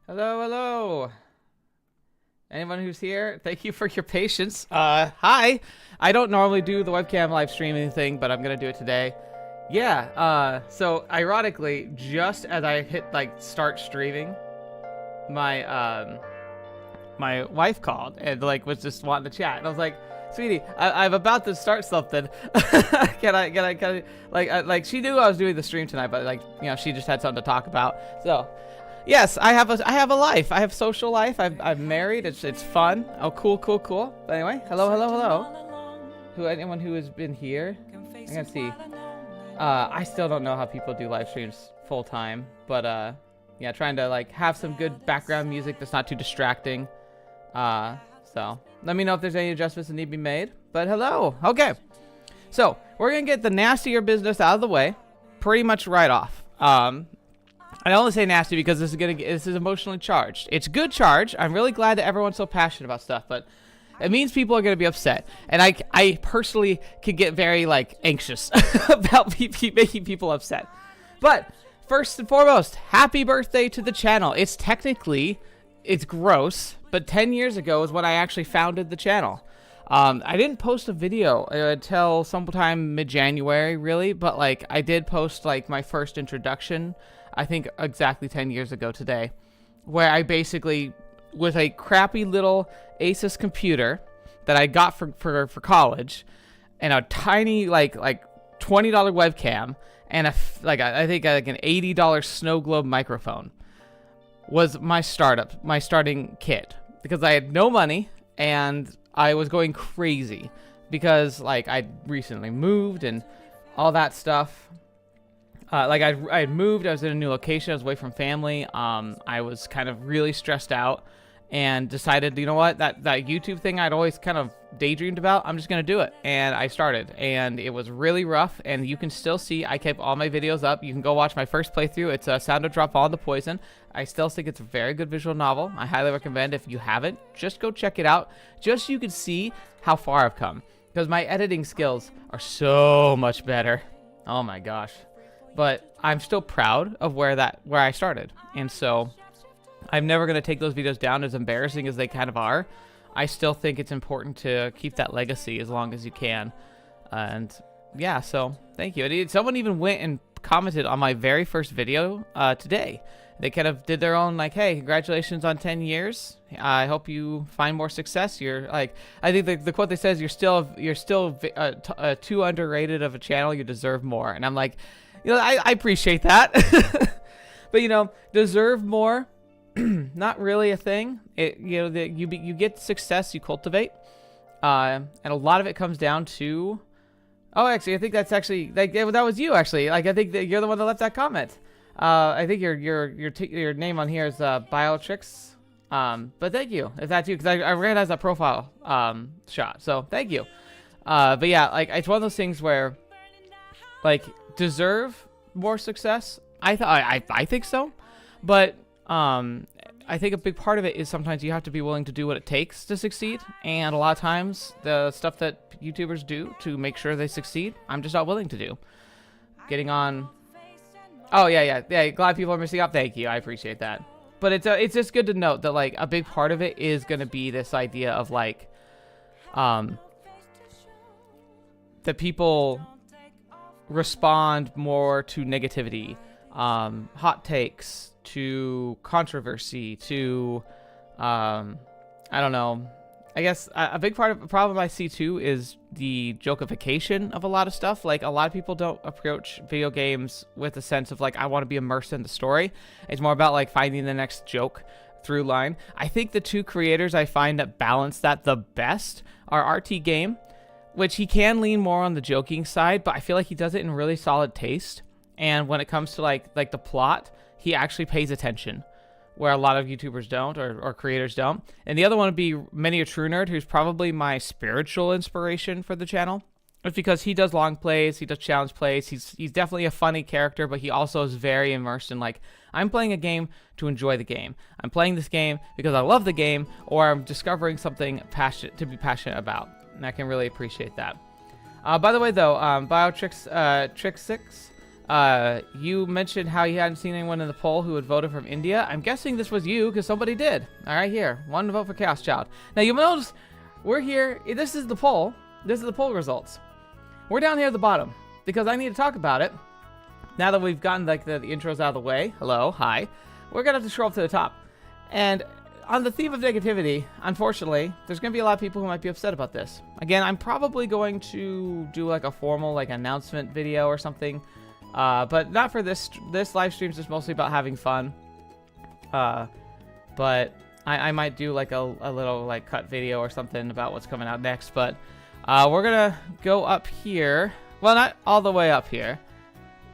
Hello, hello. Anyone who's here, thank you for your patience. Hi. I don't normally do the webcam live streaming thing, but I'm gonna do it today. Yeah, so ironically, just as I hit like start streaming, my wife called and like was just wanting to chat, and I was like, "Sweetie, I'm about to start something. Can I, like she knew I was doing the stream tonight, but like, she just had something to talk about. So, yes, I have a life. I have social life. I'm married. It's fun. Oh, cool. But anyway, hello. Anyone who has been here? I can see. I still don't know how people do live streams full time, but yeah, trying to like have some good background music that's not too distracting. So let me know if there's any adjustments that need to be made. But hello. Okay. So we're gonna get the nastier business out of the way, pretty much right off. I only say nasty because this is emotionally charged. It's good charge. I'm really glad that everyone's so passionate about stuff, but it means people are going to be upset. And I personally could get very like anxious about making people upset. But first and foremost, happy birthday to the channel. It's gross, but 10 years ago is when I actually founded the channel. I didn't post a video until sometime mid-January, really, but like I did post like my first introduction, I think exactly 10 years ago today, where I basically, with a crappy little Asus computer that I got for college, and a tiny like $20 webcam, and I think an $80 snow globe microphone, was my starting kit, because I had no money and I was going crazy because like I recently moved and all that stuff. I had moved, I was in a new location, I was away from family. I was kind of really stressed out and decided, you know what, that YouTube thing I'd always kind of daydreamed about, I'm just going to do it. And I started, and it was really rough, and you can still see I kept all my videos up. You can go watch my first playthrough. It's Sound of Drop Fall into Poison. I still think it's a very good visual novel. I highly recommend, if you haven't, just go check it out, just so you can see how far I've come, because my editing skills are so much better. Oh my gosh. But I'm still proud of where I started. And so I'm never going to take those videos down, as embarrassing as they kind of are. I still think it's important to keep that legacy as long as you can. And yeah, so thank you. Someone even went and commented on my very first video today. They kind of did their own, like, hey, congratulations on 10 years. I hope you find more success. You're like, I think the quote they says, you're still too underrated of a channel. You deserve more. And I'm like, I appreciate that. But deserve more, not really a thing. You get success, you cultivate, and a lot of it comes down to. Oh, actually, I think that's actually that was you actually. Like, I think that you're the one that left that comment. I think your name on here is Biotrix. But thank you if that's you, because I recognize that profile shot. So thank you. But yeah, like it's one of those things where, like, deserve more success. I think so, but I think a big part of it is sometimes you have to be willing to do what it takes to succeed, and a lot of times the stuff that YouTubers do to make sure they succeed, I'm just not willing to do. Getting on. Oh yeah. Glad people are missing out. Thank you, I appreciate that. But it's just good to note that like a big part of it is going to be this idea of like, that people respond more to negativity, hot takes, to controversy, to I don't know. I guess a big part of the problem I see too is the jokeification of a lot of stuff. Like, a lot of people don't approach video games with a sense of like, I want to be immersed in the story. It's more about like finding the next joke through line. I think the two creators I find that balance that the best are RT Game, which he can lean more on the joking side, but I feel like he does it in really solid taste. And when it comes to like the plot, he actually pays attention, where a lot of YouTubers don't, or creators don't. And the other one would be Many a True Nerd, who's probably my spiritual inspiration for the channel. It's because he does long plays, he does challenge plays. He's definitely a funny character, but he also is very immersed in like, I'm playing a game to enjoy the game. I'm playing this game because I love the game, or I'm discovering something to be passionate about. And I can really appreciate that. By the way, though, Biotrix Trick 6, You mentioned how you hadn't seen anyone in the poll who had voted from India. I'm guessing this was you because somebody did. All right, here. One vote for Chaos Child. Now, you'll notice we're here. This is the poll. This is the poll results. We're down here at the bottom because I need to talk about it. Now that we've gotten like the intros out of the way. Hello, hi. We're going to have to scroll up to the top. And on the theme of negativity, unfortunately, there's going to be a lot of people who might be upset about this. Again, I'm probably going to do like a formal like announcement video or something. But not for this. This live stream is just mostly about having fun. But I might do like a little like cut video or something about what's coming out next. But we're going to go up here. Well, not all the way up here.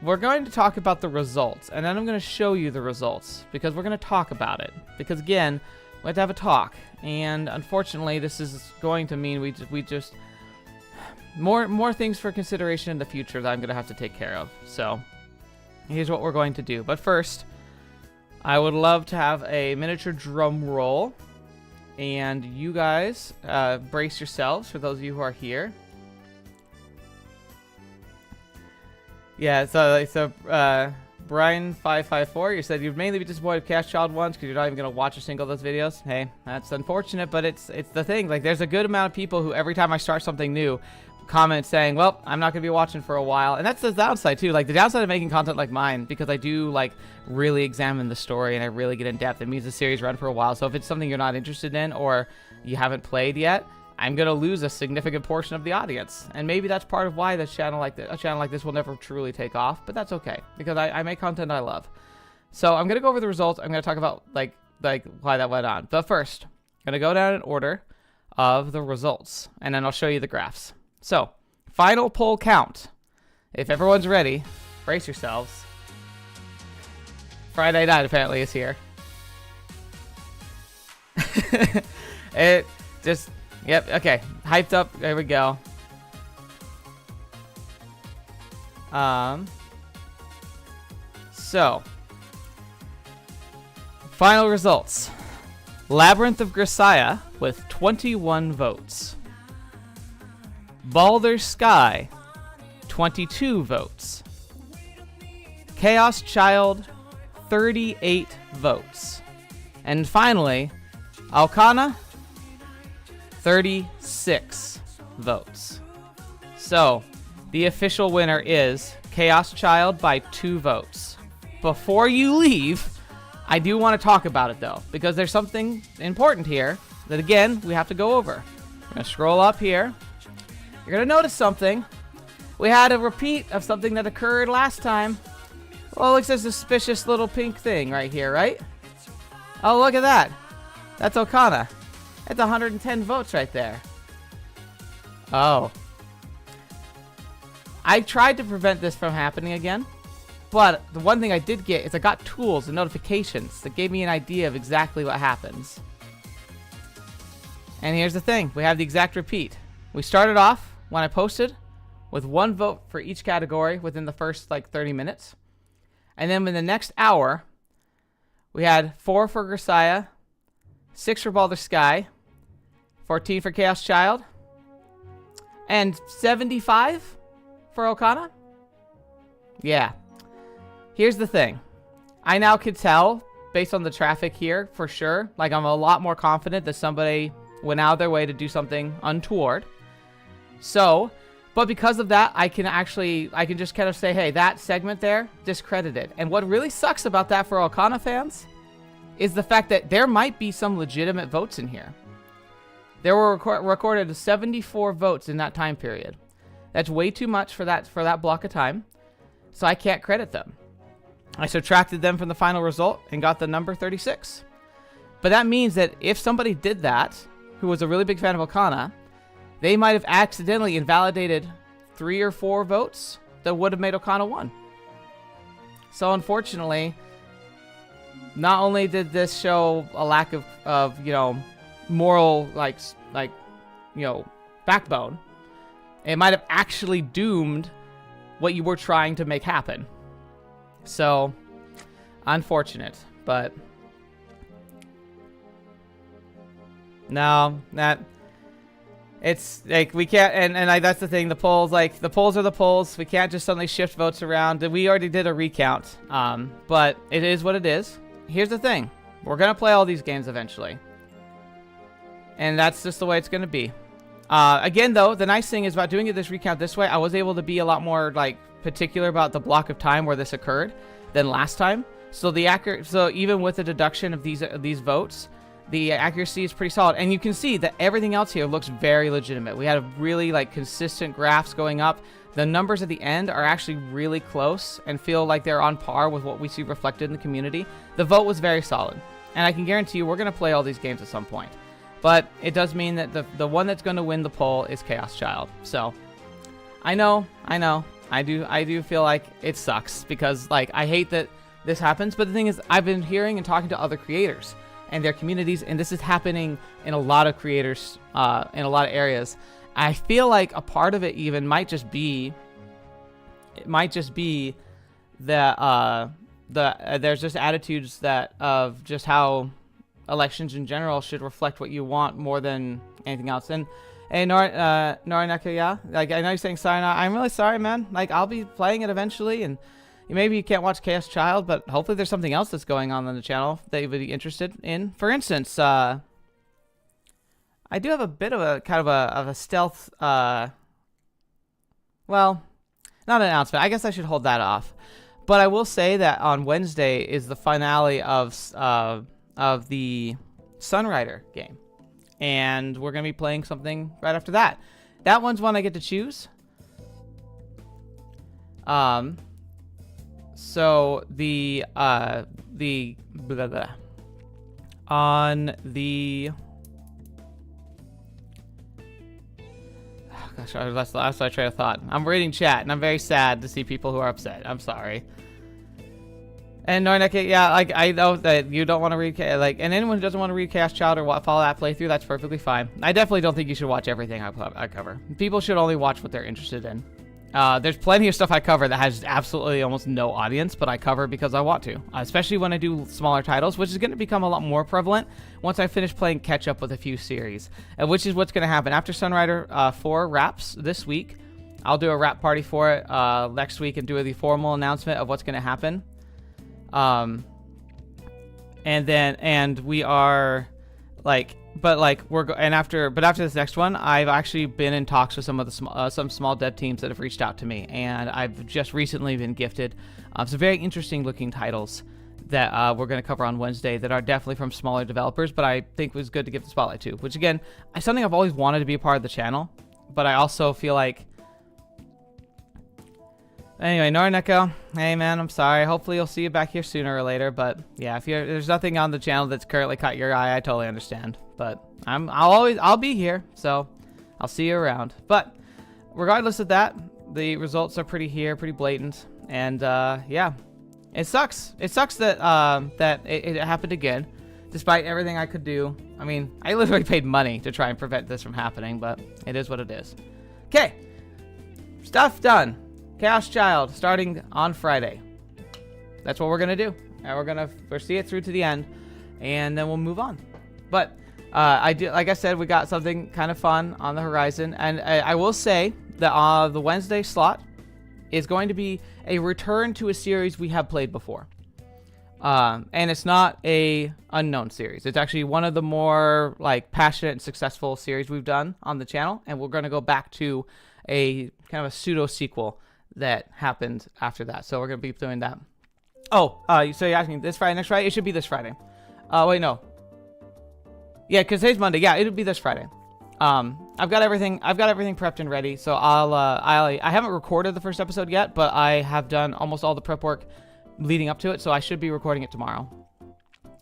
We're going to talk about the results. And then I'm going to show you the results. Because we're going to talk about it. Because again, we have to have a talk, and unfortunately, this is going to mean we just more things for consideration in the future that I'm gonna have to take care of. So here's what we're going to do. But first, I would love to have a miniature drum roll, and you guys brace yourselves for those of you who are here. Yeah, so Brian554, you said you'd mainly be disappointed with Chaos Child ones because you're not even going to watch a single of those videos. Hey, that's unfortunate, but it's the thing. Like, there's a good amount of people who every time I start something new comment saying, well, I'm not going to be watching for a while. And that's the downside, too. Like, the downside of making content like mine, because I do, like, really examine the story and I really get in depth. It means the series run for a while. So if it's something you're not interested in or you haven't played yet, I'm going to lose a significant portion of the audience. And maybe that's part of why a channel like this will never truly take off. But that's okay, because I make content I love. So I'm going to go over the results. I'm going to talk about like why that went on. But first, I'm going to go down in order of the results. And then I'll show you the graphs. So, final poll count. If everyone's ready, brace yourselves. Friday night apparently is here. It just... Yep, okay. Hyped up. There we go. So. Final results. Labyrinth of Grisaya with 21 votes. Baldur's Sky, 22 votes. Chaos Child, 38 votes. And finally, Alcana, 36 votes. So, the official winner is Chaos Child by 2 votes. Before you leave, I do want to talk about it though, because there's something important here that again, we have to go over. I'm going to scroll up here. You're going to notice something. We had a repeat of something that occurred last time. Well, it looks like a suspicious little pink thing right here, right? Oh, look at that. That's Okana. That's 110 votes right there. Oh. I tried to prevent this from happening again, but the one thing I did get is I got tools and notifications that gave me an idea of exactly what happens. And here's the thing. We have the exact repeat. We started off, when I posted, with 1 vote for each category within the first, 30 minutes. And then in the next hour, we had 4 for Grisaya, 6 for Baldur's Sky, 14 for Chaos Child, and 75 for Okana? Yeah. Here's the thing. I now could tell, based on the traffic here, for sure, I'm a lot more confident that somebody went out of their way to do something untoward. So, but because of that, I can just kind of say, hey, that segment there, discredited. And what really sucks about that for Okana fans is the fact that there might be some legitimate votes in here. There were recorded 74 votes in that time period. That's way too much for that block of time, so I can't credit them. I subtracted them from the final result and got the number 36. But that means that if somebody did that, who was a really big fan of Okana, they might have accidentally invalidated 3 or 4 votes that would have made Okana 1. So unfortunately, not only did this show a lack of moral backbone, it might have actually doomed what you were trying to make happen. So unfortunate, but no, It's like we can't, and that's the thing. The polls are the polls. We can't just suddenly shift votes around. We already did a recount, but it is what it is. Here's the thing: we're gonna play all these games eventually, and that's just the way it's gonna be. Again, though, the nice thing is about doing this recount this way, I was able to be a lot more like particular about the block of time where this occurred than last time. So so even with the deduction of these votes, the accuracy is pretty solid, and you can see that everything else here looks very legitimate. We had a really like consistent graphs going up. The numbers at the end are actually really close and feel like they're on par with what we see reflected in the community. The vote was very solid, and I can guarantee you we're going to play all these games at some point. But it does mean that the one that's going to win the poll is Chaos Child. So I know, I do feel like it sucks because like I hate that this happens. But the thing is, I've been hearing and talking to other creators and their communities, and this is happening in a lot of creators, in a lot of areas. I feel like a part of it even might just be that there's just attitudes that of just how elections in general should reflect what you want more than anything else. And Norineka, yeah, like I know you're saying sorry. Now I'm really sorry, man. Like I'll be playing it eventually, and maybe you can't watch Chaos Child, but hopefully there's something else that's going on the channel that you would be interested in. For instance, I do have a bit of a kind of a stealth, well, not an announcement. I guess I should hold that off. But I will say that on Wednesday is the finale of the Sunrider game, and we're gonna be playing something right after that. That one's one I get to choose. So the blah, blah, on the gosh, that's my train of thought. I'm reading chat and I'm very sad to see people who are upset. I'm sorry. And Norineka, yeah, like I know that you don't want to read, like, and anyone who doesn't want to read Chaos Child or follow that playthrough, that's perfectly fine. I definitely don't think you should watch everything I cover. People should only watch what they're interested in. There's plenty of stuff I cover that has absolutely almost no audience, but I cover because I want to, especially when I do smaller titles, which is going to become a lot more prevalent once I finish playing catch up with a few series, which is what's going to happen after Sunrider 4 wraps this week. I'll do a wrap party for it next week and do the formal announcement of what's going to happen. And we are like, after this next one, I've actually been in talks with some of the some small dev teams that have reached out to me, and I've just recently been gifted some very interesting looking titles that we're going to cover on Wednesday that are definitely from smaller developers, but I think was good to give the spotlight to, which again, is something I've always wanted to be a part of the channel, but I also feel like, anyway, Norineko, hey man, I'm sorry. Hopefully you'll see you back here sooner or later, but yeah, if there's nothing on the channel that's currently caught your eye, I totally understand. But I'll be here, so I'll see you around. But regardless of that, the results are pretty blatant, and yeah, it sucks. It sucks that that it happened again, despite everything I could do. I mean, I literally paid money to try and prevent this from happening, but it is what it is. Okay, stuff done. Chaos Child starting on Friday. That's what we're gonna do, and we'll see it through to the end, and then we'll move on. But like I said, we got something kind of fun on the horizon, and I will say that the Wednesday slot is going to be a return to a series we have played before, and it's not a unknown series. It's actually one of the more like passionate and successful series we've done on the channel, and we're going to go back to a kind of a pseudo sequel that happened after that. So we're going to be doing that. Oh, so you're asking this Friday, next Friday? It should be this Friday. Wait, no. Yeah, because today's Monday. Yeah, it'll be this Friday. I've got everything prepped and ready. So I haven't recorded the first episode yet, but I have done almost all the prep work leading up to it. So I should be recording it tomorrow.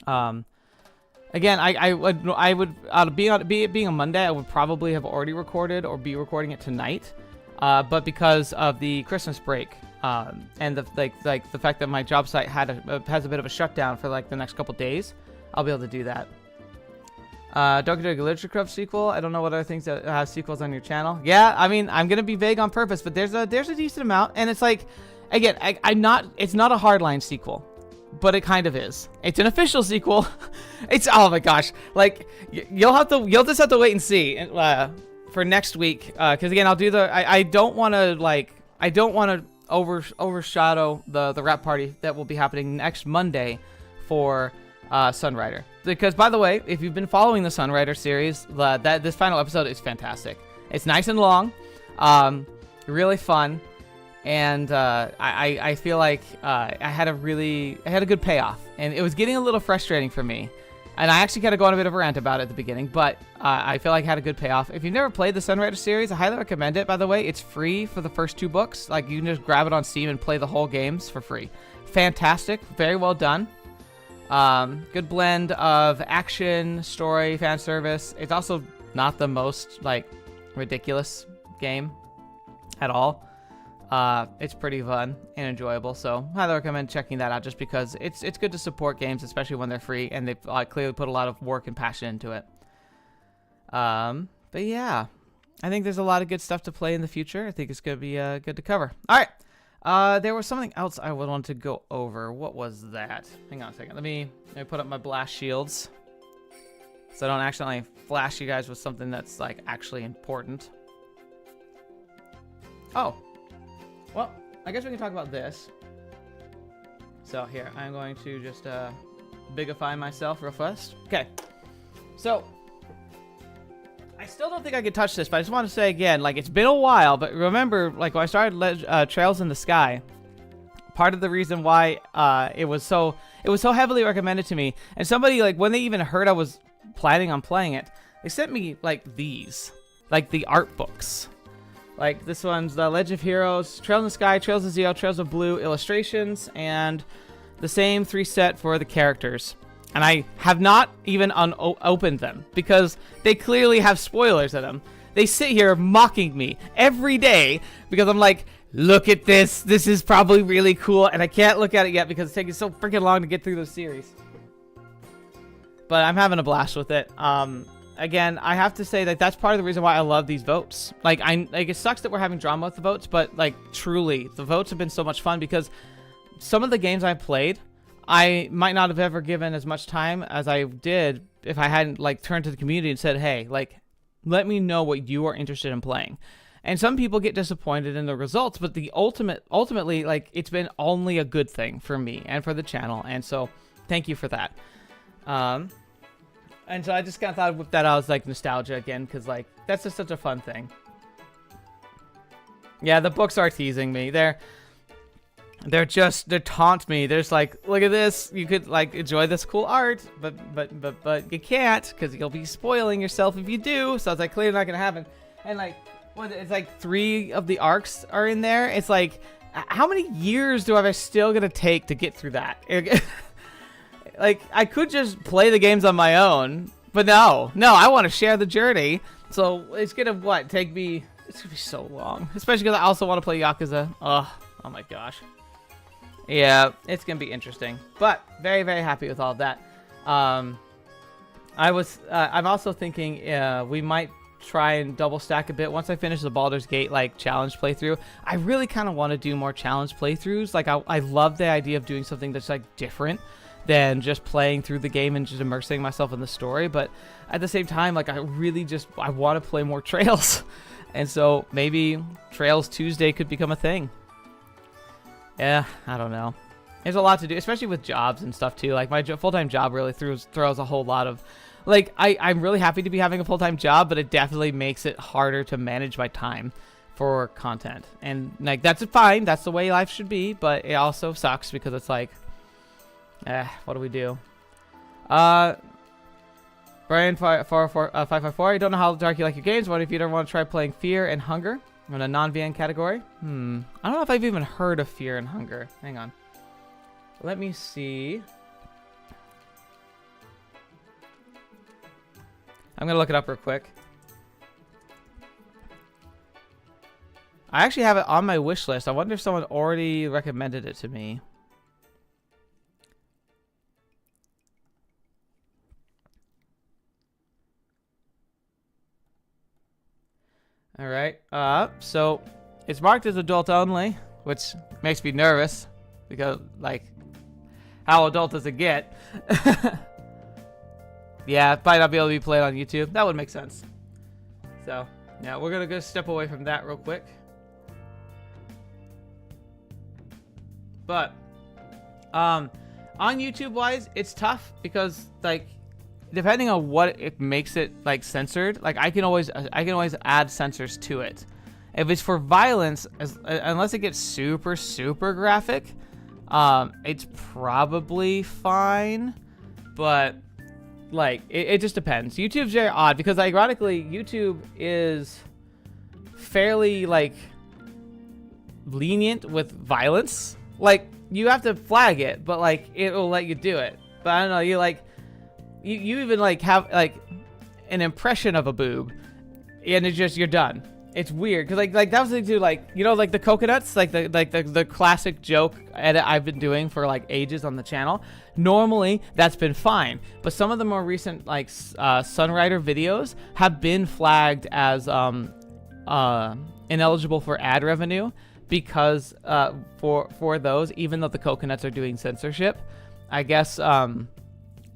Again, I would being a Monday, I would probably have already recorded or be recording it tonight. But because of the Christmas break, and the fact that my job site has a bit of a shutdown for like the next couple days, I'll be able to do that. Doki Doki Literature Club sequel. I don't know what other things that have sequels on your channel. Yeah, I mean, I'm gonna be vague on purpose, but there's a decent amount, and it's like, again, it's not a hardline sequel, but it kind of is. It's an official sequel. It's, oh my gosh, like you'll just have to wait and see. for next week, because again, I'll do the. I don't want to overshadow the rap party that will be happening next Monday for Sunrider. Because by the way, if you've been following the Sunrider series, this final episode is fantastic. It's nice and long, really fun, and I feel like I had a good payoff, and it was getting a little frustrating for me. And I actually kind of go on a bit of a rant about it at the beginning, but I feel like I had a good payoff. If you've never played the Sunrider series, I highly recommend it, by the way. It's free for the first 2 books. Like, you can just grab it on Steam and play the whole games for free. Fantastic. Very well done. Good blend of action, story, fan service. It's also not the most, like, ridiculous game at all. It's pretty fun and enjoyable, so highly recommend checking that out just because it's good to support games, especially when they're free, and they've clearly put a lot of work and passion into it. But yeah, I think there's a lot of good stuff to play in the future. I think it's going to be good to cover. All right, there was something else I would want to go over. What was that? Hang on a second. Let me put up my blast shields so I don't accidentally flash you guys with something that's like actually important. Oh. Well, I guess we can talk about this. So here, I'm going to just bigify myself real fast. Okay. So, I still don't think I could touch this, but I just want to say again, like, it's been a while, but remember, like, when I started Trails in the Sky, part of the reason why it was so heavily recommended to me, and somebody, like, when they even heard I was planning on playing it, they sent me, like, these. Like, the art books. Like, this one's the Legend of Heroes, Trails in the Sky, Trails of Zeo, Trails of Blue illustrations, and the same 3 set for the characters. And I have not even opened them, because they clearly have spoilers in them. They sit here mocking me every day, because I'm like, look at this, this is probably really cool, and I can't look at it yet because it's taking so freaking long to get through the series. But I'm having a blast with it. Again, I have to say that that's part of the reason why I love these votes. Like, it sucks that we're having drama with the votes, but, like, truly, the votes have been so much fun because some of the games I played, I might not have ever given as much time as I did if I hadn't, like, turned to the community and said, hey, like, let me know what you are interested in playing. And some people get disappointed in the results, but ultimately, like, it's been only a good thing for me and for the channel, and so thank you for that. And so I just kind of thought I'd whip that out as, like, nostalgia again, because, like, that's just such a fun thing. Yeah, the books are teasing me. They taunt me. There's like, look at this. You could, like, enjoy this cool art, but you can't, because you'll be spoiling yourself if you do. So it's, like, clearly not going to happen. And, like, it's like 3 of the arcs are in there. It's like, how many years do I still going to take to get through that? Like, I could just play the games on my own, but no, I want to share the journey. So it's gonna take me? It's gonna be so long, especially because I also want to play Yakuza. Oh my gosh. Yeah, it's gonna be interesting, but very, very happy with all of that. I'm also thinking we might try and double stack a bit once I finish the Baldur's Gate, like, challenge playthrough. I really kind of want to do more challenge playthroughs. Like, I love the idea of doing something that's, like, different than just playing through the game and just immersing myself in the story. But at the same time, like, I want to play more Trails. And so maybe Trails Tuesday could become a thing. Yeah, I don't know. There's a lot to do, especially with jobs and stuff too. Like, my full-time job really throws a whole lot of, like, I'm really happy to be having a full-time job, but it definitely makes it harder to manage my time for content. And, like, that's fine. That's the way life should be. But it also sucks because it's like, what do we do? Brian 554, I don't know how dark you like your games. What if you don't want to try playing Fear and Hunger in a non-VN category? I don't know if I've even heard of Fear and Hunger. Hang on. Let me see. I'm going to look it up real quick. I actually have it on my wish list. I wonder if someone already recommended it to me. All right. So it's marked as adult only, which makes me nervous because, like, how adult does it get? Yeah, it might not be able to be played on YouTube. That would make sense. So, Now we're gonna go step away from that real quick. But on YouTube wise, it's tough because like depending on what it makes it like censored, like I can always add censors to it. If it's for violence, unless it gets super graphic, it's probably fine. But like it just depends. YouTube's very odd because ironically YouTube is fairly like lenient with violence. Like you have to flag it, but like it will let you do it. But I don't know, you even like have like an impression of a boob and it's just you're done. It's weird because like that was the thing too, like you know, like the coconuts, like the classic joke edit I've been doing for like ages on the channel. Normally that's been fine, but some of the more recent like Sunrider videos have been flagged as ineligible for ad revenue because for those, even though the coconuts are doing censorship. I guess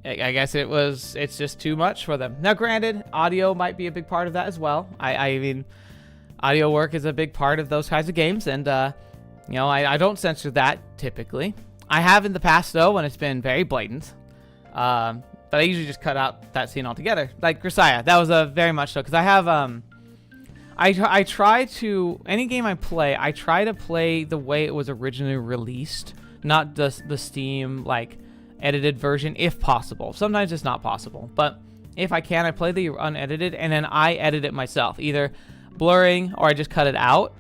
it's just too much for them. Now granted, audio might be a big part of that as well. I mean, audio work is a big part of those kinds of games, and you know, I don't censor that typically. I have in the past though when it's been very blatant, but I usually just cut out that scene altogether. Like Grisaya, that was a very much so because I have I try to any game I play, I try to play the way it was originally released, not just the Steam like edited version if possible. Sometimes it's not possible, but if I can, I play the unedited and then I edit it myself, either blurring or I just cut it out,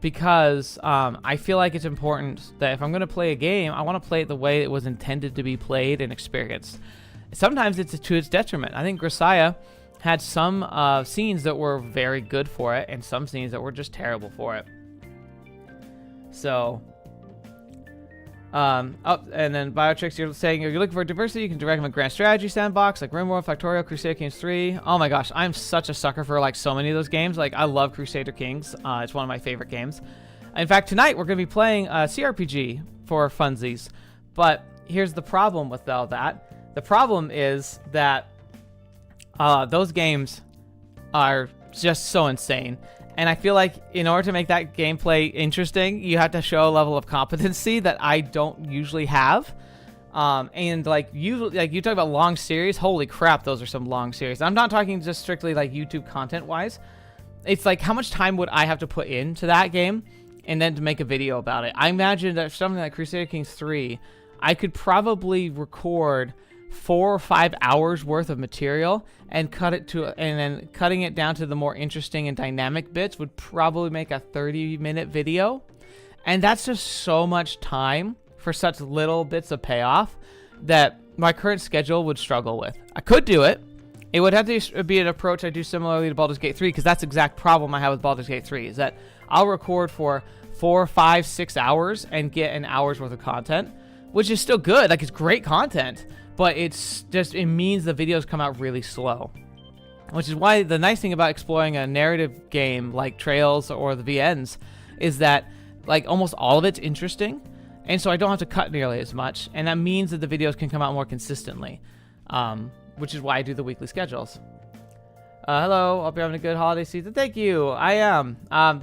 because I feel like it's important that if I'm going to play a game, I want to play it the way it was intended to be played and experienced. Sometimes it's to its detriment. I think Grisaya had some scenes that were very good for it and some scenes that were just terrible for it. So and then Biotrix, you're saying if you're looking for diversity, you can recommend Grand Strategy Sandbox like RimWorld, Factorio, Crusader Kings 3. Oh my gosh, I'm such a sucker for like so many of those games. Like I love Crusader Kings. It's one of my favorite games. In fact, tonight we're going to be playing CRPG for funsies. But here's the problem with all that. The problem is that those games are just so insane. And I feel like in order to make that gameplay interesting, you have to show a level of competency that I don't usually have. And like you talk about long series, holy crap, those are some long series. I'm not talking just strictly like YouTube content wise. It's like how much time would I have to put into that game and then to make a video about it? I imagine that something like Crusader Kings 3, I could probably record 4 or 5 hours worth of material and then cutting it down to the more interesting and dynamic bits would probably make a 30-minute video. And that's just so much time for such little bits of payoff that my current schedule would struggle with. I could do it. It would have to be an approach I do similarly to Baldur's Gate 3, because that's the exact problem I have with Baldur's Gate 3, is that I'll record for 4, 5, 6 hours and get an hour's worth of content, which is still good. Like, it's great content. But it's just, it means the videos come out really slow. Which is why the nice thing about exploring a narrative game like Trails or the VNs is that like almost all of it's interesting. And so I don't have to cut nearly as much. And that means that the videos can come out more consistently. Which is why I do the weekly schedules. Hello, hope you're having a good holiday season. Thank you, I am.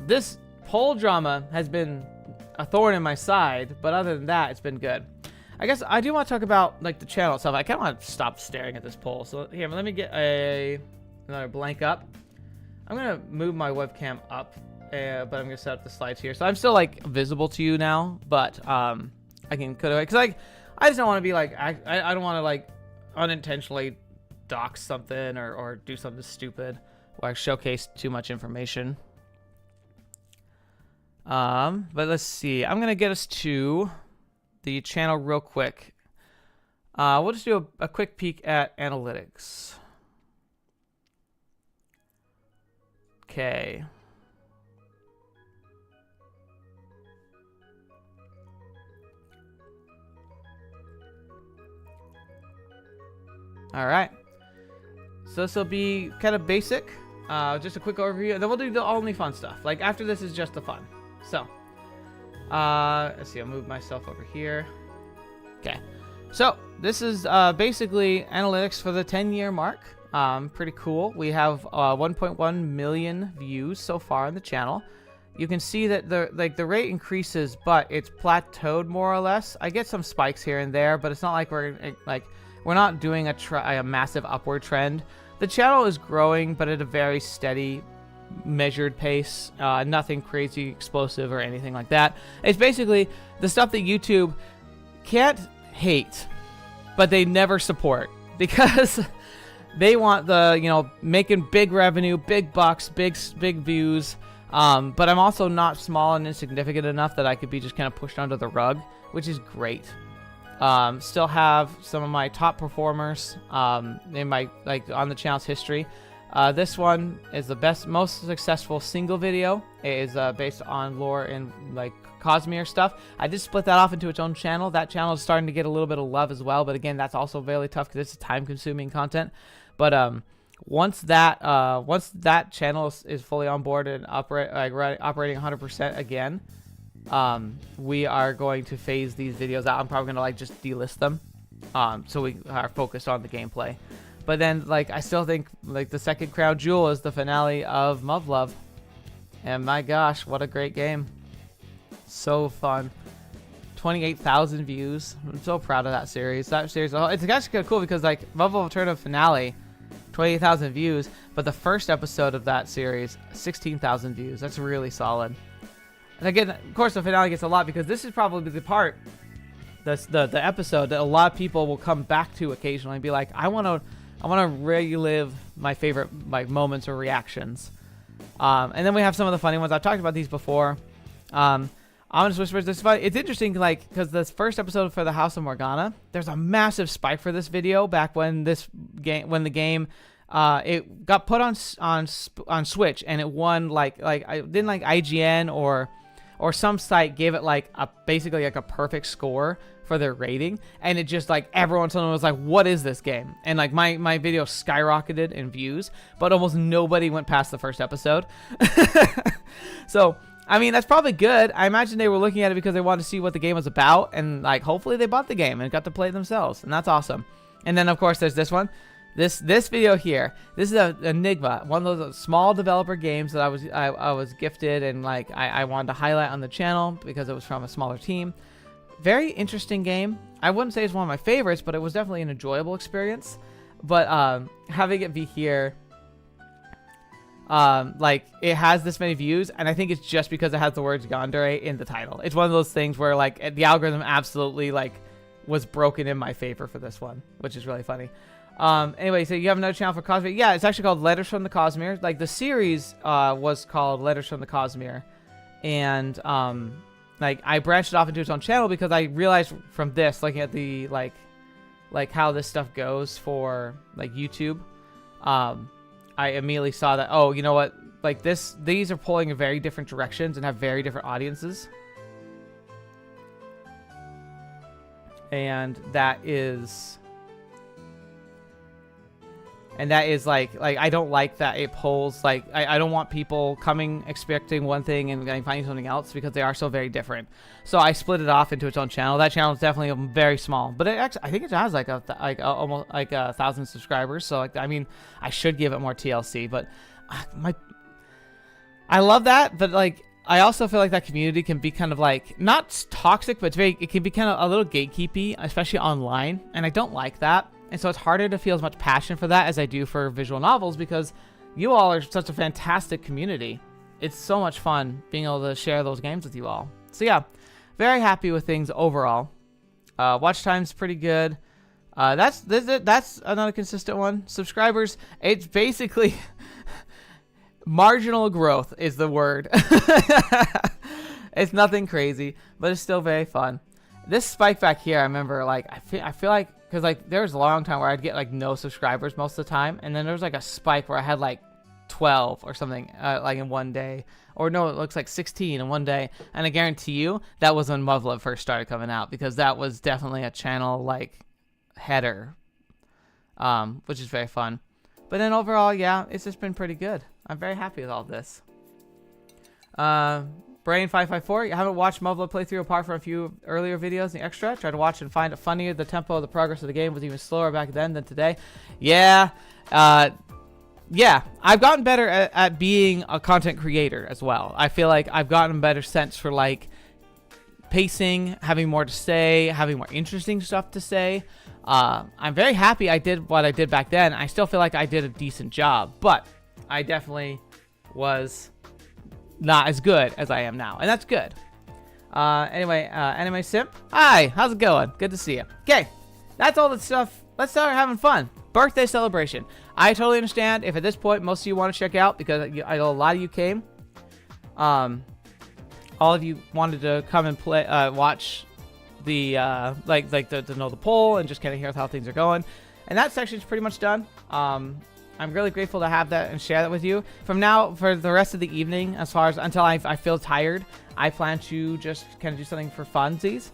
This poll drama has been a thorn in my side. But other than that, it's been good. I guess I do want to talk about like the channel itself. I kind of want to stop staring at this poll. So here, let me get another blank up. I'm gonna move my webcam up, but I'm gonna set up the slides here. So I'm still like visible to you now, but I can cut away because I just don't want to be like I don't want to like unintentionally dox something or do something stupid or showcase too much information. But let's see. I'm gonna get us to the channel real quick. We'll just do a quick peek at analytics. Okay. All right. So this will be kind of basic, just a quick overview, and then we'll do the only fun stuff. Like after this is just the fun. So. Let's see, I'll move myself over here. Okay. So, this is basically analytics for the 10-year mark. Pretty cool. We have 1.1 million views so far on the channel. You can see that the rate increases, but it's plateaued more or less. I get some spikes here and there, but it's not like we're not doing a massive upward trend. The channel is growing, but at a very steady, measured pace. Nothing crazy explosive or anything like that. It's basically the stuff that YouTube can't hate, but they never support because they want making big revenue, big bucks, big views. But I'm also not small and insignificant enough that I could be just kind of pushed under the rug, which is great. Still have some of my top performers in my on the channel's history. This one is the most successful single video. It is based on lore and Cosmere stuff. I did split that off into its own channel. That channel is starting to get a little bit of love as well, but again, that's also very tough because it's time-consuming content. But once that channel is fully on board and operating 100% again, we are going to phase these videos out. I'm probably gonna just delist them, so we are focused on the gameplay. But then I still think the second crown jewel is the finale of Muv-Luv, and my gosh, what a great game! So fun. 28,000 views. I'm so proud of that series. That series, it's actually kind of cool because Muv-Luv Return of Finale, 28,000 views, but the first episode of that series, 16,000 views. That's really solid. And again, of course, the finale gets a lot because this is probably the part, the episode that a lot of people will come back to occasionally and be like, I want to relive my favorite moments or reactions. And then we have some of the funny ones. I've talked about these before. Honest Whispers, it's interesting, because this first episode for the House of Morgana, there's a massive spike for this video back when the game it got put on Switch, and it won didn't IGN or some site gave it basically a perfect score for their rating, and it just everyone suddenly was like, what is this game? And my video skyrocketed in views, but almost nobody went past the first episode. So I mean, that's probably good. I imagine they were looking at it because they wanted to see what the game was about, and hopefully they bought the game and got to play it themselves, and that's awesome. And then of course there's this one, this video here. This is a Enigma, one of those small developer games that I was gifted, and I wanted to highlight on the channel because it was from a smaller team. Very interesting game. I wouldn't say it's one of my favorites, but it was definitely an enjoyable experience. But having it be here, it has this many views, and I think it's just because it has the words yandere in the title. It's one of those things where the algorithm absolutely was broken in my favor for this one, which is really funny. Anyway, so you have another channel for Cosmere. Yeah, it's actually called Letters from the Cosmere. The series was called Letters from the Cosmere, and I branched it off into its own channel because I realized from this, looking at the how this stuff goes for YouTube, I immediately saw that, oh, you know what? These are pulling in very different directions and have very different audiences. And that is I don't like that it pulls, I don't want people coming expecting one thing and finding something else because they are so very different. So I split it off into its own channel. That channel is definitely very small, but it actually, I think it has almost 1,000 subscribers. So I mean, I should give it more TLC, but I love that. But I also feel that community can be kind of not toxic, but it can be kind of a little gatekeepy, especially online, and I don't like that. And so it's harder to feel as much passion for that as I do for visual novels because you all are such a fantastic community. It's so much fun being able to share those games with you all. So yeah, very happy with things overall. Watch time's pretty good. That's another consistent one. Subscribers, it's basically marginal growth is the word. It's nothing crazy, but it's still very fun. This spike back here, I remember I feel like, because there was a long time where I'd get no subscribers most of the time, and then there was a spike where I had 12 or something in one day, or no, it looks like 16 in one day, and I guarantee you that was when Muv-Luv first started coming out, because that was definitely a channel header, which is very fun. But then overall, yeah, it's just been pretty good. I'm very happy with all this. Brain554, you haven't watched Muvla playthrough apart from a few earlier videos in the extra? Tried to watch and find it funnier. The tempo of the progress of the game was even slower back then than today. Yeah. Yeah, I've gotten better at being a content creator as well. I feel like I've gotten a better sense for like pacing, having more to say, having more interesting stuff to say. I'm very happy I did what I did back then. I still feel like I did a decent job, but I definitely was not as good as I am now, and that's good. Anyway, Anime Simp, hi, how's it going? Good to see you. Okay, that's all the stuff. Let's start having fun. Birthday celebration. I totally understand if at this point most of you want to check out, because I know a lot of you came. All of you wanted to come and play, watch the to know the poll and just kind of hear how things are going, and that section is pretty much done. I'm really grateful to have that and share that with you. From now, for the rest of the evening, as far as until I feel tired, I plan to just kind of do something for funsies.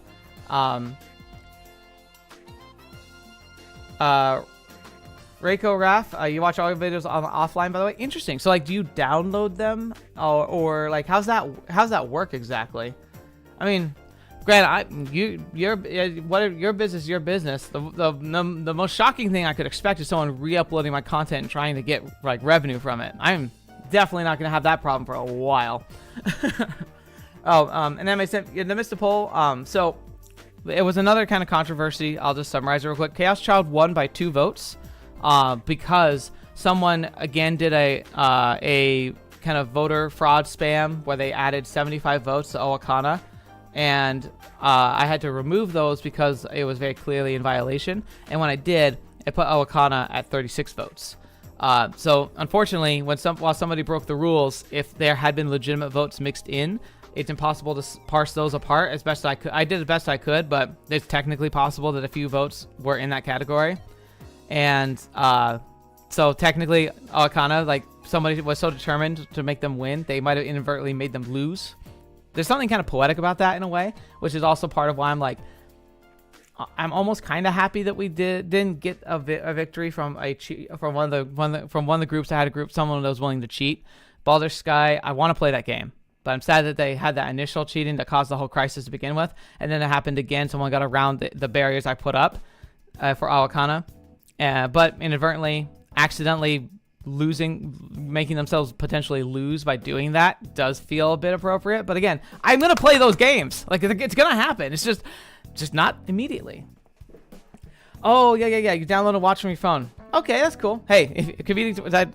Reiko Raf, you watch all your videos on offline, by the way. Interesting. So, like, do you download them, or like, how's that work exactly? I mean, granted, your business, your business. The most shocking thing I could expect is someone re-uploading my content and trying to get like revenue from it. I'm definitely not gonna have that problem for a while. And then I missed the poll. So it was another kind of controversy. I'll just summarize it real quick. Chaos Child won by 2 votes, because someone again did a kind of voter fraud spam where they added 75 votes to Owakana. And I had to remove those because it was very clearly in violation. And when I did, it put Owakana at 36 votes. So unfortunately, while somebody broke the rules, if there had been legitimate votes mixed in, it's impossible to parse those apart as best I could. I did the best I could, but it's technically possible that a few votes were in that category. And so technically, Owakana, like, somebody was so determined to make them win, they might have inadvertently made them lose. There's something kind of poetic about that in a way, which is also part of why I'm like, I'm almost kind of happy that we didn't get a victory from one of the groups that had someone that was willing to cheat. Baldur's Sky, I want to play that game, but I'm sad that they had that initial cheating that caused the whole crisis to begin with, and then it happened again. Someone got around the barriers I put up for Owakana, but inadvertently, accidentally making themselves potentially lose by doing that does feel a bit appropriate. But again, I'm gonna play those games. Like, it's gonna happen. It's just not immediately. Oh yeah. You download and watch from your phone. Okay, that's cool. Hey, if convenient, that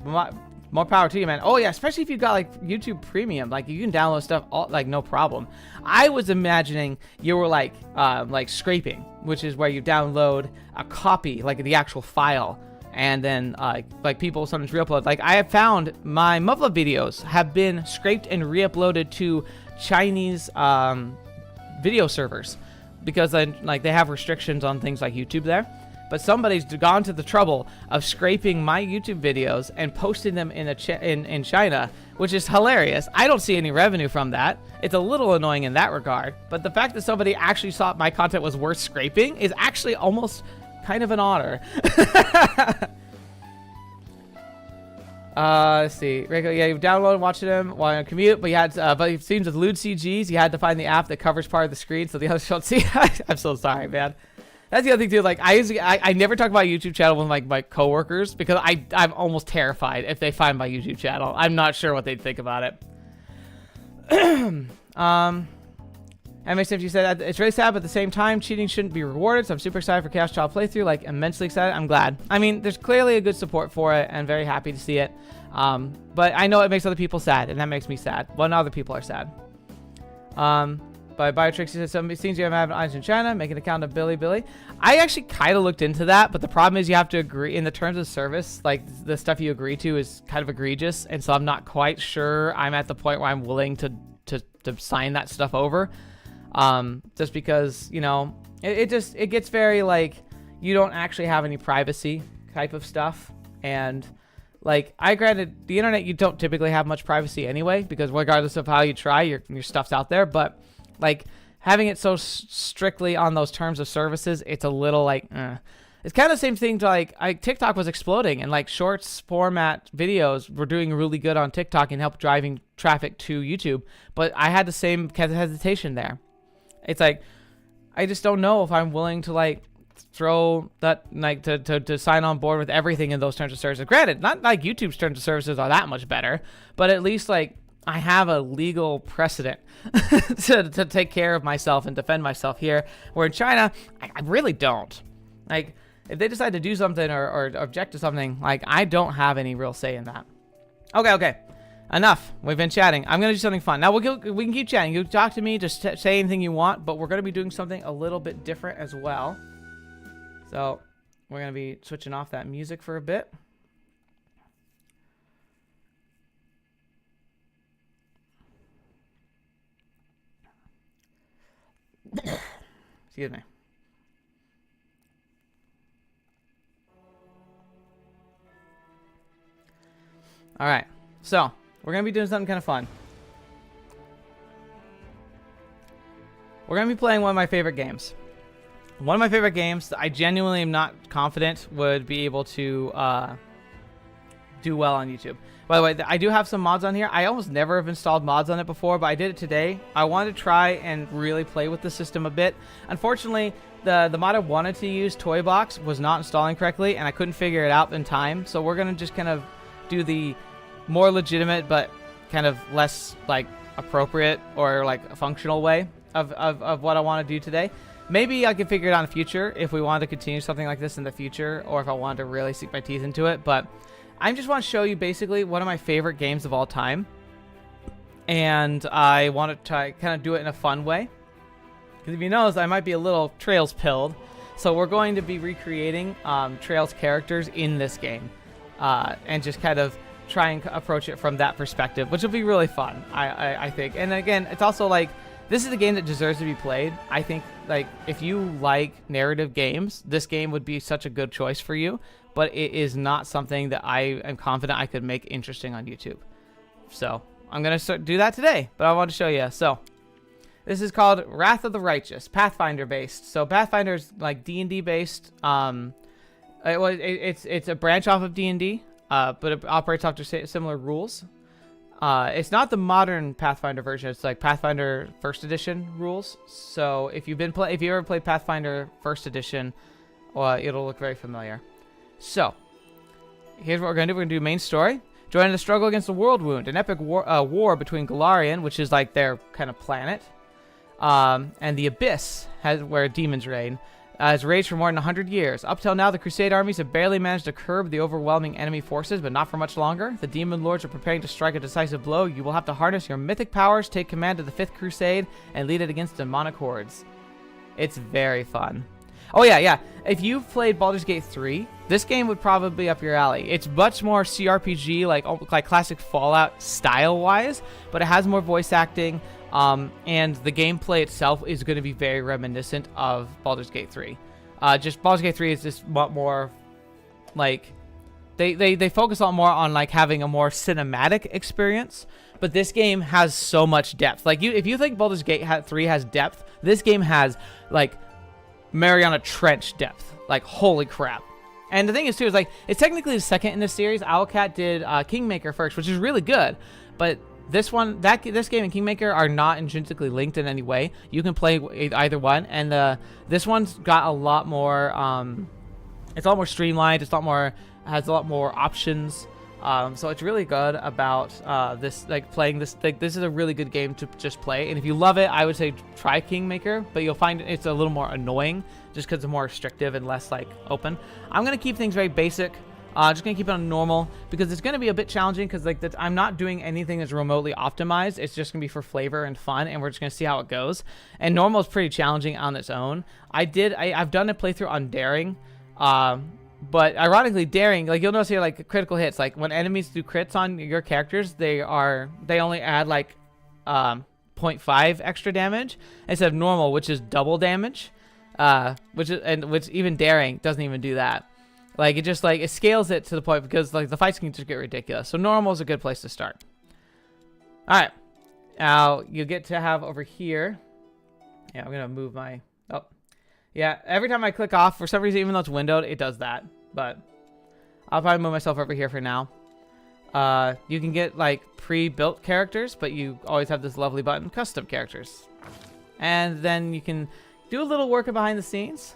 more power to you, man. Oh yeah, especially if you got like YouTube Premium, like you can download stuff like no problem. I was imagining you were like scraping, which is where you download a copy, like the actual file. And then, like, people sometimes re-upload. Like, I have found my Muvla videos have been scraped and re-uploaded to Chinese video servers because, they have restrictions on things like YouTube there. But somebody's gone to the trouble of scraping my YouTube videos and posting them in China, which is hilarious. I don't see any revenue from that. It's a little annoying in that regard. But the fact that somebody actually thought my content was worth scraping is actually almost kind of an honor. Let's see. Rico, yeah, you've downloaded and watched them while on commute, but but it seems with lewd CGs, you had to find the app that covers part of the screen so the others don't see. I'm so sorry, man. That's the other thing too. Like, I never talk about YouTube channel with like my coworkers because I'm almost terrified if they find my YouTube channel. I'm not sure what they'd think about it. MA50 said, it's really sad, but at the same time, cheating shouldn't be rewarded, so I'm super excited for Chaos Child playthrough, like, immensely excited. I'm glad. I mean, there's clearly a good support for it, and very happy to see it. But I know it makes other people sad, and that makes me sad. Well, now other people are sad. By Biotrix, he said, it seems you have an audience in China, make an account of Billy. I actually kind of looked into that, but the problem is you have to agree, in the terms of service, like, the stuff you agree to is kind of egregious, and so I'm not quite sure I'm at the point where I'm willing to sign that stuff over. Just because, you know, it gets very, like, you don't actually have any privacy type of stuff. And, like, granted, the internet, you don't typically have much privacy anyway, because regardless of how you try, your stuff's out there. But, like, having it so strictly on those terms of services, it's a little, like, It's kind of the same thing to like TikTok was exploding, and like shorts format videos were doing really good on TikTok and helped driving traffic to YouTube. But I had the same kind of hesitation there. It's like, I just don't know if I'm willing to like throw that, like to sign on board with everything in those terms of services. Granted, not like YouTube's terms of services are that much better, but at least like I have a legal precedent to take care of myself and defend myself here, where in China, I really don't. Like, if they decide to do something or object to something, like, I don't have any real say in that. Okay. Enough. We've been chatting. I'm going to do something fun. Now, we can keep chatting. You talk to me, just say anything you want, but we're going to be doing something a little bit different as well. So, we're going to be switching off that music for a bit. Excuse me. All right, so we're gonna be doing something kind of fun. We're gonna be playing one of my favorite games. One of my favorite games that I genuinely am not confident would be able to do well on YouTube. By the way, I do have some mods on here. I almost never have installed mods on it before, but I did it today. I wanted to try and really play with the system a bit. Unfortunately, the mod I wanted to use, Toybox, was not installing correctly, and I couldn't figure it out in time. So we're gonna just kind of do the more legitimate but kind of less like appropriate or like functional way of what I want to do today. Maybe I can figure it out in the future if we want to continue something like this in the future, or if I want to really sink my teeth into it. But I just want to show you basically one of my favorite games of all time, and I want to try kind of do it in a fun way, because if you notice, I might be a little Trails pilled. So we're going to be recreating Trails characters in this game. And just kind of try and approach it from that perspective, which will be really fun, I think. And again, it's also like, this is a game that deserves to be played. I think, like, if you like narrative games, this game would be such a good choice for you, but it is not something that I am confident I could make interesting on YouTube. So I'm going to do that today, but I want to show you. So this is called Wrath of the Righteous, Pathfinder based. So Pathfinder's like D&D based. It's a branch off of D&D, but it operates after similar rules. It's not the modern Pathfinder version. It's like Pathfinder First Edition rules. So if you ever played Pathfinder First Edition, it'll look very familiar. So here's what we're gonna do. We're gonna do main story. Join in the struggle against the World Wound, an epic war between Golarion, which is like their kind of planet, and the Abyss, where demons reign. Has raged for more than 100 years. Up till now, the Crusade armies have barely managed to curb the overwhelming enemy forces, but not for much longer. The Demon Lords are preparing to strike a decisive blow. You will have to harness your mythic powers, take command of the 5th Crusade, and lead it against demonic hordes. It's very fun. Oh, yeah. If you've played Baldur's Gate 3, this game would probably be up your alley. It's much more CRPG, like classic Fallout style-wise, but it has more voice acting. And the gameplay itself is going to be very reminiscent of Baldur's Gate 3. Just Baldur's Gate 3 is just a lot more, like, they focus a lot more on, like, having a more cinematic experience. But this game has so much depth. Like, if you think Baldur's Gate 3 has depth, this game has, like, Mariana Trench depth. Like, holy crap. And the thing is, too, is, like, it's technically the second in the series. Owlcat did Kingmaker first, which is really good. But this game and Kingmaker are not intrinsically linked in any way. You can play either one, and this one's got a lot more. It's a lot more streamlined. Has a lot more options. So it's really good about this, like, playing this. Like, this is a really good game to just play. And if you love it, I would say try Kingmaker, but you'll find it's a little more annoying just because it's more restrictive and less, like, open. I'm gonna keep things very basic. Just gonna keep it on normal because it's gonna be a bit challenging because, like, I'm not doing anything that's remotely optimized. It's just gonna be for flavor and fun, and we're just gonna see how it goes. And normal is pretty challenging on its own. I've done a playthrough on daring, but ironically, daring, like, you'll notice here, like, critical hits. Like, when enemies do crits on your characters, they only add, like, 0.5 extra damage instead of normal, which is double damage. Which even daring doesn't even do that. Like, it just, like, it scales it to the point because, like, the fights can just get ridiculous. So normal is a good place to start. All right. Now, you get to have over here. Yeah, I'm going to move my... Oh. Yeah, every time I click off, for some reason, even though it's windowed, it does that. But I'll probably move myself over here for now. You can get like pre-built characters, but you always have this lovely button, custom characters. And then you can do a little work behind the scenes.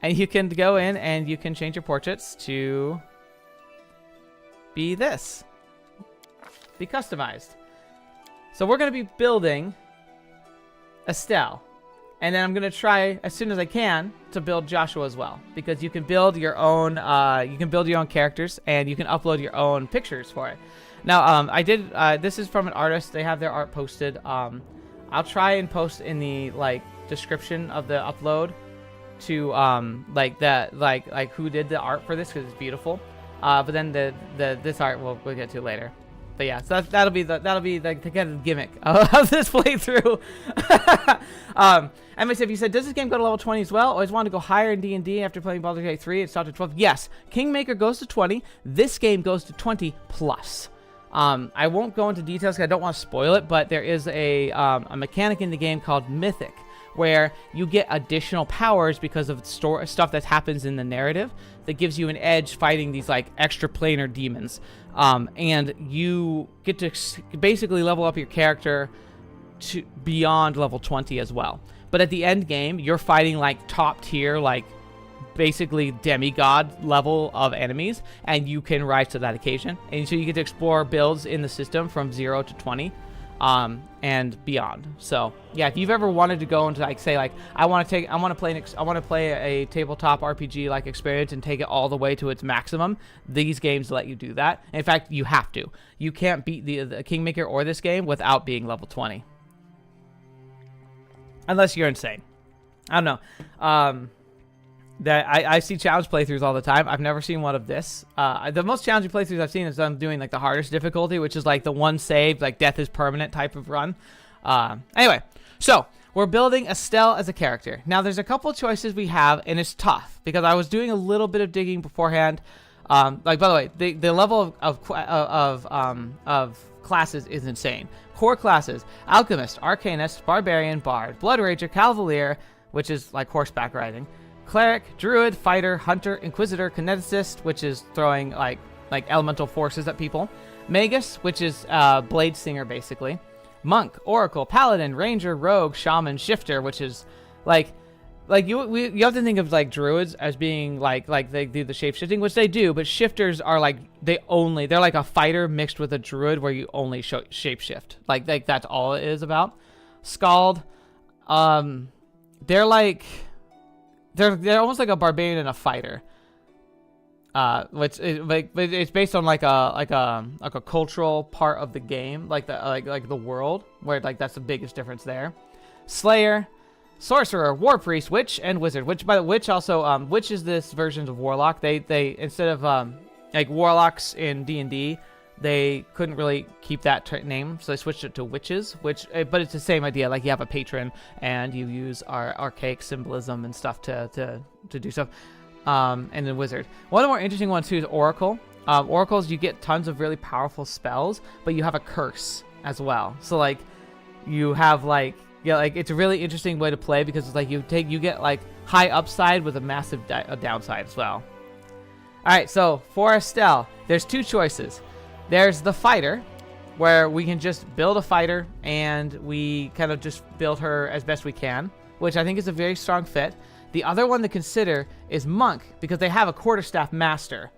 And you can go in and you can change your portraits to be this. Be customized. So we're going to be building Estelle. And then I'm going to try, as soon as I can, to build Joshua as well. Because you can build your own characters, and you can upload your own pictures for it. Now, this is from an artist. They have their art posted. I'll try and post in the, description of the upload to, who did the art for this, because it's beautiful. But then this art we'll get to later. But yeah, so that'll be the kind of gimmick of this playthrough. MSF, you said, does this game go to level 20 as well? Always wanted to go higher in D&D after playing Baldur's Gate 3. It stopped at 12. Yes, Kingmaker goes to 20. This game goes to 20 plus. I won't go into details because I don't want to spoil it, but there is a mechanic in the game called Mythic, where you get additional powers because of stuff that happens in the narrative that gives you an edge fighting these extra planar demons. And you get to basically level up your character to beyond level 20 as well. But at the end game, you're fighting top tier, basically demigod level of enemies, and you can rise to that occasion. And so you get to explore builds in the system from 0 to 20. And beyond. So yeah, if you've ever wanted to go into I want to play a tabletop RPG experience and take it all the way to its maximum, these games let you do that. And in fact, you have to. You can't beat the Kingmaker or this game without being level 20, unless you're insane. I don't know. That I see challenge playthroughs all the time. I've never seen one of this. The most challenging playthroughs I've seen is them doing the hardest difficulty, which is the one save, death is permanent type of run. Anyway, so we're building Estelle as a character. Now there's a couple choices we have, and it's tough because I was doing a little bit of digging beforehand. By the way, the level of classes is insane. Core classes: Alchemist, Arcanist, Barbarian, Bard, Blood Rager, Cavalier, which is horseback riding, Cleric, Druid, Fighter, Hunter, Inquisitor, Kineticist, which is throwing elemental forces at people, Magus, which is Blade Singer basically, Monk, Oracle, Paladin, Ranger, Rogue, Shaman, Shifter, which is you have to think of Druids as being they do the shape-shifting, which they do, but Shifters are they're a fighter mixed with a Druid where you only shape-shift. That's all it is about. Skald, they're almost like a barbarian and a fighter, which is it's based on a cultural part of the game, the world, where that's the biggest difference there. Slayer, Sorcerer, War Priest, Witch, and Wizard. Which by the Witch also Witch is this version of Warlock. They instead of Warlocks in D&D, they couldn't really keep that name, so they switched it to Witches, but it's the same idea. You have a patron, and you use our archaic symbolism and stuff to do stuff. And then Wizard. One of the more interesting ones, too, is Oracle. Oracles, you get tons of really powerful spells, but you have a curse as well. So, you have, it's a really interesting way to play because it's you get, high upside with a massive downside as well. All right, so for Estelle, there's two choices. There's the fighter, where we can just build a fighter and we kind of just build her as best we can, which I think is a very strong fit. The other one to consider is monk, because they have a quarterstaff master.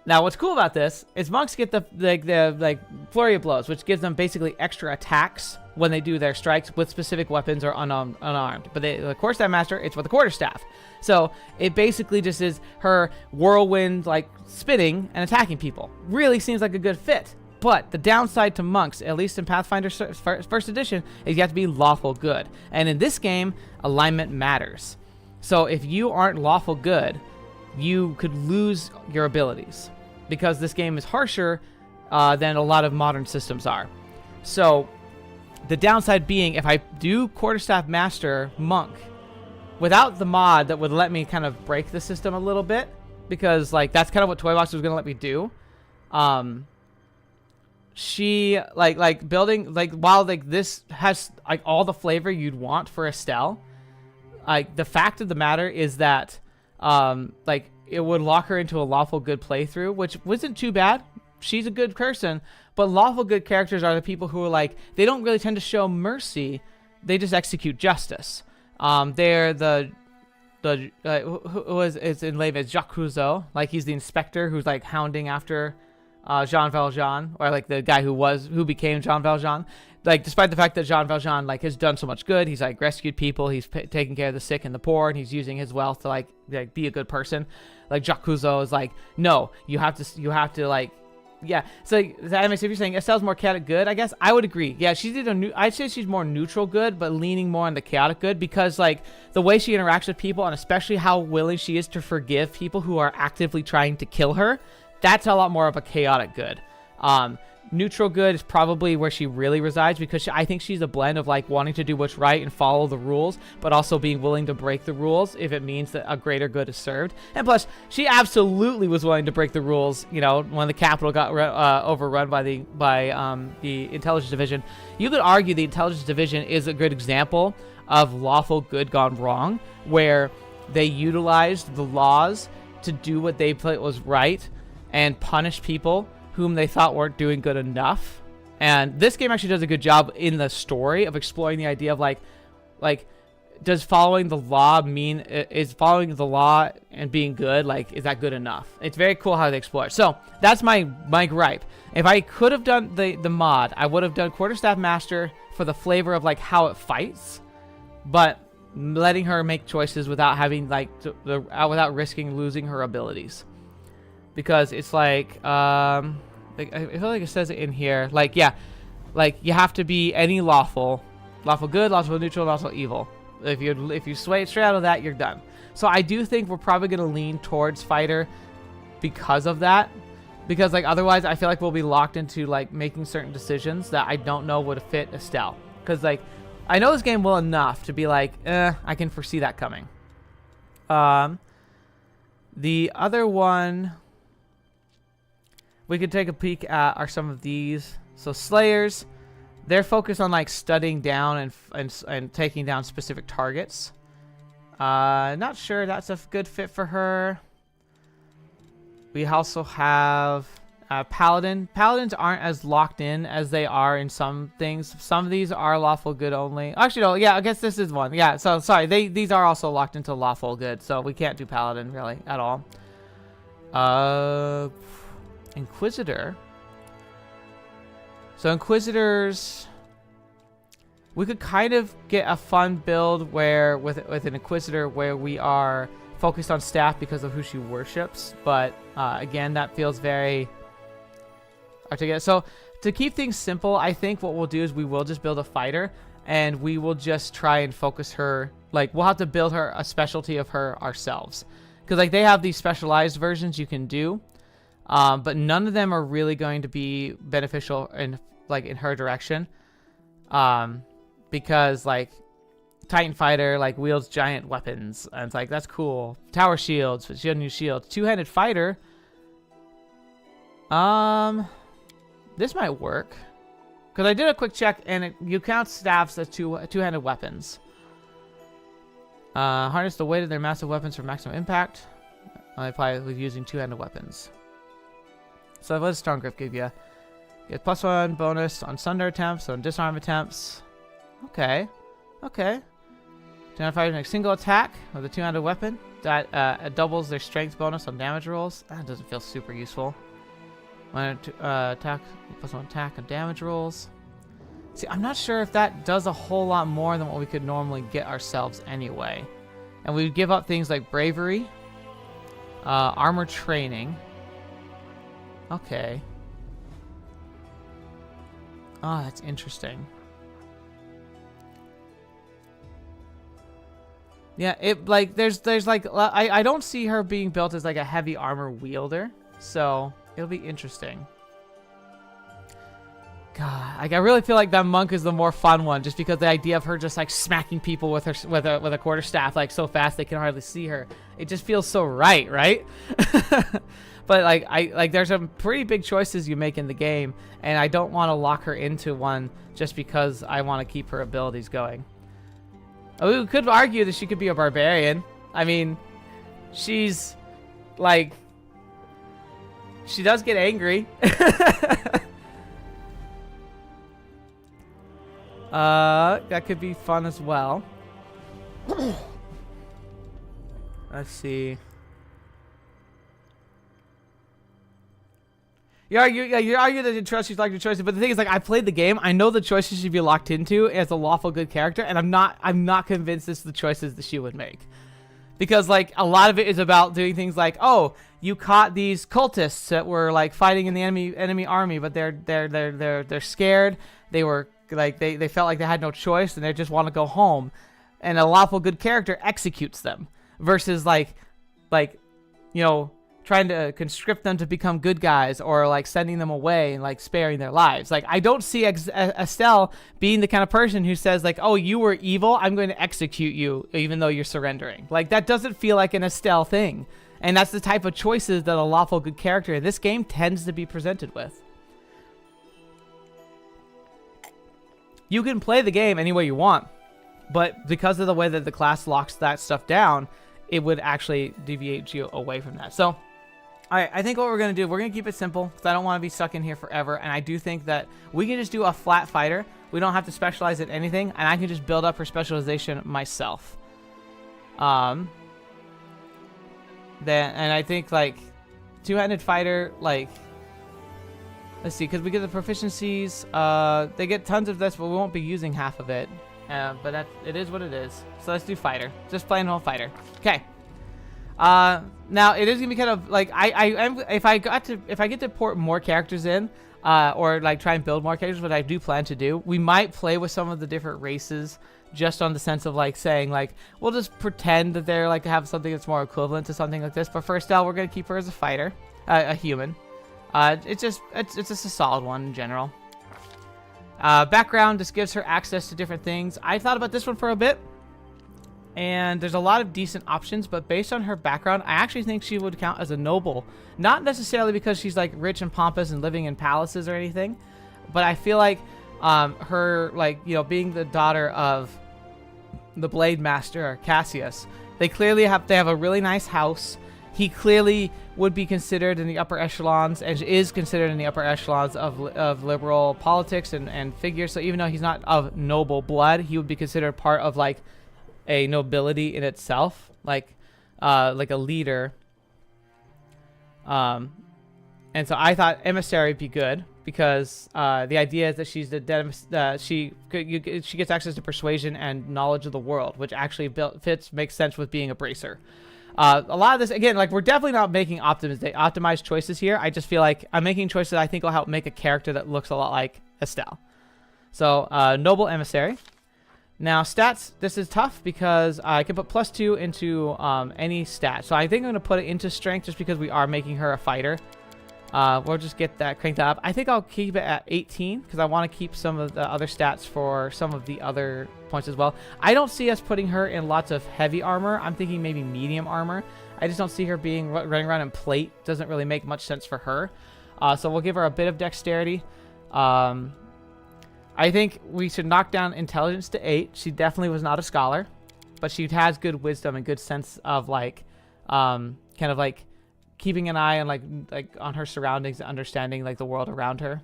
Now, what's cool about this is monks get the flurry of blows, which gives them basically extra attacks when they do their strikes with specific weapons or unarmed. But the quarterstaff master, it's with the quarterstaff. So it basically just is her whirlwind, spinning and attacking people. Really seems like a good fit. But the downside to monks, at least in Pathfinder First Edition, is you have to be lawful good. And in this game, alignment matters. So if you aren't lawful good, you could lose your abilities, because this game is harsher than a lot of modern systems are. So the downside being, if I do quarterstaff master monk without the mod that would let me kind of break the system a little bit, because that's kind of what Toybox was going to let me do. She building while this has all the flavor you'd want for Estelle. like the fact of the matter is that like it would lock her into a lawful good playthrough, which wasn't too bad. She's a good person, but lawful good characters are the people who are like, they don't really tend to show mercy, they just execute justice. They're the who is in Lave as Jacques Cousteau, like he's the inspector who's like hounding after Jean Valjean, or like the guy who became Jean Valjean. Like, despite the fact that Jean Valjean like has done so much good, he's like rescued people, he's taking care of the sick and the poor, and he's using his wealth to like be a good person. Like Jacques Cousteau is like, no, you have to like, yeah. So like, that makes, if you're saying Estelle's more chaotic good, I guess I would agree. Yeah, I'd say she's more neutral good, but leaning more on the chaotic good, because like the way she interacts with people, and especially how willing she is to forgive people who are actively trying to kill her, that's a lot more of a chaotic good. Neutral good is probably where she really resides, because I think she's a blend of like wanting to do what's right and follow the rules, but also being willing to break the rules if it means that a greater good is served. And plus, she absolutely was willing to break the rules, you know, when the Capitol got overrun by the Intelligence Division. You could argue the Intelligence Division is a good example of lawful good gone wrong, where they utilized the laws to do what they thought was right and punish people whom they thought weren't doing good enough. And this game actually does a good job in the story of exploring the idea of like does following the law mean, is following the law and being good, like, is that good enough? It's very cool how they explore it. So that's my gripe. If I could have done the mod, I would have done Quarterstaff Master for the flavor of like how it fights, but letting her make choices without having like without risking losing her abilities. Because it's like I feel like it says it in here, like, yeah, like you have to be any lawful good, lawful neutral, lawful evil. If you sway straight out of that, you're done. So I do think we're probably gonna lean towards fighter because of that. Because like otherwise, I feel like we'll be locked into like making certain decisions that I don't know would fit Estelle. Because like I know this game well enough to be like, I can foresee that coming. The other one we could take a peek at are some of these. So Slayers, they're focused on like studying down and taking down specific targets. Not sure that's a good fit for her. We also have Paladin. Paladins aren't as locked in as they are in some things. Some of these are lawful good only. Actually, no, yeah, I guess this is one. Yeah, so sorry, these are also locked into lawful good, so we can't do Paladin really at all. Inquisitor. So Inquisitors, we could kind of get a fun build where with an Inquisitor where we are focused on staff because of who she worships, but again, that feels very articulate. So to keep things simple, I think what we'll do is we will just build a fighter, and we will just try and focus her, like we'll have to build her a specialty of her ourselves, because like they have these specialized versions you can do. But none of them are really going to be beneficial in her direction. Because like Titan Fighter like wields giant weapons, and it's like that's cool. Tower shields, but she doesn't use shields. Two-handed fighter. This might work, because I did a quick check and you count staffs as two-handed weapons. Harness the weight of their massive weapons for maximum impact. I apply with using two-handed weapons. So what does Strong Grip give you? Get +1 bonus on sunder attempts, on disarm attempts. Okay. Two-handed fighters make single attack with a two-handed weapon. That doubles their strength bonus on damage rolls. That doesn't feel super useful. Attack, +1 attack on damage rolls. See, I'm not sure if that does a whole lot more than what we could normally get ourselves anyway. And we would give up things like bravery, armor training. Okay. Oh, that's interesting. Yeah, it like there's like I don't see her being built as like a heavy armor wielder, so it'll be interesting. God, like I really feel like that monk is the more fun one, just because the idea of her just like smacking people with her with a quarterstaff like so fast they can hardly see her. It just feels so right? But like there's some pretty big choices you make in the game, and I don't want to lock her into one just because I want to keep her abilities going. We could argue that she could be a barbarian. I mean, she's like, she does get angry. That could be fun as well. Let's see. You argue that you trust she's like your choices, but the thing is, like, I played the game. I know the choices she'd be locked into as a lawful good character, and I'm not convinced this is the choices that she would make, because like a lot of it is about doing things like, oh, you caught these cultists that were like fighting in the enemy army, but they're scared. They were like they felt like they had no choice, and they just want to go home, and a lawful good character executes them, versus like you know, trying to conscript them to become good guys, or like sending them away and like sparing their lives. Like, I don't see Estelle being the kind of person who says like, oh, you were evil, I'm going to execute you even though you're surrendering. Like, that doesn't feel like an Estelle thing. And that's the type of choices that a lawful good character in this game tends to be presented with. You can play the game any way you want, but because of the way that the class locks that stuff down, it would actually deviate you away from that. So alright, I think what we're going to do, we're going to keep it simple, because I don't want to be stuck in here forever, and I do think that we can just do a flat fighter. We don't have to specialize in anything, and I can just build up her specialization myself. And I think, like, two-handed fighter, like, let's see, because we get the proficiencies, they get tons of this, but we won't be using half of it. But it is what it is. So let's do fighter. Just plain old fighter. Okay. Now it is gonna be kind of like if I get to port more characters in, or like try and build more characters, what I do plan to do, we might play with some of the different races, just on the sense of like saying like, we'll just pretend that they're like have something that's more equivalent to something like this. But for Estelle, we're gonna keep her as a fighter, a human. It's just a solid one in general. Background just gives her access to different things. I thought about this one for a bit, and there's a lot of decent options, but based on her background, I actually think she would count as a noble. Not necessarily because she's like rich and pompous and living in palaces or anything, but I feel like her, like, you know, being the daughter of the Blade Master Cassius, they have a really nice house. He clearly would be considered in the upper echelons, and is considered in the upper echelons of liberal politics and figures. So even though he's not of noble blood, he would be considered part of like a nobility in itself, like a leader. And so I thought emissary would be good, because the idea is that she's she gets access to persuasion and knowledge of the world, which actually makes sense with being a bracer. A lot of this, again, like, we're definitely not making optimized choices here. I just feel like I'm making choices that I think will help make a character that looks a lot like Estelle. So, Noble Emissary. Now, stats, this is tough because I can put +2 into any stat. So I think I'm going to put it into strength just because we are making her a fighter. We'll just get that cranked up. I think I'll keep it at 18 because I want to keep some of the other stats for some of the other points as well. I don't see us putting her in lots of heavy armor. I'm thinking maybe medium armor. I just don't see her being running around in plate. Doesn't really make much sense for her. So we'll give her a bit of dexterity. I think we should knock down intelligence to 8. She definitely was not a scholar, but she has good wisdom and good sense of like, kind of like keeping an eye on like on her surroundings, understanding like the world around her.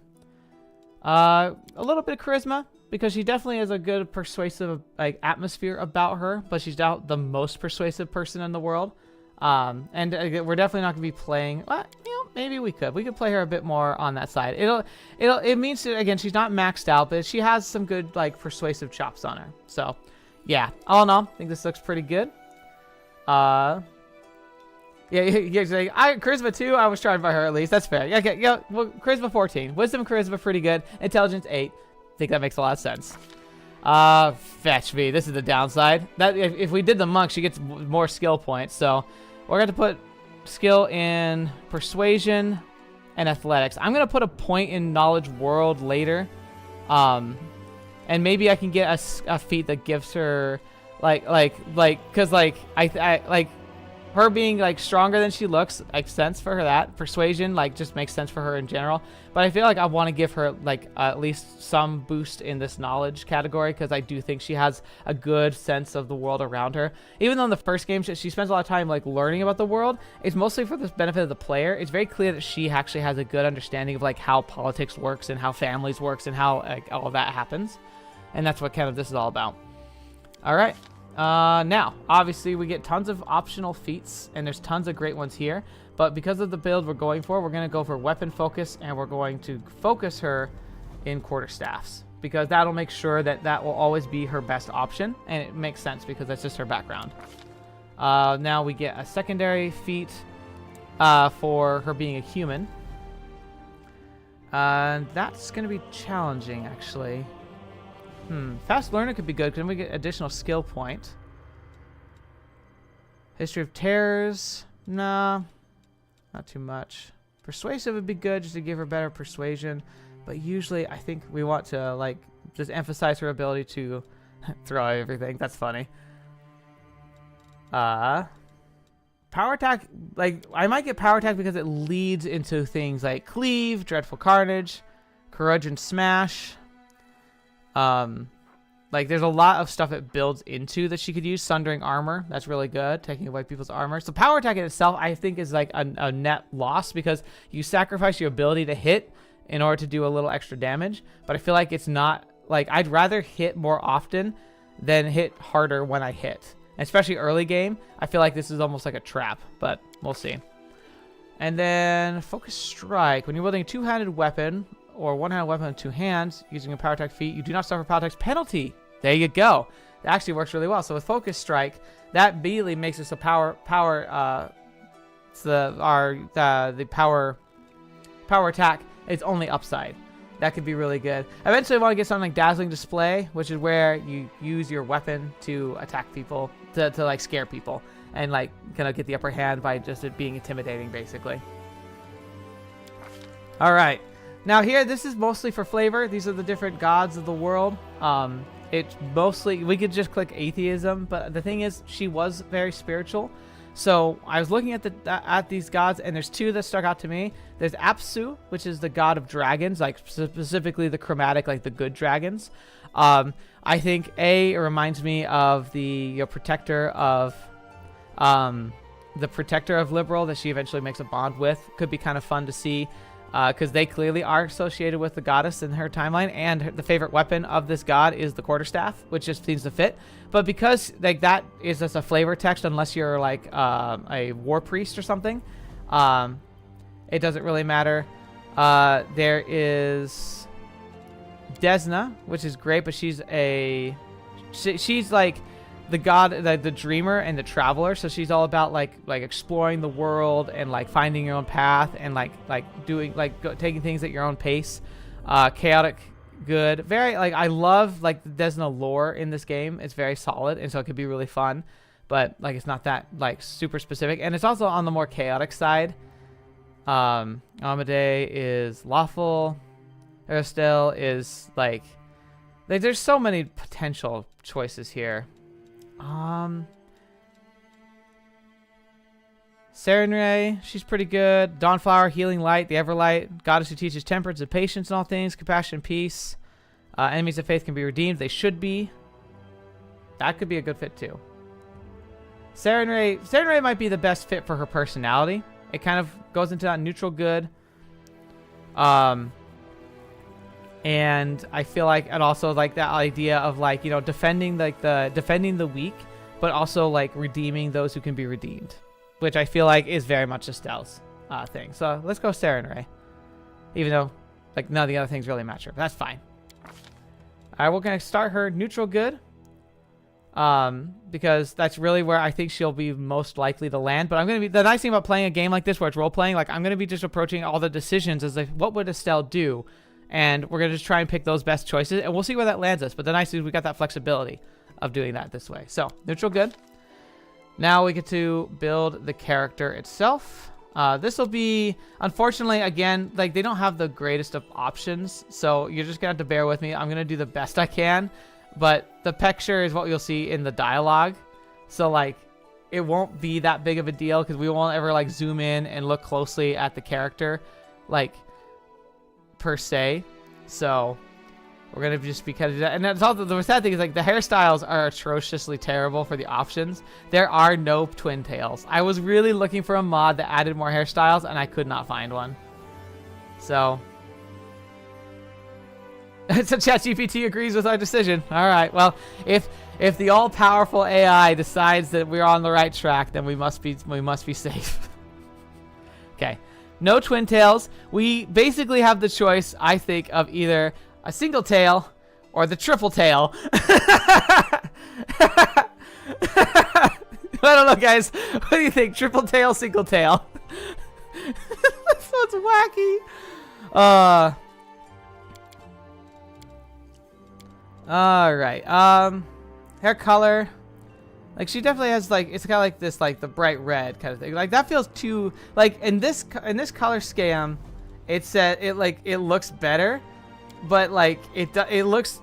A little bit of charisma, because she definitely has a good persuasive like atmosphere about her, but she's not the most persuasive person in the world. And we're definitely not gonna be playing. Well, you know, maybe we could play her a bit more on that side. It means that, again, she's not maxed out, but she has some good like persuasive chops on her. So yeah, all in all, I think this looks pretty good. Yeah, charisma 2, I was trying by her at least. That's fair. Yeah, okay, yeah, well, charisma 14. Wisdom, charisma, pretty good. Intelligence 8. I think that makes a lot of sense. Fetch me. This is the downside. That if we did the monk, she gets more skill points. So we're going to put skill in persuasion and athletics. I'm going to put a point in knowledge world later. And maybe I can get a feat that gives her, because, like, her being like stronger than she looks makes sense for her. That persuasion like just makes sense for her in general. But I feel like I want to give her like at least some boost in this knowledge category, because I do think she has a good sense of the world around her. Even though in the first game she spends a lot of time like learning about the world, it's mostly for the benefit of the player. It's very clear that she actually has a good understanding of like how politics works and how families works and how like, all of that happens. And that's what kind of this is all about. All right. Now, obviously, we get tons of optional feats, and there's tons of great ones here. But because of the build we're going for, we're going to go for weapon focus, and we're going to focus her in quarterstaffs, because that'll make sure that that will always be her best option, and it makes sense because that's just her background. Now we get a secondary feat for her being a human. That's going to be challenging, actually. Fast learner could be good because then we get additional skill point. History of terrors, nah, not too much. Persuasive would be good just to give her better persuasion, but usually I think we want to like just emphasize her ability to throw everything. That's funny. Power attack, like I might get power attack because it leads into things like cleave, dreadful carnage, corrosion smash. Like there's a lot of stuff it builds into that she could use. Sundering armor, that's really good, taking away people's armor. So power attack in itself I think is like a net loss, because you sacrifice your ability to hit in order to do a little extra damage. But I feel like it's not, like I'd rather hit more often than hit harder when I hit, especially early game. I feel like this is almost like a trap, but we'll see. And then focus strike. When you're wielding a two-handed weapon or one-handed weapon with two hands using a power attack feat, you do not suffer power attack's penalty. There you go. That actually works really well. So with focus strike, that immediately makes us a the power attack is only upside. That could be really good. Eventually I want to get something like dazzling display, which is where you use your weapon to attack people, to like scare people and like kind of get the upper hand by just it being intimidating basically. All right. Now here, this is mostly for flavor. These are the different gods of the world. It's mostly, we could just click atheism, but the thing is, she was very spiritual. So I was looking at these gods, and there's two that stuck out to me. There's Apsu, which is the god of dragons, like specifically the chromatic, like the good dragons. I think it reminds me of the protector of Liberal that she eventually makes a bond with. Could be kind of fun to see. Because they clearly are associated with the goddess in her timeline, and the favorite weapon of this god is the quarterstaff, which just seems to fit. But because like that is just a flavor text, unless you're like a war priest or something, it doesn't really matter. There is Desna, which is great, but she's like the god, the dreamer and the traveler. So she's all about like exploring the world and like finding your own path and like doing taking things at your own pace. Chaotic good, very like I love like the Desna lore in this game. It's very solid, and so it could be really fun, but like it's not that like super specific, and it's also on the more chaotic side. Amade is lawful. Estelle is like there's so many potential choices here. Serenray, she's pretty good. Dawnflower, Healing Light, the Everlight, goddess who teaches temperance and patience in all things, compassion and peace. Enemies of faith can be redeemed. They should be. That could be a good fit too. Serenray might be the best fit for her personality. It kind of goes into that neutral good. And I feel like it also like that idea of like, you know, defending the weak, but also like redeeming those who can be redeemed, which I feel like is very much Estelle's thing. So let's go Serenray, even though like none of the other things really match her, but that's fine. All right, we're gonna start her neutral good, because that's really where I think she'll be most likely to land. But I'm gonna be, the nice thing about playing a game like this where it's role playing, like I'm gonna be just approaching all the decisions as like what would Estelle do. And we're going to just try and pick those best choices, and we'll see where that lands us. But the nice thing is we got that flexibility of doing that this way. So, neutral good. Now we get to build the character itself. This will be, unfortunately, again, like they don't have the greatest of options. So, you're just going to have to bear with me. I'm going to do the best I can. But the picture is what you'll see in the dialogue. So, like, it won't be that big of a deal because we won't ever like zoom in and look closely at the character, like per se. So we're gonna just be kind of that. And that's all. The sad thing is like the hairstyles are atrociously terrible for the options. There are no twin tails. I was really looking for a mod that added more hairstyles, and I could not find one. So. So ChatGPT agrees with our decision. All right. Well, if the all-powerful AI decides that we're on the right track, then we must be safe. Okay. No twin tails. We basically have the choice, I think, of either a single tail or the triple tail. I don't know, guys. What do you think? Triple tail, single tail? That sounds wacky. All right. Hair color. Like she definitely has like it's kind of like this like the bright red kind of thing. Like that feels too like in this color scam, it said it looks better, but like it looks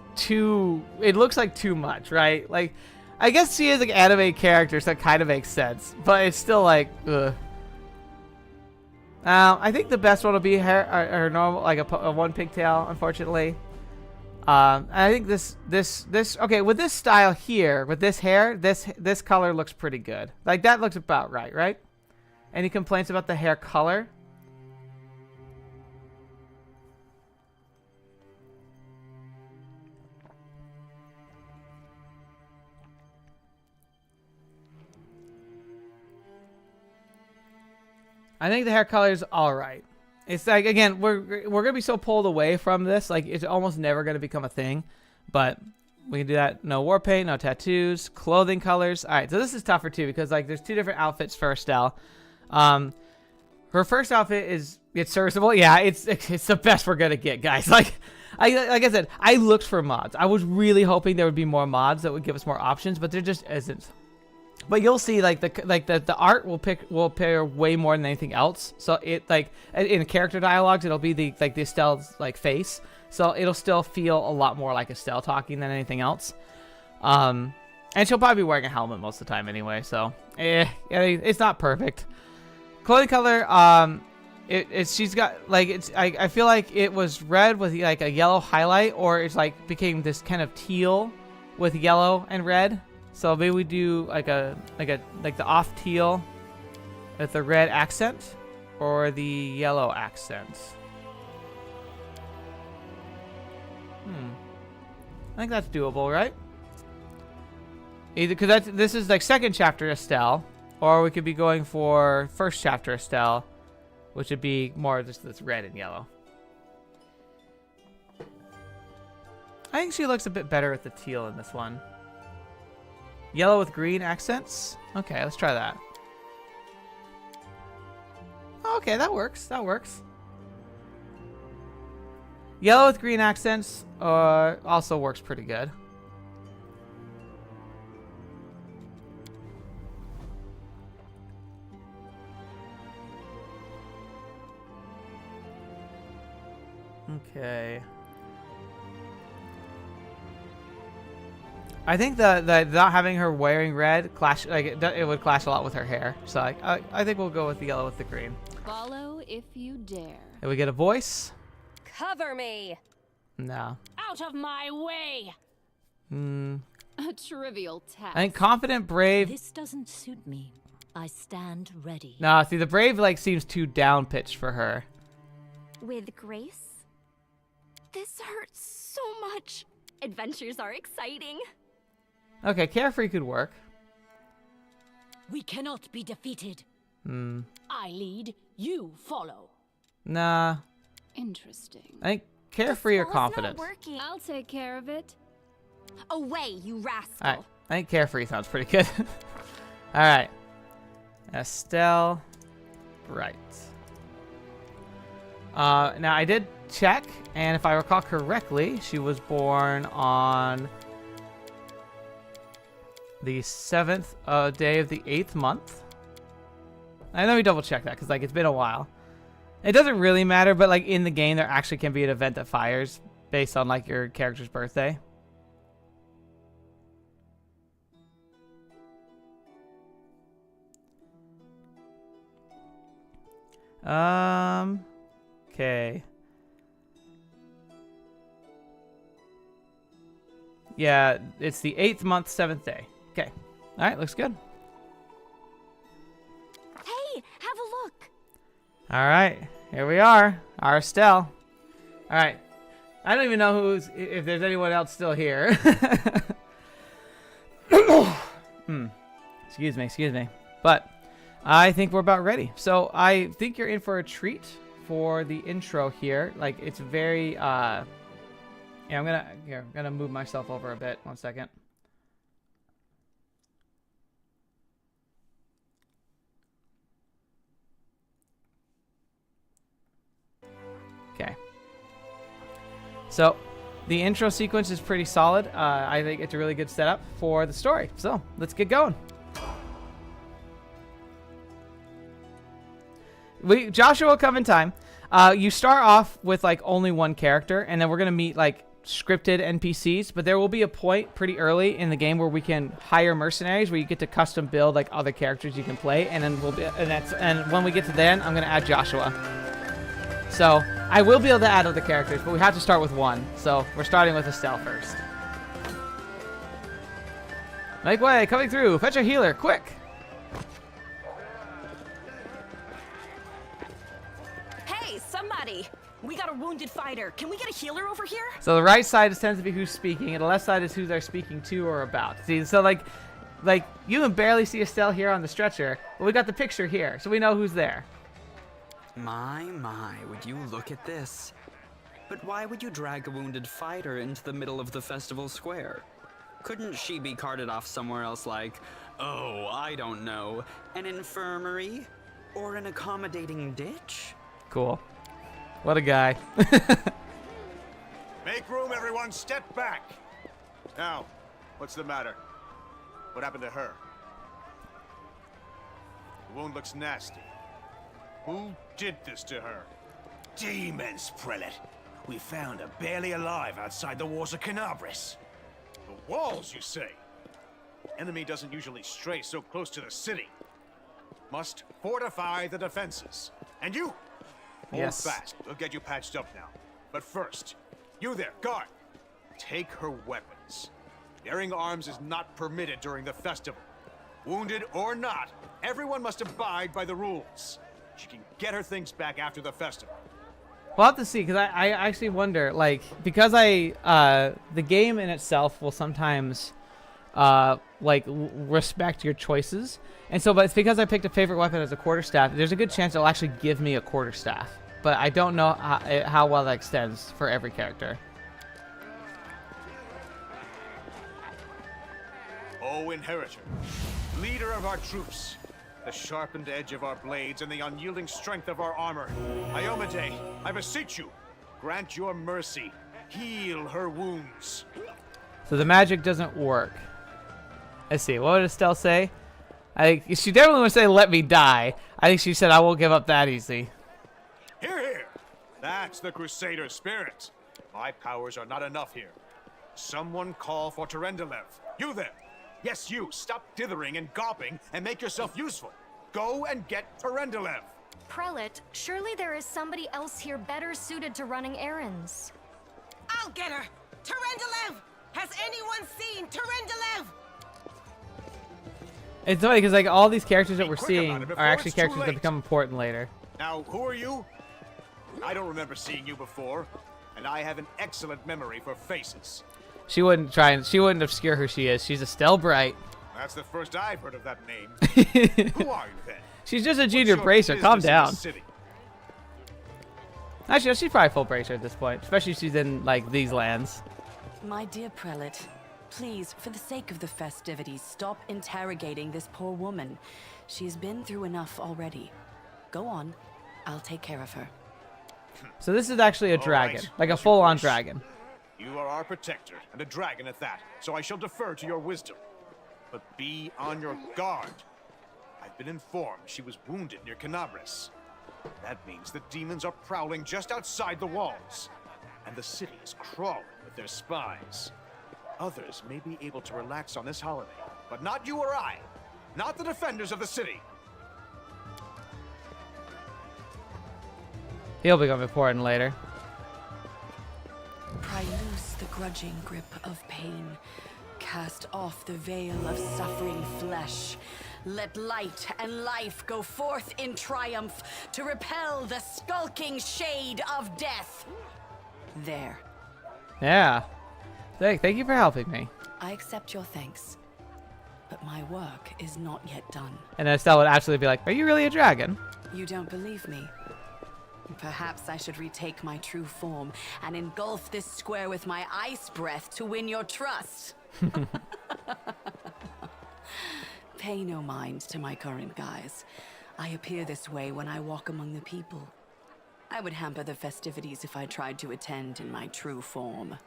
like too much, right? Like I guess she is like anime character, so it kind of makes sense, but it's still like ugh. I think the best one will be her normal like a one pigtail, unfortunately. I think this okay with this style here with this hair, this color looks pretty good. Like that looks about right? Any complaints about the hair color? I think the hair color is all right. It's like, again, we're gonna be so pulled away from this, like it's almost never gonna become a thing. But we can do that. No war paint, no tattoos, clothing colors. All right, so this is tougher too because like there's two different outfits for Estelle. Her first outfit it's serviceable. Yeah, it's the best we're gonna get, guys. Like I said, I looked for mods. I was really hoping there would be more mods that would give us more options, but there just isn't. But you'll see, like the art will pair way more than anything else. So it like in character dialogues, it'll be the Estelle's like face. So it'll still feel a lot more like Estelle talking than anything else. And she'll probably be wearing a helmet most of the time anyway. So it's not perfect. Clothing color, she's got like I feel like it was red with like a yellow highlight, or it's like became this kind of teal with yellow and red. So maybe we do like the off teal with the red accent or the yellow accent. I think that's doable, right? Either because this is like second chapter Estelle, or we could be going for first chapter Estelle, which would be more just this red and yellow. I think she looks a bit better with the teal in this one. Yellow with green accents? Okay, let's try that. Okay, that works. That works. Yellow with green accents also works pretty good. Okay. I think the not having her wearing red clash it would clash a lot with her hair. So I think we'll go with the yellow with the green. Follow if you dare. And we get a voice. Cover me. No. Out of my way. A trivial task. I think confident, brave. This doesn't suit me. I stand ready. Nah, see the brave like seems too down pitched for her. With grace? This hurts so much. Adventures are exciting. Okay, carefree could work. We cannot be defeated. I lead, you follow. Nah. Interesting. I think carefree or Spell's confident. not working. I'll take care of it. Away, you rascal. Alright, I think carefree sounds pretty good. Alright. Estelle. Right. Now I did check, and if I recall correctly, she was born on the 7th day of the 8th month. I know we double check that because like it's been a while. It doesn't really matter, but like in the game there actually can be an event that fires based on like your character's birthday. Okay. Yeah, it's the 8th month, 7th day. Okay. All right, looks good. Hey, have a look. All right, here we are, our Estelle. All right, I don't even know if there's anyone else still here. Excuse me. But I think we're about ready. So I think you're in for a treat for the intro here. Like, it's very, yeah, I'm gonna move myself over a bit. 1 second. Okay. So the intro sequence is pretty solid. I think it's a really good setup for the story. So let's get going. Joshua will come in time. You start off with like only one character, and then we're gonna meet like scripted NPCs. But there will be a point pretty early in the game where we can hire mercenaries, where you get to custom build like other characters you can play, and then and when we get to then, I'm gonna add Joshua. So I will be able to add other characters, but we have to start with one. So we're starting with Estelle first. Make way, coming through. Fetch a healer, quick. Hey, somebody! We got a wounded fighter. Can we get a healer over here? So the right side tends to be who's speaking, and the left side is who they're speaking to or about. See, so like you can barely see Estelle here on the stretcher, but we got the picture here, so we know who's there. My, would you look at this? But why would you drag a wounded fighter into the middle of the festival square? Couldn't she be carted off somewhere else like, oh, I don't know, an infirmary? Or an accommodating ditch? Cool. What a guy. Make room, everyone. Step back. Now, what's the matter? What happened to her? The wound looks nasty. Who did this to her? Demons, Prelate. We found her barely alive outside the walls of Canabris. The walls, you say? Enemy doesn't usually stray so close to the city. Must fortify the defenses. And you! Hold Yes. fast. We'll get you patched up now. But first, you there, guard. Take her weapons. Bearing arms is not permitted during the festival. Wounded or not, everyone must abide by the rules. She can get her things back after the festival. We'll have to see, because I actually wonder, like, because the game in itself will sometimes, respect your choices. And so, but it's because I picked a favorite weapon as a quarterstaff, there's a good chance it'll actually give me a quarterstaff. But I don't know how well that extends for every character. O Inheritor, leader of our troops, the sharpened edge of our blades and the unyielding strength of our armor, Iomade, I beseech you, grant your mercy, heal her wounds. So the magic doesn't work. Let's see, what would Estelle say? She definitely would say, let me die. I think she said, I won't give up that easy. Hear, hear! That's the Crusader spirit. My powers are not enough here. Someone call for Terendelev. You there! Yes, you! Stop dithering and gawping and make yourself useful. Go and get Terendelev. Prelate, surely there is somebody else here better suited to running errands. I'll get her! Terendelev! Has anyone seen Terendelev? It's funny because like all these characters that we're quick seeing about it before are actually it's too characters that late. become important later. Now, who are you? I don't remember seeing you before, and I have an excellent memory for faces. She wouldn't obscure who she is. She's Estelle Bright. That's the first I've heard of that name. Who are you then? She's just a What's junior your bracer. Calm business in down. the city? Actually, she's probably full bracer at this point, especially if she's in like these lands. My dear prelate, please, for the sake of the festivities, stop interrogating this poor woman. She's been through enough already. Go on. I'll take care of her. So this is actually a All dragon, right, like a as you full-on wish. dragon. You are our protector, and a dragon at that, so I shall defer to your wisdom. But be on your guard. I've been informed she was wounded near Canabris. That means the demons are prowling just outside the walls, and the city is crawling with their spies. Others may be able to relax on this holiday, but not you or I. Not the defenders of the city. He'll become important later. Pry loose the grudging grip of pain. Cast off the veil of suffering flesh. Let light and life go forth in triumph to repel the skulking shade of death. There. Yeah. Thank you for helping me. I accept your thanks. But my work is not yet done. And Estelle would absolutely be like, are you really a dragon? You don't believe me? Perhaps I should retake my true form and engulf this square with my ice breath to win your trust. Pay no mind to my current guise. I appear this way when I walk among the people. I would hamper the festivities if I tried to attend in my true form.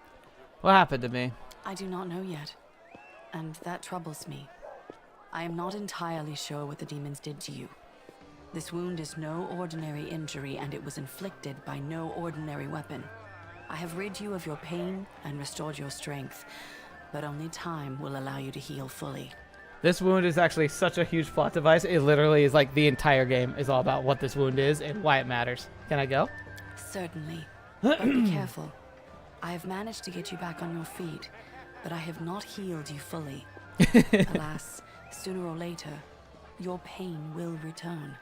What happened to me? I do not know yet, and that troubles me. I am not entirely sure what the demons did to you. This wound is no ordinary injury, and it was inflicted by no ordinary weapon. I have rid you of your pain and restored your strength, but only time will allow you to heal fully. This wound is actually such a huge plot device. It literally is like the entire game is all about what this wound is and why it matters. Can I go? Certainly, but be careful. I have managed to get you back on your feet, but I have not healed you fully. Alas, sooner or later, your pain will return.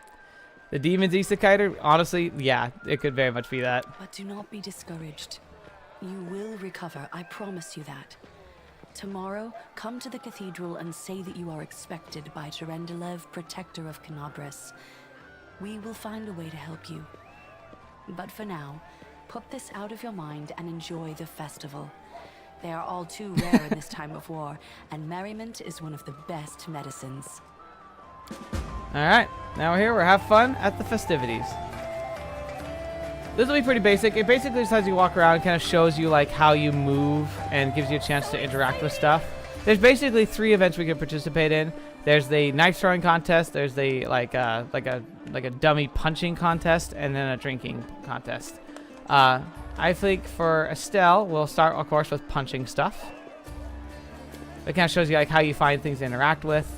The demon's isekai, honestly, yeah, it could very much be that. But do not be discouraged. You will recover, I promise you that. Tomorrow, come to the cathedral and say that you are expected by Terendelev, protector of Canabras. We will find a way to help you. But for now, put this out of your mind and enjoy the festival. They are all too rare in this time of war, and merriment is one of the best medicines. Alright, now we're here. We're have fun at the festivities. This will be pretty basic. It basically just has you walk around and kind of shows you like how you move and gives you a chance to interact with stuff. There's basically 3 events we can participate in. There's the knife throwing contest, there's the like a dummy punching contest, and then a drinking contest. I think for Estelle, we'll start of course with punching stuff. It kind of shows you like how you find things to interact with.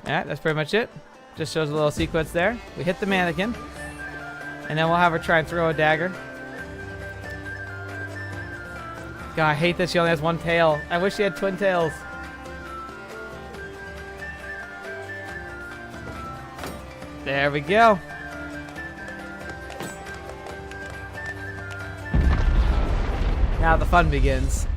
Yeah, that's pretty much it. Just shows a little sequence there. We hit the mannequin, and then we'll have her try and throw a dagger. God, I hate that she only has 1 tail. I wish she had twin tails. There we go. Now the fun begins.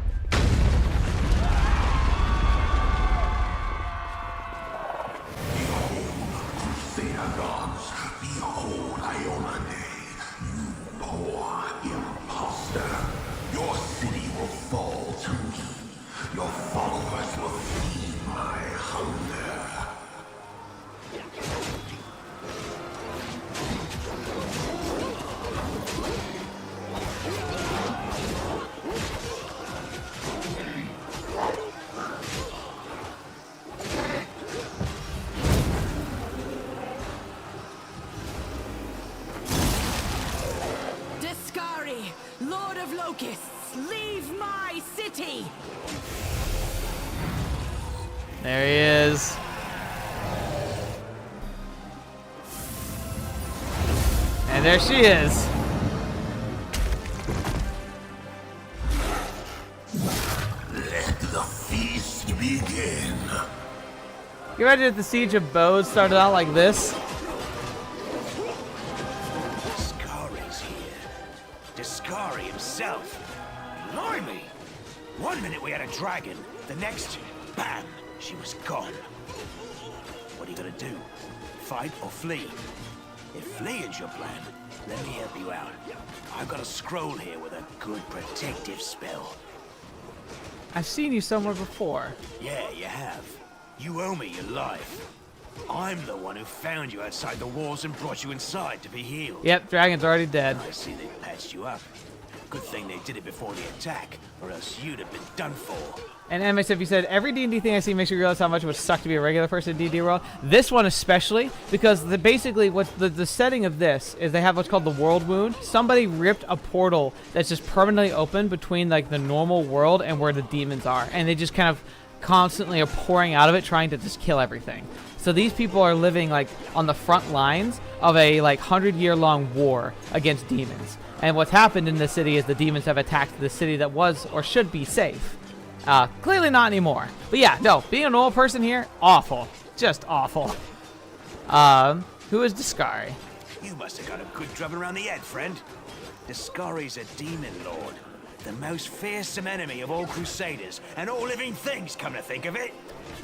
Lord of Locusts, leave my city! There he is. And there she is. Let the feast begin. You imagine if the Siege of Bose started out like this? Discari's here. Discari himself. Blimey! 1 minute we had a dragon, the next, bam, she was gone. What are you gonna do? Fight or flee? If fleeing's your plan, let me help you out. I've got a scroll here with a good protective spell. I've seen you somewhere before. Yeah, you have. You owe me your life. I'm the one who found you outside the walls and brought you inside to be healed. Yep, dragon's already dead. I see they patched you up. Good thing they did it before the attack, or else you'd have been done for. And MSF, you said, every D&D thing I see makes me realize how much it would suck to be a regular person in D&D world. This one especially, because basically what the setting of this is they have what's called the world wound. Somebody ripped a portal that's just permanently open between like the normal world and where the demons are. And they just kind of constantly are pouring out of it, trying to just kill everything. So these people are living like on the front lines of a like 100-year-long war against demons. And what's happened in this city is the demons have attacked the city that was or should be safe. Clearly not anymore. But yeah, no, being a normal person here, awful. Just awful. Who is Discari? You must have got a good drubbing around the head, friend. Discari's a demon lord. The most fearsome enemy of all crusaders and all living things, come to think of it.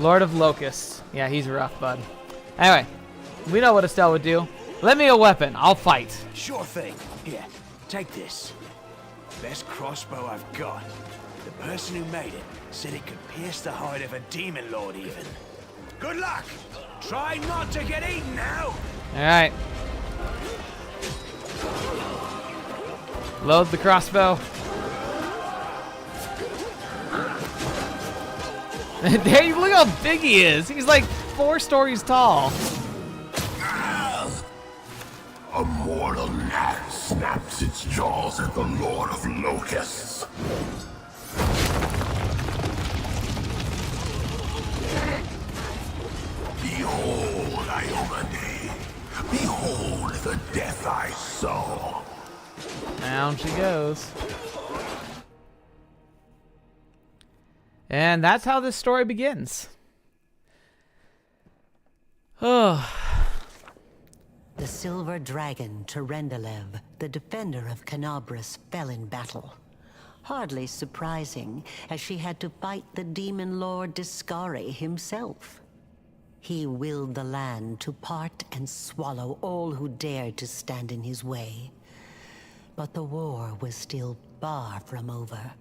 Lord of Locusts. Yeah, he's rough, bud. Anyway, we know what Estelle would do. Let me a weapon. I'll fight. Sure thing. Here, take this. Best crossbow I've got. The person who made it said it could pierce the hide of a demon lord even. Good luck! Try not to get eaten now! Alright. Load the crossbow. There you look how big he is. He's like 4 stories tall. A mortal gnat snaps its jaws at the Lord of Locusts. Behold, Iomade. Behold the death I saw. Down she goes. And that's how this story begins. Oh. The silver dragon, Terendelev, the defender of Canabras, fell in battle. Hardly surprising, as she had to fight the demon lord Discari himself. He willed the land to part and swallow all who dared to stand in his way. But the war was still far from over.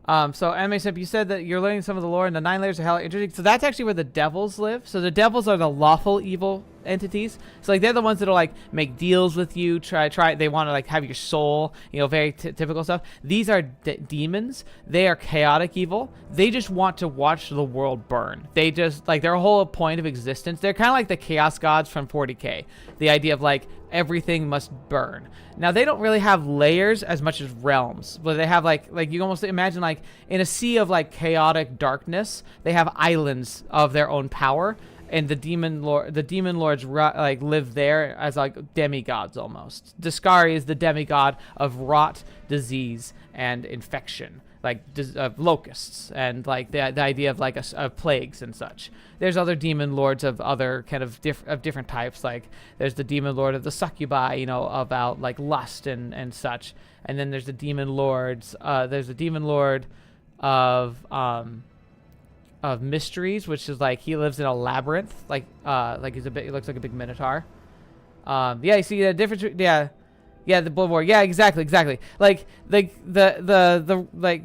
So MSF, you said that you're learning some of the lore in the 9 layers of hell. Interesting. So that's actually where the devils live. So the devils are the lawful evil entities. So like they're the ones that'll like make deals with you. They want to like have your soul. You know, very typical stuff. These are demons. They are chaotic evil. They just want to watch the world burn. They just like their whole point of existence. They're kind of like the chaos gods from 40K. The idea of like everything must burn. Now they don't really have layers as much as realms, but they have like you almost imagine like in a sea of like chaotic darkness, they have islands of their own power, and the demon lords like live there as like demigods almost. Discari is the demigod of rot, disease, and infection, like locusts, and like the idea of like of plagues and such. There's other demon lords of other kind of different types. Like there's the demon lord of the succubi, you know, about like lust and such. And then there's the demon lords. There's a demon lord of mysteries, which is like he lives in a labyrinth, like he looks like a big minotaur. Yeah, you see the difference. Yeah, the blood war. Yeah, exactly. Like the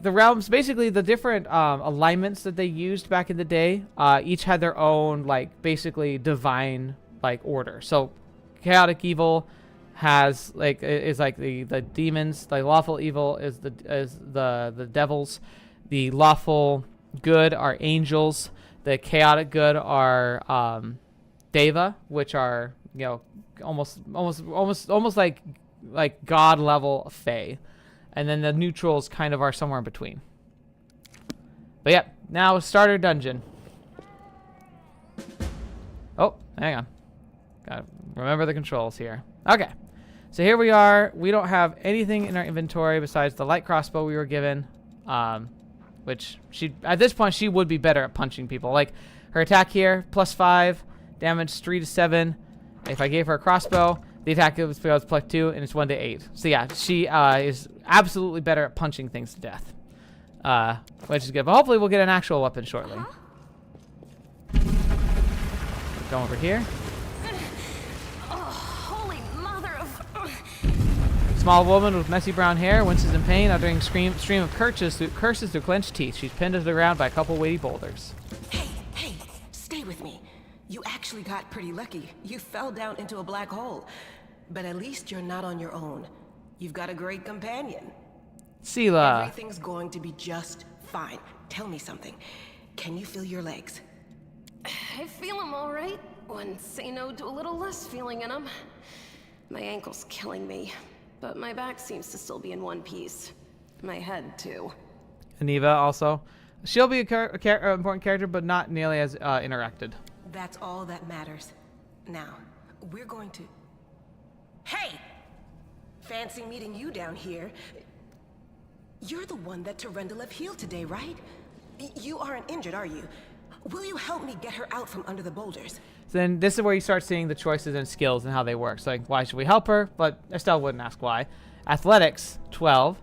realms, basically the different alignments that they used back in the day. Each had their own like basically divine like order. So, chaotic evil has like is like the demons. The lawful evil is the devils. The lawful good are angels. The chaotic good are deva, which are, you know, almost like god level fae, and then the neutrals kind of are somewhere in between. But yeah, now starter dungeon. Oh, hang on, gotta remember the controls here. Okay, so here we are. We don't have anything in our inventory besides the light crossbow we were given, which at this point she would be better at punching people. Like her attack here, +5, damage 3 to 7. If I gave her a crossbow, the attack was +2, and it's 1 to 8. So yeah, she is absolutely better at punching things to death, which is good. But hopefully we'll get an actual weapon shortly. Go over here. Holy mother of... Small woman with messy brown hair winces in pain, uttering stream of curses through clenched teeth. She's pinned to the ground by a couple weighty boulders. Hey, stay with me. You actually got pretty lucky. You fell down into a black hole. But at least you're not on your own. You've got a great companion. Sela. Everything's going to be just fine. Tell me something. Can you feel your legs? I feel them all right. When say no to a little less feeling in them. My ankle's killing me, but my back seems to still be in one piece. My head, too. Aniva also. She'll be a important character, but not nearly as interacted. That's all that matters. Now, we're going to... Hey! Fancy meeting you down here. You're the one that Terendelev healed today, right? You aren't injured, are you? Will you help me get her out from under the boulders? Then this is where you start seeing the choices and skills and how they work. So like, why should we help her? But Estelle wouldn't ask why. Athletics, 12.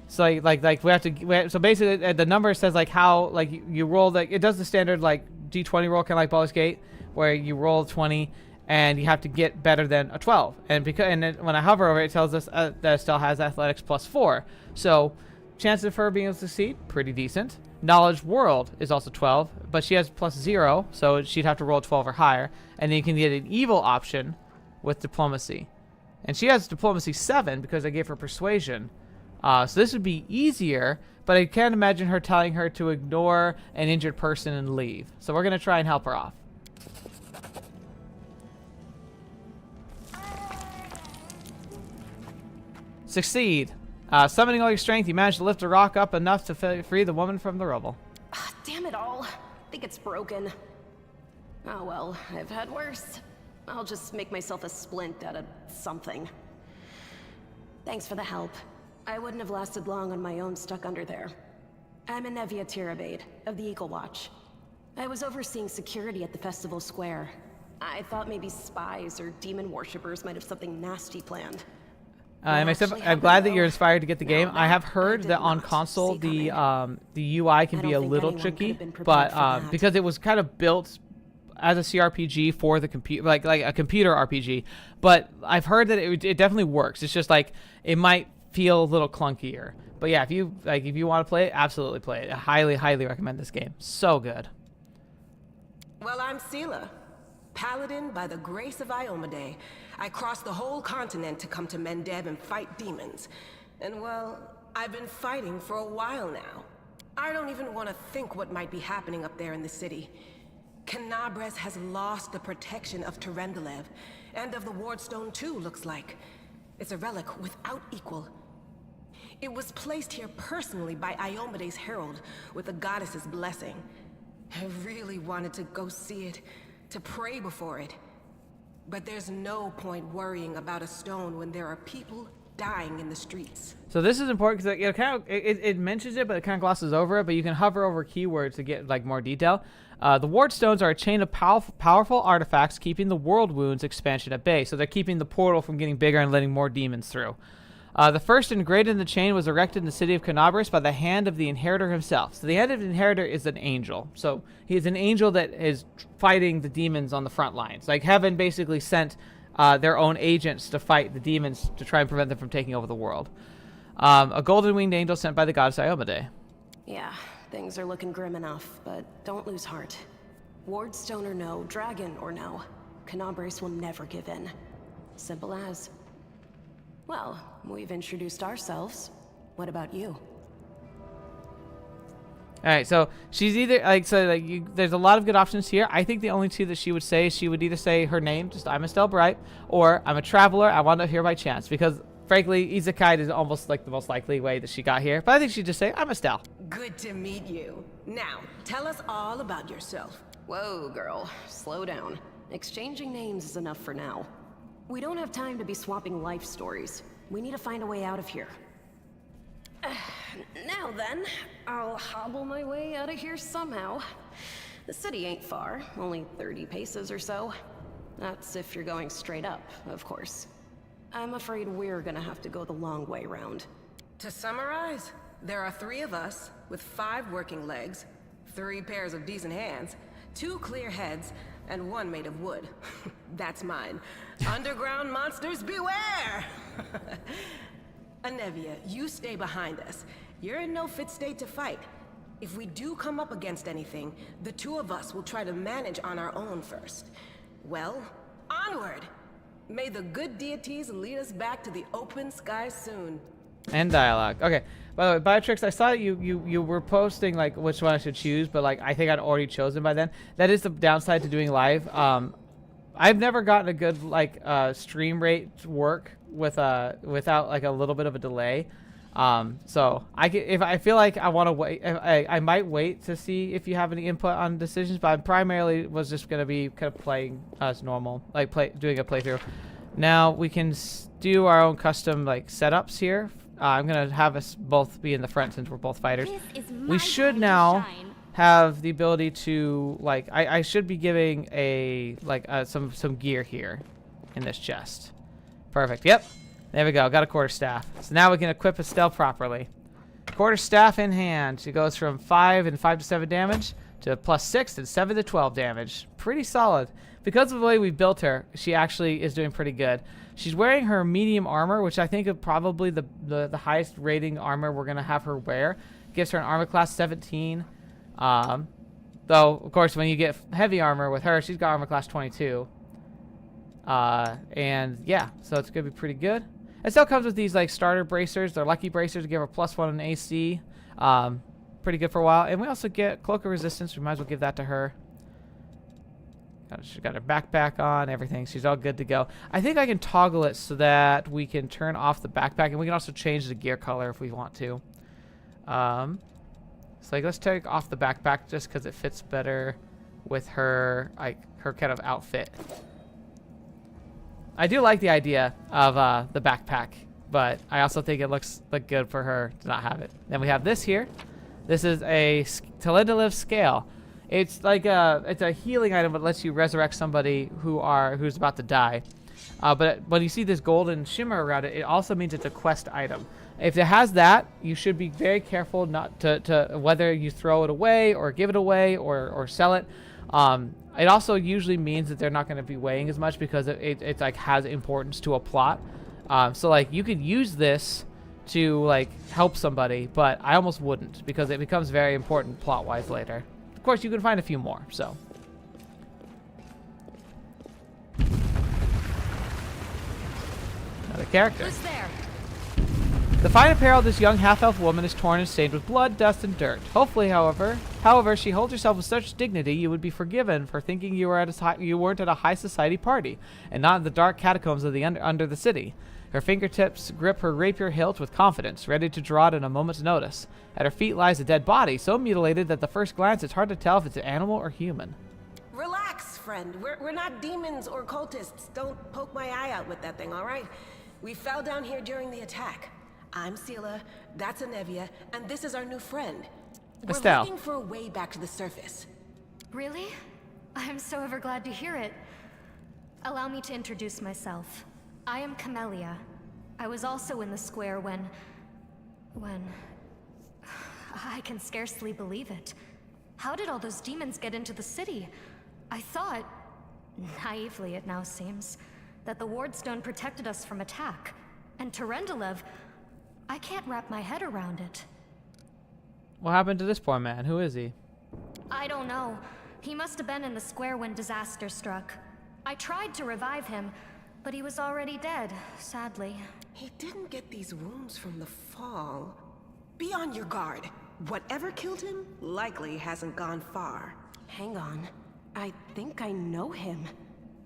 So like we have to. So basically, the number says like how like you roll. Like it does the standard like D20 roll, kind of like Baldur's Gate, where you roll 20 and you have to get better than a 12. And then when I hover over it, it tells us that Estelle has athletics +4. So chances of her being able to succeed, pretty decent. Knowledge World is also 12, but she has +0, so she'd have to roll 12 or higher. And then you can get an evil option with Diplomacy. And she has Diplomacy 7 because I gave her Persuasion. So this would be easier, but I can't imagine her telling her to ignore an injured person and leave. So we're going to try and help her off. Succeed. Summoning all your strength, you managed to lift a rock up enough to free the woman from the rubble. Damn it all. I think it's broken. Oh well, I've had worse. I'll just make myself a splint out of something. Thanks for the help. I wouldn't have lasted long on my own stuck under there. I'm Anevia Tirabade, of the Eagle Watch. I was overseeing security at the festival square. I thought maybe spies or demon worshippers might have something nasty planned. I'm glad that you're inspired to get the game. I have heard that on console the UI can be a little tricky, but because it was kind of built as a CRPG for the computer, like a computer RPG. But I've heard that it definitely works. It's just like it might feel a little clunkier. But yeah, if you want to play it, absolutely play it. I highly recommend this game. So good. Well, I'm Sela, paladin by the grace of Iomedae. I crossed the whole continent to come to Mendev and fight demons. And well, I've been fighting for a while now. I don't even want to think what might be happening up there in the city. Canabres has lost the protection of Terendelev, and of the Wardstone too, looks like. It's a relic without equal. It was placed here personally by Iomedae's herald, with the goddess's blessing. I really wanted to go see it, to pray before it. But there's no point worrying about a stone when there are people dying in the streets. So this is important because it mentions it, but it kind of glosses over it. But you can hover over keywords to get like more detail. The Wardstones are a chain of powerful artifacts keeping the World Wounds expansion at bay. So they're keeping the portal from getting bigger and letting more demons through. The first engraved in the chain was erected in the city of Canabres by the hand of the Inheritor himself. So the hand of the Inheritor is an angel. So he is an angel that is fighting the demons on the front lines. Like heaven basically sent their own agents to fight the demons to try and prevent them from taking over the world. A golden winged angel sent by the goddess Iomedae. Yeah, things are looking grim enough, but don't lose heart. Wardstone or no, dragon or no, Canabres will never give in. Simple as. Well, we've introduced ourselves. What about you? All right, so she's either there's a lot of good options here. I think the only two that she would say is she would either say her name, just I'm Estelle Bright, or I'm a traveler. I wound up here by chance because, frankly, Isekai is almost like the most likely way that she got here. But I think she'd just say I'm Estelle. Good to meet you. Now, tell us all about yourself. Whoa, girl, slow down. Exchanging names is enough for now. We don't have time to be swapping life stories. We need to find a way out of here. Now then, I'll hobble my way out of here somehow. The city ain't far, only 30 paces or so. That's if you're going straight up, of course. I'm afraid we're gonna have to go the long way round. To summarize, there are 3 of us with 5 working legs, 3 pairs of decent hands, 2 clear heads, and 1 made of wood. That's mine. Underground monsters beware! Anevia, you stay behind us. You're in no fit state to fight. If we do come up against anything, the 2 of us will try to manage on our own first. Well, onward! May the good deities lead us back to the open sky soon. And dialogue. Okay. By the way, Biotrix, I saw that you were posting like which one I should choose, but like I think I'd already chosen by then. That is the downside to doing live. I've never gotten a good like stream rate work with without like a little bit of a delay. So if I feel like I want to wait, I might wait to see if you have any input on decisions. But I primarily was just gonna be kind of playing as normal, like doing a playthrough. Now we can do our own custom like setups here. I'm gonna have us both be in the front since we're both fighters. We should now have the ability to like I should be giving a like some gear here in this chest. Perfect. Yep. There we go. Got a quarterstaff. So now we can equip Estelle properly. Quarterstaff in hand. She goes from 5 and 5 to 7 damage to +6 and 7 to 12 damage. Pretty solid. Because of the way we built her, she actually is doing pretty good. She's wearing her medium armor, which I think is probably the highest rating armor we're going to have her wear. Gives her an armor class 17. Though, of course, when you get heavy armor with her, she's got armor class 22. And yeah, so it's going to be pretty good. It still comes with these like starter bracers. They're lucky bracers to give her +1 in AC. Pretty good for a while. And we also get cloak of resistance. We might as well give that to her. She's got her backpack on, everything. She's all good to go. I think I can toggle it so that we can turn off the backpack, and we can also change the gear color if we want to. So like, let's take off the backpack just because it fits better with her, like her kind of outfit. I do like the idea of the backpack, but I also think it looks like good for her to not have it. Then we have this here. This is a Talendalev scale. It's like it's a healing item, but lets you resurrect somebody who's about to die. But when you see this golden shimmer around it, it also means it's a quest item. If it has that, you should be very careful not to whether you throw it away or give it away or sell it. It also usually means that they're not going to be weighing as much because it like has importance to a plot. So like you could use this to like help somebody, but I almost wouldn't because it becomes very important plot-wise later. Of course, you can find a few more, so. Another character. Who's there? The fine apparel of this young half-elf woman is torn and stained with blood, dust, and dirt. Hopefully, however, she holds herself with such dignity you would be forgiven for thinking you weren't at a high society party, and not in the dark catacombs of the under the city. Her fingertips grip her rapier hilt with confidence, ready to draw it at a moment's notice. At her feet lies a dead body, so mutilated that at the first glance it's hard to tell if it's an animal or human. Relax, friend. We're not demons or cultists. Don't poke my eye out with that thing, all right? We fell down here during the attack. I'm Sela, that's Anevia, and this is our new friend. Estelle. We're looking for a way back to the surface. Really? I'm so ever glad to hear it. Allow me to introduce myself. I am Camellia. I was also in the square when... I can scarcely believe it. How did all those demons get into the city? I thought, naively it now seems, that the Wardstone protected us from attack. And Tarendalev, I can't wrap my head around it. What happened to this poor man? Who is he? I don't know. He must have been in the square when disaster struck. I tried to revive him, but he was already dead, sadly. He didn't get these wounds from the fall. Be on your guard. Whatever killed him likely hasn't gone far. Hang on. I think I know him.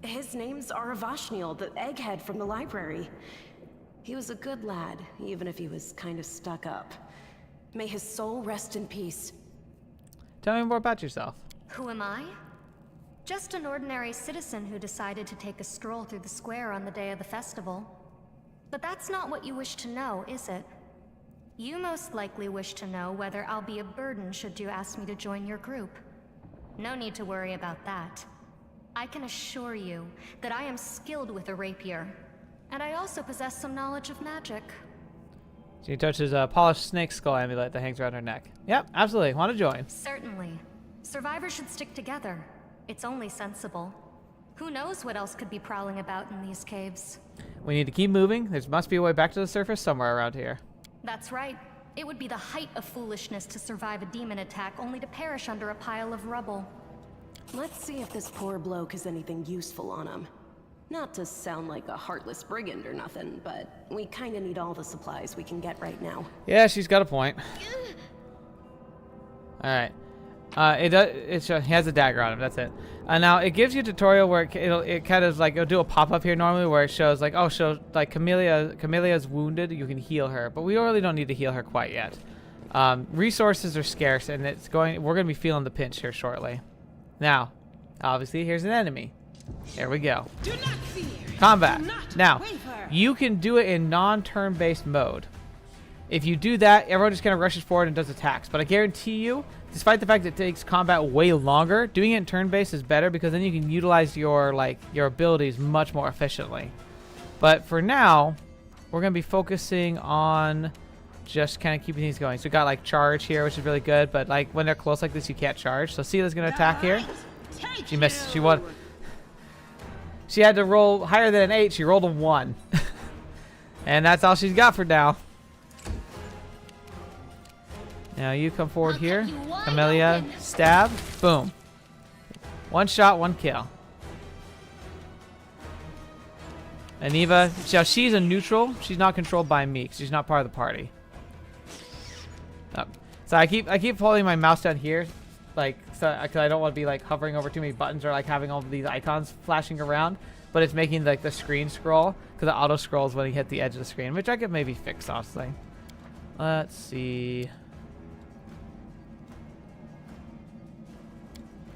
His name's Aravashniel, the egghead from the library. He was a good lad, even if he was kind of stuck up. May his soul rest in peace. Tell me more about yourself. Who am I? Just an ordinary citizen who decided to take a stroll through the square on the day of the festival. But that's not what you wish to know, is it? You most likely wish to know whether I'll be a burden should you ask me to join your group. No need to worry about that. I can assure you that I am skilled with a rapier, and I also possess some knowledge of magic. She touches a polished snake skull amulet that hangs around her neck. Yep, absolutely. Want to join? Certainly. Survivors should stick together. It's only sensible. Who knows what else could be prowling about in these caves? We need to keep moving. There must be a way back to the surface somewhere around here. That's right. It would be the height of foolishness to survive a demon attack only to perish under a pile of rubble. Let's see if this poor bloke has anything useful on him. Not to sound like a heartless brigand or nothing, but we kinda need all the supplies we can get right now. Yeah, she's got a point. Alright. He has a dagger on him, that's it. Now, it gives you a tutorial where it kind of like, it'll do a pop-up here normally where it shows like, oh, like Camelia's wounded, you can heal her. But we really don't need to heal her quite yet. Resources are scarce, and we're going to be feeling the pinch here shortly. Now, obviously, here's an enemy. There we go. Do not fear. Combat. Do not Now, waver. you can do it in non-turn-based mode. If you do that, everyone just kind of rushes forward and does attacks. But I guarantee you, despite the fact that it takes combat way longer, doing it in turn-based is better because then you can utilize your abilities much more efficiently. But for now, we're going to be focusing on just kind of keeping things going. So we got like charge here, which is really good. But like when they're close like this, you can't charge. So Sela's going to attack here. She missed. She won. She had to roll higher than an 8. She rolled a 1. And that's all she's got for now. Now you come forward here. Camellia, stab. Boom. One shot, one kill. And Eva, she's a neutral. She's not controlled by me. She's not part of the party. Oh. So I keep holding my mouse down here, like, because I don't want to be like hovering over too many buttons or like having all of these icons flashing around. But it's making like the screen scroll because it auto scrolls when you hit the edge of the screen, which I could maybe fix honestly. Let's see.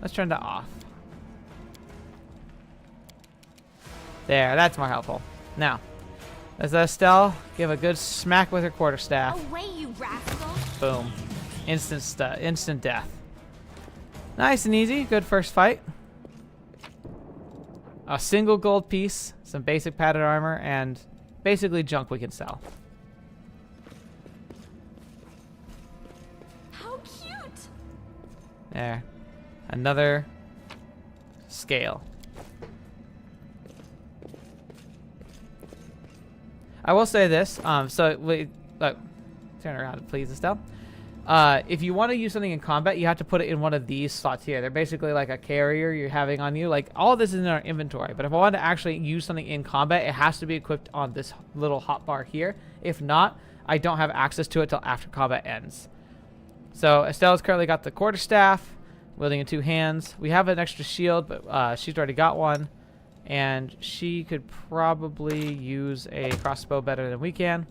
Let's turn that off. There, that's more helpful. Now, let's Estelle give a good smack with her quarterstaff. Away, you rascal! Boom. Instant death. Nice and easy. Good first fight. A single gold piece, some basic padded armor, and basically junk we can sell. How cute! There. Another scale. I will say this. So we look. Turn around, please, Estelle. If you want to use something in combat, you have to put it in one of these slots here. They're basically like a carrier you're having on you. Like all of this is in our inventory, but if I want to actually use something in combat, it has to be equipped on this little hotbar here. If not, I don't have access to it till after combat ends. So Estelle's currently got the quarterstaff, wielding in 2 hands. We have an extra shield, but she's already got one, and she could probably use a crossbow better than we can.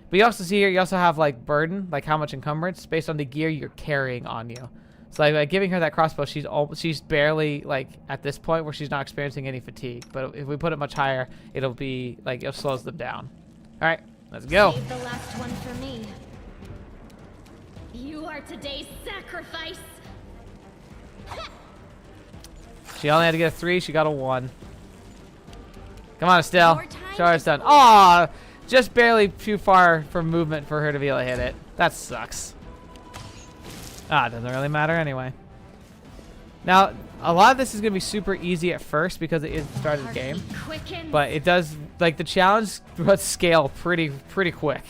But you also see here, you also have like burden, like how much encumbrance based on the gear you're carrying on you. So like giving her that crossbow, she's barely like at this point where she's not experiencing any fatigue. But if we put it much higher, it'll be like it slows them down. All right, let's go. Save the last one for me. You are today's sacrifice. She only had to get a 3. She got a 1. Come on, Estelle. Show her it's done. Aw! Just barely too far for movement for her to be able to hit it. That sucks. Ah, it doesn't really matter anyway. Now, a lot of this is going to be super easy at first because it is the start of the game. But it does, like, the challenge does scale pretty quick.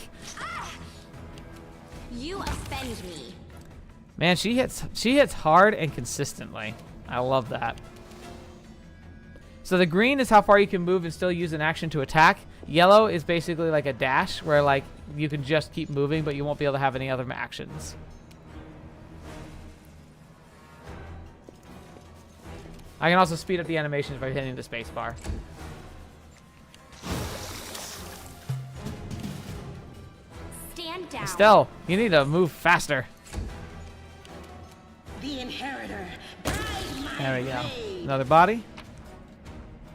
You offend me. Man, she hits hard and consistently. I love that. So the green is how far you can move and still use an action to attack. Yellow is basically like a dash where like you can just keep moving, but you won't be able to have any other actions. I can also speed up the animations by hitting the space bar. Stand down. Estelle, you need to move faster. The inheritor. There we go. Another body.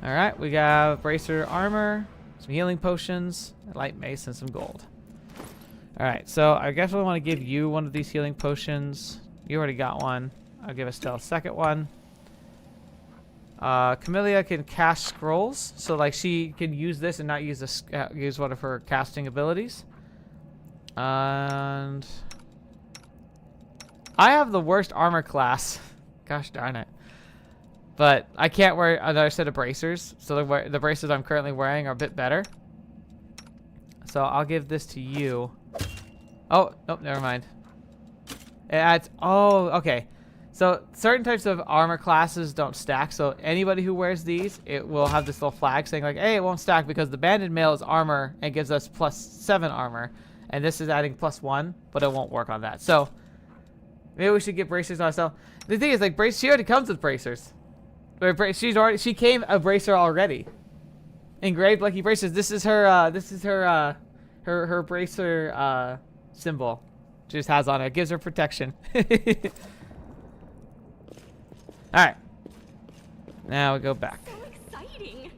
All right, we got bracer armor, some healing potions, a light mace, and some gold. All right, so I guess I want to give you one of these healing potions. You already got one. I'll give Estelle a second one. Camellia can cast scrolls, so like she can use this and not use use one of her casting abilities. And I have the worst armor class. Gosh darn it. But I can't wear another set of bracers, so the bracers I'm currently wearing are a bit better. So I'll give this to you. Oh, nope, never mind. It adds, oh, okay. So certain types of armor classes don't stack. So anybody who wears these, it will have this little flag saying like, hey, it won't stack because the banded mail is armor and gives us +7 armor. And this is adding +1, but it won't work on that. So maybe we should get bracers on ourselves. The thing is, like, she already comes with bracers. She came a bracer already. Engraved lucky bracers. This is her her bracer symbol. She just has on it. It gives her protection. Alright. Now we go back. So exciting.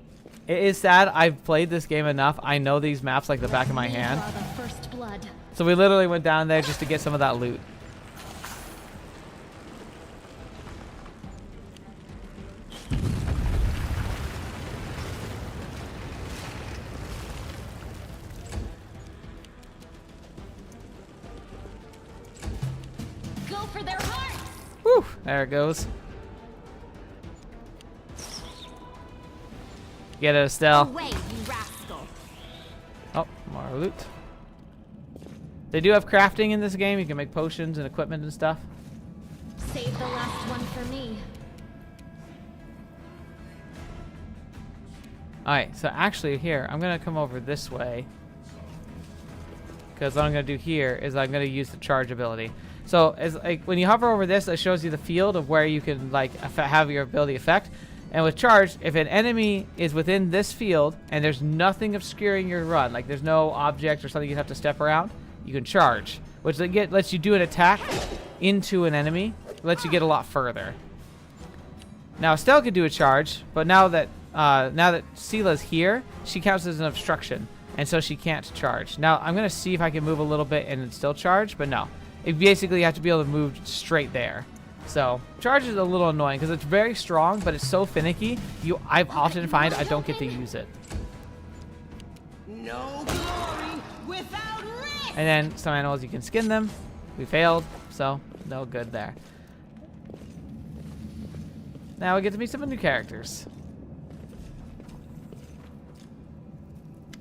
It is sad. I've played this game enough. I know these maps like the back of my hand. The first blood. So we literally went down there just to get some of that loot. Go for their hearts. Whew, there it goes. Get it, Estelle. Away, you rascal. Oh, more loot. They do have crafting in this game. You can make potions and equipment and stuff. Save the last one for me. Alright, so actually here, I'm going to come over this way. Because what I'm going to do here is I'm going to use the charge ability. So as like when you hover over this, it shows you the field of where you can like have your ability effect. And with charge, if an enemy is within this field and there's nothing obscuring your run, like there's no object or something you have to step around, you can charge, which lets you do an attack into an enemy. It lets you get a lot further. Now Estelle could do a charge, but now that Sela's here, she counts as an obstruction, and so she can't charge. Now I'm gonna see if I can move a little bit and still charge, but no. You basically have to be able to move straight there. So charge is a little annoying because it's very strong, but it's so finicky. I've often find I don't get to use it. No glory without risk. And then some animals you can skin them. We failed, so no good there. Now we get to meet some new characters.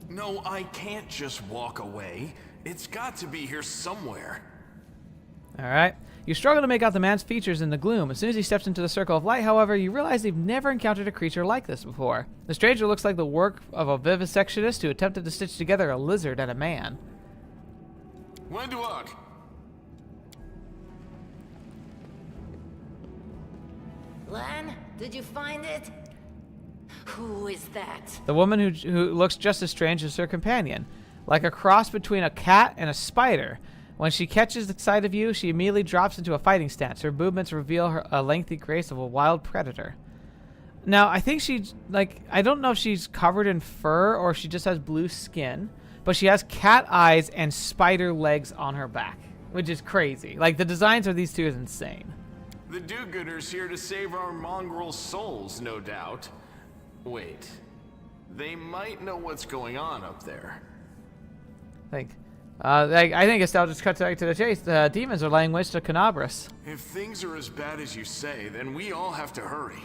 No, I can't just walk away. It's got to be here somewhere. All right. You struggle to make out the man's features in the gloom. As soon as he steps into the circle of light, however, you realize you've never encountered a creature like this before. The stranger looks like the work of a vivisectionist who attempted to stitch together a lizard and a man. When to walk? Lan, did you find it? Who is that? The woman who looks just as strange as her companion, like a cross between a cat and a spider. When she catches the sight of you, she immediately drops into a fighting stance. Her movements reveal a lengthy grace of a wild predator. Now, I think she's, like, I don't know if she's covered in fur or she just has blue skin, but she has cat eyes and spider legs on her back, which is crazy. Like, the designs of these two is insane. The do-gooders here to save our mongrel souls, no doubt. Wait, they might know what's going on up there. I think Estelle just cut right to the chase. The demons are laying waste to Canabras. If things are as bad as you say, then we all have to hurry.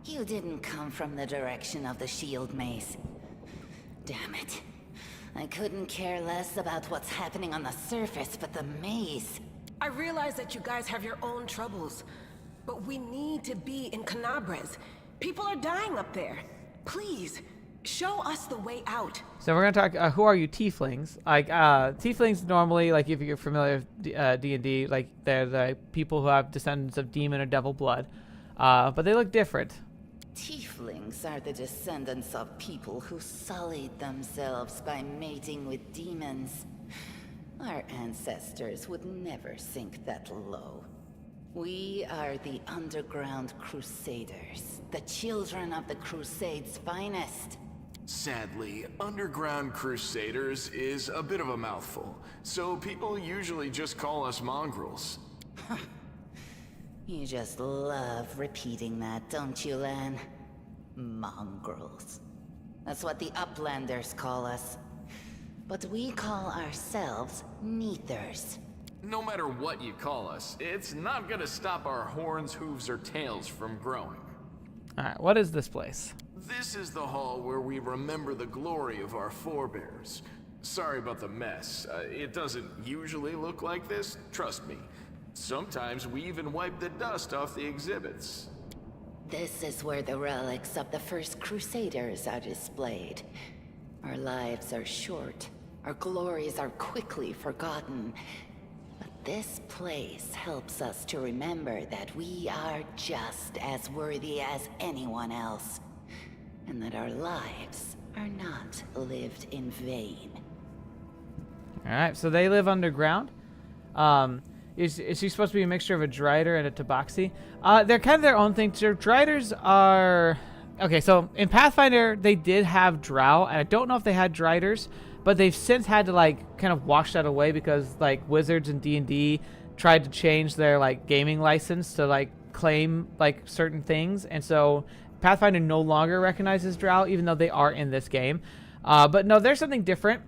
You didn't come from the direction of the shield maze. Damn it. I couldn't care less about what's happening on the surface, but the maze. I realize that you guys have your own troubles, but we need to be in Canabras. People are dying up there. Please, show us the way out. So we're gonna talk. Who are you, tieflings? Like tieflings normally, like if you're familiar with D&D, like they're the people who have descendants of demon or devil blood, but they look different. Tieflings are the descendants of people who sullied themselves by mating with demons. Our ancestors would never sink that low. We are the underground crusaders, the children of the Crusade's finest. Sadly, underground crusaders is a bit of a mouthful, so people usually just call us mongrels. You just love repeating that, don't you, Lan? Mongrels. That's what the Uplanders call us. But we call ourselves Neathers. No matter what you call us, it's not gonna stop our horns, hooves, or tails from growing. Alright, what is this place? This is the hall where we remember the glory of our forebears. Sorry about the mess. It doesn't usually look like this, trust me. Sometimes we even wipe the dust off the exhibits. This is where the relics of the first Crusaders are displayed. Our lives are short. Our glories are quickly forgotten. But this place helps us to remember that we are just as worthy as anyone else. And that our lives are not lived in vain. Alright, so they live underground. Is he supposed to be a mixture of a Drider and a Tabaxi? They're kind of their own thing. Driders are... Okay, so in Pathfinder, they did have Drow, and I don't know if they had Driders, but they've since had to, like, kind of wash that away because, like, Wizards and D&D tried to change their, like, gaming license to, like, claim, like, certain things, and so Pathfinder no longer recognizes Drow, even though they are in this game. But no, there's something different.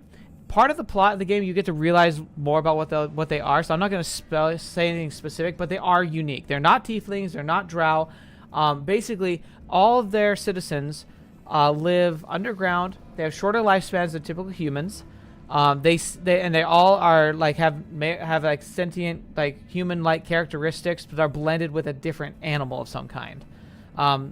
Part of the plot of the game, you get to realize more about what they are. So I'm not going to say anything specific, but they are unique. They're not tieflings. They're not drow. Basically, all of their citizens live underground. They have shorter lifespans than typical humans. They all are like have like sentient, like human-like characteristics, but are blended with a different animal of some kind.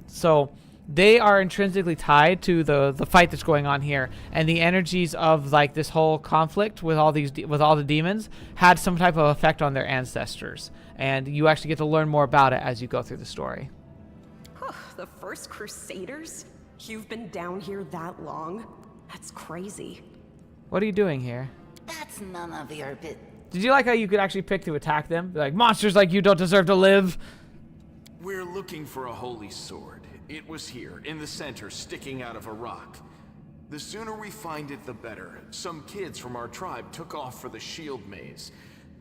So they are intrinsically tied to the fight that's going on here, and the energies of like this whole conflict with all the demons had some type of effect on their ancestors, and you actually get to learn more about it as you go through the story. The first Crusaders? You've been down here that long? That's crazy. What are you doing here? That's none of your bit. Did you like how you could actually pick to attack them? Be like, monsters like you don't deserve to live. We're looking for a holy sword. It was here, in the center, sticking out of a rock. The sooner we find it, the better. Some kids from our tribe took off for the shield maze.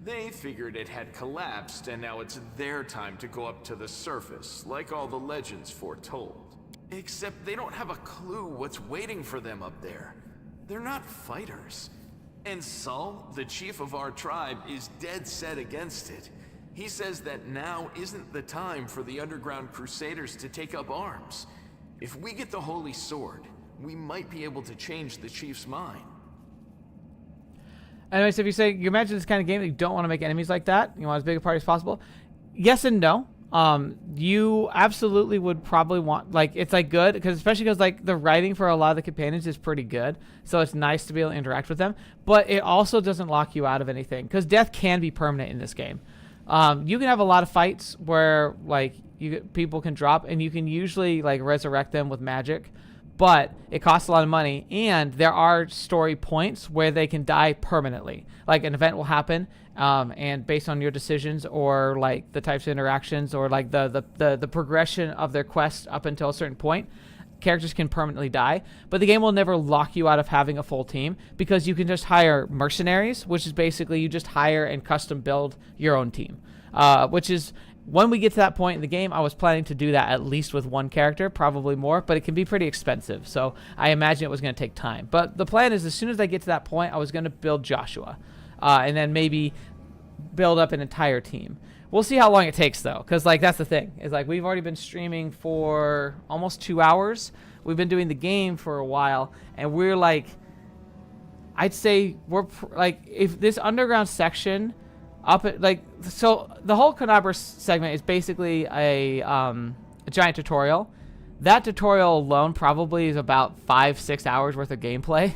They figured it had collapsed, and now it's their time to go up to the surface, like all the legends foretold. Except they don't have a clue what's waiting for them up there. They're not fighters. And Saul, the chief of our tribe, is dead set against it. He says that now isn't the time for the underground crusaders to take up arms. If we get the holy sword, we might be able to change the chief's mind. Anyways, if you imagine this kind of game that you don't want to make enemies like that, you want as big a party as possible, yes and no. You absolutely would probably want, like, it's like good, especially because like the writing for a lot of the companions is pretty good, so it's nice to be able to interact with them, but it also doesn't lock you out of anything, because death can be permanent in this game. You can have a lot of fights where like people can drop, and you can usually like resurrect them with magic, but it costs a lot of money, and there are story points where they can die permanently. Like an event will happen, and based on your decisions or like the types of interactions or like the progression of their quest up until a certain point, characters can permanently die. But the game will never lock you out of having a full team, because you can just hire mercenaries, which is basically you just hire and custom build your own team, which is, when we get to that point in the game, I was planning to do that at least with one character, probably more, but it can be pretty expensive, so I imagine it was going to take time. But the plan is, as soon as I get to that point, I was going to build Joshua, and then maybe build up an entire team. We'll see how long it takes, though, because like that's the thing. Is like we've already been streaming for almost 2 hours. We've been doing the game for a while, and we're like, I'd say we're like, if this underground section up at like, so the whole Canabras segment is basically a giant tutorial. That tutorial alone probably is about 5-6 hours worth of gameplay.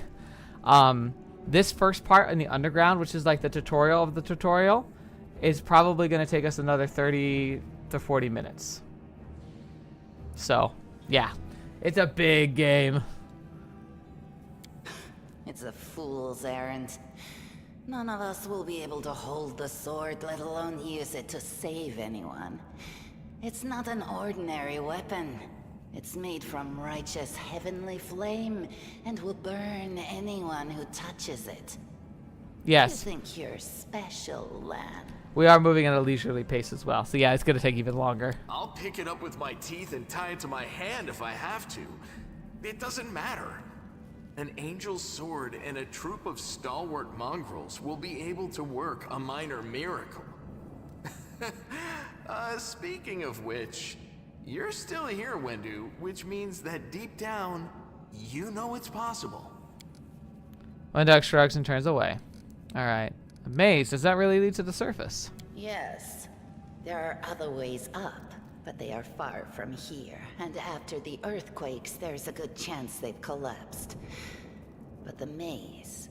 This first part in the underground, which is like the tutorial of the tutorial, is probably going to take us another 30 to 40 minutes. So, yeah. It's a big game. It's a fool's errand. None of us will be able to hold the sword, let alone use it to save anyone. It's not an ordinary weapon. It's made from righteous heavenly flame, and will burn anyone who touches it. Yes. You think you're special, lad? We are moving at a leisurely pace as well, so yeah, it's going to take even longer. I'll pick it up with my teeth and tie it to my hand if I have to. It doesn't matter. An angel's sword and a troop of stalwart mongrels will be able to work a minor miracle. Speaking of which, you're still here, Wendu, which means that deep down, you know it's possible. Wendu shrugs and turns away. Alright. A maze, does that really lead to the surface? Yes. There are other ways up, but they are far from here. And after the earthquakes, there's a good chance they've collapsed. But the maze...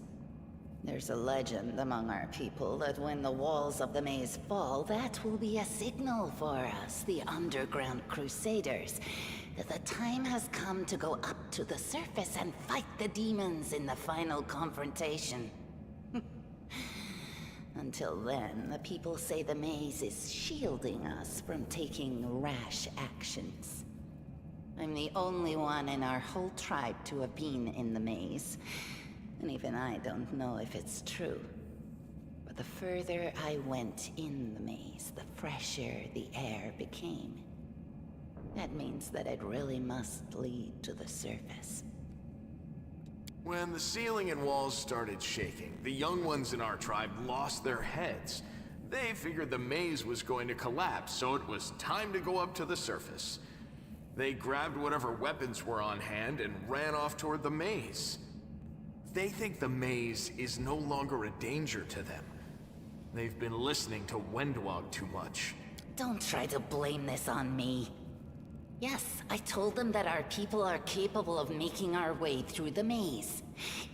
There's a legend among our people that when the walls of the maze fall, that will be a signal for us, the underground crusaders, that the time has come to go up to the surface and fight the demons in the final confrontation. Until then, the people say the maze is shielding us from taking rash actions. I'm the only one in our whole tribe to have been in the maze. And even I don't know if it's true. But the further I went in the maze, the fresher the air became. That means that it really must lead to the surface. When the ceiling and walls started shaking, the young ones in our tribe lost their heads. They figured the maze was going to collapse, so it was time to go up to the surface. They grabbed whatever weapons were on hand and ran off toward the maze. They think the maze is no longer a danger to them. They've been listening to Wendwog too much. Don't try to blame this on me. Yes, I told them that our people are capable of making our way through the maze.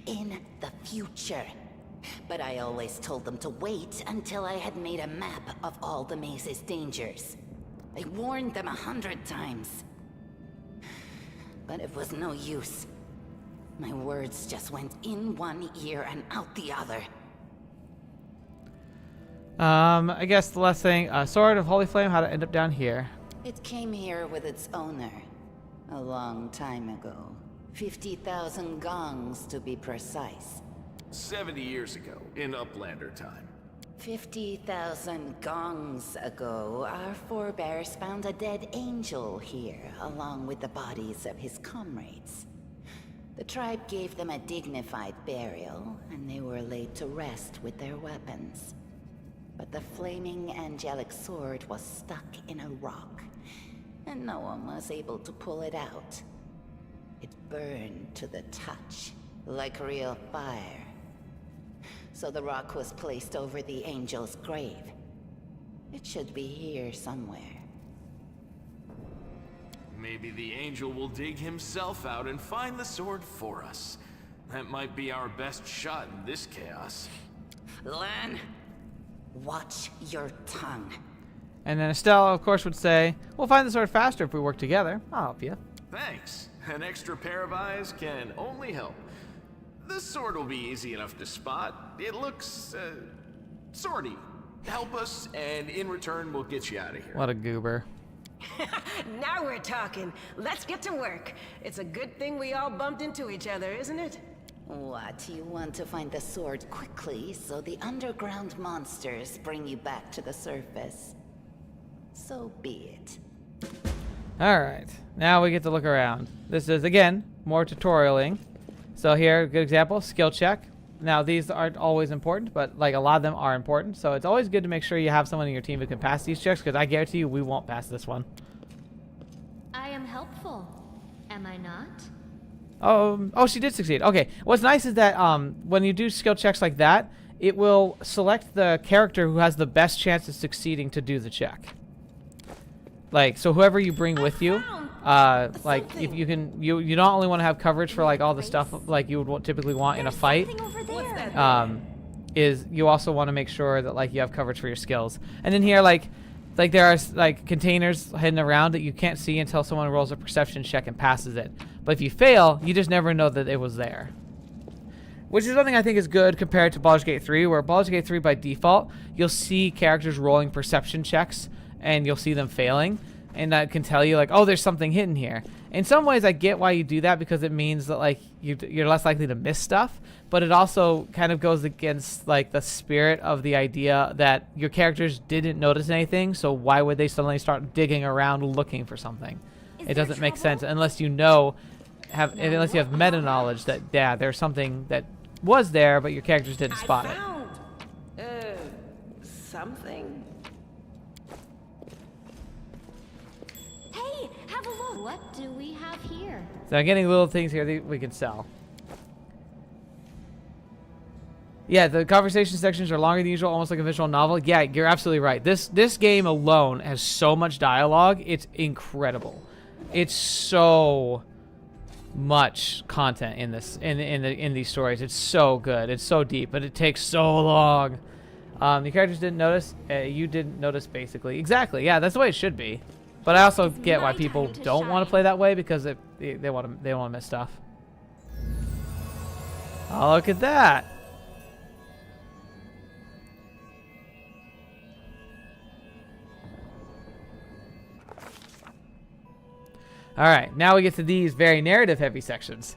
In the future. But I always told them to wait until I had made a map of all the maze's dangers. I warned them 100 times. But it was no use. My words just went in one ear and out the other. I guess the last thing, Sword of Holy Flame, how to end up down here. It came here with its owner. A long time ago. 50,000 gongs to be precise. 70 years ago, in Uplander time. 50,000 gongs ago, our forebears found a dead angel here, along with the bodies of his comrades. The tribe gave them a dignified burial, and they were laid to rest with their weapons. But the flaming angelic sword was stuck in a rock, and no one was able to pull it out. It burned to the touch, like real fire. So the rock was placed over the angel's grave. It should be here somewhere. Maybe the angel will dig himself out and find the sword for us. That might be our best shot in this chaos. Lan, watch your tongue. And then Estelle, of course, would say, we'll find the sword faster if we work together. I'll help you. Thanks. An extra pair of eyes can only help. The sword will be easy enough to spot. It looks, swordy. Help us, and in return, we'll get you out of here. What a goober. Now we're talking. Let's get to work. It's a good thing we all bumped into each other, isn't it? What, you want to find the sword quickly so the underground monsters bring you back to the surface? So be it. Alright, now we get to look around. This is, again, more tutorialing. So here, good example, skill check. Now, these aren't always important, but like a lot of them are important. So it's always good to make sure you have someone in your team who can pass these checks, because I guarantee you we won't pass this one. I am helpful, am I not? Oh, she did succeed. Okay, what's nice is that when you do skill checks like that, it will select the character who has the best chance of succeeding to do the check. Like, so whoever you bring with you, like if you can, you not only want to have coverage for like all the stuff like you would typically want in a fight, is you also want to make sure that like you have coverage for your skills. And then here, like there are like containers hidden around that you can't see until someone rolls a perception check and passes it. But if you fail, you just never know that it was there. Which is something I think is good compared to Baldur's Gate 3, where Baldur's Gate 3 by default, you'll see characters rolling perception checks and you'll see them failing, and that can tell you like, oh, there's something hidden here. In some ways, I get why you do that, because it means that like you're less likely to miss stuff, but it also kind of goes against like the spirit of the idea that your characters didn't notice anything, so why would they suddenly start digging around looking for something? It doesn't make sense unless you know, unless you have meta knowledge that yeah, there's something that was there, but your characters didn't spot it. Something. Hey, have a look. What do we have here? So I'm getting little things here that we can sell. Yeah, the conversation sections are longer than usual, almost like a visual novel. Yeah, you're absolutely right. This game alone has so much dialogue. It's incredible. It's so much content in this in these stories. It's so good. It's so deep, but it takes so long. The characters didn't notice. You didn't notice, basically. Exactly. Yeah, that's the way it should be. But I also get why people don't want to play that way because they want to miss stuff. Oh, look at that. Alright, now we get to these very narrative-heavy sections.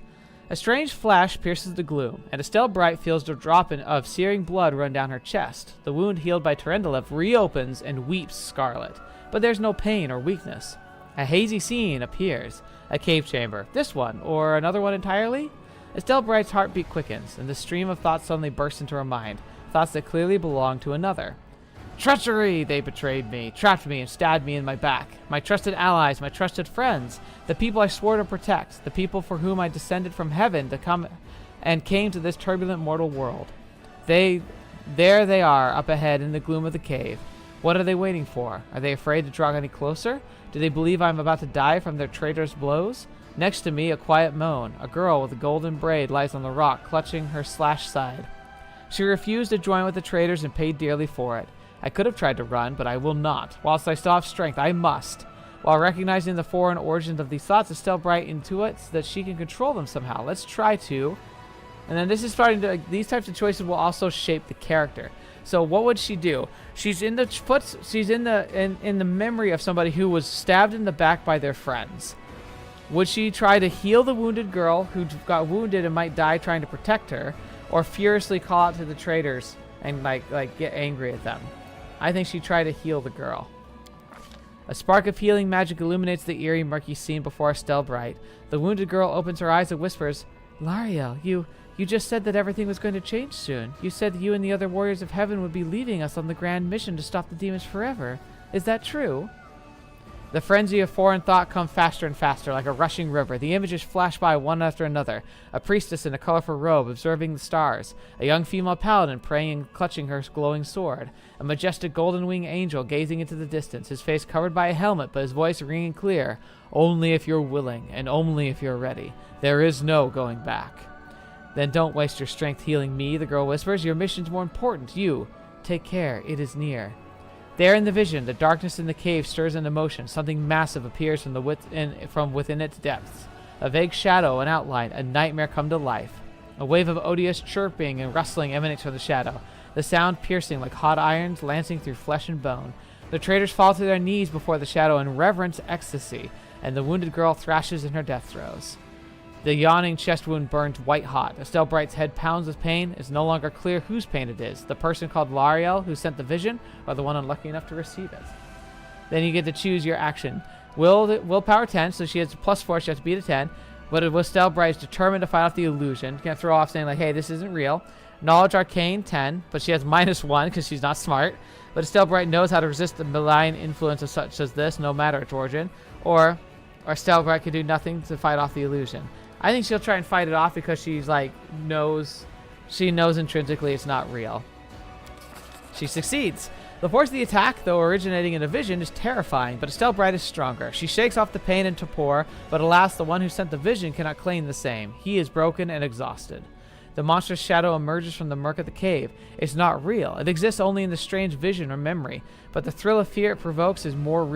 A strange flash pierces the gloom, and Estelle Bright feels a drop of searing blood run down her chest. The wound healed by Tyrendelev reopens and weeps scarlet, but there's no pain or weakness. A hazy scene appears, a cave chamber. This one, or another one entirely? Estelle Bright's heartbeat quickens, and the stream of thoughts suddenly bursts into her mind, thoughts that clearly belong to another. Treachery! They betrayed me, trapped me, and stabbed me in my back. My trusted allies, my trusted friends, the people I swore to protect, the people for whom I descended from heaven to come and came to this turbulent mortal world. There they are, up ahead in the gloom of the cave. What are they waiting for? Are they afraid to draw any closer? Do they believe I am about to die from their traitorous blows? Next to me, a quiet moan. A girl with a golden braid lies on the rock, clutching her slashed side. She refused to join with the traitors and paid dearly for it. I could have tried to run, but I will not. Whilst I still have strength, I must. While recognizing the foreign origins of these thoughts, Estelle Bright intuits that she can control them somehow. Let's try to. And then this is starting to... These types of choices will also shape the character. So what would she do? She's in the memory of somebody who was stabbed in the back by their friends. Would she try to heal the wounded girl who got wounded and might die trying to protect her, or furiously call out to the traitors and like get angry at them? I think she tried to heal the girl. A spark of healing magic illuminates the eerie, murky scene before Estelle Bright. The wounded girl opens her eyes and whispers, "Lariel, you just said that everything was going to change soon. You said that you and the other warriors of heaven would be leaving us on the grand mission to stop the demons forever. Is that true?" The frenzy of foreign thought comes faster and faster, like a rushing river. The images flash by one after another. A priestess in a colorful robe observing the stars. A young female paladin praying and clutching her glowing sword. A majestic golden-winged angel gazing into the distance, his face covered by a helmet, but his voice ringing clear. "Only if you're willing, and only if you're ready. There is no going back." "Then don't waste your strength healing me," the girl whispers. "Your mission's more important. You, take care, it is near." There in the vision, the darkness in the cave stirs into motion. Something massive appears from within its depths. A vague shadow, an outline, a nightmare come to life. A wave of odious chirping and rustling emanates from the shadow, the sound piercing like hot irons lancing through flesh and bone. The traitors fall to their knees before the shadow in reverent ecstasy, and the wounded girl thrashes in her death throes. The yawning chest wound burns white hot. Estelle Bright's head pounds with pain. It's no longer clear whose pain it is. The person called Lariel who sent the vision, or the one unlucky enough to receive it. Then you get to choose your action. Willpower 10, so she has +4, she has to beat a 10. But Estelle Bright is determined to fight off the illusion. Can't throw off saying like, hey, this isn't real. Knowledge Arcane 10, but she has -1 because she's not smart. But Estelle Bright knows how to resist the malign influence of such as this, no matter its origin. Or Estelle Bright can do nothing to fight off the illusion. I think she'll try and fight it off because she knows intrinsically it's not real. She succeeds. The force of the attack, though originating in a vision, is terrifying, but Estelle Bright is stronger. She shakes off the pain and torpor, but alas, the one who sent the vision cannot claim the same. He is broken and exhausted. The monstrous shadow emerges from the murk of the cave. It's not real. It exists only in the strange vision or memory, but the thrill of fear it provokes is more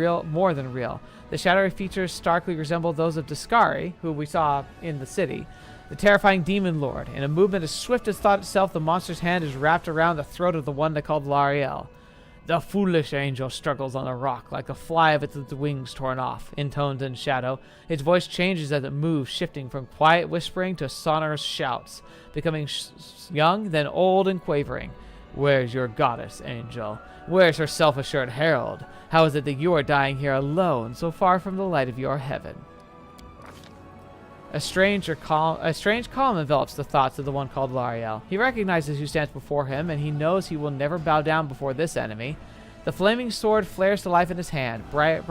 than real. The shadowy features starkly resemble those of Discari, who we saw in the city, the terrifying demon lord. In a movement as swift as thought itself, the monster's hand is wrapped around the throat of the one they called Lariel. The foolish angel struggles on a rock, like a fly with its wings torn off, intoned in shadow. Its voice changes as it moves, shifting from quiet whispering to sonorous shouts, becoming young, then old and quavering. Where's your goddess, angel? Where's her self-assured herald? How is it that you are dying here alone, so far from the light of your heaven? A strange calm envelops the thoughts of the one called Lariel. He recognizes who stands before him, and he knows he will never bow down before this enemy. The flaming sword flares to life in his hand, bright,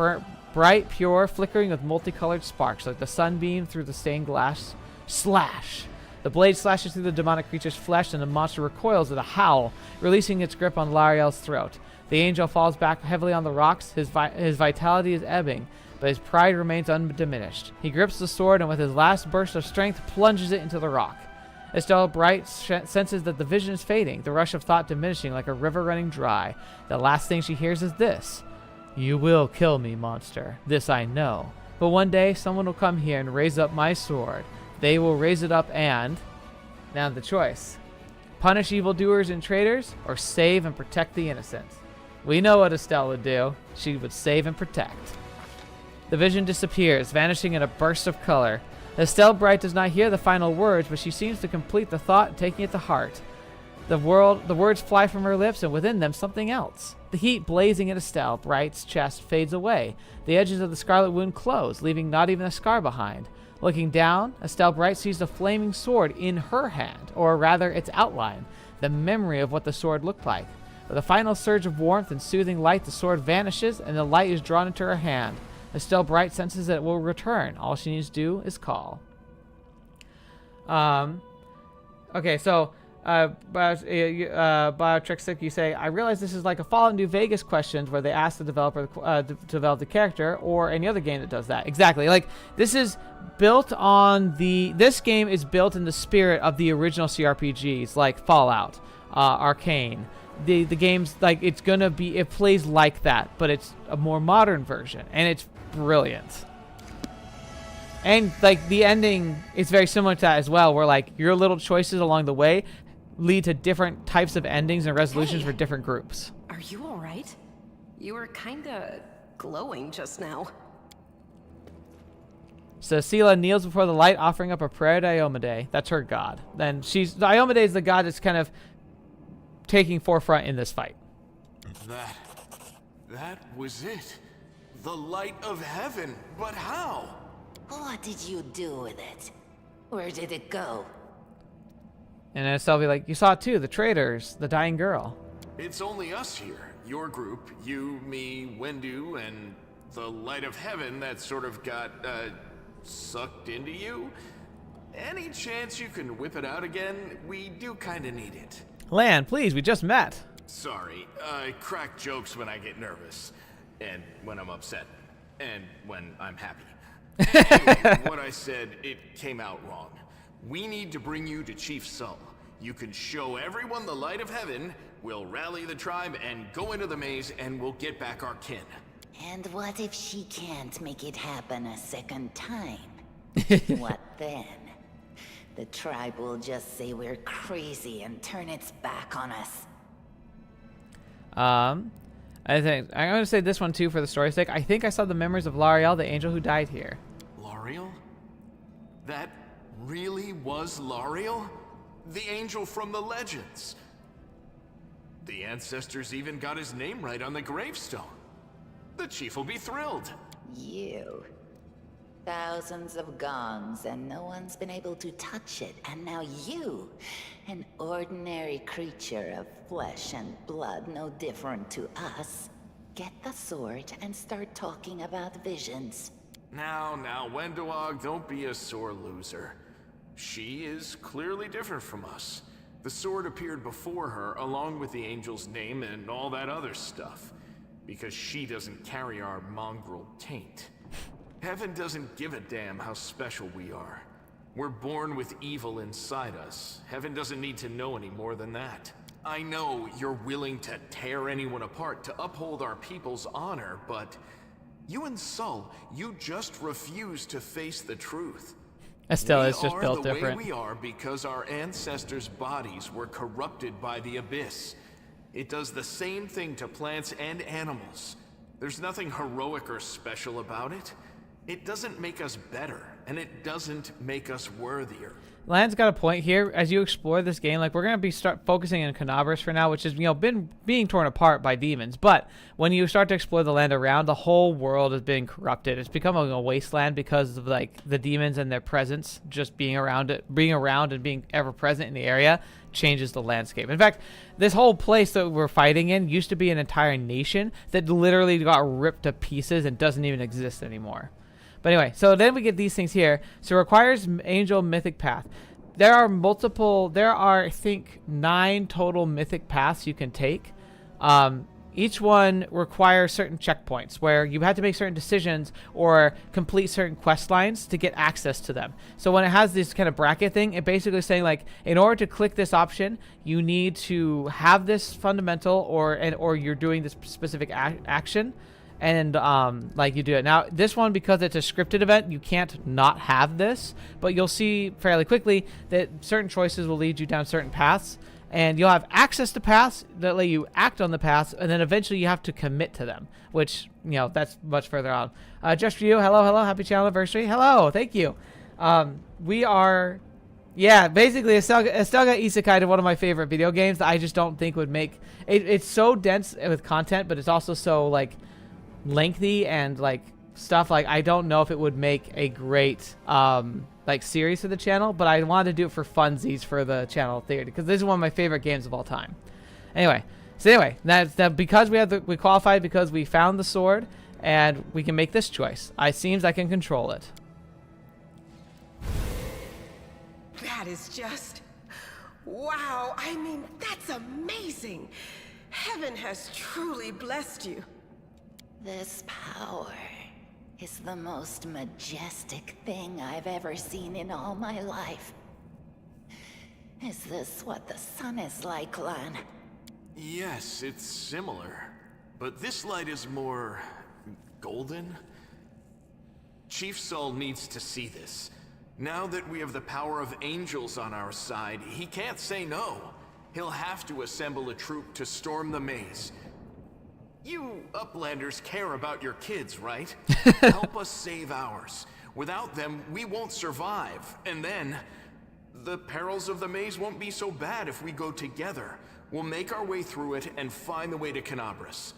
pure, flickering with multicolored sparks like the sunbeam through the stained glass. Slash! The blade slashes through the demonic creature's flesh, and the monster recoils with a howl, releasing its grip on Lariel's throat. The angel falls back heavily on the rocks. His vitality is ebbing, but his pride remains undiminished. He grips the sword and with his last burst of strength plunges it into the rock. Estelle Bright senses that the vision is fading, the rush of thought diminishing like a river running dry. The last thing she hears is this: "You will kill me, monster. This I know. But one day someone will come here and raise up my sword. They will raise it up and..." Now the choice: punish evildoers and traitors, or save and protect the innocent. We know what Estelle would do. She would save and protect. The vision disappears, vanishing in a burst of color. Estelle Bright does not hear the final words, but she seems to complete the thought, taking it to heart. The words fly from her lips, and within them something else. The heat blazing at Estelle Bright's chest fades away. The edges of the scarlet wound close, leaving not even a scar behind. Looking down, Estelle Bright sees the flaming sword in her hand, or rather its outline, the memory of what the sword looked like. With a final surge of warmth and soothing light, the sword vanishes, and the light is drawn into her hand. Estelle Bright senses that it will return. All she needs to do is call. Okay, so Biotrixic, you say, I realize this is like a Fallout New Vegas questions where they ask the developer to develop the character, or any other game that does that. Exactly. Like, this is built on this game is built in the spirit of the original CRPGs, like Fallout, Arcane. The game's like, it plays like that, but it's a more modern version, and it's brilliant. And like the ending is very similar to that as well, where like your little choices along the way lead to different types of endings and resolutions for different groups. Are you all right? You were kinda glowing just now. So Sela kneels before the light, offering up a prayer to Iomade. That's her god. Then Iomade is the god that's kind of taking forefront in this fight. That was it. The light of heaven. But how? What did you do with it? Where did it go? And then Estelle be like, you saw it too, the traitors, the dying girl. It's only us here. Your group, you, me, Wendu, and the light of heaven that sort of got, sucked into you. Any chance you can whip it out again? We do kinda need it. Lan, please, we just met. Sorry, I crack jokes when I get nervous. And when I'm upset. And when I'm happy. Anyway, what I said, it came out wrong. We need to bring you to Chief Sull. You can show everyone the light of heaven, we'll rally the tribe and go into the maze, and we'll get back our kin. And what if she can't make it happen a second time? What then? The tribe will just say we're crazy and turn its back on us. I think I'm going to say this one too for the story's sake. I think I saw the memories of Lariel, the angel who died here. Lariel? That really was Lariel? The angel from the legends. The ancestors even got his name right on the gravestone. The chief will be thrilled. You. Thousands of gongs and no one's been able to touch it. And now you, an ordinary creature of flesh and blood, no different to us, get the sword and start talking about visions. Now, Wenduog, don't be a sore loser. She is clearly different from us. The sword appeared before her, along with the angel's name and all that other stuff. Because she doesn't carry our mongrel taint. Heaven doesn't give a damn how special we are. We're born with evil inside us. Heaven doesn't need to know any more than that. I know you're willing to tear anyone apart to uphold our people's honor, but you and Sull, you just refuse to face the truth. Estelle is just built different. We are the way we are because our ancestors' bodies were corrupted by the abyss. It does the same thing to plants and animals. There's nothing heroic or special about it. It doesn't make us better, and it doesn't make us worthier. Lan's got a point here. As you explore this game, like, we're going to start focusing on Canabras for now, which is, been being torn apart by demons. But when you start to explore the land around, the whole world is being corrupted. It's becoming a wasteland because of, like, the demons and their presence just being around and being ever present in the area changes the landscape. In fact, this whole place that we're fighting in used to be an entire nation that literally got ripped to pieces and doesn't even exist anymore. But anyway, so then we get these things here. So it requires Angel Mythic Path. there are multiple. There are, I think, 9 total mythic paths you can take. Each one requires certain checkpoints where you have to make certain decisions or complete certain quest lines to get access to them. So when it has this kind of bracket thing, it basically is saying like, in order to click this option, you need to have this fundamental or you're doing this specific action, and like you do it. Now this one, because it's a scripted event, you can't not have this, but you'll see fairly quickly that certain choices will lead you down certain paths. And you'll have access to paths that let you act on the paths, and then eventually you have to commit to them, which, you know, that's much further on. Just for you, hello, happy channel anniversary. Hello, thank you. We are, yeah, basically Estelle got isekai to one of my favorite video games that I just don't think would make, it's so dense with content, but it's also so, like, lengthy and, like, stuff, like, I don't know if it would make a great, like series for the channel, but I wanted to do it for funsies for the channel theory because this is one of my favorite games of all time. Anyway, that's because we qualified because we found the sword and we can make this choice. It seems I can control it. That is just... wow, I mean, that's amazing. Heaven has truly blessed you. This power is the most majestic thing I've ever seen in all my life. Is this what the sun is like, Lan? Yes, it's similar. But this light is more... golden? Chief Sol needs to see this. Now that we have the power of angels on our side, he can't say no. He'll have to assemble a troop to storm the maze. You Uplanders care about your kids, right? Help us save ours. Without them, we won't survive. And then, the perils of the maze won't be so bad if we go together. We'll make our way through it and find the way to Canabras.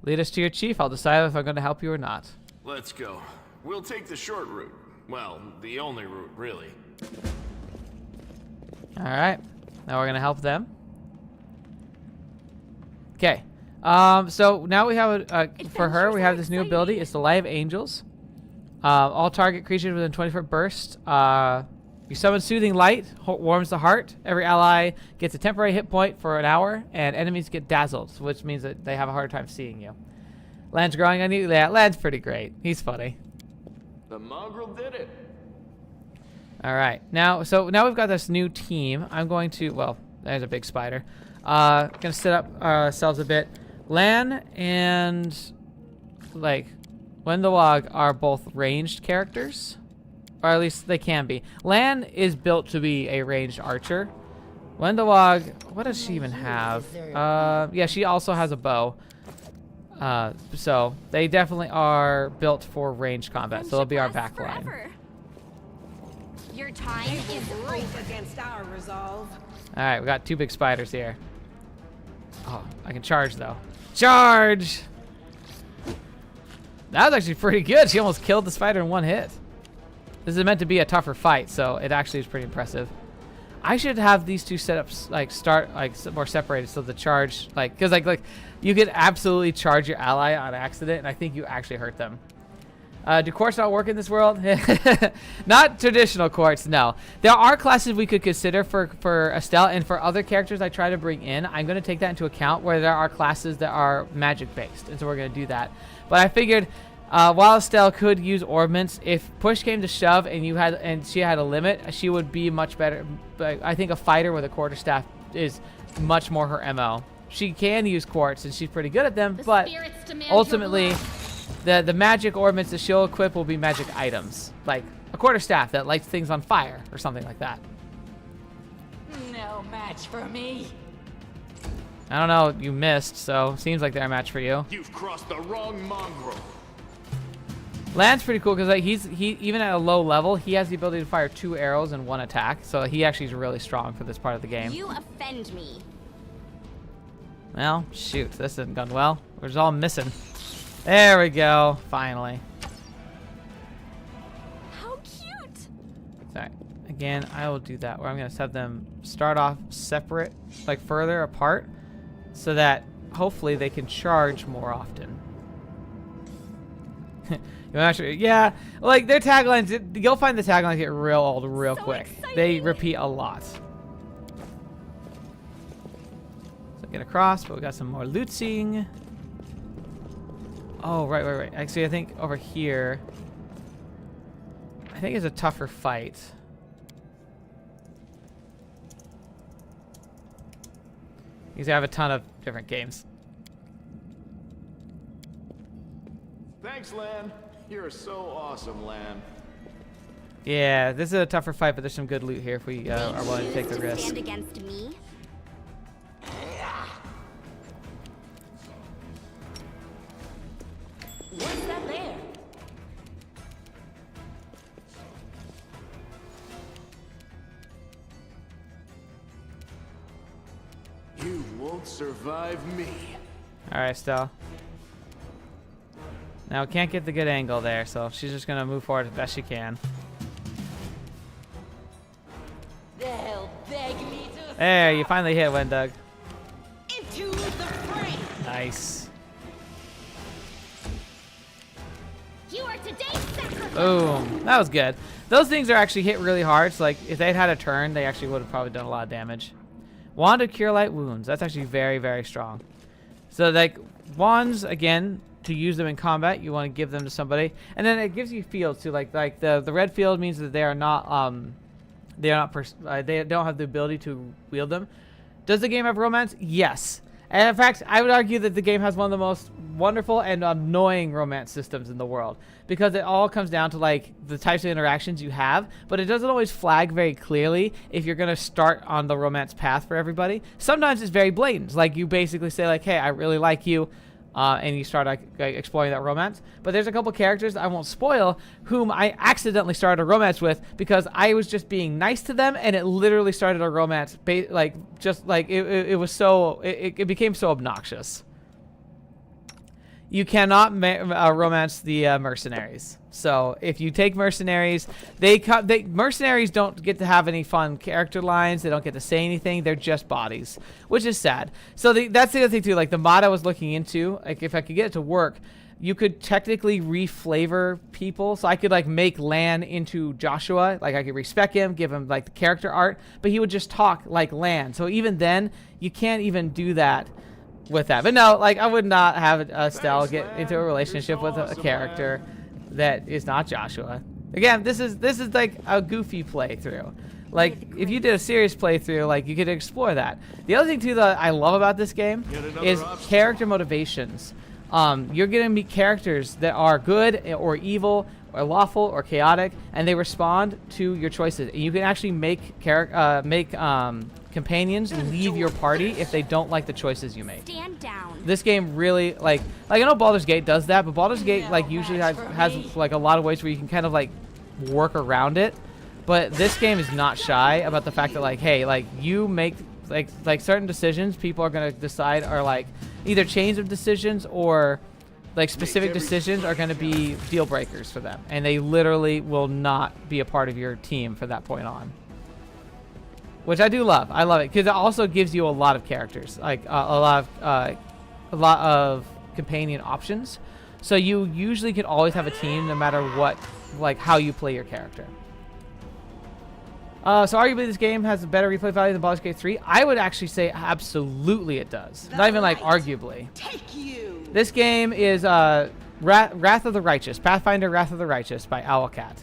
Lead us to your chief. I'll decide if I'm going to help you or not. Let's go. We'll take the short route. Well, the only route, really. All right. Now we're going to help them. Okay. So now we have for her, we have this new ability. It's the Light of Angels. All target creatures within 20-foot burst. You summon Soothing Light, warms the heart. Every ally gets a temporary hit point for an hour, and enemies get dazzled, which means that they have a hard time seeing you. Lan's growing on you. Yeah, Lan's pretty great. He's funny. The mongrel did it. All right. Now we've got this new team. I'm going to, well, there's a big spider. Gonna set up ourselves a bit. Lan and like Wendawag are both ranged characters, or at least they can be. Lan is built to be a ranged archer. Wendawag, what does she even have? Yeah, she also has a bow. So they definitely are built for ranged combat. So they'll be our back line. Your time is Right against our resolve. All right, we got 2 big spiders here. Oh, I can charge though. Charge! That was actually pretty good. She almost killed the spider in one hit. This is meant to be a tougher fight, so it actually is pretty impressive. I should have these 2 setups like start like more separated, so the charge because like you could absolutely charge your ally on accident, and I think you actually hurt them. Do quartz not work in this world? Not traditional quartz, no. There are classes we could consider for Estelle, and for other characters I try to bring in, I'm going to take that into account where there are classes that are magic based, and so we're going to do that. But I figured while Estelle could use orbments, if push came to shove and she had a limit, she would be much better. But I think a fighter with a quarterstaff is much more her MO. She can use quartz, and she's pretty good at them, but ultimately the magic orbments that she'll equip will be magic items, like a quarterstaff that lights things on fire or something like that. No match for me. I don't know, you missed, so seems like they're a match for you. You've crossed the wrong mongrel. Lan's pretty cool because like, he even at a low level, he has the ability to fire 2 arrows in 1 attack, so he actually is really strong for this part of the game. You offend me. Well, shoot, this isn't gone well. We're just all missing. There we go, finally. How cute! Sorry. Again, I will do that where I'm going to have them start off separate, like further apart, so that hopefully they can charge more often. You're not sure. Yeah, like their taglines, you'll find the taglines get real old real quick. They repeat a lot. So get across, but we got some more looting. Oh, right. Actually, I think over here, I think it's a tougher fight. Because I have a ton of different games. Thanks, Lan. You're so awesome, Lan. Yeah, this is a tougher fight, but there's some good loot here if we are willing to take the risk. Stand against me? What's that there? You won't survive me. All right, Estelle. Now, can't get the good angle there, so she's just going to move forward as best she can. They'll beg me to There, you finally hit one, Doug. into the fray. Nice. You are today's sacrifice. Boom. That was good. Those things are actually hit really hard, so like if they'd had a turn, they actually would have probably done a lot of damage. Wand to cure light wounds. That's actually very, very strong. So like wands, again, to use them in combat, you want to give them to somebody, and then it gives you fields too. Like the red field means that they don't have the ability to wield them. Does the game have romance? Yes. And in fact, I would argue that the game has one of the most wonderful and annoying romance systems in the world, because it all comes down to like the types of interactions you have, but it doesn't always flag very clearly if you're going to start on the romance path for everybody. Sometimes it's very blatant. Like you basically say like, hey, I really like you. And you start like exploring that romance. But there's a couple characters I won't spoil whom I accidentally started a romance with because I was just being nice to them, and it literally started a romance. It became so obnoxious. You cannot romance the mercenaries. So if you take mercenaries, mercenaries don't get to have any fun character lines. They don't get to say anything. They're just bodies, which is sad. So that's the other thing too. Like the mod I was looking into, like if I could get it to work, you could technically reflavor people. So I could like make Lan into Joshua. Like I could respec him, give him like the character art, but he would just talk like Lan. So even then, you can't even do that with that. But no, like I would not have Estelle get into a relationship with a character that is not Joshua. Again, this is like a goofy playthrough. Like if you did a serious playthrough, like you could explore that. The other thing too that I love about this game is character motivations. You're gonna meet characters that are good or evil or lawful or chaotic, and they respond to your choices. And you can actually make companions leave your party if they don't like the choices you make. Stand down. This game really like I know Baldur's Gate does that, but Baldur's Gate like usually has like a lot of ways where you can kind of like work around it. But this game is not shy about the fact that like, hey, like you make like certain decisions, people are gonna decide are like either chains of decisions or like specific decisions are gonna be deal breakers for them, and they literally will not be a part of your team from that point on. Which I do love. I love it because it also gives you a lot of characters, like a lot of companion options. So you usually can always have a team no matter what, like how you play your character. So arguably this game has a better replay value than Baldur's Gate 3. I would actually say absolutely it does. Not even like arguably. This game is Wrath of the Righteous, Pathfinder Wrath of the Righteous by Owlcat.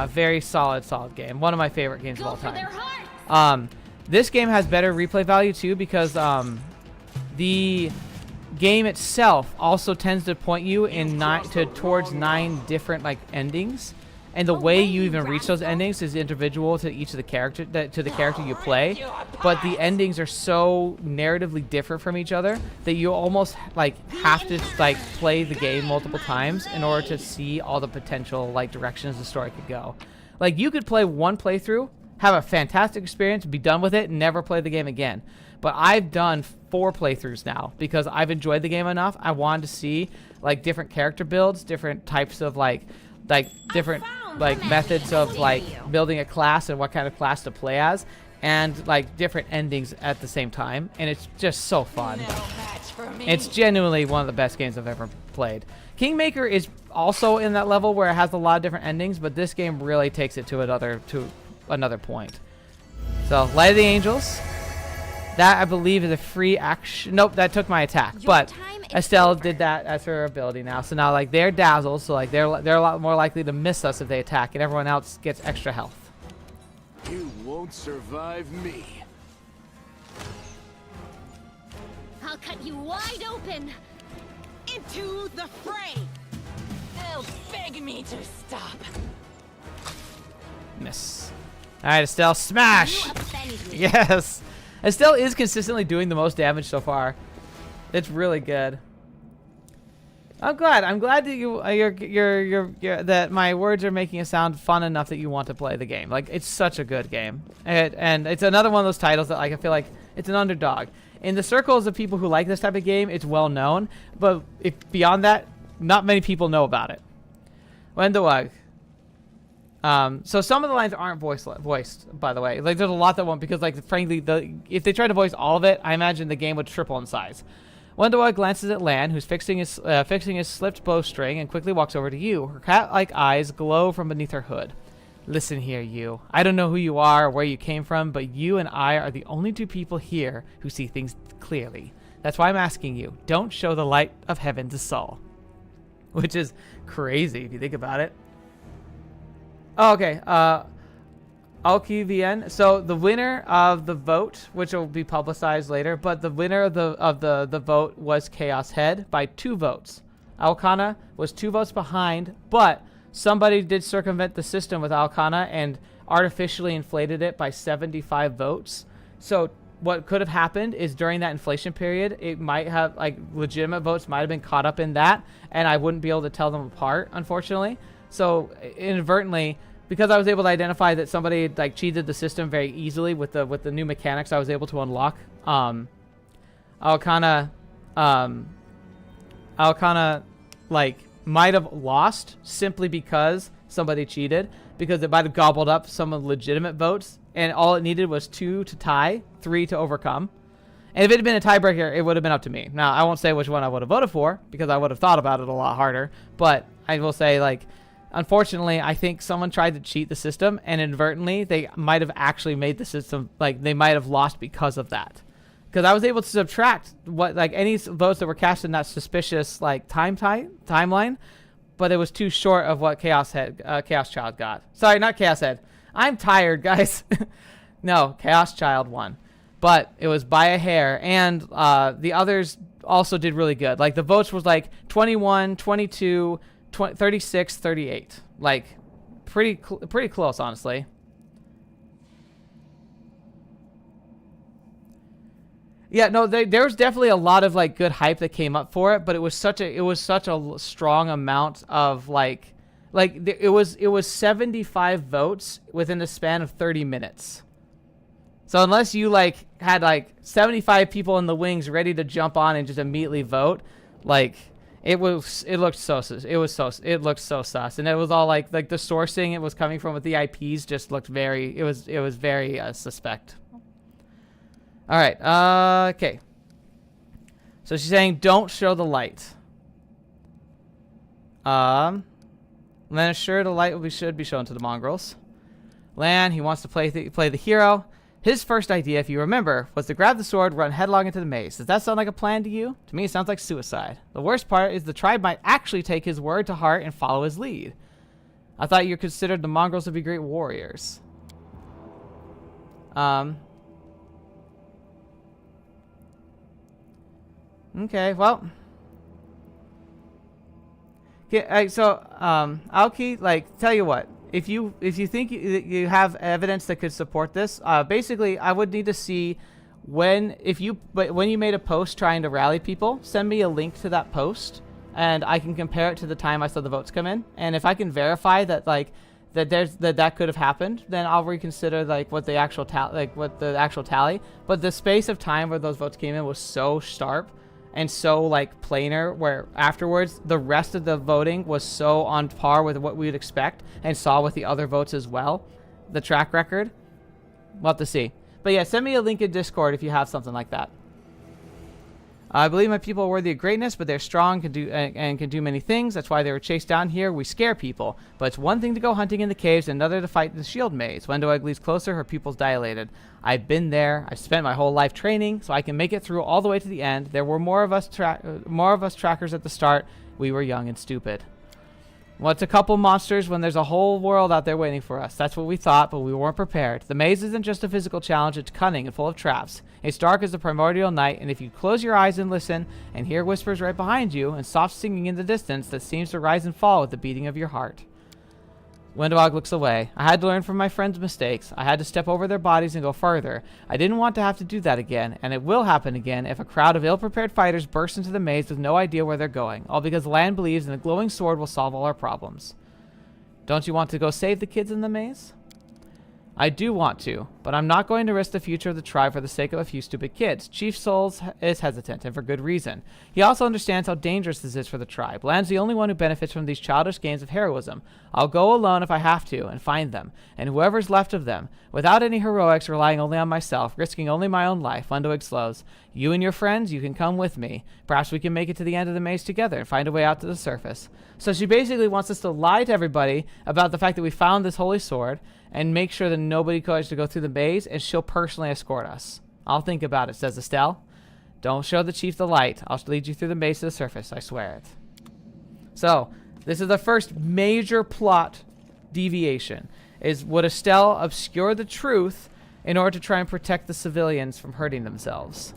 Very solid game. One of my favorite games of all time. This game has better replay value too because the game itself also tends to point you in towards 9 different like endings, and the way you even reach those endings is individual to each of the character you play. But the endings are so narratively different from each other that you almost like have to like play the game multiple times in order to see all the potential like directions the story could go. Like you could play one playthrough, have a fantastic experience, be done with it, and never play the game again. But I've done 4 playthroughs now because I've enjoyed the game enough. I wanted to see like different character builds, different types of like different like methods of like building a class and what kind of class to play as, and like different endings at the same time. And it's just so fun. It's genuinely one of the best games I've ever played. Kingmaker is also in that level where it has a lot of different endings, but this game really takes it to another point. So, Light of the Angels. That, I believe, is a free action. Nope, that took my attack. But Estelle did that as her ability now. So now, like, they're dazzled, so like they're a lot more likely to miss us if they attack, and everyone else gets extra health. You won't survive me. I'll cut you wide open. Into the fray. They'll beg me to stop. Miss. All right, Estelle, smash! Yes. Estelle is consistently doing the most damage so far. It's really good. I'm glad that that my words are making it sound fun enough that you want to play the game. Like, it's such a good game, and it's another one of those titles that, like, I feel like it's an underdog in the circles of people who like this type of game. It's well known, but if beyond that, not many people know about it. Wendawag. So some of the lines aren't voiced, by the way. Like, there's a lot that won't, because, like, frankly, if they tried to voice all of it, I imagine the game would triple in size. Wendawag glances at Lan, who's fixing his slipped bowstring, and quickly walks over to you. Her cat-like eyes glow from beneath her hood. Listen here, you. I don't know who you are or where you came from, but you and I are the only two people here who see things clearly. That's why I'm asking you. Don't show the light of heaven to Saul. Which is crazy if you think about it. Oh, okay. Ul-tra-vi-o-lence. So the winner of the vote, which will be publicized later, but the winner of the vote was chaoshead by 2 votes. Alcana was 2 votes behind, but somebody did circumvent the system with Alcana and artificially inflated it by 75 votes. So what could have happened is during that inflation period, it might have, like, legitimate votes might have been caught up in that, and I wouldn't be able to tell them apart, unfortunately. So inadvertently, because I was able to identify that somebody, like, cheated the system very easily with the new mechanics I was able to unlock, Alcana like might have lost simply because somebody cheated, because it might have gobbled up some of the legitimate votes, and all it needed was 2 to tie, 3 to overcome. And if it had been a tiebreaker, it would have been up to me. Now, I won't say which one I would have voted for, because I would have thought about it a lot harder, but I will say, like, unfortunately, I think someone tried to cheat the system, and inadvertently, they might have actually made the system, like, they might have lost because of that. Because I was able to subtract what, like, any votes that were cast in that suspicious, like, timeline, but it was too short of what Chaos Child got. Sorry, not Chaos Head. I'm tired, guys. No, Chaos Child won. But it was by a hair, and the others also did really good. Like, the votes was, like, 21, 22, 36, 38. Like, pretty close, honestly. Yeah, no, there was definitely a lot of, like, good hype that came up for it, but it was such a strong amount of, it was 75 votes within the span of 30 minutes. So unless you, like, had, like, 75 people in the wings ready to jump on and just immediately vote, like, it looked so sus, and it was all like the sourcing it was coming from with the IPs just looked very, it was very suspect. All right, okay. So she's saying don't show the light. Lan is sure the light should be shown to the mongrels. Lan, he wants to play the hero. His first idea, if you remember, was to grab the sword, run headlong into the maze. Does that sound like a plan to you? To me, it sounds like suicide. The worst part is the tribe might actually take his word to heart and follow his lead. I thought you considered the mongrels to be great warriors. Okay, well. Okay, so, Aoki, like, tell you what. If you think you have evidence that could support this, basically, I would need to see when you made a post trying to rally people, send me a link to that post, and I can compare it to the time I saw the votes come in. And if I can verify that, like, that could have happened, then I'll reconsider, like, what the actual tally. But the space of time where those votes came in was so sharp and so, like, planar, where afterwards the rest of the voting was so on par with what we would expect and saw with the other votes as well. The track record, we'll have to see. But yeah, send me a link in Discord if you have something like that. I believe my people are worthy of greatness, but they're strong and can do many things. That's why they were chased down here. We scare people. But it's one thing to go hunting in the caves and another to fight the shield maze. When Doeg leads closer, her pupils dilated. I've been there. I've spent my whole life training, so I can make it through all the way to the end. There were more of us trackers at the start. We were young and stupid. What's a couple monsters when there's a whole world out there waiting for us? That's what we thought, but we weren't prepared. The maze isn't just a physical challenge, it's cunning and full of traps. It's dark as the primordial night, and if you close your eyes and listen, and hear whispers right behind you, and soft singing in the distance that seems to rise and fall with the beating of your heart. Wendog looks away. I had to learn from my friends' mistakes. I had to step over their bodies and go further. I didn't want to have to do that again, and it will happen again if a crowd of ill-prepared fighters burst into the maze with no idea where they're going, all because Lan believes in a glowing sword will solve all our problems. Don't you want to go save the kids in the maze? I do want to, but I'm not going to risk the future of the tribe for the sake of a few stupid kids. Chief Souls is hesitant, and for good reason. He also understands how dangerous this is for the tribe. Lan's the only one who benefits from these childish games of heroism. I'll go alone if I have to, and find them, and whoever's left of them, without any heroics, relying only on myself, risking only my own life. Wendog slows. You and your friends, you can come with me. Perhaps we can make it to the end of the maze together and find a way out to the surface. So she basically wants us to lie to everybody about the fact that we found this holy sword, and make sure that nobody goes to go through the maze, and she'll personally escort us. I'll think about it, says Estelle. Don't show the chief the light. I'll lead you through the maze to the surface, I swear it. So, this is the first major plot deviation, is would Estelle obscure the truth in order to try and protect the civilians from hurting themselves?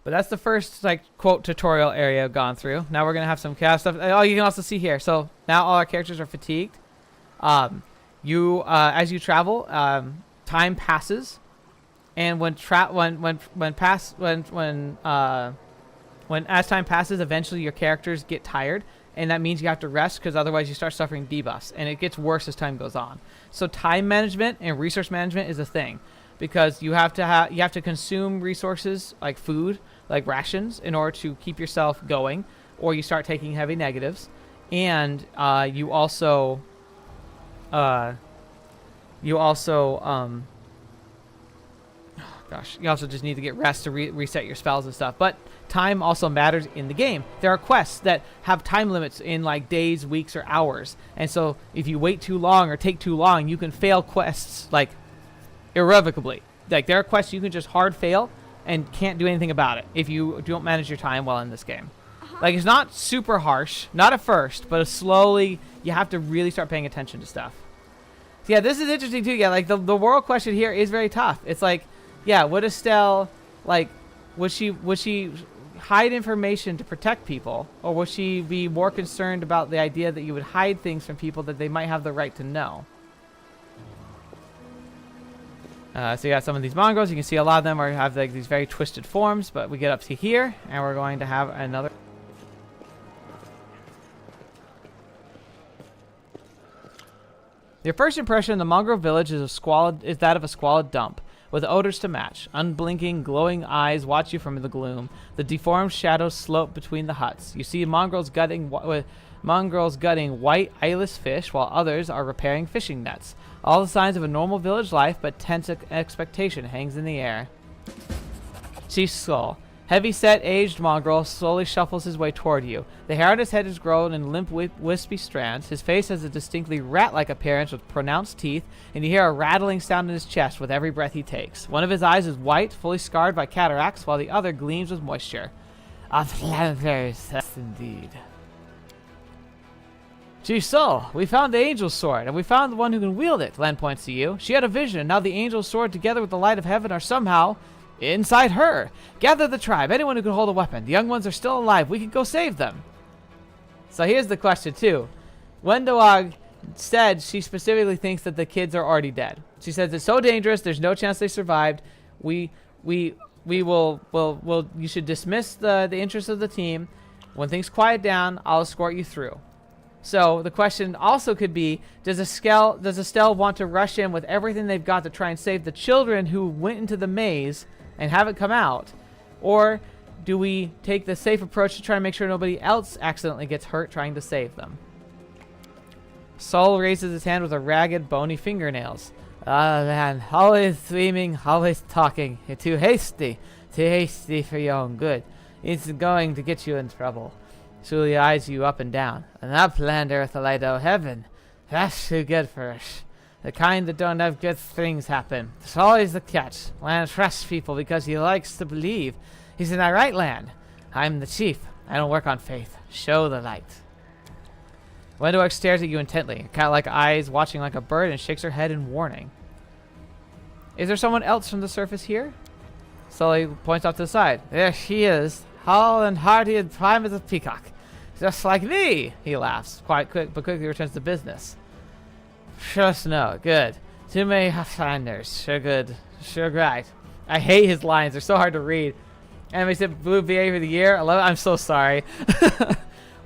But that's the first, like, quote tutorial area I've gone through. Now we're going to have some chaos stuff. Oh, you can also see here. So now all our characters are fatigued. As you travel, time passes. And as time passes, eventually your characters get tired. And that means you have to rest, because otherwise you start suffering debuffs. And it gets worse as time goes on. So time management and resource management is a thing. Because you have to consume resources like food, like rations, in order to keep yourself going, or you start taking heavy negatives, and you also just need to get rest to reset your spells and stuff. But time also matters in the game. There are quests that have time limits in like days, weeks, or hours, and so if you wait too long or take too long, you can fail quests like irrevocably. Like, there are quests you can just hard fail and can't do anything about it if you don't manage your time well in this game. Like, it's not super harsh, not at first, but slowly you have to really start paying attention to stuff. So yeah, this is interesting too. Yeah, like the world question here is very tough. It's like, yeah, would Estelle, like, would she hide information to protect people, or would she be more concerned about the idea that you would hide things from people that they might have the right to know? So you got some of these mongrels. You can see a lot of them have like these very twisted forms, but we get up to here, and we're going to have another. Your first impression of the mongrel village is that of a squalid dump, with odors to match. Unblinking, glowing eyes watch you from the gloom. The deformed shadows slope between the huts. You see mongrels gutting white, eyeless fish, while others are repairing fishing nets. All the signs of a normal village life, but tense expectation hangs in the air. Chief Skull. Heavy-set, aged mongrel slowly shuffles his way toward you. The hair on his head is grown in limp, wispy strands. His face has a distinctly rat-like appearance with pronounced teeth, and you hear a rattling sound in his chest with every breath he takes. One of his eyes is white, fully scarred by cataracts, while the other gleams with moisture. Yes, indeed. Chief Soul, we found the Angel's Sword, and we found the one who can wield it. Lan points to you. She had a vision, and now the Angel's Sword together with the light of heaven are somehow inside her. Gather the tribe, anyone who can hold a weapon. The young ones are still alive. We can go save them. So here's the question, too. Wendog said she specifically thinks that the kids are already dead. She says it's so dangerous, there's no chance they survived. You should dismiss the interests of the team. When things quiet down, I'll escort you through. So the question also could be, does Estelle want to rush in with everything they've got to try and save the children who went into the maze and haven't come out? Or do we take the safe approach to try and make sure nobody else accidentally gets hurt trying to save them? Sol raises his hand with a ragged, bony fingernails. Ah, man, always dreaming, always talking. You're too hasty for your own good. It's going to get you in trouble. Julie eyes you up and down. And that planned earth light o' heaven. That's too good for us. The kind that don't have good things happen. It's always the catch. Lan trusts people because he likes to believe. He's in that right, Lan. I'm the chief. I don't work on faith. Show the light. Wendoark stares at you intently, cat-like eyes watching like a bird, and shakes her head in warning. Is there someone else from the surface here? Sully points off to the side. There she is, tall and hearty and prime as a peacock. Just like me, he laughs, quite quick, but quickly returns to business. Trust no, good. Too many finders, sure good, sure right. I hate his lines, they're so hard to read. And we said Blue VA for the year. I love it. I'm so sorry.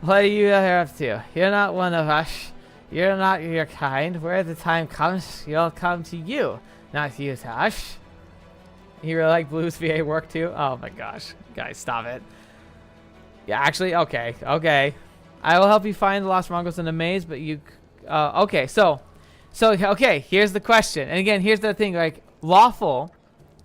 What are you up to? You're not one of us. You're not your kind. Where the time comes, you'll come to you, not you to us. You really like Blue's VA work too? Oh my gosh. Guys, stop it. Yeah, actually, okay. I will help you find the lost Mongols in the maze, but you... okay, so, okay, here's the question. And again, here's the thing, like, lawful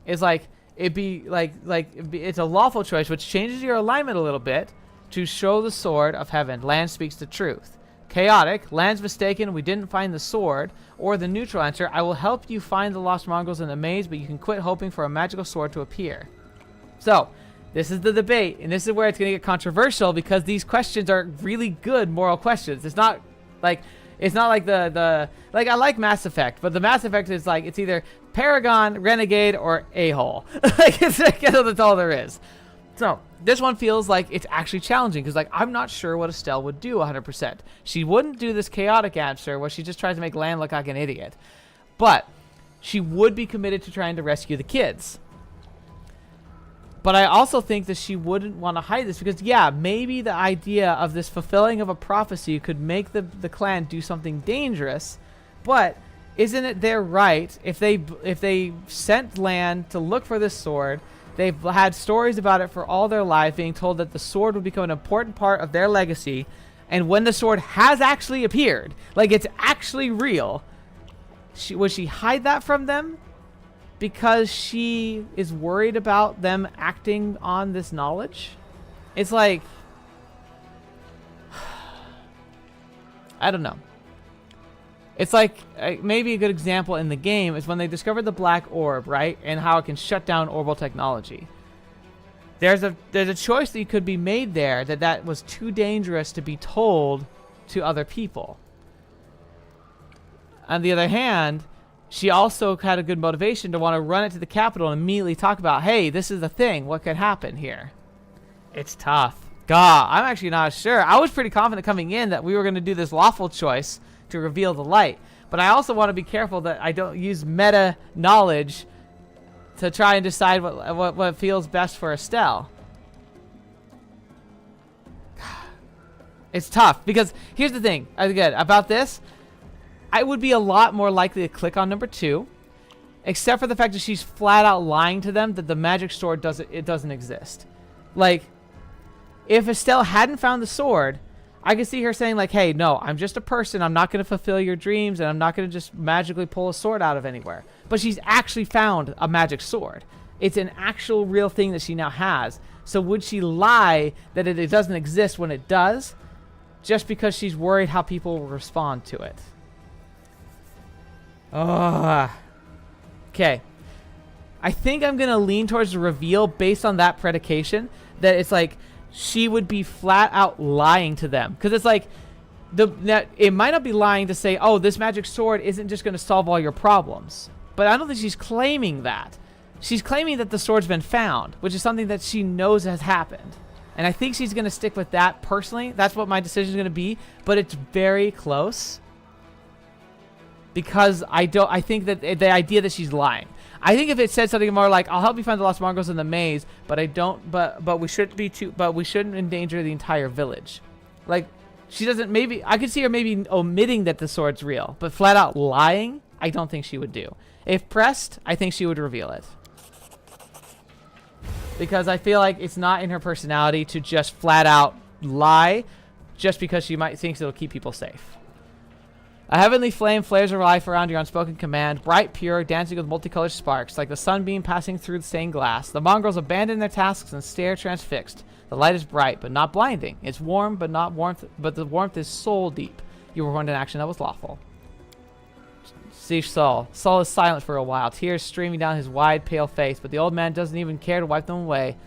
is like, it's a lawful choice, which changes your alignment a little bit to show the sword of heaven. Land speaks the truth. Chaotic, Land's mistaken, we didn't find the sword. Or the neutral answer, I will help you find the lost Mongols in the maze, but you can quit hoping for a magical sword to appear. So, this is the debate, and this is where it's going to get controversial because these questions are really good moral questions. It's not like the I like Mass Effect, but the Mass Effect is like, it's either Paragon, Renegade, or a-hole. That's all there is. So, this one feels like it's actually challenging because, like, I'm not sure what Estelle would do 100%. She wouldn't do this chaotic answer where she just tries to make Lan look like an idiot. But she would be committed to trying to rescue the kids. But I also think that she wouldn't want to hide this because, yeah, maybe the idea of this fulfilling of a prophecy could make the clan do something dangerous. But isn't it their right if they sent Lan to look for this sword? They've had stories about it for all their life, being told that the sword would become an important part of their legacy. And when the sword has actually appeared, like it's actually real, would she hide that from them? Because she is worried about them acting on this knowledge? It's like... I don't know. It's like, maybe a good example in the game is when they discovered the black orb, right? And how it can shut down orbital technology. There's a choice that could be made there that was too dangerous to be told to other people. On the other hand, she also had a good motivation to want to run it to the capital and immediately talk about, hey, this is the thing. What could happen here? It's tough. God, I'm actually not sure. I was pretty confident coming in that we were going to do this lawful choice to reveal the light. But I also want to be careful that I don't use meta knowledge to try and decide what feels best for Estelle. It's tough because here's the thing, again, about this. I would be a lot more likely to click on number 2, except for the fact that she's flat out lying to them that the magic sword doesn't exist. Like, if Estelle hadn't found the sword, I could see her saying like, hey, no, I'm just a person. I'm not going to fulfill your dreams, and I'm not going to just magically pull a sword out of anywhere. But she's actually found a magic sword. It's an actual real thing that she now has. So would she lie that it doesn't exist when it does, just because she's worried how people will respond to it? Okay. I think I'm going to lean towards the reveal based on that predication, that it's like she would be flat out lying to them. Because it's like, it might not be lying to say, oh, this magic sword isn't just going to solve all your problems. But I don't think she's claiming that. She's claiming that the sword's been found, which is something that she knows has happened. And I think she's going to stick with that personally. That's what my decision is going to be. But it's very close. Because I think that the idea that she's lying. I think if it said something more like, I'll help you find the lost Mongols in the maze, but we shouldn't endanger the entire village. Like, she doesn't, maybe, I could see her maybe omitting that the sword's real, but flat out lying, I don't think she would do. If pressed, I think she would reveal it. Because I feel like it's not in her personality to just flat out lie, just because she might think it'll keep people safe. A heavenly flame flares of life around your unspoken command, bright, pure, dancing with multicolored sparks, like the sunbeam passing through the stained glass. The mongrels abandon their tasks and stare transfixed. The light is bright, but not blinding. It's warm, but the warmth is soul deep. You performed an action that was lawful. See Saul. Saul is silent for a while, tears streaming down his wide, pale face, but the old man doesn't even care to wipe them away.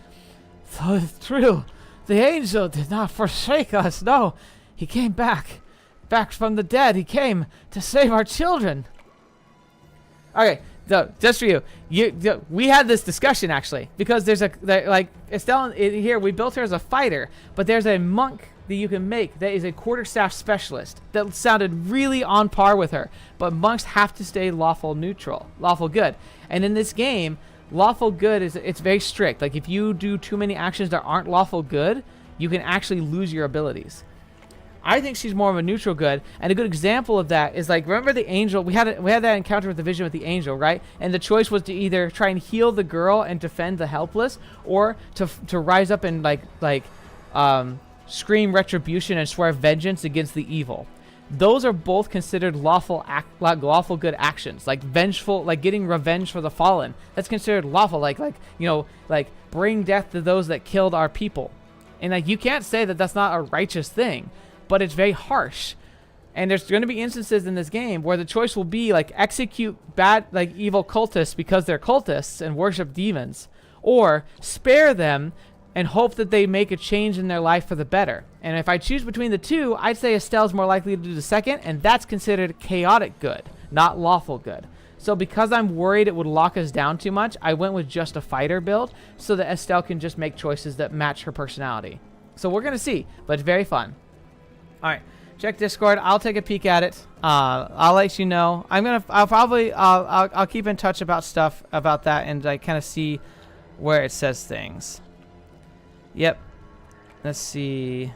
So it's true. The angel did not forsake us. No, he came back. Back from the dead. He came to save our children. Okay, so just for you, we had this discussion actually, because there's like Estelle here, we built her as a fighter, but there's a monk that you can make that is a quarterstaff specialist that sounded really on par with her, but monks have to stay lawful good. And in this game, lawful good it's very strict. Like if you do too many actions that aren't lawful good, you can actually lose your abilities. I think she's more of a neutral good, and a good example of that is like, remember the angel? We had that encounter with the vision with the angel, right? And the choice was to either try and heal the girl and defend the helpless, or to rise up and scream retribution and swear vengeance against the evil. Those are both considered lawful good actions, like vengeful, like getting revenge for the fallen. That's considered lawful, like bring death to those that killed our people. And like you can't say that that's not a righteous thing. But it's very harsh, and there's going to be instances in this game where the choice will be like execute bad, like evil cultists because they're cultists and worship demons, or spare them and hope that they make a change in their life for the better. And if I choose between the two, I'd say Estelle's more likely to do the second, and that's considered chaotic good, not lawful good. So because I'm worried it would lock us down too much, I went with just a fighter build so that Estelle can just make choices that match her personality. So we're going to see, but it's very fun. All right, check Discord. I'll take a peek at it. I'll let you know. I'll keep in touch about stuff about that, and I kind of see where it says things. Yep. Let's see.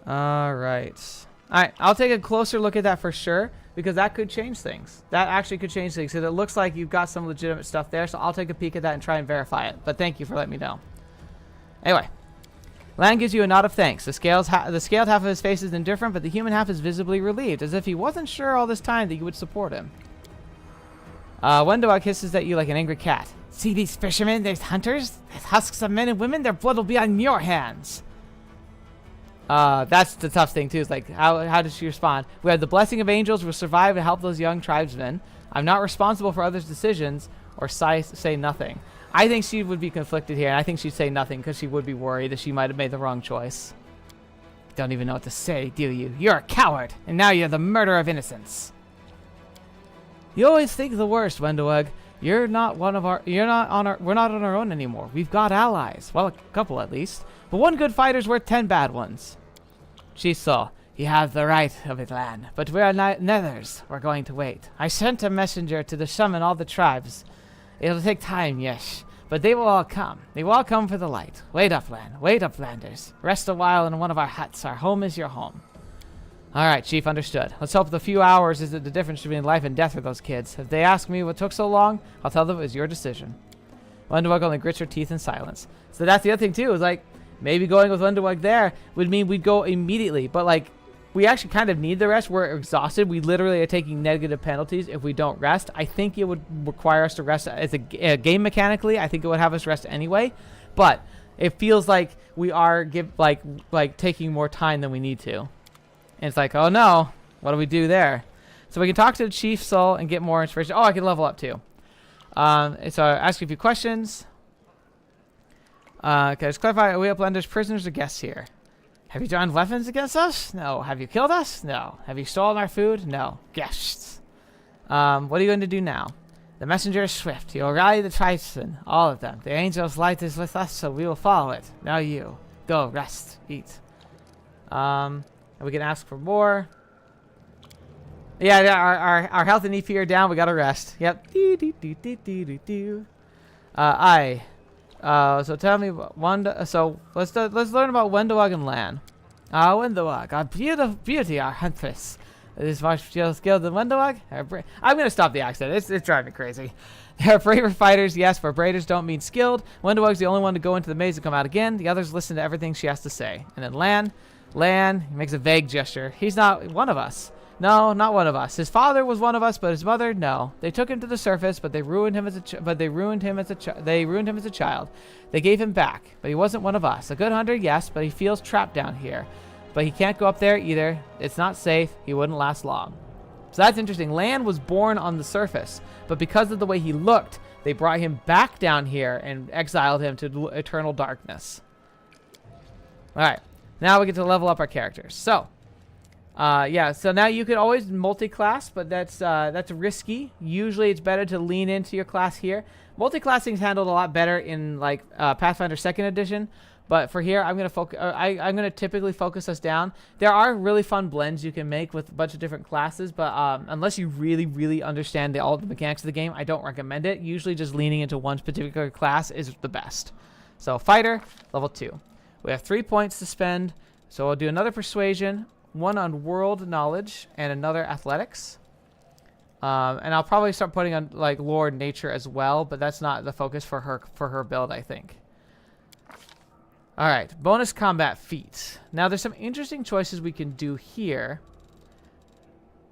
All right. I'll take a closer look at that for sure, because that could change things. That actually could change things, because it looks like you've got some legitimate stuff there, so I'll take a peek at that and try and verify it. But thank you for letting me know. Anyway, Lan gives you a nod of thanks. The scaled half of his face is indifferent, but the human half is visibly relieved, as if he wasn't sure all this time that you would support him. Wendowag hisses at you like an angry cat. See these fishermen, these hunters, these husks of men and women, their blood will be on your hands. That's the tough thing too, is like, how does she respond? We have the blessing of angels, will survive to help those young tribesmen. I'm not responsible for others' decisions, or say nothing. I think she would be conflicted here, and I think she'd say nothing because she would be worried that she might have made the wrong choice. Don't even know what to say, do you? You're a coward, and now you're the murderer of innocents. You always think the worst, Wendowag. We're not on our own anymore. We've got allies. Well, a couple at least. But one good fighter's worth 10 bad ones. Shiso, you have the right of it, Lan, but we're nethers. We're going to wait. I sent a messenger to summon all the tribes. It'll take time, yes, but they will all come. They will all come for the light. Wait up, Lan. Wait up, Landers. Rest a while in one of our huts. Our home is your home. All right, Chief, understood. Let's hope the few hours isn't the difference between life and death for those kids. If they ask me what took so long, I'll tell them it was your decision. Wendowag only grits her teeth in silence. So that's the other thing, too, is like, maybe going with Wendowag there would mean we'd go immediately, but like, we actually kind of need the rest. We're exhausted. We literally are taking negative penalties if we don't rest. I think it would require us to rest as a game mechanically. I think it would have us rest anyway, but it feels like we are taking more time than we need to. And it's like, oh no, what do we do there? So we can talk to the Chief Soul and get more inspiration. Oh, I can level up too. So I ask you a few questions. Okay, let's clarify. Are we Uplanders prisoners or guests here? Have you drawn weapons against us? No. Have you killed us? No. Have you stolen our food? No. Guests. What are you going to do now? The messenger is swift. He will rally the tribesmen, all of them. The angel's light is with us, so we will follow it. Now you. Go, rest, eat. And we can ask for more. Yeah, our health and EP are down. We gotta rest. Yep. So tell me, so let's learn about Wendowag and Lan. Wendowag, our beauty, our huntress. Is much skilled than Wendowag? I'm gonna stop the accent. It's driving me crazy. They are braver fighters, yes, but bravers don't mean skilled. Wendowag's the only one to go into the maze and come out again. The others listen to everything she has to say. And then Lan Lan, he makes a vague gesture. He's not one of us. No, not one of us. His father was one of us, but his mother, no. They took him to the surface, but they ruined him as a child. They gave him back, but he wasn't one of us. A good hunter, yes, but he feels trapped down here. But he can't go up there either. It's not safe. He wouldn't last long. So that's interesting. Lan was born on the surface, but because of the way he looked, they brought him back down here and exiled him to eternal darkness. All right, now we get to level up our characters. So, yeah, so now you could always multi-class, but that's risky. Usually it's better to lean into your class here. Multi-classing is handled a lot better in like Pathfinder 2nd Edition, but for here, I'm gonna typically focus us down. There are really fun blends you can make with a bunch of different classes, but unless you really understand all the mechanics of the game, I don't recommend it. Usually just leaning into one particular class is the best. So fighter, level 2. We have 3 points to spend, so we'll do another persuasion, one on world knowledge, and another athletics. And I'll probably start putting on like lore and nature as well, but that's not the focus for her build, I think. All right, bonus combat feats. Now there's some interesting choices we can do here.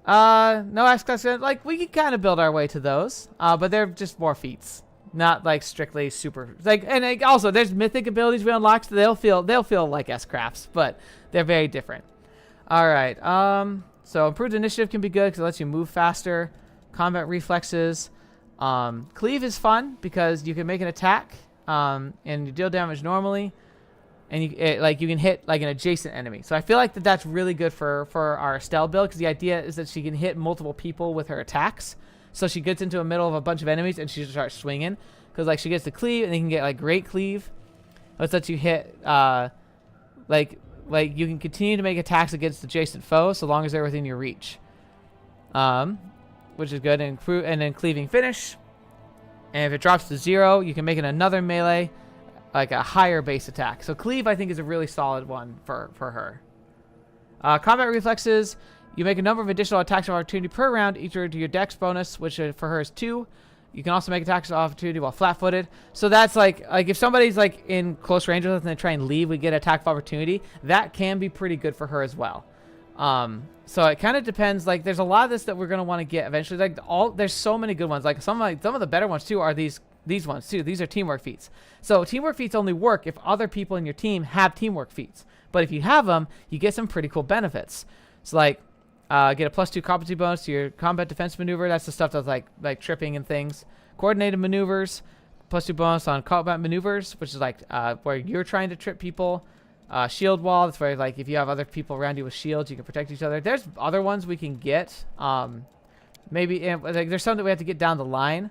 No access, like we can kind of build our way to those, but they're just more feats, not like strictly super. Like, and like, also there's mythic abilities we unlock, so they'll feel like S-crafts, but they're very different. All right, so improved initiative can be good because it lets you move faster. Combat reflexes. Cleave is fun because you can make an attack, and you deal damage normally. And you can hit like an adjacent enemy. So I feel like that's really good for our Estelle build, because the idea is that she can hit multiple people with her attacks. So she gets into the middle of a bunch of enemies and she just starts swinging, because like she gets the cleave and you can get like great cleave. Let's let you hit like you can continue to make attacks against adjacent foes so long as they're within your reach, which is good. And then cleaving finish. And if it drops to 0, you can make it another melee, like a higher base attack. So cleave, I think, is a really solid one for her. Combat reflexes, you make a number of additional attacks of opportunity per round, each to your dex bonus, which for her is 2. You can also make attacks of opportunity while flat-footed. So that's like if somebody's like in close range with us and they try and leave, we get attack of opportunity. That can be pretty good for her as well. So it kind of depends. Like there's a lot of this that we're gonna want to get eventually. Like there's so many good ones. Like some of the better ones too are these ones too. These are teamwork feats. So teamwork feats only work if other people in your team have teamwork feats. But if you have them, you get some pretty cool benefits. So like get a +2 competency bonus to your combat defense maneuver. That's the stuff that's like tripping and things. Coordinated maneuvers, +2 bonus on combat maneuvers, which is like where you're trying to trip people. Shield wall, that's where like if you have other people around you with shields, you can protect each other. There's other ones we can get. Maybe like there's some that we have to get down the line.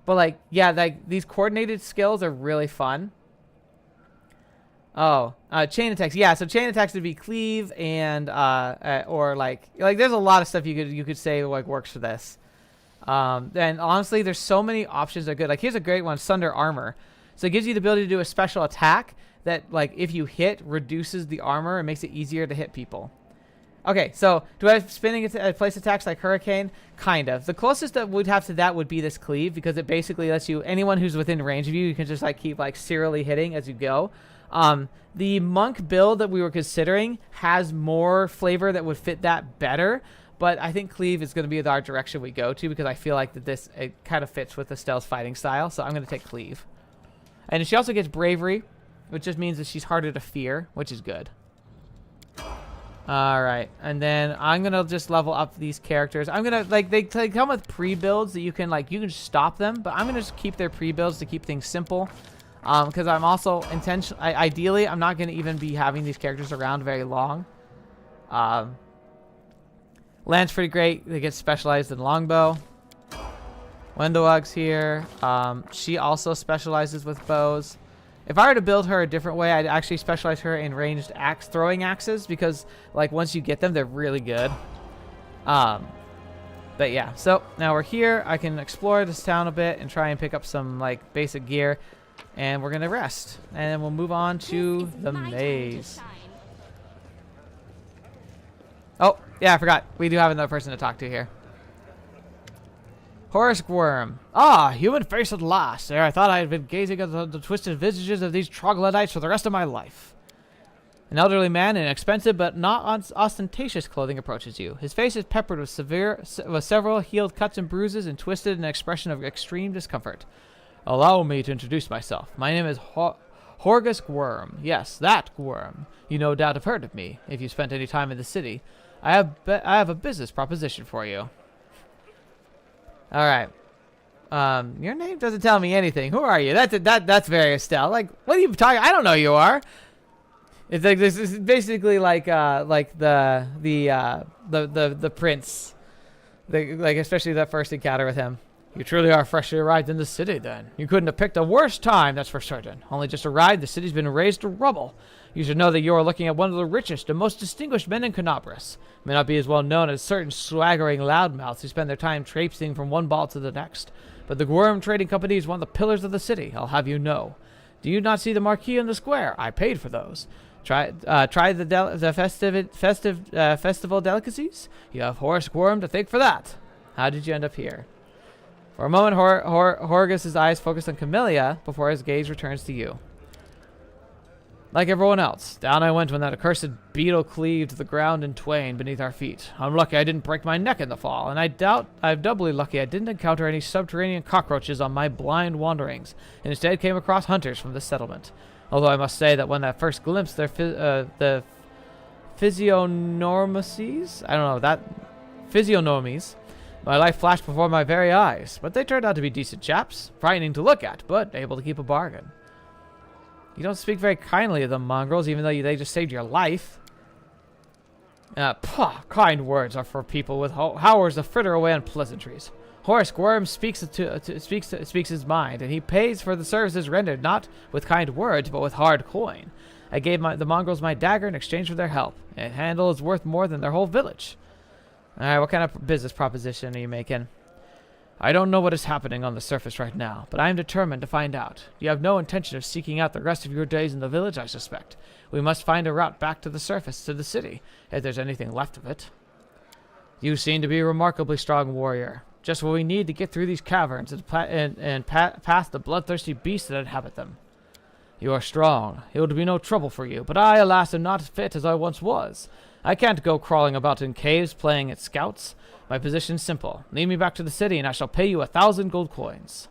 But like, yeah, like these coordinated skills are really fun. Oh, chain attacks. Yeah, so chain attacks would be cleave and or like there's a lot of stuff you could say like works for this. And honestly, there's so many options that are good. Like here's a great one, Sunder Armor. So it gives you the ability to do a special attack that like if you hit reduces the armor and makes it easier to hit people. Okay, so do I have spinning place attacks like Hurricane? Kind of. The closest that we'd have to that would be this cleave, because it basically lets you, anyone who's within range of you, you can just like keep like serially hitting as you go. The monk build that we were considering has more flavor that would fit that better, but I think cleave is going to be our direction we go to, because I feel like that it kind of fits with Estelle's fighting style, so I'm going to take cleave. And she also gets bravery, which just means that she's harder to fear, which is good. All right, and then I'm gonna just level up these characters. I'm gonna they come with pre-builds that you can just stop them, but I'm gonna just keep their pre-builds to keep things simple, because I'm also ideally I'm not gonna even be having these characters around very long. Lance pretty great. They get specialized in longbow. Wendowug's here. She also specializes with bows. If I were to build her a different way, I'd actually specialize her in ranged throwing axes, because like once you get them, they're really good. But yeah, so now we're here. I can explore this town a bit and try and pick up some like basic gear, and we're gonna rest, and then we'll move on to the maze. Oh yeah, I forgot. We do have another person to talk to here. Horace Worm. Ah, human face at last. Ere I thought I had been gazing at the twisted visages of these troglodytes for the rest of my life. An elderly man in expensive but not ostentatious clothing approaches you. His face is peppered with several healed cuts and bruises and twisted in an expression of extreme discomfort. Allow me to introduce myself. My name is Horgus Gwyrm. Yes, that Gwyrm. You no doubt have heard of me, if you spent any time in the city. I have a business proposition for you. Alright. Your name doesn't tell me anything. Who are you? That's very Estelle. Like, what are you talking? I don't know who you are. It's like this is basically like the prince, like especially that first encounter with him. You truly are freshly arrived in the city, then. You couldn't have picked a worse time, that's for certain. Only just arrived, the city's been razed to rubble. You should know that you are looking at one of the richest and most distinguished men in Canabras. May not be as well known as certain swaggering loudmouths who spend their time traipsing from one ball to the next. But the Gwyrm Trading Company is one of the pillars of the city, I'll have you know. Do you not see the marquee in the square? I paid for those. Try the festival delicacies? You have Horace Gwyrm to thank for that. How did you end up here? For a moment, Horgus's eyes focus on Camellia before his gaze returns to you. Like everyone else, down I went when that accursed beetle cleaved the ground in twain beneath our feet. I'm lucky I didn't break my neck in the fall, and I'm doubly lucky I didn't encounter any subterranean cockroaches on my blind wanderings, and instead came across hunters from the settlement. Although I must say that when I first glimpsed the physiognomies, my life flashed before my very eyes. But they turned out to be decent chaps, frightening to look at, but able to keep a bargain. You don't speak very kindly of them, mongrels, even though they just saved your life. Kind words are for people with hours to fritter away on pleasantries. Horace Gwyrm speaks his mind, and he pays for the services rendered not with kind words, but with hard coin. I gave the mongrels my dagger in exchange for their help. A handle is worth more than their whole village. Alright, what kind of business proposition are you making? I don't know what is happening on the surface right now, but I am determined to find out. You have no intention of seeking out the rest of your days in the village, I suspect. We must find a route back to the surface, to the city, if there's anything left of it. You seem to be a remarkably strong warrior. Just what we need to get through these caverns and past the bloodthirsty beasts that inhabit them. You are strong. It would be no trouble for you, but I, alas, am not as fit as I once was. I can't go crawling about in caves playing at scouts. My position's simple. Lead me back to the city and I shall pay you 1,000 gold coins.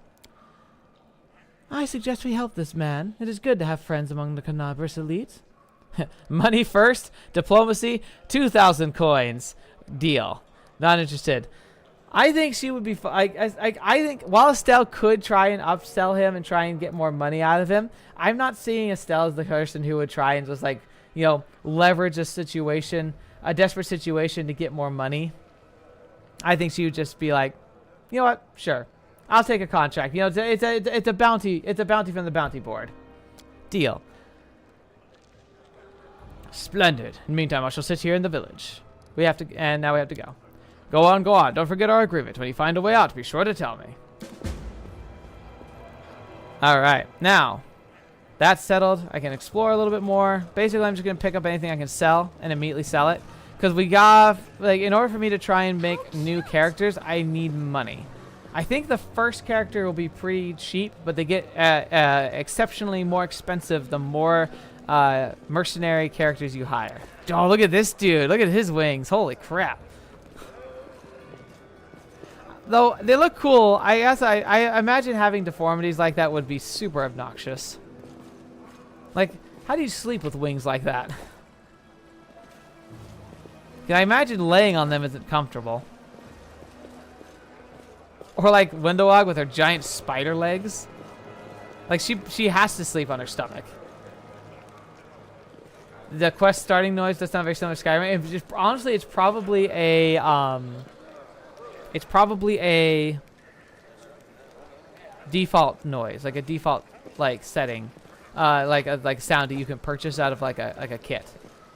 I suggest we help this man. It is good to have friends among the Canabras elite. Money first, diplomacy, 2,000 coins. Deal. Not interested. I think she would be. I think while Estelle could try and upsell him and try and get more money out of him, I'm not seeing Estelle as the person who would try and just like, you know, leverage a situation, a desperate situation to get more money. I think she would just be like, you know what? Sure, I'll take a contract. You know, it's a bounty. It's a bounty from the bounty board. Deal. Splendid. In the meantime, I shall sit here in the village. And now we have to go. Go on, go on. Don't forget our agreement. When you find a way out, be sure to tell me. Alright, now, that's settled. I can explore a little bit more. Basically, I'm just going to pick up anything I can sell and immediately sell it. Because we got, like, in order for me to try and make new characters, I need money. I think the first character will be pretty cheap, but they get exceptionally more expensive the more mercenary characters you hire. Oh, look at this dude. Look at his wings. Holy crap. Though they look cool, I guess I imagine having deformities like that would be super obnoxious. Like, how do you sleep with wings like that? Can I imagine laying on them isn't comfortable? Or like Windowog with her giant spider legs. Like she has to sleep on her stomach. The quest starting noise does sound very similar to Skyrim. Honestly, it's probably a default noise, like a default like setting, like a sound that you can purchase out of like a kit.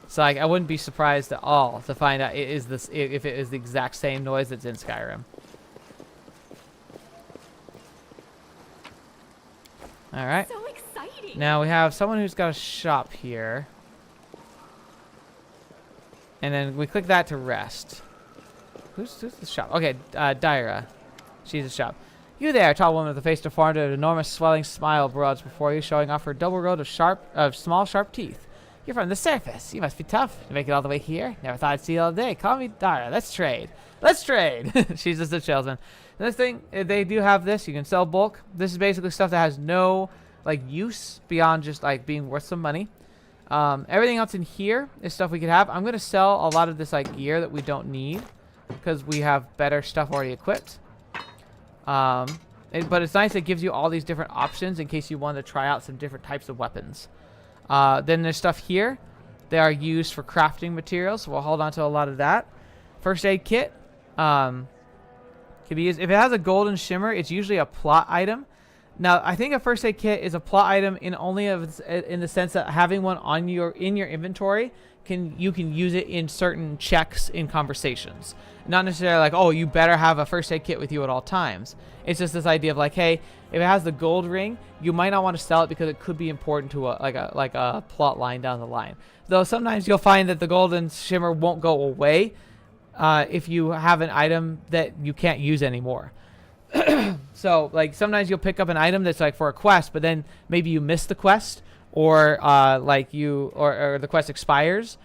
So like, I wouldn't be surprised at all to find out if it is the exact same noise that's in Skyrim. All right. So exciting. Now we have someone who's got a shop here, and then we click that to rest. Who's the shop? Okay, Dyra. She's a shop. You there, tall woman with a face deformed, an enormous swelling smile broads before you, showing off her double row of small, sharp teeth. You're from the surface. You must be tough to make it all the way here. Never thought I'd see you all day. Call me Dara. Let's trade. Let's trade. She's just a salesman. This thing, they do have this. You can sell bulk. This is basically stuff that has no like use beyond just like being worth some money. Everything else in here is stuff we could have. I'm gonna sell a lot of this like gear that we don't need because we have better stuff already equipped. But it's nice. It gives you all these different options in case you want to try out some different types of weapons. Then there's stuff here. They are used for crafting materials, so we'll hold on to a lot of that. First aid kit can be used. If it has a golden shimmer, it's usually a plot item. Now, I think a first aid kit is a plot item in the sense that having one on your inventory you can use it in certain checks in conversations. Not necessarily like, oh, you better have a first aid kit with you at all times. It's just this idea of like, hey, if it has the gold ring, you might not want to sell it because it could be important to a plot line down the line. Though sometimes you'll find that the golden shimmer won't go away if you have an item that you can't use anymore. So like sometimes you'll pick up an item that's like for a quest, but then maybe you miss the quest or or the quest expires,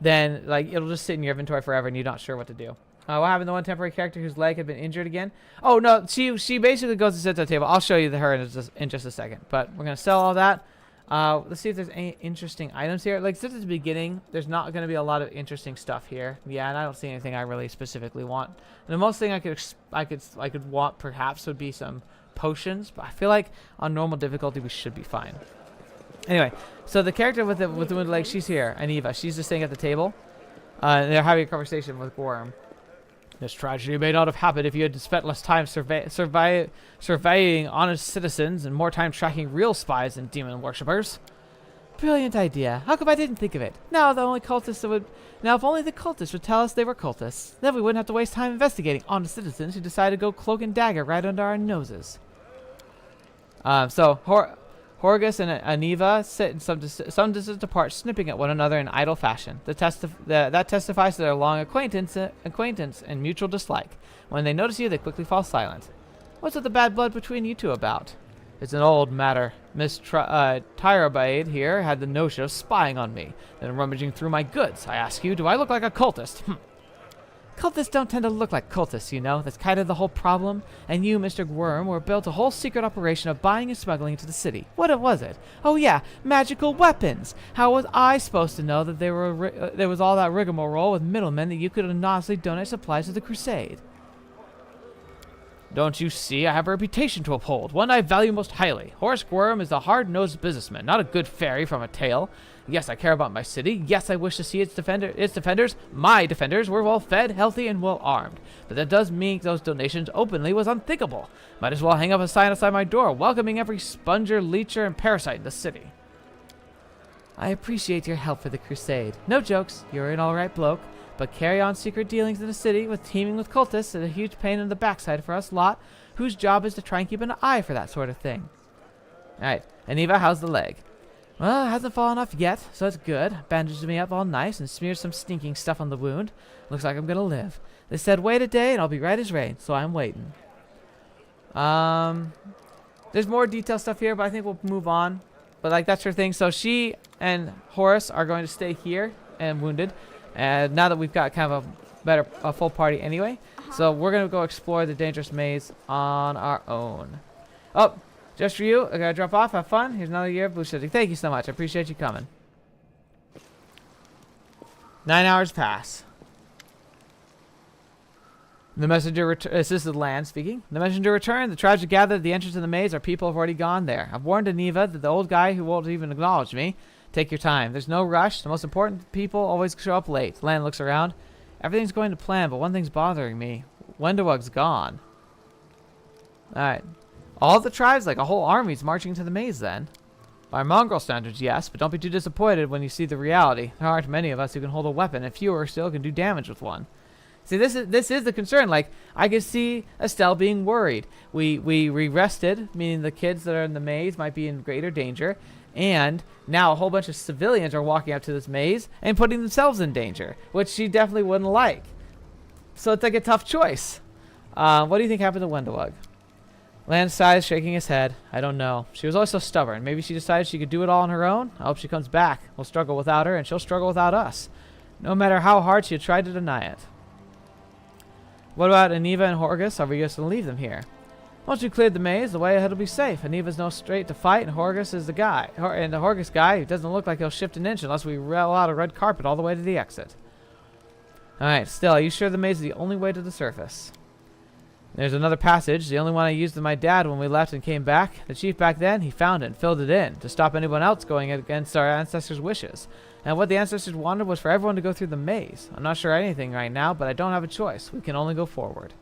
then like it'll just sit in your inventory forever and you're not sure what to do. What happened to one temporary character whose leg had been injured again? Oh no, she basically goes and sits at the table. I'll show you her in just a second, but we're gonna sell all that. Let's see if there's any interesting items here. Like since the beginning, there's not going to be a lot of interesting stuff here. Yeah, and I don't see anything I really specifically want. And the most thing I could want perhaps would be some potions, but I feel like on normal difficulty we should be fine. Anyway, so the character with the wounded leg, she's here, Aniva. She's just sitting at the table. And they're having a conversation with Gorm. This tragedy may not have happened if you had spent less time surveying honest citizens and more time tracking real spies and demon worshippers. Brilliant idea. How come I didn't think of it? Now if only the cultists would tell us they were cultists, then we wouldn't have to waste time investigating honest citizens who decided to go cloak and dagger right under our noses. So Horgus and Aniva sit in some distance apart, snipping at one another in idle fashion. That testifies to their long acquaintance and mutual dislike. When they notice you, they quickly fall silent. What's with the bad blood between you two about? It's an old matter. Miss Tyrobaid here had the notion of spying on me, then rummaging through my goods. I ask you, do I look like a cultist? Cultists don't tend to look like cultists, you know. That's kind of the whole problem. And you, Mr. Worm, were built a whole secret operation of buying and smuggling into the city. What was it? Oh yeah, magical weapons. How was I supposed to know that there was all that rigmarole with middlemen that you could anonymously donate supplies to the crusade? Don't you see, I have a reputation to uphold, one I value most highly. Horace Worm is a hard-nosed businessman, not a good fairy from a tale. Yes, I care about my city. Yes, I wish to see its defenders, my defenders, were well fed, healthy, and well armed. But that does mean those donations openly was unthinkable. Might as well hang up a sign outside my door, welcoming every sponger, leecher, and parasite in the city. I appreciate your help for the crusade. No jokes, you're an alright bloke. But carry on secret dealings in the city with teaming with cultists is a huge pain in the backside for us lot, whose job is to try and keep an eye for that sort of thing. Alright, Aniva, how's the leg? Well, it hasn't fallen off yet, so it's good. Bandaged me up all nice and smeared some stinking stuff on the wound. Looks like I'm gonna live. They said wait a day and I'll be right as rain, so I'm waiting. There's more detailed stuff here, but I think we'll move on. But like that's her thing. So she and Horace are going to stay here and wounded. And now that we've got kind of a full party anyway, so we're gonna go explore the dangerous maze on our own. Oh, just for you, I gotta drop off. Have fun. Here's another year of BlueShifting. Thank you so much. I appreciate you coming. 9 hours pass. The messenger this is Lan speaking. The messenger returned. The tribes are gathered at the entrance of the maze. Our people have already gone there. I've warned Aniva that the old guy who won't even acknowledge me. Take your time. There's no rush. The most important people always show up late. Lan looks around. Everything's going to plan, but one thing's bothering me. Wendawug's gone. Alright. All the tribes, like a whole army's marching to the maze then. By mongrel standards, yes, but don't be too disappointed when you see the reality. There aren't many of us who can hold a weapon, and fewer still can do damage with one. See, this is the concern. Like, I could see Estelle being worried. We rested, meaning the kids that are in the maze might be in greater danger. And now a whole bunch of civilians are walking up to this maze and putting themselves in danger, which she definitely wouldn't like. So it's like a tough choice. What do you think happened to Wendawug? Lance sighs, shaking his head. I don't know. She was always so stubborn. Maybe she decided she could do it all on her own? I hope she comes back. We'll struggle without her, and she'll struggle without us. No matter how hard she tried to deny it. What about Aniva and Horgus? Are we just going to leave them here? Once we cleared the maze, the way ahead will be safe. Aniva's no straight to fight, and Horgus is the guy. And the Horgus guy, he doesn't look like he'll shift an inch unless we roll out a red carpet all the way to the exit. Alright, still, are you sure the maze is the only way to the surface? There's another passage, the only one I used with my dad when we left and came back. The chief back then, he found it and filled it in to stop anyone else going against our ancestors' wishes. And what the ancestors wanted was for everyone to go through the maze. I'm not sure anything right now, but I don't have a choice. We can only go forward.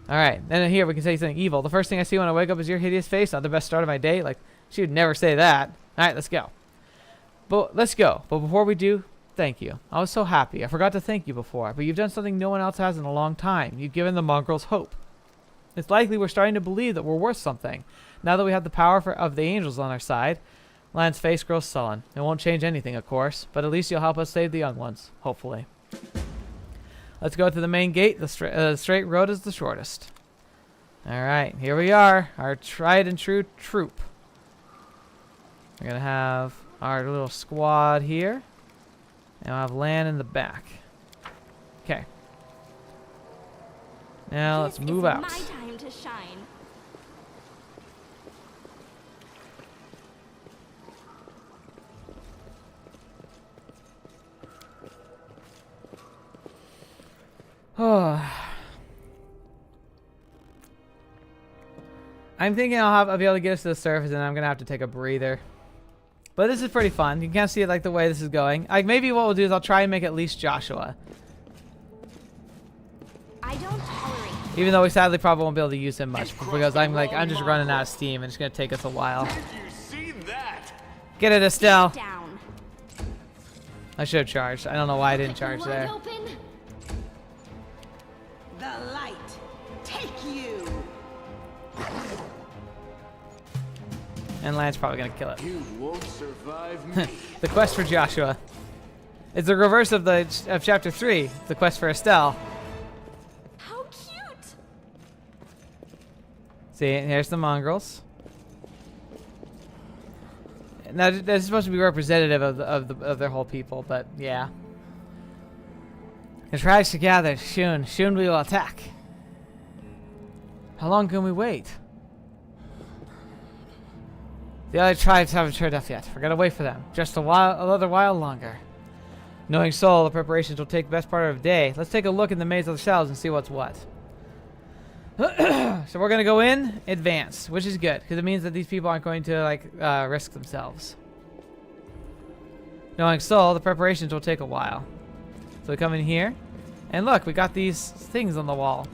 Alright, and here we can say something evil. The first thing I see when I wake up is your hideous face. Not the best start of my day. Like, she would never say that. Alright, let's go. But before we do, thank you. I was so happy. I forgot to thank you before, but you've done something no one else has in a long time. You've given the mongrels hope. It's likely we're starting to believe that we're worth something. Now that we have the power of the angels on our side. Lance's face grows sullen. It won't change anything, of course, but at least you'll help us save the young ones, hopefully. Let's go to the main gate. The straight road is the shortest. Alright, here we are. Our tried and true troop. We're going to have our little squad here. And we'll have Lan in the back. Okay. Now let's move out. My time to shine. Oh. I'm thinking I'll be able to get us to the surface, and I'm gonna have to take a breather. But this is pretty fun. You can see it like the way this is going. Like maybe what we'll do is I'll try and make at least Joshua. I don't tolerate. Even though we sadly probably won't be able to use him much because I'm just running out of steam and it's gonna take us a while. Did you see that? Get it, Estelle. Down. I should have charged. I don't know why I didn't charge there. Open. The light, take you. And Lance probably gonna kill it. You won't survive me. The quest for Joshua. It's the reverse of chapter 3, the quest for Estelle. How cute. See, here's the mongrels. Now that's supposed to be representative of their whole people, but yeah. The tribes together. Soon we will attack. How long can we wait? The other tribes haven't turned up yet. We're gonna wait for them. Just another while longer. Knowing Soul, the preparations will take the best part of a day. Let's take a look in the maze ourselves and see what's what. So we're gonna go in, advance, which is good because it means that these people aren't going to risk themselves. Knowing Soul, the preparations will take a while. So we come in here, and look, we got these things on the wall.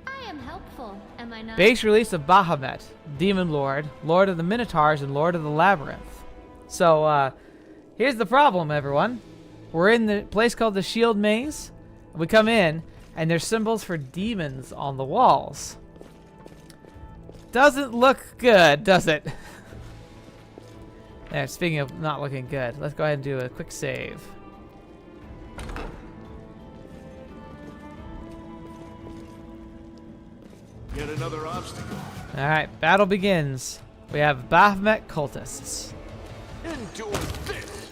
I am helpful, am I not? Base release of Bahamut, Demon Lord, Lord of the Minotaurs, and Lord of the Labyrinth. So, here's the problem, everyone. We're in the place called the Shield Maze. We come in, and there's symbols for demons on the walls. Doesn't look good, does it? There, speaking of not looking good, let's go ahead and do a quick save. Yet another obstacle. Alright, battle begins. We have Baphomet cultists. Endure this.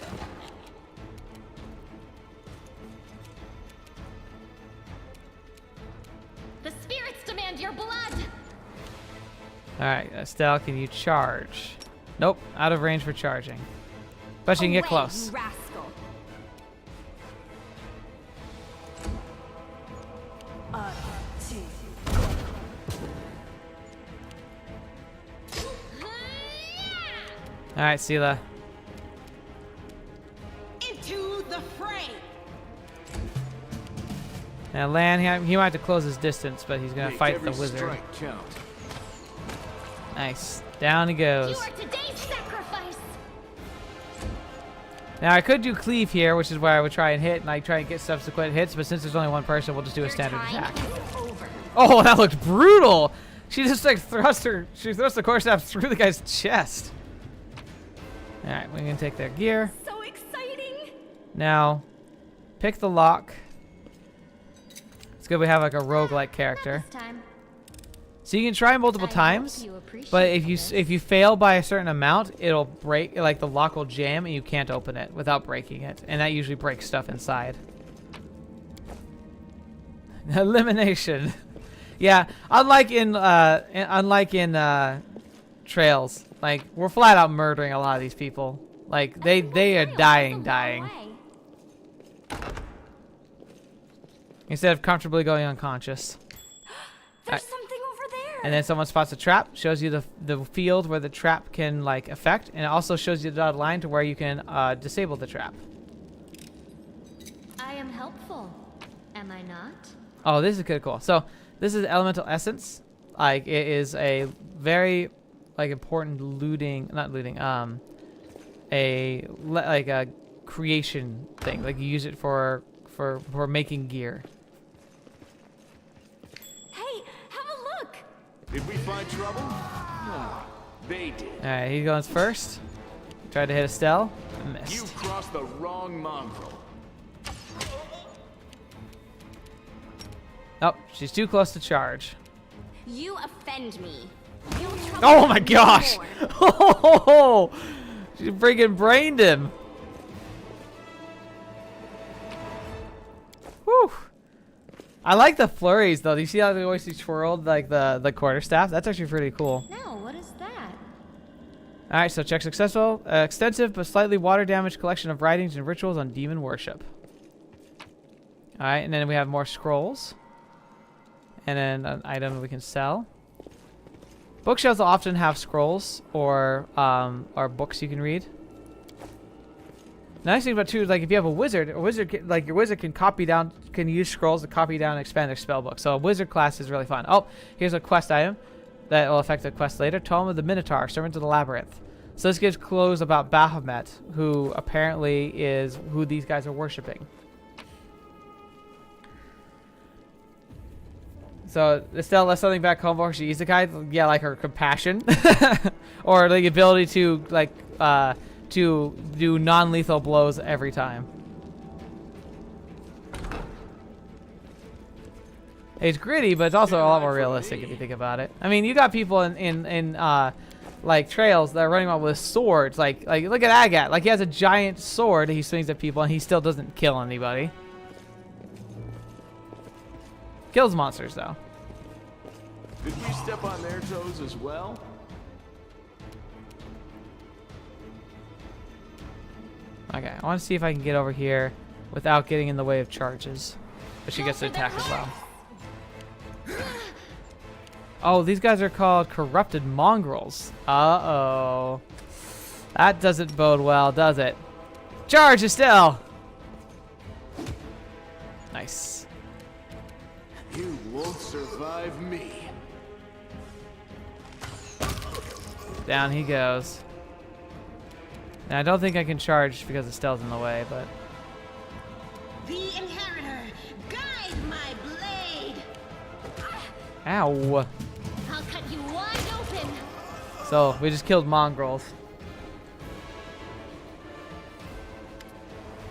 The spirits demand your blood. Alright, Estelle, can you charge? Nope, out of range for charging. But you can get Away, close. You rascal. Alright, Sela. Into the fray. Now, Lan, he might have to close his distance, but he's going to Make fight every the wizard. strike count. Nice. Down he You goes. are today's sacrifice. Now, I could do cleave here, which is where I would try and hit, and I try and get subsequent hits, but since there's only one person, we'll just do a standard attack. Oh, that looked brutal! She just thrust the core staff through the guy's chest. Alright, we're gonna take their gear. So exciting! Now, pick the lock. It's good we have a roguelike character. This time. So you can try multiple times, but if you fail by a certain amount, it'll break, like the lock will jam and you can't open it without breaking it, and that usually breaks stuff inside. Elimination. Yeah, unlike in Trails, like we're flat out murdering a lot of these people. Like they are dying. Instead of comfortably going unconscious. There's something over there. And then someone spots a trap, shows you the field where the trap can like affect, and it also shows you the dotted line to where you can disable the trap. I am helpful, am I not? Oh, this is kind of cool. So this is elemental essence. Like it is a very like important like a creation thing. Like you use it for making gear. Hey, have a look. Did we find trouble? No, they did. All right, he goes first. Tried to hit Estelle, missed. You crossed the wrong mongrel. Oh, she's too close to charge. You offend me. Oh my gosh! Oh, she freaking brained him. Whew. I like the flurries though. Do you see how they always twirled like the quarterstaff? That's actually pretty cool. No, what is that? All right, so check successful. Extensive but slightly water-damaged collection of writings and rituals on demon worship. All right, and then we have more scrolls. And then an item that we can sell. Bookshelves will often have scrolls or books you can read. The nice thing about too is like if you have a wizard like your wizard can use scrolls to copy down and expand their spell book. So a wizard class is really fun. Oh, here's a quest item that will affect the quest later. Tome of the Minotaur, Servant of the Labyrinth. So this gives clues about Baphomet, who apparently is who these guys are worshiping. So Estelle left something back home for she isekai. Yeah, like her compassion, or the ability to like to do non-lethal blows every time. It's gritty, but it's also a lot more realistic if you think about it. I mean, you got people in like Trails that are running around with swords. Like look at Agat. Like he has a giant sword he swings at people and he still doesn't kill anybody. Kills monsters though. Did we step on their toes as well? Okay, I want to see if I can get over here without getting in the way of charges. But she gets to attack as well. Oh, these guys are called corrupted mongrels. Uh-oh. That doesn't bode well, does it? Charge, Estelle! Nice. You won't survive me. Down he goes. Now, I don't think I can charge because Estelle's in the way, but... The Inheritor, guide my blade! Ow. I'll cut you wide open. So, we just killed mongrels.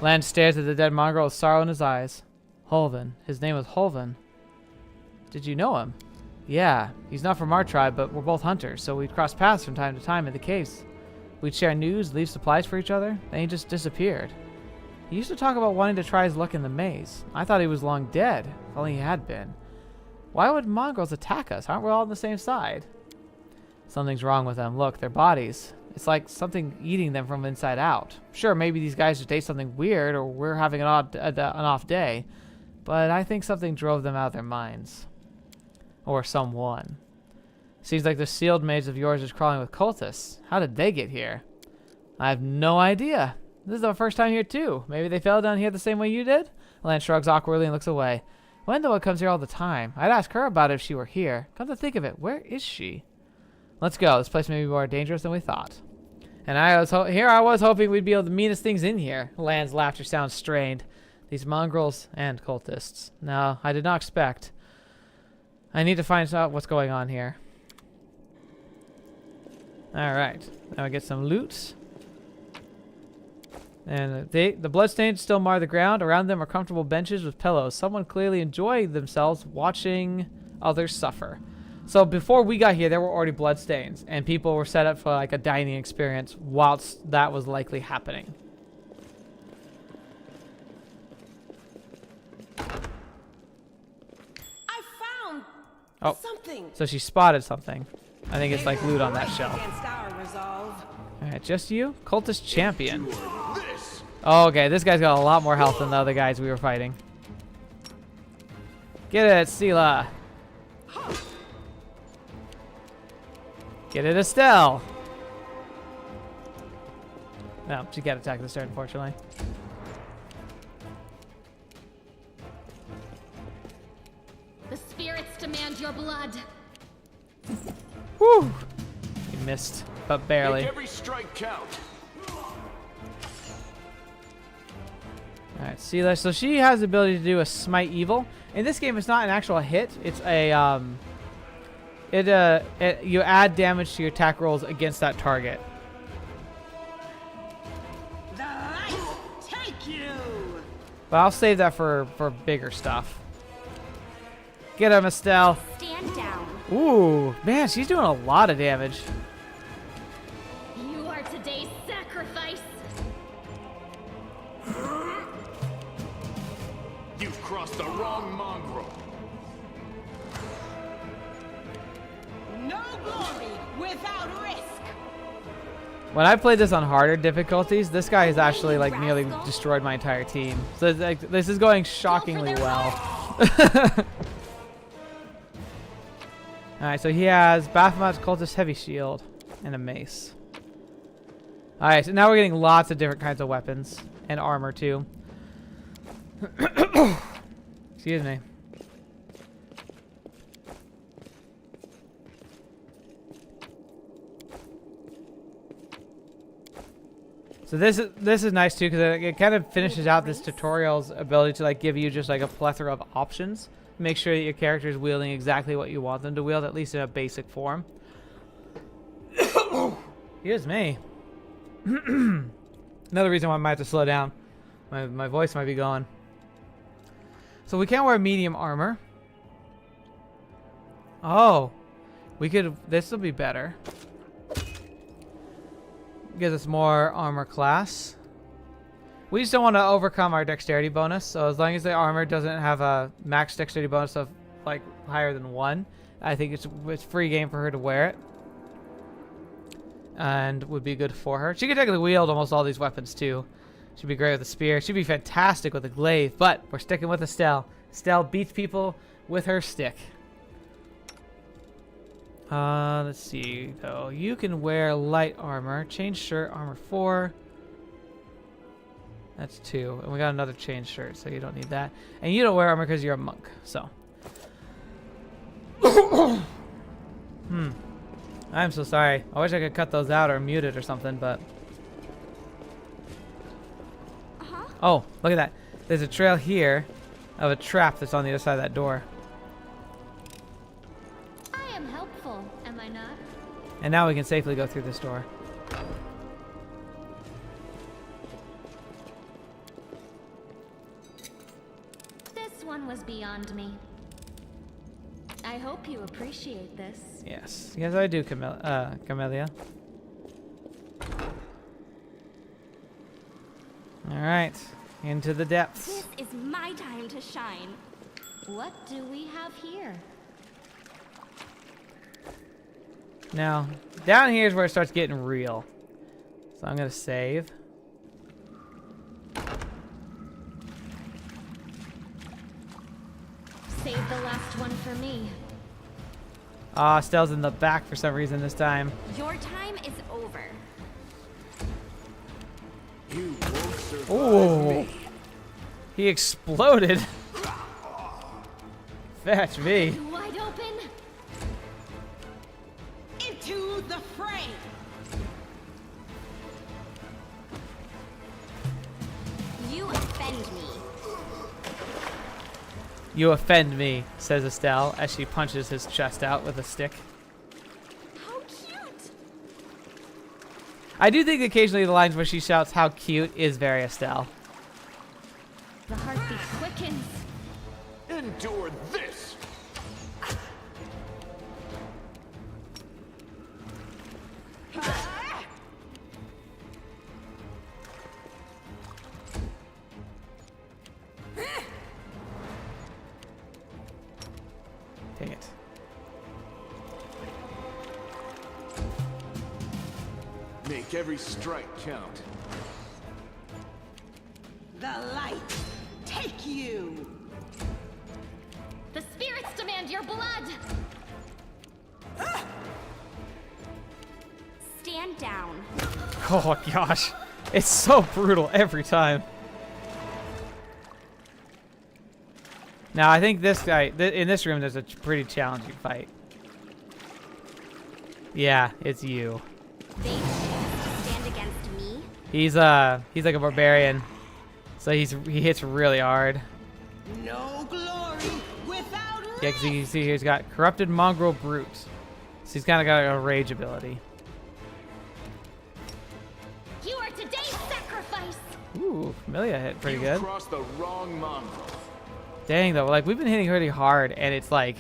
Lan stares at the dead mongrel with sorrow in his eyes. Holven. His name was Holven. Did you know him? Yeah, he's not from our tribe, but we're both hunters, so we'd cross paths from time to time in the caves. We'd share news, leave supplies for each other, then he just disappeared. He used to talk about wanting to try his luck in the maze. I thought he was long dead, if only he had been. Why would mongrels attack us? Aren't we all on the same side? Something's wrong with them. Look, their bodies. It's like something eating them from inside out. Sure, maybe these guys just ate something weird, or we're having an off day, but I think something drove them out of their minds. Or someone. Seems like the sealed maze of yours is crawling with cultists. How did they get here? I have no idea. This is our first time here too. Maybe they fell down here the same way you did? Lance shrugs awkwardly and looks away. Wendell comes here all the time. I'd ask her about it if she were here. Come to think of it, where is she? Let's go. This place may be more dangerous than we thought. And I was hoping we'd be able to meanest things in here. Lan's laughter sounds strained. These mongrels and cultists. No, I did not expect. I need to find out what's going on here. Alright. Now we get some loot. And the bloodstains still mar the ground. Around them are comfortable benches with pillows. Someone clearly enjoying themselves watching others suffer. So before we got here, there were already bloodstains, and people were set up for like a dining experience whilst that was likely happening. I found something. So she spotted something. I think it's like loot on that shelf. Against our resolve. Alright, just you? Cultist champion. Oh, okay, this guy's got a lot more health than the other guys we were fighting. Get it, Sela. Get it, Estelle. No, she can't attack this turn, unfortunately. The spirits demand your blood. Woo! He missed, but barely. Make every strike count. Alright, Sela. So she has the ability to do a smite evil. In this game, it's not an actual hit. It's a you add damage to your attack rolls against that target. The light take you. But I'll save that for bigger stuff. Get him, Estelle. Stand down. Ooh, man, she's doing a lot of damage. You are today's sacrifice. You've crossed the wrong mongrel. No glory without risk. When I played this on harder difficulties, this guy has actually like nearly destroyed my entire team. So it's like, this is going shockingly well. Alright, so he has Baphomet's Cultist Heavy Shield and a mace. Alright, so now we're getting lots of different kinds of weapons and armor too. Excuse me. So this is nice too, because it kind of finishes out this tutorial's ability to like give you just like a plethora of options. Make sure that your character is wielding exactly what you want them to wield, at least in a basic form. Here's me. Another reason why I might have to slow down. My voice might be gone. So we can't wear medium armor. Oh, we could. This will be better. Gives us more armor class. We just don't want to overcome our dexterity bonus. So as long as the armor doesn't have a max dexterity bonus of like higher than 1, I think it's free game for her to wear it. And would be good for her. She could technically wield almost all these weapons too. She'd be great with a spear. She'd be fantastic with a glaive. But we're sticking with Estelle. Estelle beats people with her stick. Let's see though. You can wear light armor. Change shirt, armor 4. That's 2. And we got another change shirt, so you don't need that. And you don't wear armor because you're a monk, so. I'm so sorry. I wish I could cut those out or mute it or something, but. Oh, look at that. There's a trail here of a trap that's on the other side of that door. I am helpful, am I not? And now we can safely go through this door. This one was beyond me. I hope you appreciate this. Yes. Yes, I do, Camellia. Alright. Into the depths. This is my time to shine. What do we have here? Now, down here is where it starts getting real. So I'm going to save. Save the last one for me. Ah, Estelle's in the back for some reason this time. Your time is over. You won't survive Oh, he exploded. Fetch me. Wide open. Into the fray. You offend me. You offend me, says Estelle as she punches his chest out with a stick. How cute. I do think occasionally the lines where she shouts "how cute" is very Estelle. The heartbeat quickens. Endure this. Dang it. Make every strike count. The light, take you! The spirits demand your blood! Stand down. Oh gosh. It's so brutal every time. Now, I think this guy, in this room, there's a pretty challenging fight. Yeah, it's you. They stand against me? He's like a barbarian. So he hits really hard. No glory without Yeah, because you see here he's got Corrupted Mongrel Brute. So he's kind of got a rage ability. You are today's sacrifice! Ooh, Familia hit pretty good. Crossed the wrong mongrel. Dang though, like we've been hitting pretty hard, and it's like,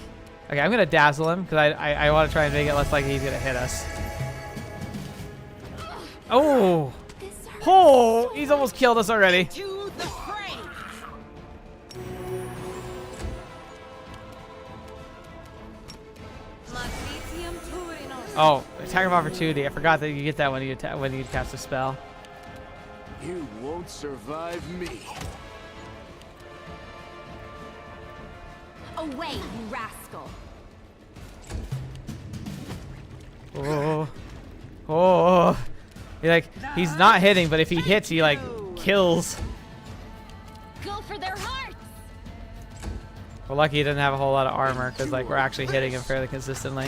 okay, I'm gonna dazzle him because I want to try and make it less like he's gonna hit us. Oh, oh, he's almost killed us already. to the fray! Oh, attack of opportunity. I forgot that you get that when you cast a spell. You won't survive me. Away, you rascal! Oh, oh, he's not hitting, but if he hits, he like kills. Go for their hearts! We're lucky he doesn't have a whole lot of armor because like we're actually hitting him fairly consistently.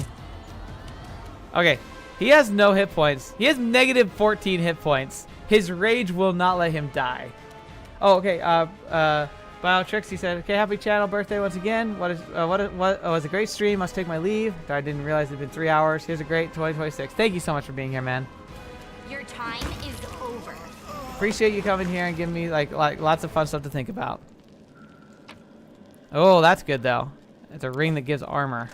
Okay, he has no hit points. He has negative 14 hit points. His rage will not let him die. Oh, okay. Biotrix, he said, okay, happy channel birthday once again. What was a great stream. Must take my leave. I didn't realize it'd been 3 hours. Here's a great 2026. Thank you so much for being here, man. Your time is over. Appreciate you coming here and giving me like lots of fun stuff to think about. Oh, that's good though. It's a ring that gives armor.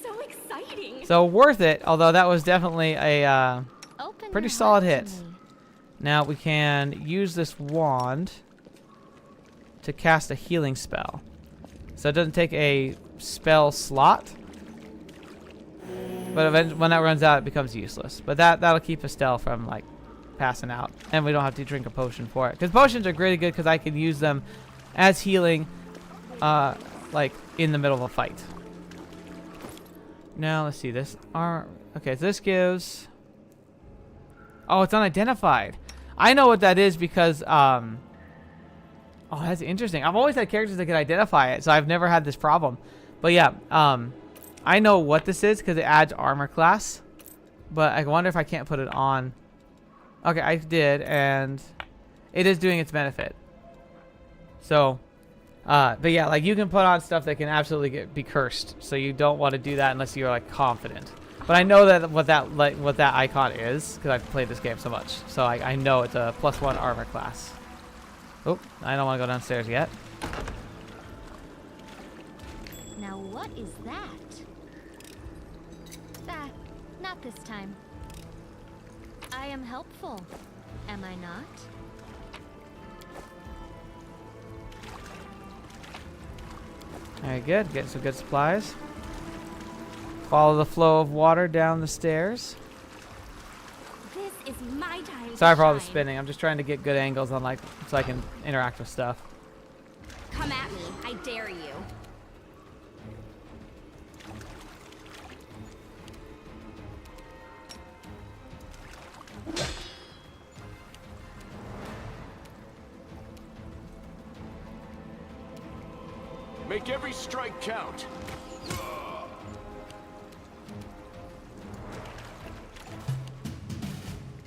So exciting. So worth it, although that was definitely a pretty solid hit. Now we can use this wand to cast a healing spell. So it doesn't take a spell slot, but eventually, when that runs out, it becomes useless. But that'll keep Estelle from like passing out, and we don't have to drink a potion for it. Because potions are really good because I can use them as healing, like in the middle of a fight. Now let's see this. Okay, so this gives. Oh, it's unidentified. I know what that is because, oh, that's interesting. I've always had characters that can identify it, so I've never had this problem. But yeah, I know what this is because it adds armor class. But I wonder if I can't put it on. Okay, I did, and it is doing its benefit. So, but yeah, like you can put on stuff that can absolutely be cursed. So you don't want to do that unless you're like confident. But I know that what that icon is because I've played this game so much. So I know it's a +1 armor class. Oh, I don't want to go downstairs yet. Now what is that? Not this time. I am helpful, am I not? Very good. Getting some good supplies. Follow the flow of water down the stairs. This is my time. Sorry for all the spinning. I'm just trying to get good angles on like so I can interact with stuff. Come at me. I dare you. Make every strike count.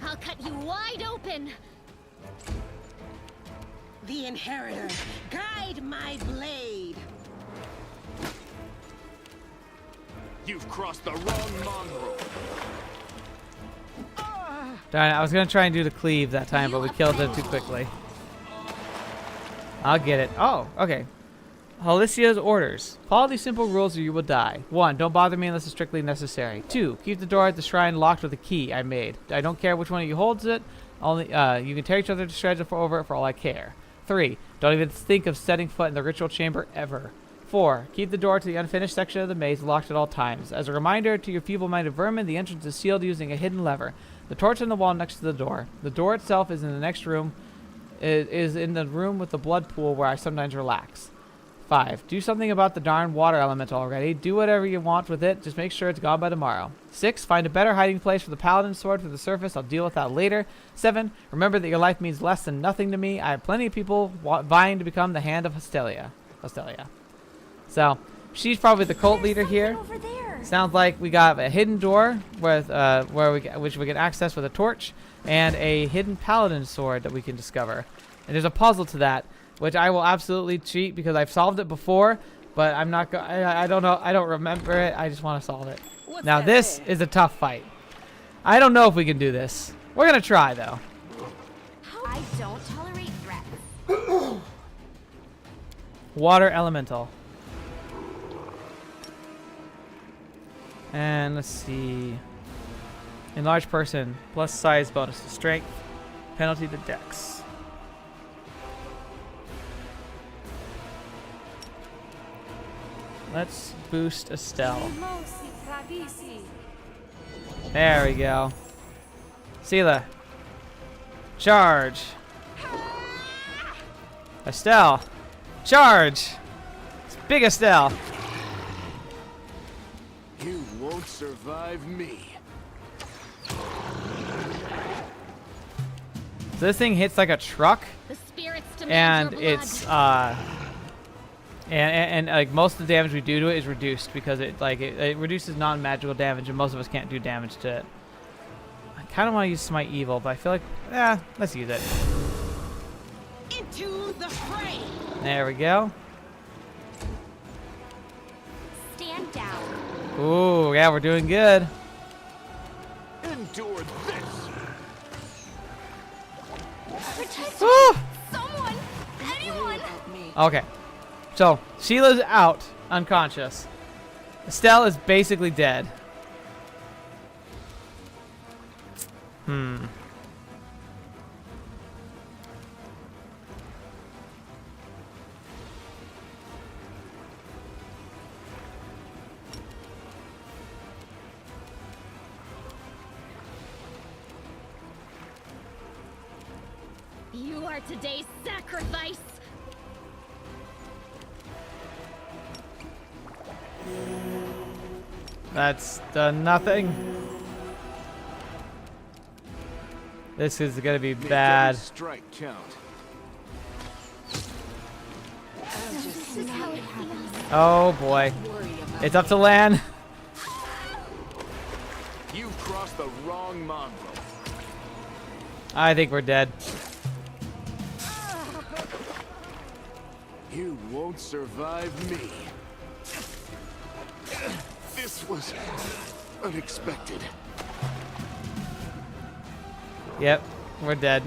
I'll cut you wide open. The Inheritor, guide my blade. You've crossed the wrong mongrel. Darn it, I was gonna try and do the cleave that time, but we killed them too quickly. I'll get it. Oh, okay. Halicia's orders. Follow these simple rules or you will die. 1. Don't bother me unless it's strictly necessary. 2. Keep the door at the shrine locked with a key I made. I don't care which one of you holds it. Only you can tear each other to shreds over it for all I care. 3. Don't even think of setting foot in the ritual chamber ever. 4. Keep the door to the unfinished section of the maze locked at all times. As a reminder to your feeble-minded vermin, the entrance is sealed using a hidden lever. The torch on the wall next to the door. The door itself is in the next room. Is in the room with the blood pool where I sometimes relax. 5. Do something about the darn water elemental already. Do whatever you want with it. Just make sure it's gone by tomorrow. 6. Find a better hiding place for the paladin sword for the surface. I'll deal with that later. 7. Remember that your life means less than nothing to me. I have plenty of people vying to become the hand of Estelle. So, she's probably the cult leader here. Sounds like we got a hidden door with which we can access with a torch, and a hidden paladin sword that we can discover. And there's a puzzle to that, which I will absolutely cheat because I've solved it before, but I'm not. I don't know. I don't remember it. I just want to solve it. Now this is a tough fight. I don't know if we can do this. We're gonna try though. I don't tolerate threats. Water elemental. And let's see. Enlarged person. Plus size bonus to strength. Penalty to dex. Let's boost Estelle. There we go. Sela. Charge. Estelle. Charge. It's big Estelle. You won't survive me. So this thing hits like a truck, The spirits and demand your blood. it's and like most of the damage we do to it is reduced because it reduces non-magical damage, and most of us can't do damage to it. I kind of want to use Smite Evil, but I feel like let's use it. Into the fray. There we go. Stand down. Ooh, yeah, we're doing good. Endure this. Protect Woo! someone, anyone. Okay, so Sheila's out, unconscious. Estelle is basically dead. You are today's sacrifice. That's done nothing. This is gonna be Make bad. every strike count. This is how it feels. Oh boy. It's up to Lan. You've crossed the wrong mongrel. I think we're dead. You won't survive me. This was unexpected. Yep, we're dead.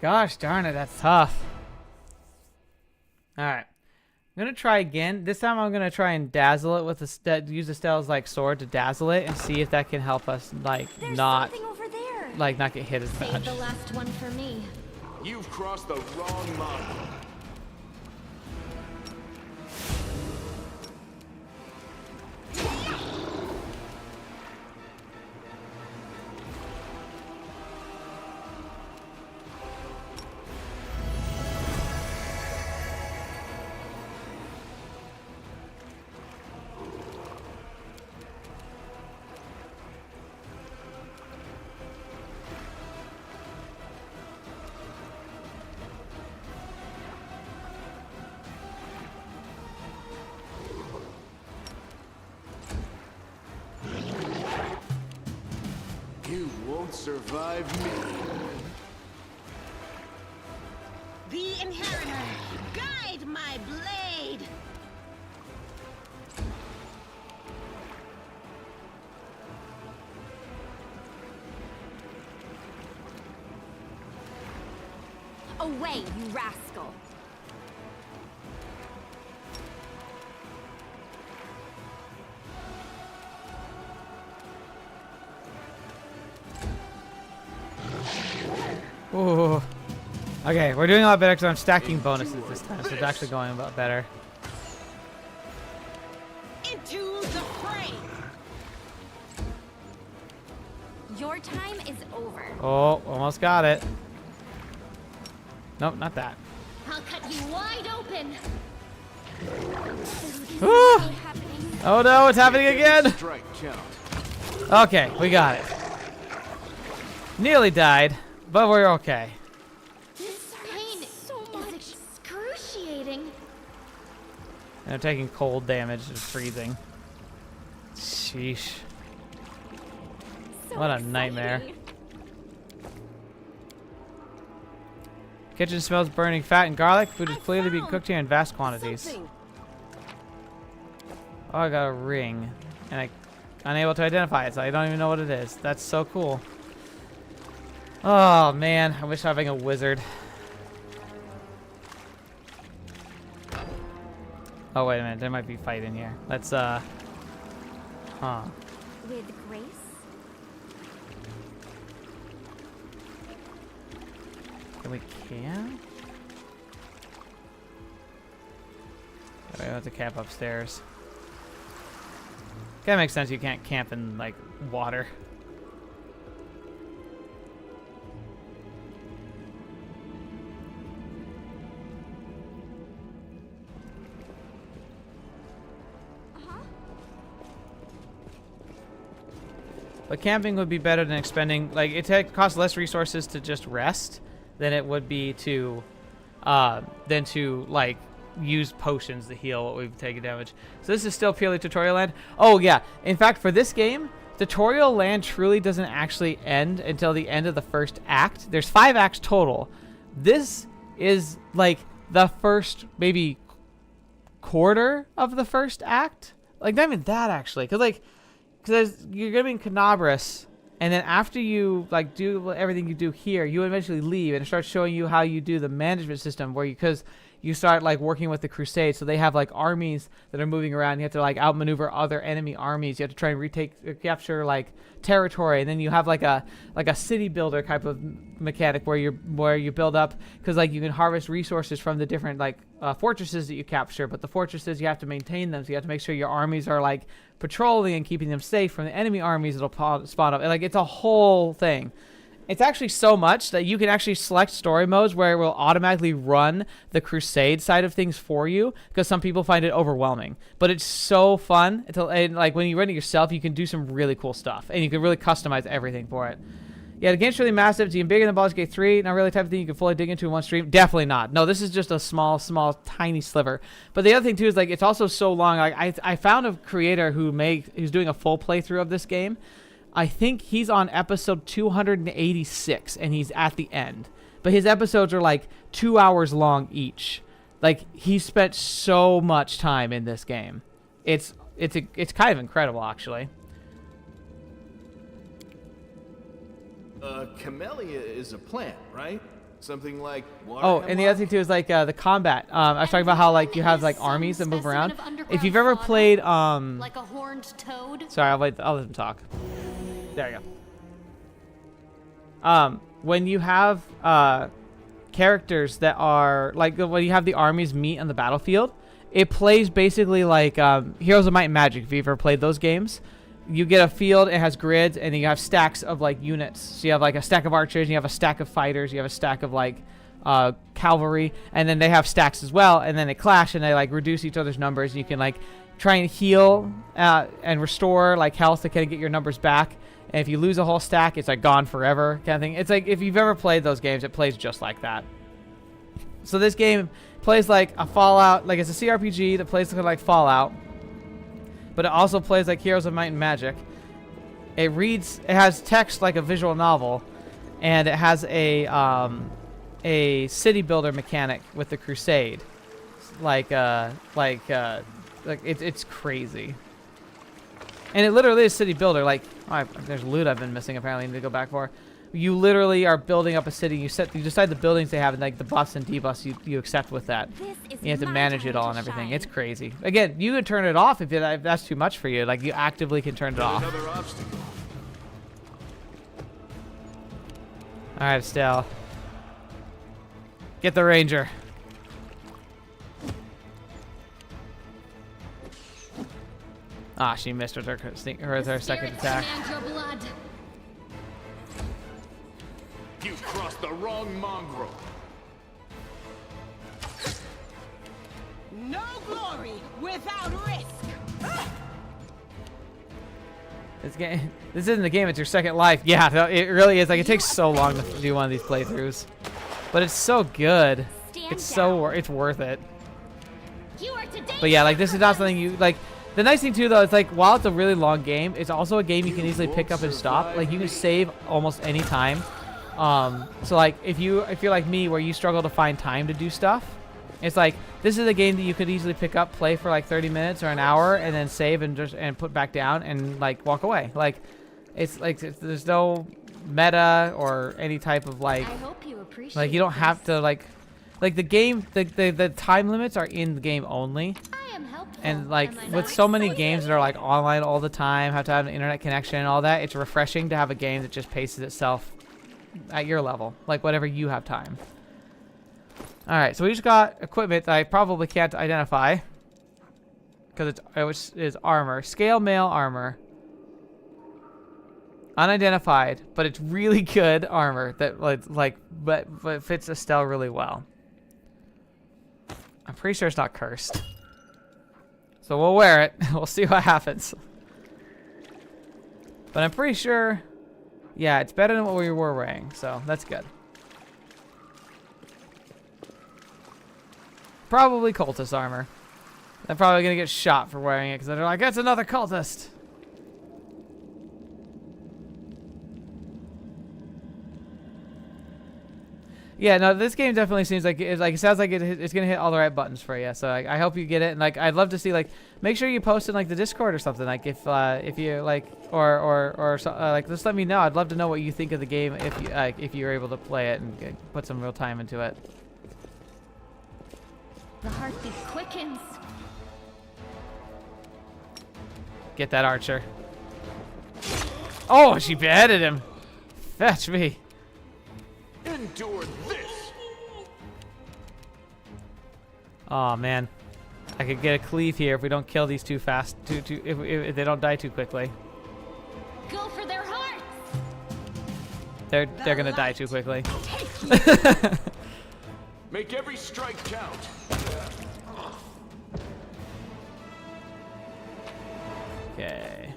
Gosh darn it, that's tough. Alright. I'm gonna try again. This time I'm gonna try and dazzle it with use Estelle's like sword to dazzle it and see if that can help us like not get hit as much. Save the last one for me. You've crossed the wrong mongrel. You won't survive me. The Inheritor, guide my blade. Away, you rascal. Ooh. Okay, we're doing a lot better because I'm stacking bonuses this time, so it's actually going a lot better. Your time is over. Oh, almost got it. Nope, not that. I'll cut you wide open. Oh no, it's happening again. Strike count. Okay, we got it. Nearly died, but we're okay. This pain is excruciating. And I'm taking cold damage and freezing. Sheesh. What a nightmare. Kitchen smells burning fat and garlic. Food is clearly being cooked here in vast quantities. Oh, I got a ring. And I'm unable to identify it, so I don't even know what it is. That's so cool. Oh, man. I wish I was having a wizard. Oh, wait a minute. There might be fight in here. Let's, Huh. With grace? We can? Alright, I have to camp upstairs. Kinda makes sense you can't camp in, like, water. But camping would be better than expending, like, it costs less resources to just rest than it would be to, like, use potions to heal what we've taken damage. So this is still purely tutorial land. Oh yeah, in fact for this game, tutorial land truly doesn't actually end until the end of the first act. There's 5 acts total. This is like the first maybe quarter of the first act. Like not even that actually, because you're gonna be in Canabras, and then after you like do everything you do here, you eventually leave and it starts showing you how you do the management system where because you start like working with the Crusades, so they have like armies that are moving around. You have to like outmaneuver other enemy armies. You have to try and capture like territory, and then you have like a city builder type of mechanic where you build up because like you can harvest resources from the different like fortresses that you capture. But the fortresses you have to maintain them, so you have to make sure your armies are like patrolling and keeping them safe from the enemy armies that'll spawn up. Like it's a whole thing. It's actually so much that you can actually select story modes where it will automatically run the Crusade side of things for you because some people find it overwhelming. But it's so fun. And like when you run it yourself, you can do some really cool stuff. And you can really customize everything for it. Yeah, the game's really massive. It's even bigger than Baldur's Gate 3. Not really the type of thing you can fully dig into in one stream. Definitely not. No, this is just a small, tiny sliver. But the other thing, too, is like it's also so long. Like I found a creator who's doing a full playthrough of this game. I think he's on episode 286, and he's at the end. But his episodes are like 2 hours long each. Like he spent so much time in this game. It's kind of incredible, actually. Camellia is a plant, right? Something like water. Oh, and the other thing too is like the combat. I was talking about how like you have like armies that move around. If you've ever played like a horned toad. Sorry, I'll let them talk. There you go. When you have characters that are like when you have the armies meet on the battlefield, it plays basically like Heroes of Might and Magic. If you've ever played those games, you get a field, it has grids, and then you have stacks of like units. So you have like a stack of archers, and you have a stack of fighters, you have a stack of like cavalry, and then they have stacks as well, and then they clash and they like reduce each other's numbers. And you can like try and heal and restore like health to kind of get your numbers back. And if you lose a whole stack, it's like gone forever kind of thing. It's like if you've ever played those games, it plays just like that. So this game plays like a Fallout, like it's a CRPG that plays like Fallout, but it also plays like Heroes of Might and Magic. It has text like a visual novel, and it has a city builder mechanic with the Crusade. It's crazy. And it literally is city builder. Like, there's loot I've been missing apparently. I need to go back for. You literally are building up a city. You decide the buildings they have and like the buffs and debuffs you accept with that. You have to manage it all and everything. It's crazy. Again, you can turn it off if that's too much for you. Like you actively can turn it off. Another obstacle. All right, Estelle. Get the ranger. Ah, she missed with her second attack. wrong mongrel. No glory without risk. This isn't the game, it's your second life. Yeah, it really is. Like, it takes so long to do one of these playthroughs. But it's so good. It's worth it. But yeah, like, this is not something you, like, the nice thing too, though, is like, while it's a really long game, it's also a game you can easily pick up and stop. Like, you can save almost any time. So like, if you're like me, where you struggle to find time to do stuff, it's like, this is a game that you could easily pick up, play for like 30 minutes or an hour, and then save and put back down and like walk away. Like, it's like, there's no meta or any type of like, you don't have to like the game, the time limits are in the game only. And like, with so many games that are like online all the time, have to have an internet connection and all that, it's refreshing to have a game that just paces itself at your level, like whatever you have time. All right, so we just got equipment that I probably can't identify because it is armor, scale mail armor, unidentified, but it's really good armor that but fits Estelle really well. I'm pretty sure it's not cursed, so we'll wear it. We'll see what happens. But I'm pretty sure, yeah, it's better than what we were wearing, so that's good. Probably cultist armor. They're probably gonna get shot for wearing it because they're like, that's another cultist. Yeah, no, this game definitely seems like it sounds like it's gonna hit all the right buttons for you. So I hope you get it, and like, I'd love to see, like, make sure you post in like the Discord or something, like if you like, or like, just let me know. I'd love to know what you think of the game if you're able to play it and put some real time into it. The heartbeat quickens. Get that archer. Oh, she beheaded him. Fetch me. Endure this. Oh man, I could get a cleave here if we don't kill these too fast. If they don't die too quickly. Go for their hearts. They're gonna die too quickly. Make every strike count. Okay.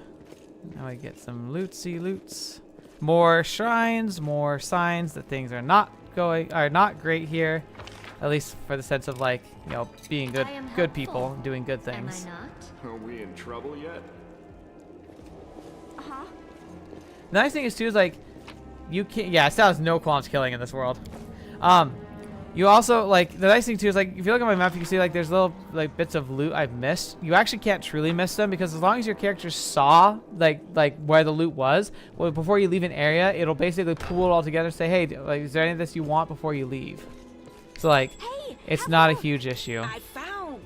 Now I get some lootsy loots. More shrines, more signs that things are not great here. At least for the sense of, like, you know, being good people and doing good things. Am I not? Are we in trouble yet? Uh-huh. The nice thing is too is like, you can't, yeah, Estelle has no qualms killing in this world. You also, like, the nice thing too is, like, if you look at my map, you can see, like, there's little, like, bits of loot I've missed. You actually can't truly miss them because as long as your character saw, like where the loot was, well, before you leave an area, it'll basically pool it all together and say, hey, like, is there any of this you want before you leave? So, like, hey, it's not a huge issue. I found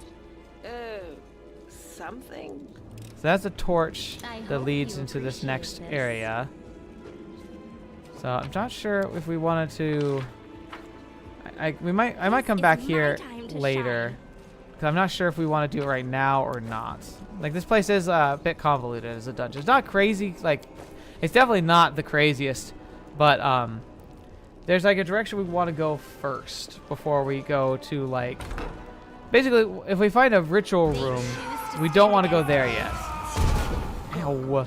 something. So that's a torch that leads into this next area. So I'm not sure if we wanted to. I might come back here later, because I'm not sure if we want to do it right now or not. Like, this place is a bit convoluted as a dungeon. It's not crazy, like, it's definitely not the craziest, but there's like a direction we want to go first before we go to, like, basically if we find a ritual room, we don't want to go there yet. Ow.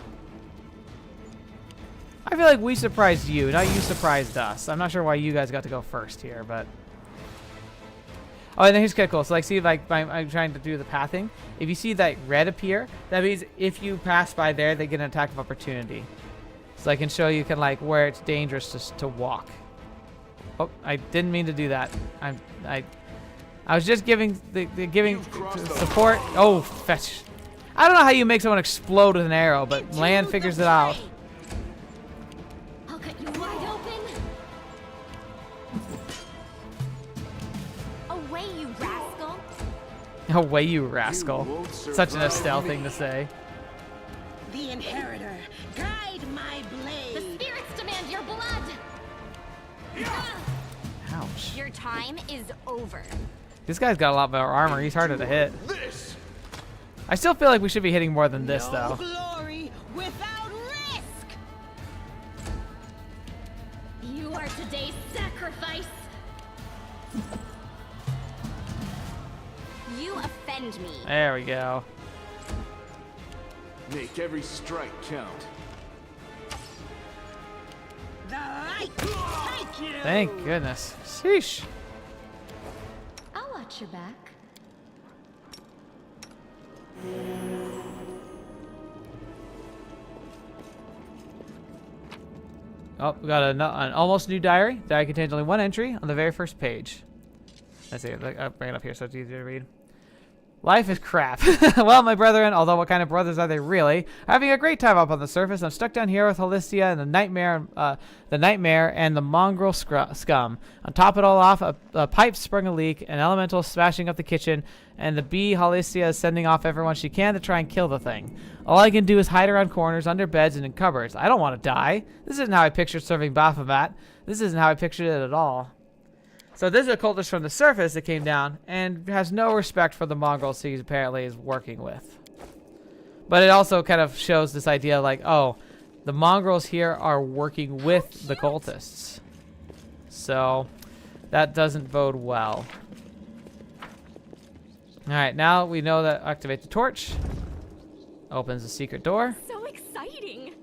I feel like we surprised you, not you surprised us. I'm not sure why you guys got to go first here, but. Oh, and then here's kind of cool. So, like, see, like, I'm trying to do the pathing. If you see that red appear, that means if you pass by there, they get an attack of opportunity. So I can show you, where it's dangerous to walk. Oh, I didn't mean to do that. I was just giving giving support. Oh, fetch! I don't know how you make someone explode with an arrow, but Land figures it out. I'll cut you wide open. Away, you rascal! Away, you rascal! Such an Estelle thing to say. The inheritor, guide my blade. The spirits demand your blood. Ouch. Your time is over. This guy's got a lot more armor. He's harder to hit. I still feel like we should be hitting more than this, though. Glory without risk. You are today's sacrifice. You offend me. There we go. Make every strike count. The light! Thank you! Thank goodness. Sheesh. I'll watch your back. Oh, we got an almost new diary. Diary contains only one entry on the very first page. Let's see. I'll bring it up here so it's easier to read. Life is crap. Well, my brethren, although what kind of brothers are they really? Having a great time up on the surface. I'm stuck down here with Holistia and the nightmare and the mongrel scum. On top of it all off, a pipe sprung a leak, an elemental smashing up the kitchen, and the bee Holistia is sending off everyone she can to try and kill the thing. All I can do is hide around corners, under beds, and in cupboards. I don't want to die. This isn't how I pictured serving Baphomet. This isn't how I pictured it at all. So this is a cultist from the surface that came down and has no respect for the mongrels he apparently is working with. But it also kind of shows this idea like, oh, the mongrels here are working with the cultists. So that doesn't bode well. Alright, now we know that activate the torch. Opens a secret door. So exciting.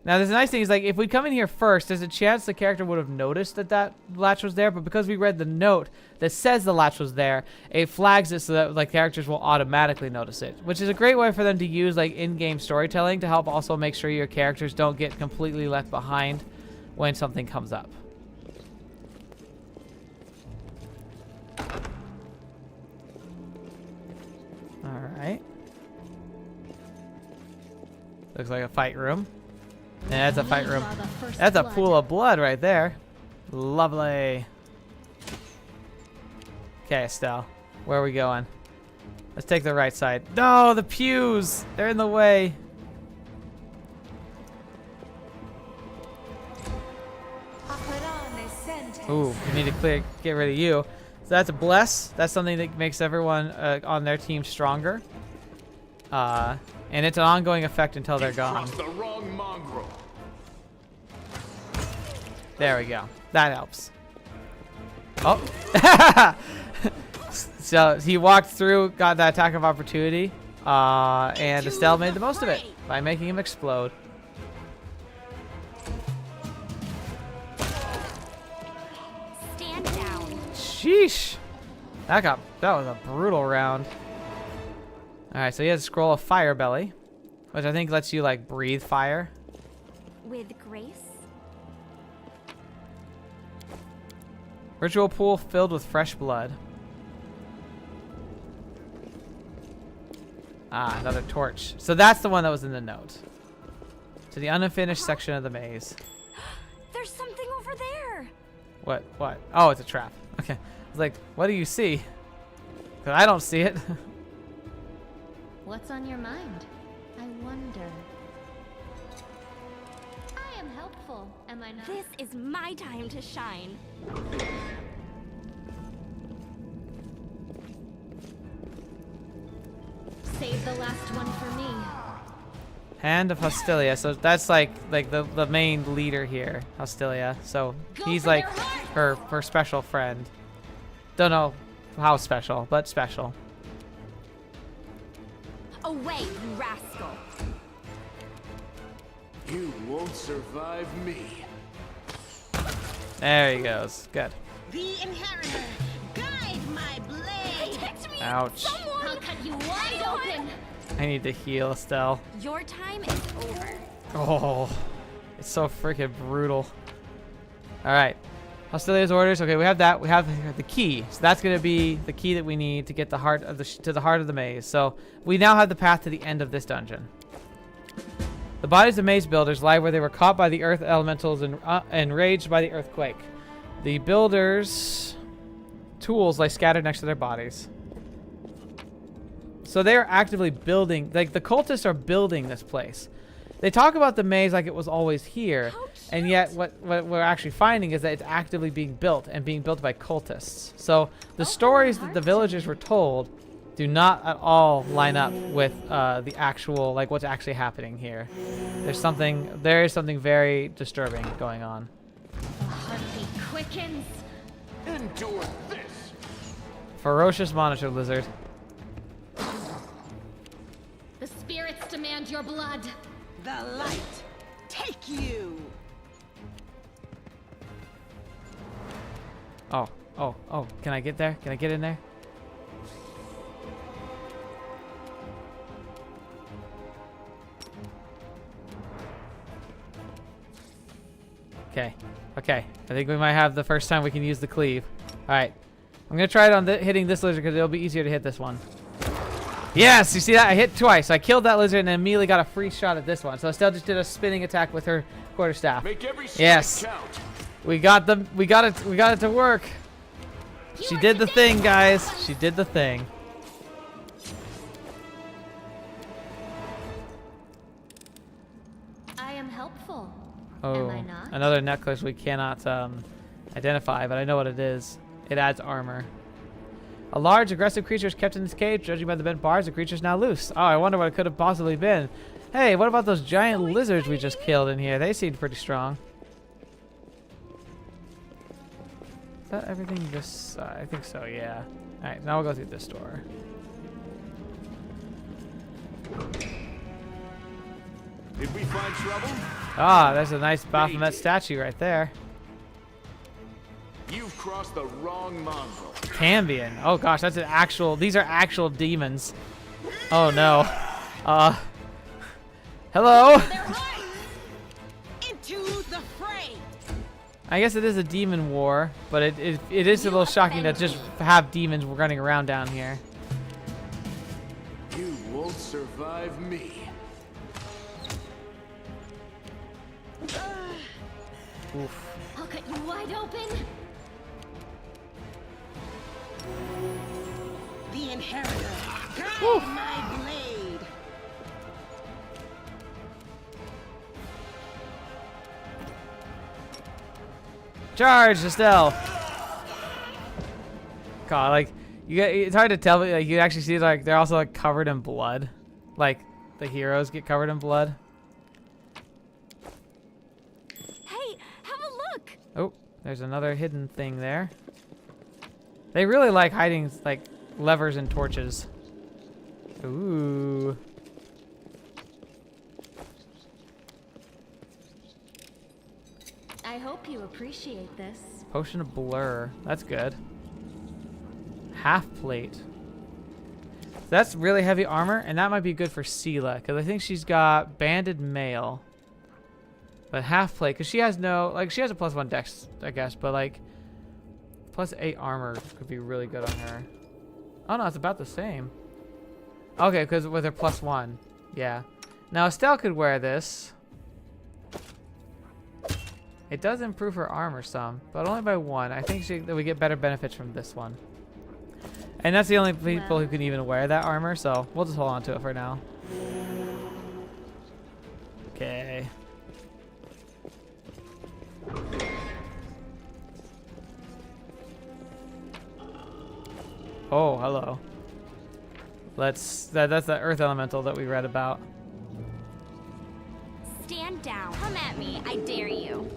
Now, there's a nice thing is, like, if we come in here first, there's a chance the character would have noticed that that latch was there, but because we read the note that says the latch was there, it flags it so that, like, characters will automatically notice it, which is a great way for them to use, like, in-game storytelling to help also make sure your characters don't get completely left behind when something comes up. Alright. Looks like a fight room. Yeah, that's a fight room. That's a pool of blood right there. Lovely. Okay, Estelle. Where are we going? Let's take the right side. No, the pews! They're in the way. Ooh, we need to get rid of you. So that's a bless. That's something that makes everyone on their team stronger. And it's an ongoing effect until they're gone. The wrong mongrel. There we go. That helps. Oh. So he walked through, got that attack of opportunity, and Estelle made the most of it by making him explode. Stand down. Sheesh. That was a brutal round. Alright, so he has a scroll of fire belly, which I think lets you like breathe fire. With grace. Ritual pool filled with fresh blood. Ah, another torch. So that's the one that was in the note. To the unfinished section of the maze. There's something over there. What? What? Oh, it's a trap. Okay. I was like, what do you see? 'Cause I don't see it. What's on your mind? I wonder. I am helpful, am I not? This is my time to shine. Save the last one for me. Hand of Hostilia. So that's like the main leader here, Hostilia. So he's like her special friend. Don't know how special, but special. Away, you rascal. You won't survive me. There he goes. Good. The inheritor, guide my blade. Protect me. Ouch. Someone. I'll cut you wide open. I need to heal Estelle. Your time is over. Oh, it's so freaking brutal. All right. Hostilia's orders. Okay, we have that. We have the key. So that's going to be the key that we need to get the heart of to the heart of the maze. So we now have the path to the end of this dungeon. The bodies of maze builders lie where they were caught by the earth elementals and enraged by the earthquake. The builders' tools lie scattered next to their bodies. So they are actively building, like the cultists are building this place. They talk about the maze like it was always here, and yet what we're actually finding is that it's actively being built and being built by cultists. So the stories that the villagers were told do not at all line up with the actual, like, what's actually happening here. There is something very disturbing going on. The heartbeat quickens. Endure this. Ferocious monitor lizard. The spirits demand your blood. The light, take you. Oh, can I get there? Can I get in there? Okay. I think we might have the first time we can use the cleave. Alright. I'm gonna try it on hitting this lizard because it'll be easier to hit this one. Yes! You see that? I hit twice. I killed that lizard and then immediately got a free shot at this one. So Estelle just did a spinning attack with her quarterstaff. Make every yes. count. We got it to work. She did the thing, guys. She did the thing. I am helpful. Oh, Am I not? another necklace we cannot identify, but I know what it is. It adds armor. A large, aggressive creature is kept in this cage. Judging by the bent bars, the creature is now loose. Oh, I wonder what it could have possibly been. Hey, what about those giant lizards we just killed in here? They seemed pretty strong. Is that everything this side? I think so, yeah. Alright, now we'll go through this door. Did we find trouble? Ah, there's a nice Baphomet statue right there. You've crossed the wrong mongrel. Cambion. Oh gosh, that's an actual. These are actual demons. Oh no. Hello. Into the fray. I guess it is a demon war, but it is a little shocking to just have demons running around down here. You won't survive me. Oof. I'll cut you wide open. The inheritor. Guide my blade. Charge, Estelle. God, like it's hard to tell, but like you actually see like they're also like covered in blood, like the heroes get covered in blood. Hey, have a look. Oh, there's another hidden thing there. They really like hiding like levers and torches. Ooh. I hope you appreciate this. Potion of blur. That's good. Half plate. That's really heavy armor, and that might be good for Sela, because I think she's got banded mail. But half plate, because she has no, like, she has a +1 dex, I guess, but like, +8 armor could be really good on her. Oh no, it's about the same. Okay, because with her +1. Yeah. Now Estelle could wear this. It does improve her armor some, but only by 1. I think that we get better benefits from this one. And that's the only people who can even wear that armor, so we'll just hold on to it for now. Okay. Oh, hello. That's the earth elemental that we read about. Stand down. Come at me. I dare you.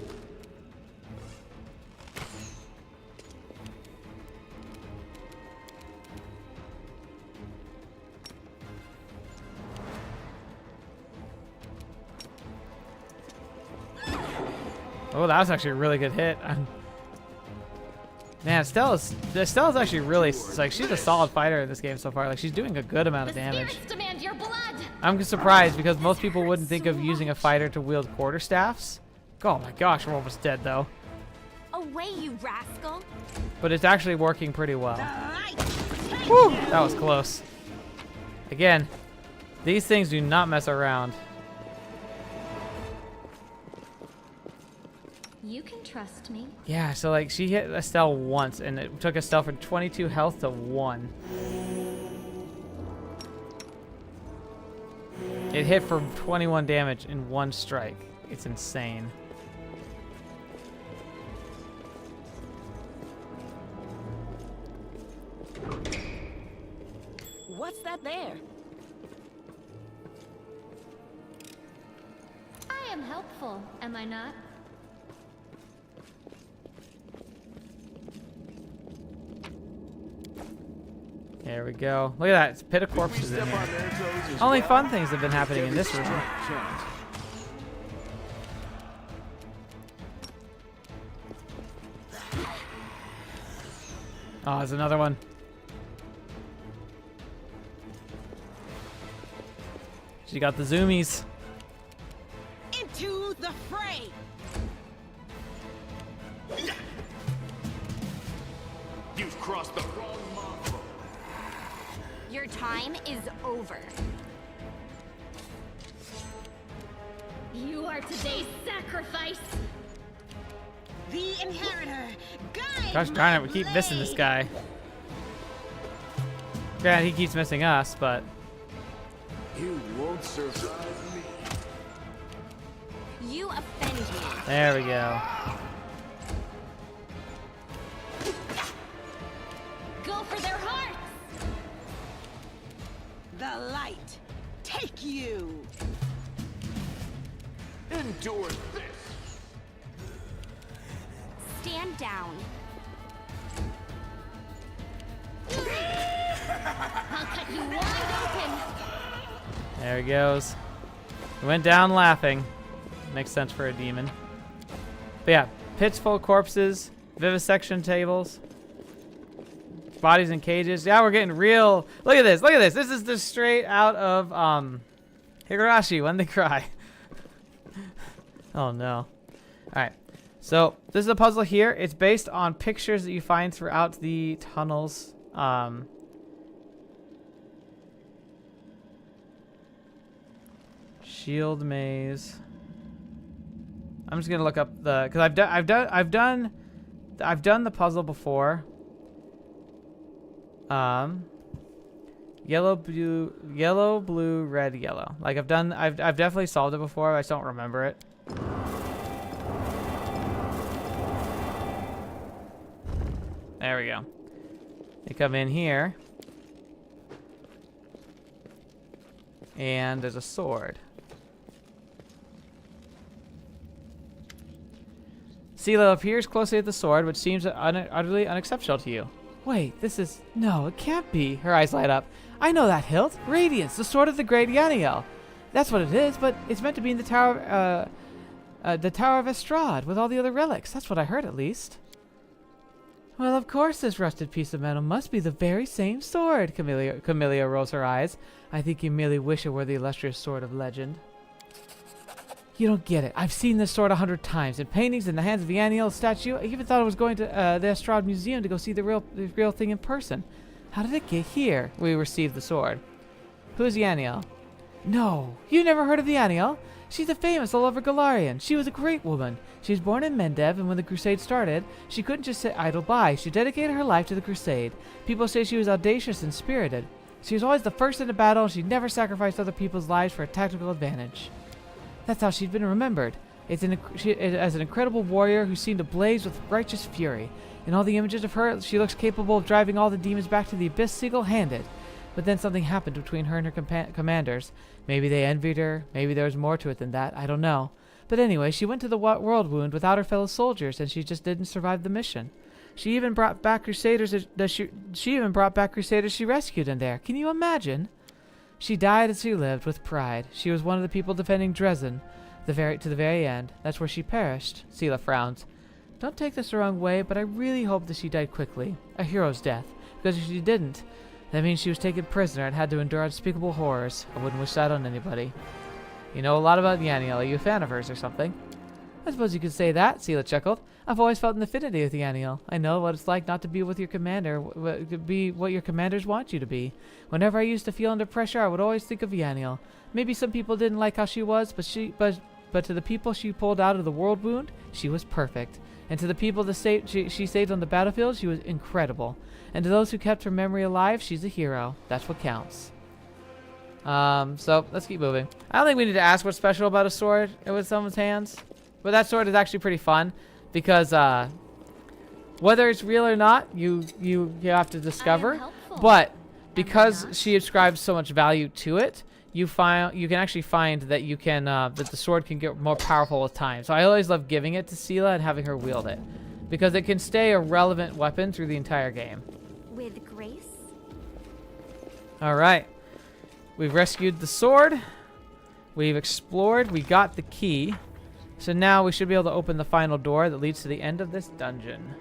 Oh, that was actually a really good hit. Man, Estelle's actually really, like, she's a solid fighter in this game so far. Like, she's doing a good amount of damage. Spirits demand your blood. I'm surprised because most people wouldn't think of using a fighter to wield quarterstaffs. Oh my gosh, we're almost dead though. Away, you rascal. But it's actually working pretty well. Woo, that was close. Again, these things do not mess around. You can trust me. Yeah, so like she hit Estelle once and it took Estelle from 22 health to 1. It hit for 21 damage in 1 strike. It's insane. What's that there? I am helpful, am I not? There we go. Look at that. It's a pit of corpses in here. Only fun things have been happening in this room. Oh, there's another one. She got the zoomies. Into the fray! You've crossed the wrong mark. Your time is over. You are today's sacrifice. The inheritor, guide. Gosh darn it, we keep missing this guy. Yeah, he keeps missing us, but You won't survive me. You offend me. there we go. Go for their hearts. The light, take you. Endure this. Stand down. I'll cut you wide open. There he goes. He went down laughing. Makes sense for a demon. But yeah, pits full of corpses, vivisection tables, bodies in cages. Yeah, we're getting real. Look at this. Look at this. This is the straight out of Higurashi When They Cry. Oh no. All right. So this is a puzzle here. It's based on pictures that you find throughout the tunnels. Shield maze. I'm just gonna look up the because I've done the puzzle before. Yellow, blue, red, yellow. Like I've definitely solved it before. I just don't remember it. There we go. You come in here, and there's a sword. Sela appears closely at the sword, which seems utterly unexceptional to you. Wait, this is... No, it can't be. Her eyes light up. I know that hilt. Radiance, the sword of the great Yaniel. That's what it is, but it's meant to be in the Tower of Estrade with all the other relics. That's what I heard, at least. Well, of course this rusted piece of metal must be the very same sword. Camellia rolls her eyes. I think you merely wish it were the illustrious sword of legend. You don't get it. I've seen this sword 100 times in paintings, in the hands of the Yaniel statue. I even thought I was going to the Estrade Museum to go see the real thing in person. How did it get here? We received the sword. Who's Yaniel? No, you never heard of the Yaniel? She's a famous all over Golarion. She was a great woman. She was born in Mendev, and when the crusade started, she couldn't just sit idle by. She dedicated her life to the crusade. People say she was audacious and spirited. She was always the first in a battle, and she never sacrificed other people's lives for a tactical advantage. That's how she's been remembered. As an incredible warrior who seemed ablaze with righteous fury. In all the images of her, she looks capable of driving all the demons back to the abyss single-handed. But then something happened between her and her commanders. Maybe they envied her. Maybe there was more to it than that. I don't know. But anyway, she went to the world wound without her fellow soldiers, and she just didn't survive the mission. She even brought back crusaders. She rescued in there. Can you imagine? She died as she lived with pride. She was one of the people defending Dresden, to the very end. That's where she perished. Sela frowns. Don't take this the wrong way, but I really hope that she died quickly, a hero's death. Because if she didn't, that means she was taken prisoner and had to endure unspeakable horrors. I wouldn't wish that on anybody. You know a lot about Yaniel. Are you a fan of hers or something? I suppose you could say that, Sela chuckled. I've always felt an affinity with Yaniel. I know what it's like not to be with your commander, be what your commanders want you to be. Whenever I used to feel under pressure, I would always think of Yaniel. Maybe some people didn't like how she was, but to the people she pulled out of the world wound, she was perfect. And to the people she saved on the battlefield, she was incredible. And to those who kept her memory alive, she's a hero. That's what counts. So let's keep moving. I don't think we need to ask what's special about a sword with someone's hands, but that sword is actually pretty fun because whether it's real or not, you have to discover. But because she ascribes so much value to it, you can actually find that you can that the sword can get more powerful with time. So I always love giving it to Seela and having her wield it, because it can stay a relevant weapon through the entire game. With grace? All right, we've rescued the sword, we've explored, we got the key, so now we should be able to open the final door that leads to the end of this dungeon.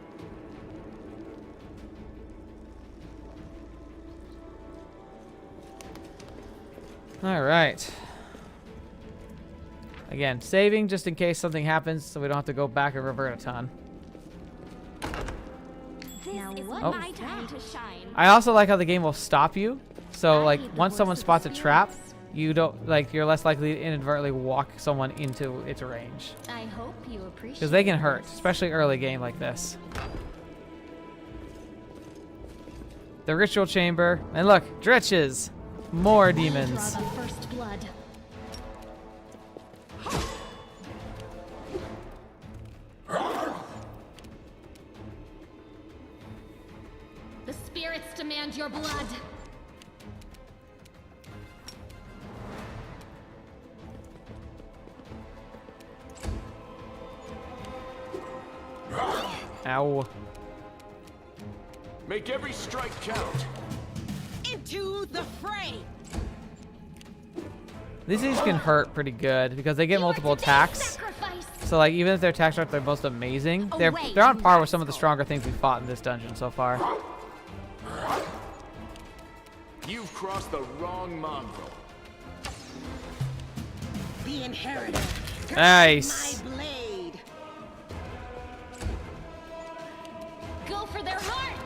All right. Again, just in case something happens, so we don't have to go back and revert a ton. Now is Oh. my time to shine. I also like how the game will stop you. So like once someone spots a trap, you don't you're less likely to inadvertently walk someone into its range. I hope you appreciate. Because they can hurt, especially early game like this. The ritual chamber, and look, dretches, more demons. Draw the first blood. The spirits demand your blood. Ow. Make every strike count. Into the fray! These things can hurt pretty good because they get multiple attacks. So like even if their attacks aren't the most amazing, they're on par with some of the stronger things we fought in this dungeon so far. You've crossed the wrong mongrel. The inheritor. Nice. My blade. Go for their hearts.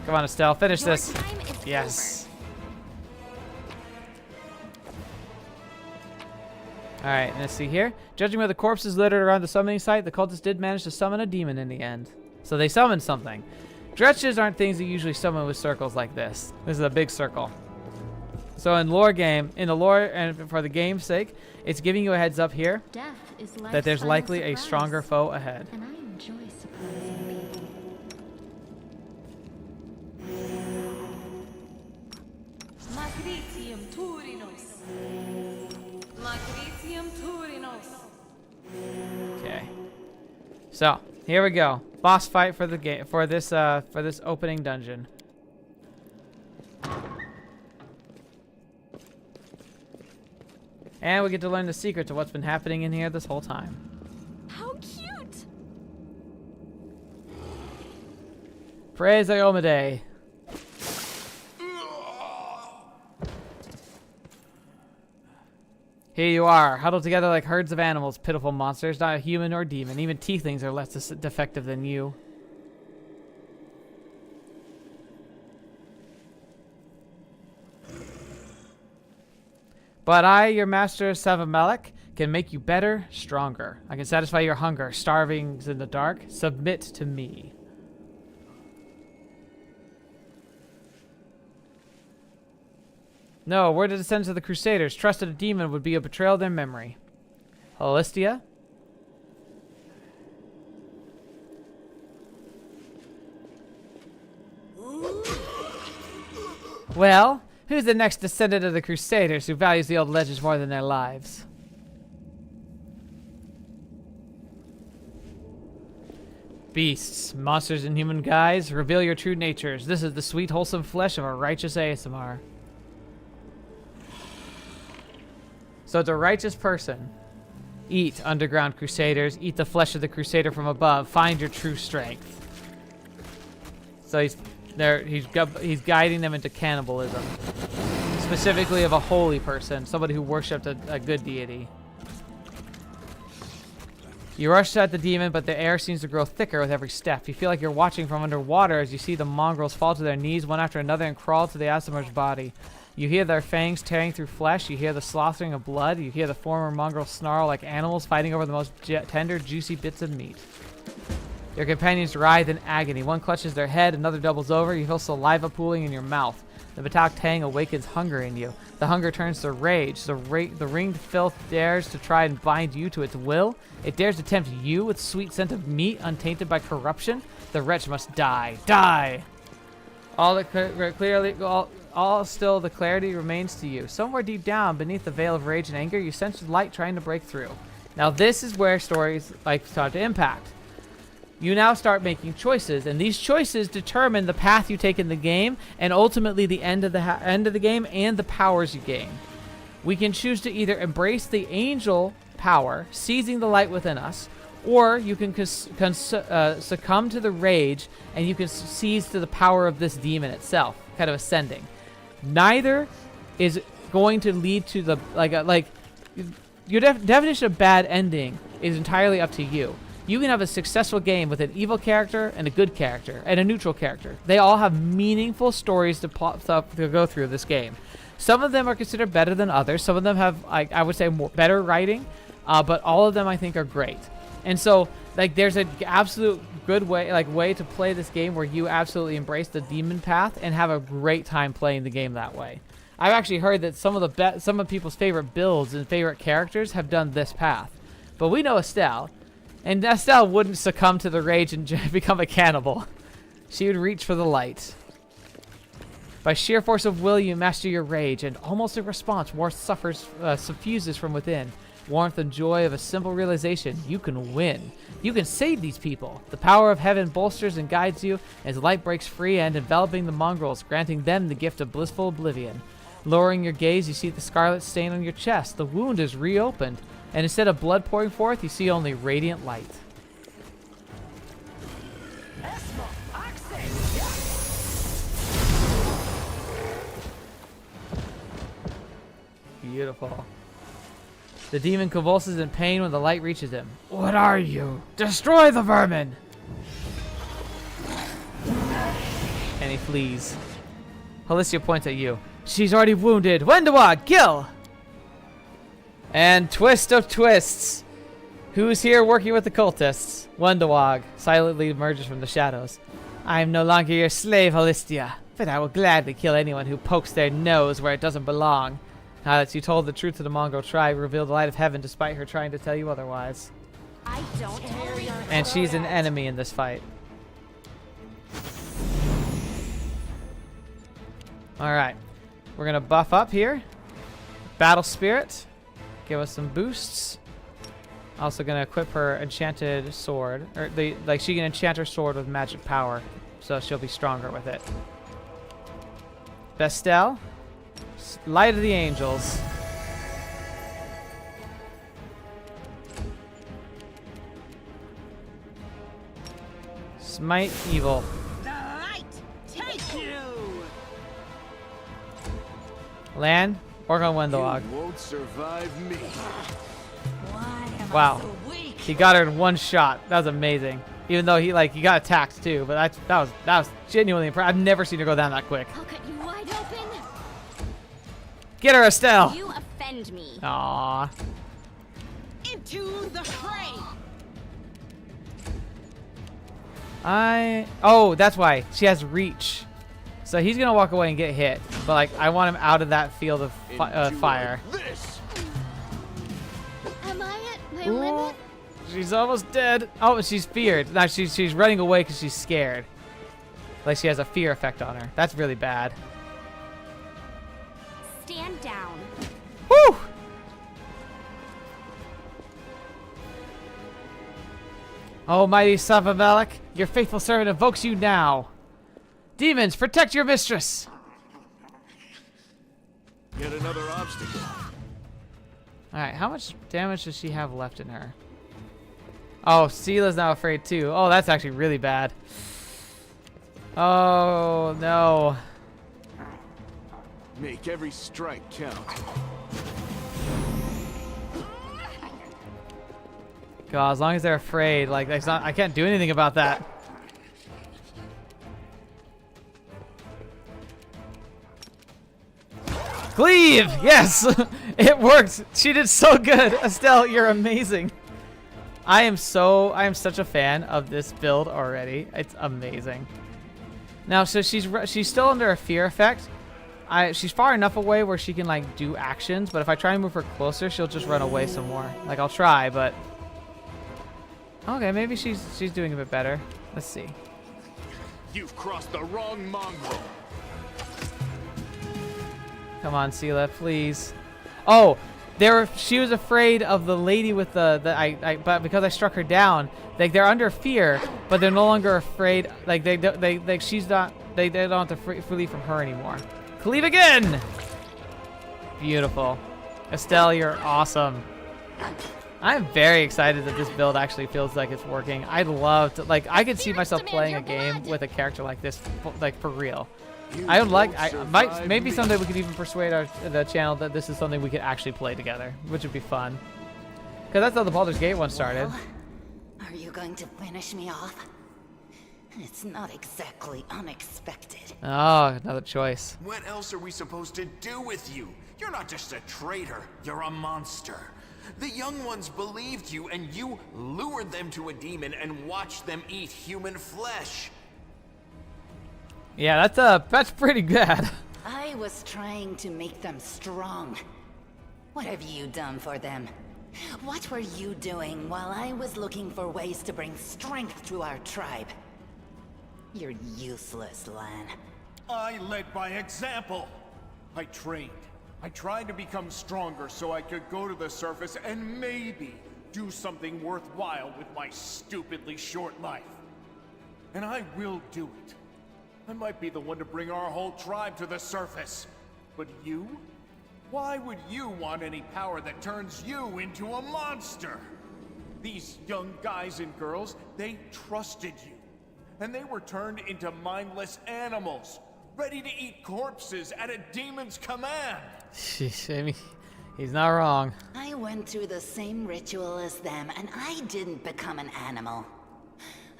Come on, Estelle, finish Your this. time is Yes. Alright, let's see here. Judging by the corpses littered around the summoning site, the cultists did manage to summon a demon in the end. So they summoned something. Dretches aren't things you usually summon with circles like this. This is a big circle. So in the lore and for the game's sake, it's giving you a heads up here Death is that there's likely a stronger foe ahead. And I enjoy surprising people. Matricium Turinos. Matricium Turinos. Okay. So here we go. Boss fight for the game for this opening dungeon. And we get to learn the secret to what's been happening in here this whole time. How cute! Praise Iomade. Here you are, huddled together like herds of animals, pitiful monsters, not a human or demon. Even tieflings are less defective than you. But I, your master Savamelech, can make you better, stronger. I can satisfy your hunger, starvings in the dark. Submit to me. No, we're the descendants of the Crusaders. Trusted a demon would be a betrayal of their memory. Holistia? Well, who's the next descendant of the Crusaders who values the old legends more than their lives? Beasts, monsters in human guise, reveal your true natures. This is the sweet, wholesome flesh of a righteous ASMR. So it's a righteous person. Eat, underground crusaders. Eat the flesh of the crusader from above. Find your true strength. So he's guiding them into cannibalism. Specifically of a holy person. Somebody who worshipped a good deity. You rush at the demon, but the air seems to grow thicker with every step. You feel like you're watching from underwater as you see the mongrels fall to their knees one after another and crawl to the ASMR's body. You hear their fangs tearing through flesh. You hear the slaughtering of blood. You hear the former mongrels snarl like animals fighting over the most tender, juicy bits of meat. Your companions writhe in agony. One clutches their head, another doubles over. You feel saliva pooling in your mouth. The Batak Tang awakens hunger in you. The hunger turns to rage. The ringed filth dares to try and bind you to its will. It dares to tempt you with sweet scent of meat untainted by corruption. The wretch must die. Die! All still the clarity remains to you. Somewhere deep down, beneath the veil of rage and anger, you sense the light trying to break through. Now this is where stories like start to impact. You now start making choices, and these choices determine the path you take in the game, and ultimately the end of the game and the powers you gain. We can choose to either embrace the angel power, seizing the light within us, or you can succumb to the rage, and you can seize to the power of this demon itself, kind of ascending. Neither is going to lead to the your definition of bad ending is entirely up to you. You can have a successful game with an evil character and a good character and a neutral character. They all have meaningful stories to go through this game. Some of them are considered better than others. Some of them have, I would say, better writing, but all of them I think are great. And so, there's an absolute good way to play this game where you absolutely embrace the demon path and have a great time playing the game that way. I've actually heard that some of people's favorite builds and favorite characters have done this path. But we know Estelle. And Estelle wouldn't succumb to the rage and become a cannibal. She would reach for the light. By sheer force of will, you master your rage, and almost in response, warmth suffuses from within. Warmth and joy of a simple realization: you can win. You can save these people. The power of heaven bolsters and guides you as light breaks free and enveloping the mongrels, granting them the gift of blissful oblivion. Lowering your gaze, you see the scarlet stain on your chest. The wound is reopened. And instead of blood pouring forth, you see only radiant light. Beautiful. The demon convulses in pain when the light reaches him. What are you? Destroy the vermin! And he flees. Holistia points at you. She's already wounded. Wendawa, kill! And twist of twists. Who's here working with the cultists? Wendawag silently emerges from the shadows. I am no longer your slave, Holistia, but I will gladly kill anyone who pokes their nose where it doesn't belong. Now that you told the truth to the Mongol tribe, reveal the light of heaven despite her trying to tell you otherwise. I don't care. And she's an enemy in this fight. Alright. We're going to buff up here. Battle Spirit. Give us some boosts. Also gonna equip her enchanted sword, or she can enchant her sword with magic power, so she'll be stronger with it. Estelle, Light of the Angels. Smite evil. The light take you. Land. Work on Wendawag. You won't survive me. Wow. He got her in one shot. That was amazing. Even though he got attacked too, but that was genuinely impressive. I've never seen her go down that quick. I'll cut you wide open. Get her, Estelle. You offend me. Aww. Into the fray. Oh, that's why she has reach. So he's gonna walk away and get hit, but I want him out of that field of fire. Am I at my limit? She's almost dead. Oh, she's feared. Now she's running away because she's scared. She has a fear effect on her. That's really bad. Stand down. Woo! Oh, mighty Savamelech, your faithful servant invokes you now. Demons, protect your mistress! Yet another obstacle. Alright, how much damage does she have left in her? Oh, Seela's now afraid too. Oh, that's actually really bad. Oh, no. Make every strike count. God, as long as they're afraid, I can't do anything about that. Cleave! Yes! It worked! She did so good! Estelle, you're amazing. I am such a fan of this build already. It's amazing. Now, so she's still under a fear effect. She's far enough away where she can do actions, but if I try and move her closer, she'll just run away some more. I'll try, but okay, maybe she's doing a bit better. Let's see. You've crossed the wrong mongrel. Come on, Sela, please. Oh, she was afraid of the lady with but because I struck her down, like they're under fear, but they're no longer afraid. Like they don't have to flee from her anymore. Cleave again. Beautiful, Estelle, you're awesome. I'm very excited that this build actually feels like it's working. I'd love to, like, I could see myself playing a game with a character like this, like for real. I would like, maybe someday we could even persuade the channel that this is something we could actually play together, which would be fun. Because that's how the Baldur's Gate one started. Well, are you going to finish me off? It's not exactly unexpected. Oh, another choice. What else are we supposed to do with you? You're not just a traitor, you're a monster. The young ones believed you, and you lured them to a demon and watched them eat human flesh. Yeah, that's pretty bad. I was trying to make them strong. What have you done for them? What were you doing while I was looking for ways to bring strength to our tribe? You're useless, Lan. I led by example. I trained. I tried to become stronger so I could go to the surface and maybe do something worthwhile with my stupidly short life. And I will do it. I might be the one to bring our whole tribe to the surface. But you? Why would you want any power that turns you into a monster? These young guys and girls, they trusted you. And they were turned into mindless animals, ready to eat corpses at a demon's command. Sheesh, I mean, he's not wrong. I went through the same ritual as them, and I didn't become an animal.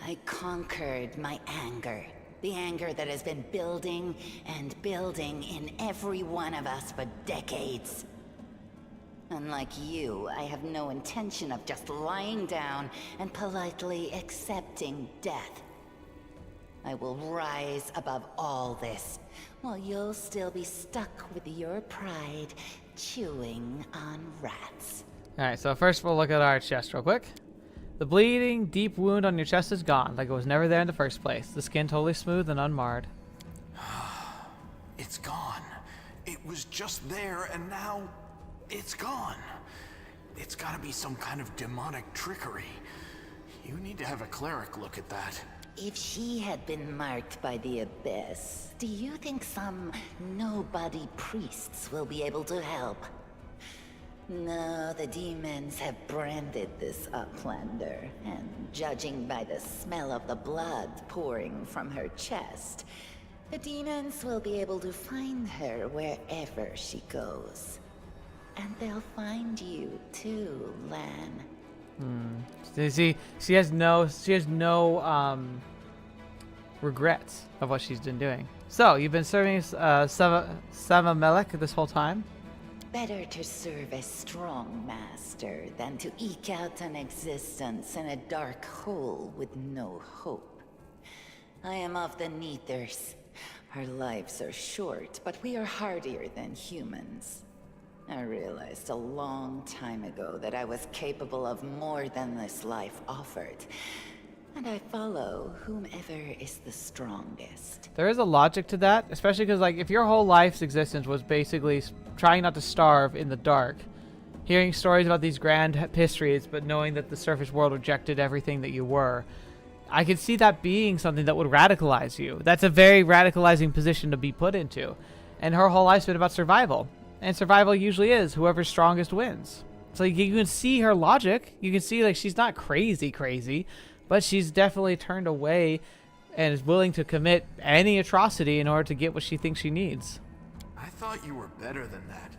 I conquered my anger. The anger that has been building and building in every one of us for decades. Unlike you, I have no intention of just lying down and politely accepting death. I will rise above all this, while you'll still be stuck with your pride, chewing on rats. Alright, so first we'll look at our chest real quick. The bleeding, deep wound on your chest is gone, like it was never there in the first place. The skin totally smooth and unmarred. It's gone. It was just there, and now it's gone. It's gotta be some kind of demonic trickery. You need to have a cleric look at that. If she had been marked by the Abyss, do you think some nobody priests will be able to help? No, the demons have branded this Uplander, and judging by the smell of the blood pouring from her chest, the demons will be able to find her wherever she goes. And they'll find you too, Lan. See, she has no regrets of what she's been doing. So, you've been serving Savamelech this whole time? Better to serve a strong master than to eke out an existence in a dark hole with no hope. I am of the Neithers. Our lives are short, but we are hardier than humans. I realized a long time ago that I was capable of more than this life offered. And I follow whomever is the strongest. There is a logic to that, especially because, like, if your whole life's existence was basically trying not to starve in the dark, hearing stories about these grand histories, but knowing that the surface world rejected everything that you were, I could see that being something that would radicalize you. That's a very radicalizing position to be put into. And her whole life's been about survival. And survival usually is whoever's strongest wins. So you can see her logic. You can see, like, she's not crazy, but she's definitely turned away and is willing to commit any atrocity in order to get what she thinks she needs. I thought you were better than that.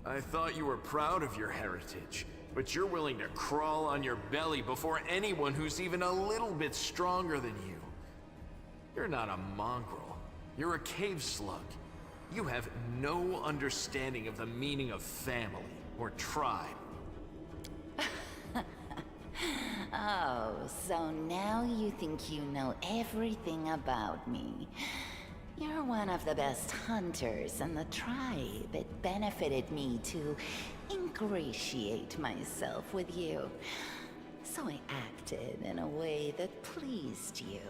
I thought you were proud of your heritage, but you're willing to crawl on your belly before anyone who's even a little bit stronger than you. You're not a mongrel. You're a cave slug. You have no understanding of the meaning of family or tribe. Oh, so now you think you know everything about me. You're one of the best hunters in the tribe. It benefited me to ingratiate myself with you. So I acted in a way that pleased you.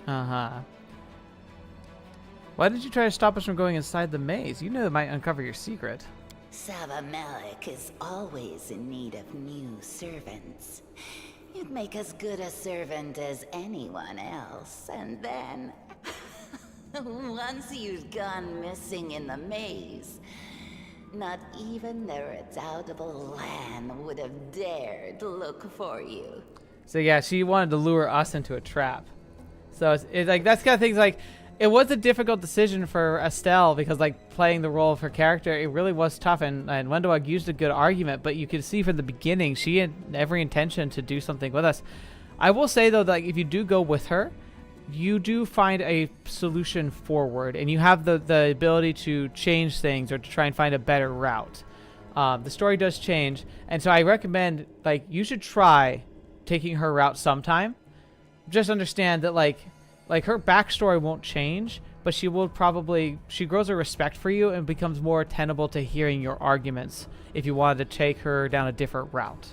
Uh-huh. Why did you try to stop us from going inside the maze? You know it might uncover your secret. Savamelech is always in need of new servants. You'd make as good a servant as anyone else, and then... once you'd gone missing in the maze, not even the redoubtable Lan would have dared look for you. So yeah, she wanted to lure us into a trap. So it's like, that's kind of things like, it was a difficult decision for Estelle because like playing the role of her character, it really was tough, and Wendowag used a good argument, but you could see from the beginning she had every intention to do something with us. I will say though, that like, if you do go with her, you do find a solution forward, and you have the ability to change things or to try and find a better route. The story does change, and so I recommend like you should try taking her route sometime. Just understand that like her backstory won't change, but she grows a respect for you and becomes more tenable to hearing your arguments if you wanted to take her down a different route.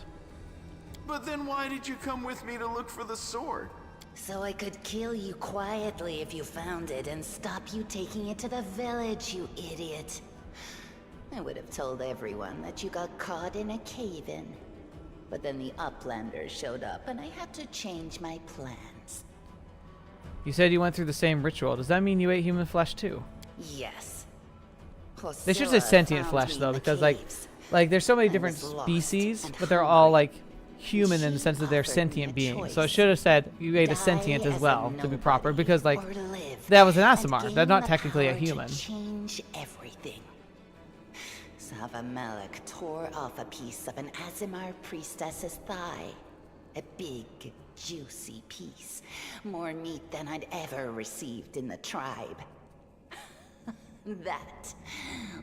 But then why did you come with me to look for the sword? So I could kill you quietly if you found it and stop you taking it to the village, you idiot. I would have told everyone that you got caught in a cave-in. But then the Uplanders showed up and I had to change my plans. You said you went through the same ritual. Does that mean you ate human flesh too? Yes. They should say sentient flesh though, because like there's so many different species, but they're all like human in the sense that they're sentient beings. So it should have said you ate a sentient as well to be proper, because like that was an Aasimar. That's not technically a human. Change everything. Savamelech tore off a piece of an Aasimar priestess's thigh. A big, juicy piece. More meat than I'd ever received in the tribe. That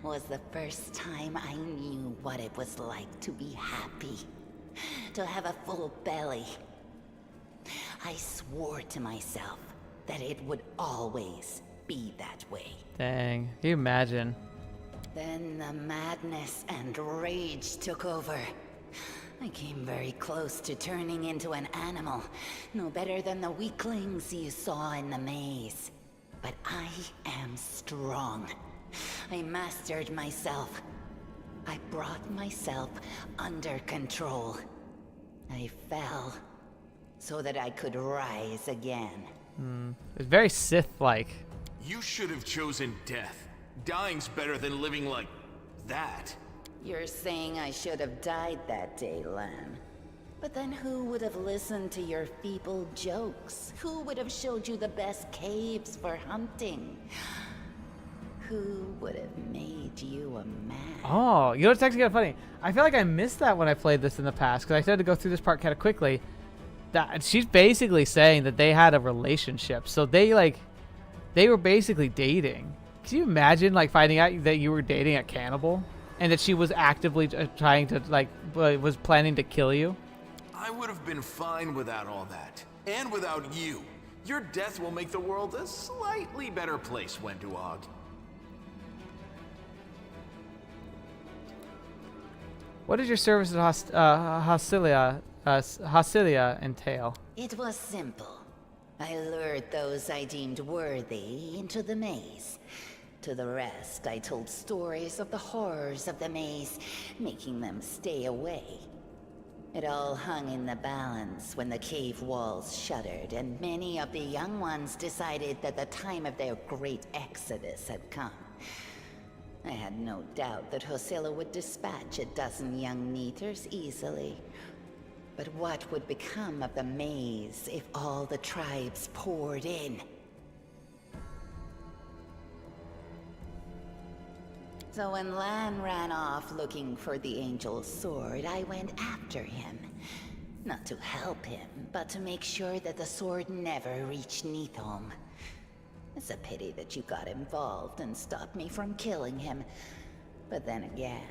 was the first time I knew what it was like to be happy. To have a full belly. I swore to myself that it would always be that way. Dang, can you imagine? Then the madness and rage took over. I came very close to turning into an animal, no better than the weaklings you saw in the maze. But I am strong. I mastered myself. I brought myself under control. I fell so that I could rise again. It's very Sith-like. You should have chosen death. Dying's better than living like that. You're saying I should have died that day, Lan. But then who would have listened to your feeble jokes? Who would have showed you the best caves for hunting? Who would have made you a man? Oh, you know what's actually kind of funny? I feel like I missed that when I played this in the past, because I tried to go through this part kind of quickly. That she's basically saying that they had a relationship, so they were basically dating. Can you imagine like finding out that you were dating a cannibal, and that she was actively trying to was planning to kill you? I would have been fine without all that, and without you. Your death will make the world a slightly better place, Wendowag. What did your service at Hosilia entail? It was simple. I lured those I deemed worthy into the maze. To the rest, I told stories of the horrors of the maze, making them stay away. It all hung in the balance when the cave walls shuttered, and many of the young ones decided that the time of their great exodus had come. I had no doubt that Hosilla would dispatch a dozen young Neeters easily. But what would become of the maze if all the tribes poured in? So when Lan ran off looking for the Angel's sword, I went after him. Not to help him, but to make sure that the sword never reached Neathholm. It's a pity that you got involved and stopped me from killing him. But then again,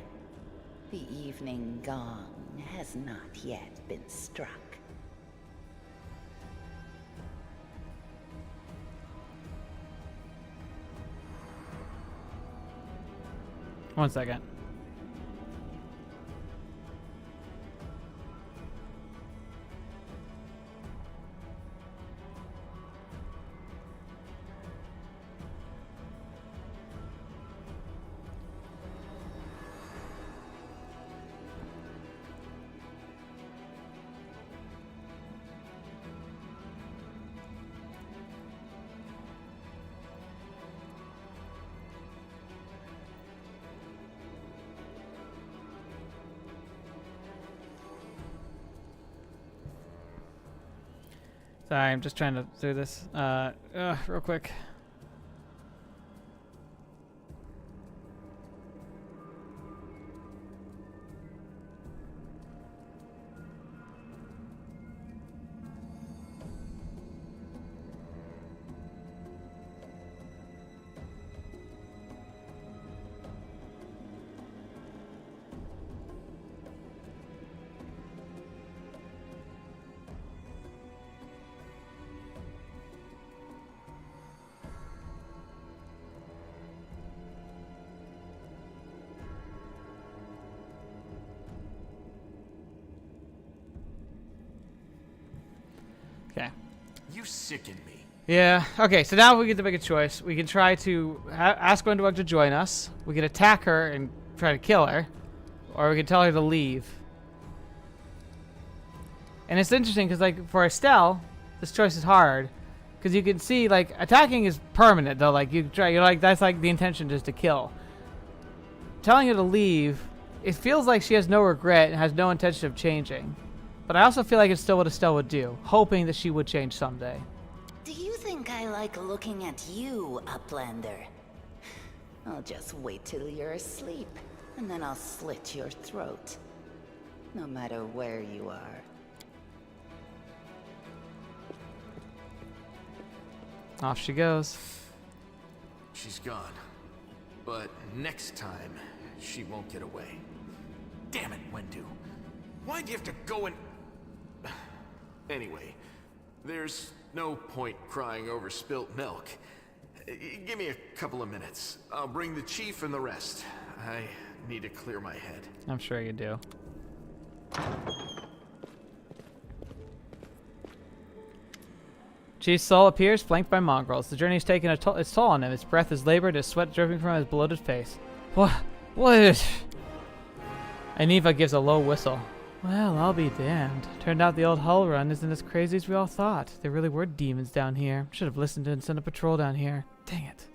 the evening gong has not yet been struck. One second. Sorry, I'm just trying to do this real quick. Okay. You sicken me. Yeah. Okay, so now we get to make a choice. We can try to ask Gwendolyn to join us. We can attack her and try to kill her. Or we can tell her to leave. And it's interesting because, like, for Estelle, this choice is hard. Because you can see, like, attacking is permanent, though. Like, you're like, that's, like, the intention is to kill. Telling her to leave, it feels like she has no regret and has no intention of changing. But I also feel like it's still what Estelle would do, hoping that she would change someday. Do you think I like looking at you, Uplander? I'll just wait till you're asleep, and then I'll slit your throat. No matter where you are. Off she goes. She's gone. But next time, she won't get away. Damn it, Wendu. Why'd you have to go and... Anyway, there's no point crying over spilt milk. Give me a couple of minutes. I'll bring the chief and the rest. I need to clear my head. I'm sure you do. Chief's soul appears, flanked by mongrels. The journey has taken its toll on him. His breath is labored, his sweat dripping from his bloated face. What is... Aniva gives a low whistle. Well, I'll be damned. Turned out the old Hull run isn't as crazy as we all thought. There really were demons down here. Should have listened and sent a patrol down here. Dang it.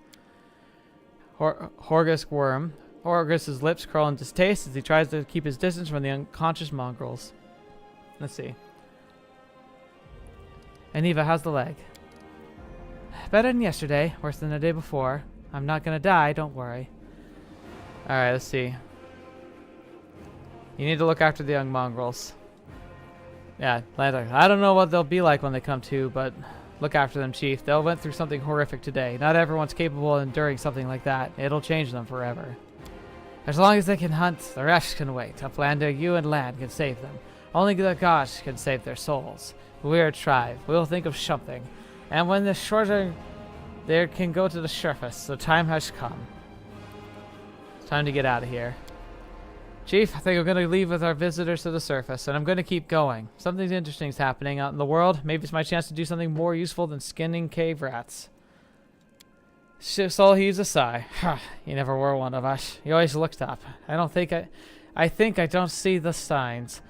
Horgus worm. Horgus's lips curl in distaste as he tries to keep his distance from the unconscious mongrels. Let's see. Aniva, how's the leg? Better than yesterday. Worse than the day before. I'm not gonna die, don't worry. Alright, let's see. You need to look after the young mongrels. Yeah, I don't know what they'll be like when they come to, but look after them, Chief. They went through something horrific today. Not everyone's capable of enduring something like that. It'll change them forever. As long as they can hunt, the rest can wait. Uplander, you and Land can save them. Only the gods can save their souls. We're a tribe. We'll think of something. And when the shorter there can go to the surface, the time has come. It's time to get out of here. Chief, I think I'm going to leave with our visitors to the surface, and I'm going to keep going. Something interesting is happening out in the world. Maybe it's my chance to do something more useful than skinning cave rats. Soul heaves a sigh. You never were one of us. You always looked up. I think I don't see the signs.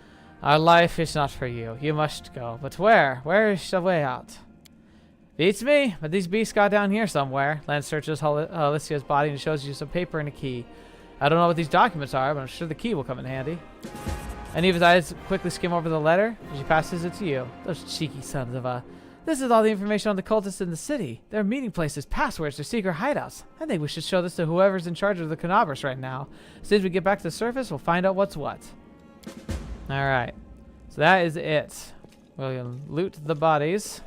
Our life is not for you. You must go. But where? Where is the way out? Beats me, but these beasts got down here somewhere. Lance searches Alicia's body and shows you some paper and a key. I don't know what these documents are, but I'm sure the key will come in handy. Aniva's eyes quickly skim over the letter as she passes it to you. Those cheeky sons of a... This is all the information on the cultists in the city. Their meeting places, passwords, their secret hideouts. I think we should show this to whoever's in charge of the Canobras right now. As soon as we get back to the surface, we'll find out what's what. Alright. So that is it. We'll loot the bodies.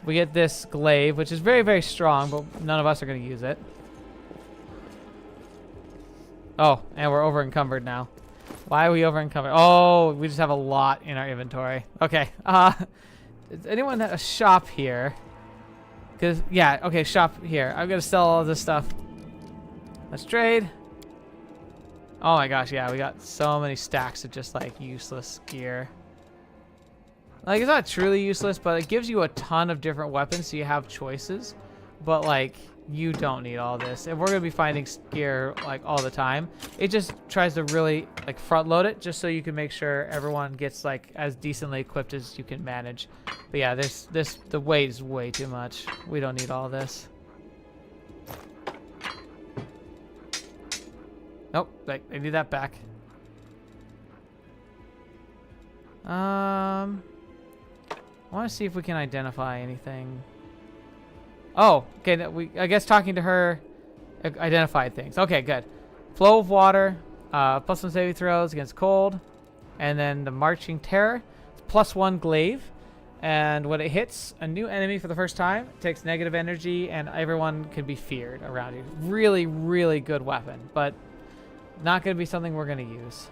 We get this glaive, which is very, very strong, but none of us are going to use it. Oh, and we're over encumbered now. Why are we over encumbered? Oh, we just have a lot in our inventory. Okay. Does anyone have a shop here? Cause yeah, okay, shop here. I'm gonna sell all this stuff. Let's trade. Oh my gosh, yeah, we got so many stacks of just like useless gear. Like it's not truly useless, but it gives you a ton of different weapons, so you have choices. But like, you don't need all this. If we're gonna be finding gear like all the time, it just tries to really like front load it just so you can make sure everyone gets like as decently equipped as you can manage. But yeah, the weight is way too much. We don't need all this. Nope, I need that back. I want to see if we can identify anything. Oh, okay. I guess talking to her identified things. Okay, good. Flow of water, +1 saving throws against cold, and then the marching terror, +1 glaive, and when it hits a new enemy for the first time, it takes negative energy, and everyone can be feared around you. Really, really good weapon, but not going to be something we're going to use.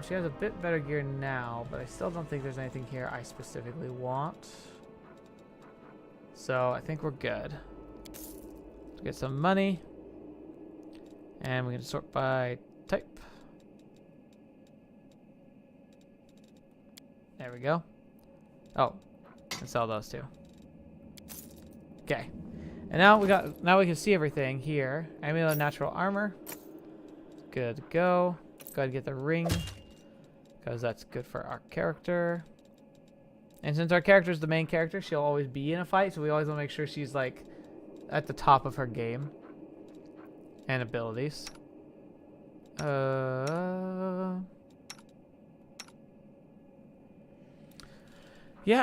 She has a bit better gear now, but I still don't think there's anything here I specifically want. So I think we're good. Let's get some money. And we can sort by type. There we go. Oh, and sell those too. Okay. And now we can see everything here. Amulet natural armor. Good to go. Go ahead and get the ring, because that's good for our character. And since our character is the main character, she'll always be in a fight, so we always want to make sure she's like at the top of her game and abilities. Yeah,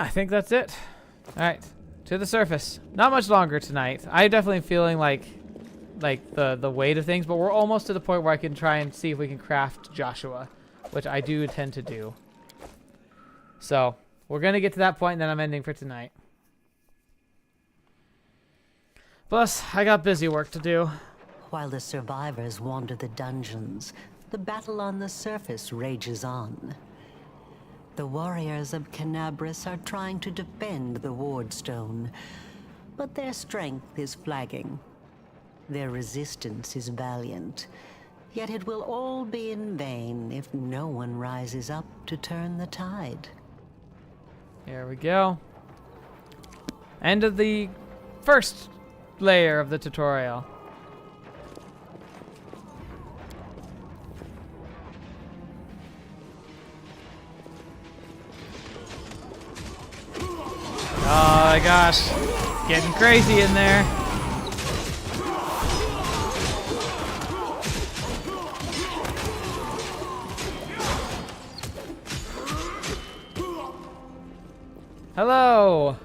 I think that's it. All right, to the surface. Not much longer tonight. I'm definitely feeling like the weight of things, but we're almost to the point where I can try and see if we can craft Joshua, which I do intend to do. So we're gonna get to that point, and then I'm ending for tonight. Plus, I got busy work to do. While the survivors wander the dungeons, the battle on the surface rages on. The warriors of Canabris are trying to defend the Wardstone, but their strength is flagging. Their resistance is valiant, yet it will all be in vain if no one rises up to turn the tide. Here we go. End of the first layer of the tutorial. Oh my gosh, it's getting crazy in there. Hello!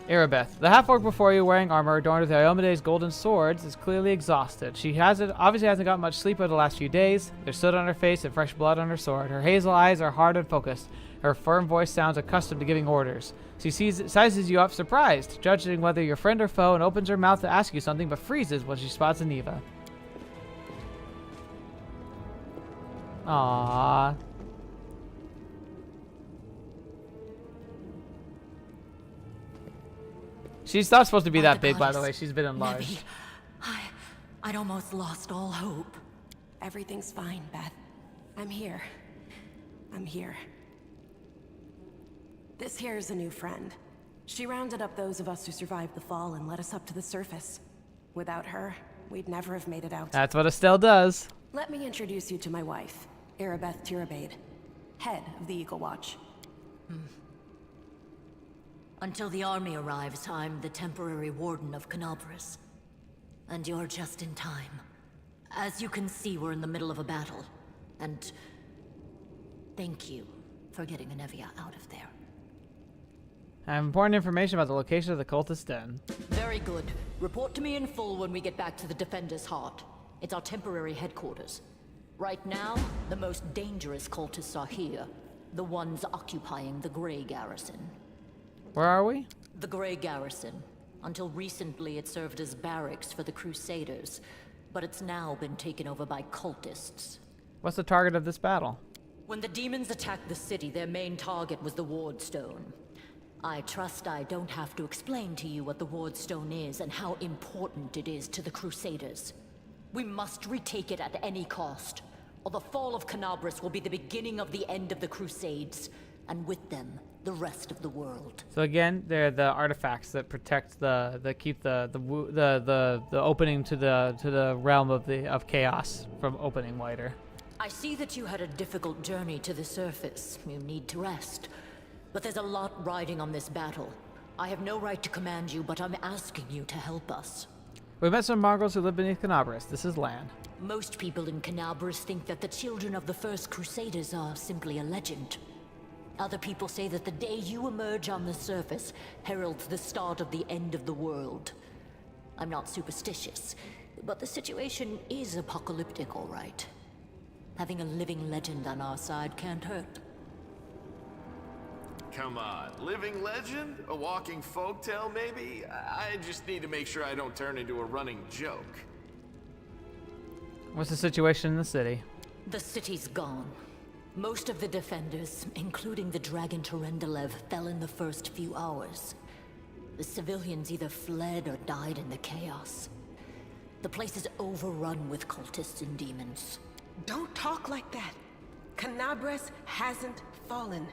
Erebeth. The half-orc before you, wearing armor adorned with Iomede's golden swords, is clearly exhausted. She obviously hasn't got much sleep over the last few days. There's soot on her face and fresh blood on her sword. Her hazel eyes are hard and focused. Her firm voice sounds accustomed to giving orders. She sizes you up surprised, judging whether you're friend or foe, and opens her mouth to ask you something, but freezes when she spots Aniva. Aww. She's not supposed to be that big, by the way. She's been enlarged. I'd almost lost all hope. Everything's fine, Beth. I'm here. I'm here. This here is a new friend. She rounded up those of us who survived the fall and led us up to the surface. Without her, we'd never have made it out. That's what Estelle does. Let me introduce you to my wife, Erebeth Tirabade, head of the Eagle Watch. Until the army arrives, I'm the temporary warden of Canabris. And you're just in time. As you can see, we're in the middle of a battle. And thank you for getting Anevia out of there. I have important information about the location of the cultist den. Very good. Report to me in full when we get back to the Defender's Heart. It's our temporary headquarters. Right now, the most dangerous cultists are here. The ones occupying the Grey Garrison. Where are we? The Grey Garrison. Until recently, it served as barracks for the Crusaders, but it's now been taken over by cultists. What's the target of this battle? When the demons attacked the city, their main target was the Wardstone. I trust I don't have to explain to you what the Wardstone is and how important it is to the Crusaders. We must retake it at any cost, or the fall of Canabris will be the beginning of the end of the Crusades, and with them, the rest of the world. So again, they're the artifacts that protect keep the opening to the realm of chaos from opening wider. I see that you had a difficult journey to the surface. You need to rest. But there's a lot riding on this battle. I have no right to command you, but I'm asking you to help us. We met some mongrels who live beneath Canabris. This is land. Most people in Canabras think that the children of the first Crusaders are simply a legend. Other people say that the day you emerge on the surface heralds the start of the end of the world. I'm not superstitious, but the situation is apocalyptic, all right. Having a living legend on our side can't hurt. Come on, living legend? A walking folktale, maybe? I just need to make sure I don't turn into a running joke. What's the situation in the city? The city's gone. Most of the defenders, including the dragon Terendelev, fell in the first few hours. The civilians either fled or died in the chaos. The place is overrun with cultists and demons. Don't talk like that. Canabras hasn't fallen.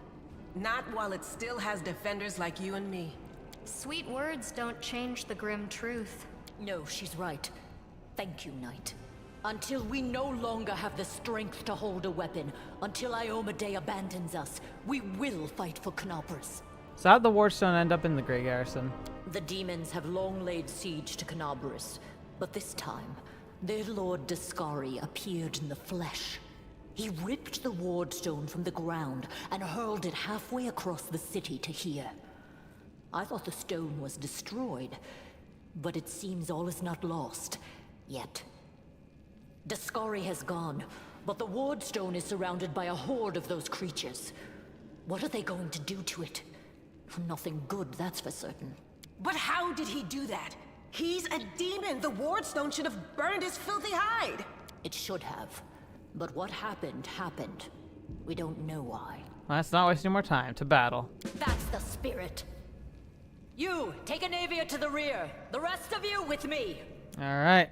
Not while it still has defenders like you and me. Sweet words don't change the grim truth. No, she's right. Thank you, Knight. Until we no longer have the strength to hold a weapon, until Iomedae abandons us, we will fight for Canabras. So how'd the Wardstone end up in the Grey Garrison? The demons have long laid siege to Canabras, but this time, their lord Dascari appeared in the flesh. He ripped the Wardstone from the ground and hurled it halfway across the city to here. I thought the stone was destroyed, but it seems all is not lost, yet. Dascari has gone, but the Wardstone is surrounded by a horde of those creatures. What are they going to do to it? Nothing good, that's for certain. But how did he do that? He's a demon! The Wardstone should have burned his filthy hide! It should have. But what happened, happened. We don't know why. Well, let's not waste any more time. To battle. That's the spirit. You, take a Navia to the rear. The rest of you with me. Alright.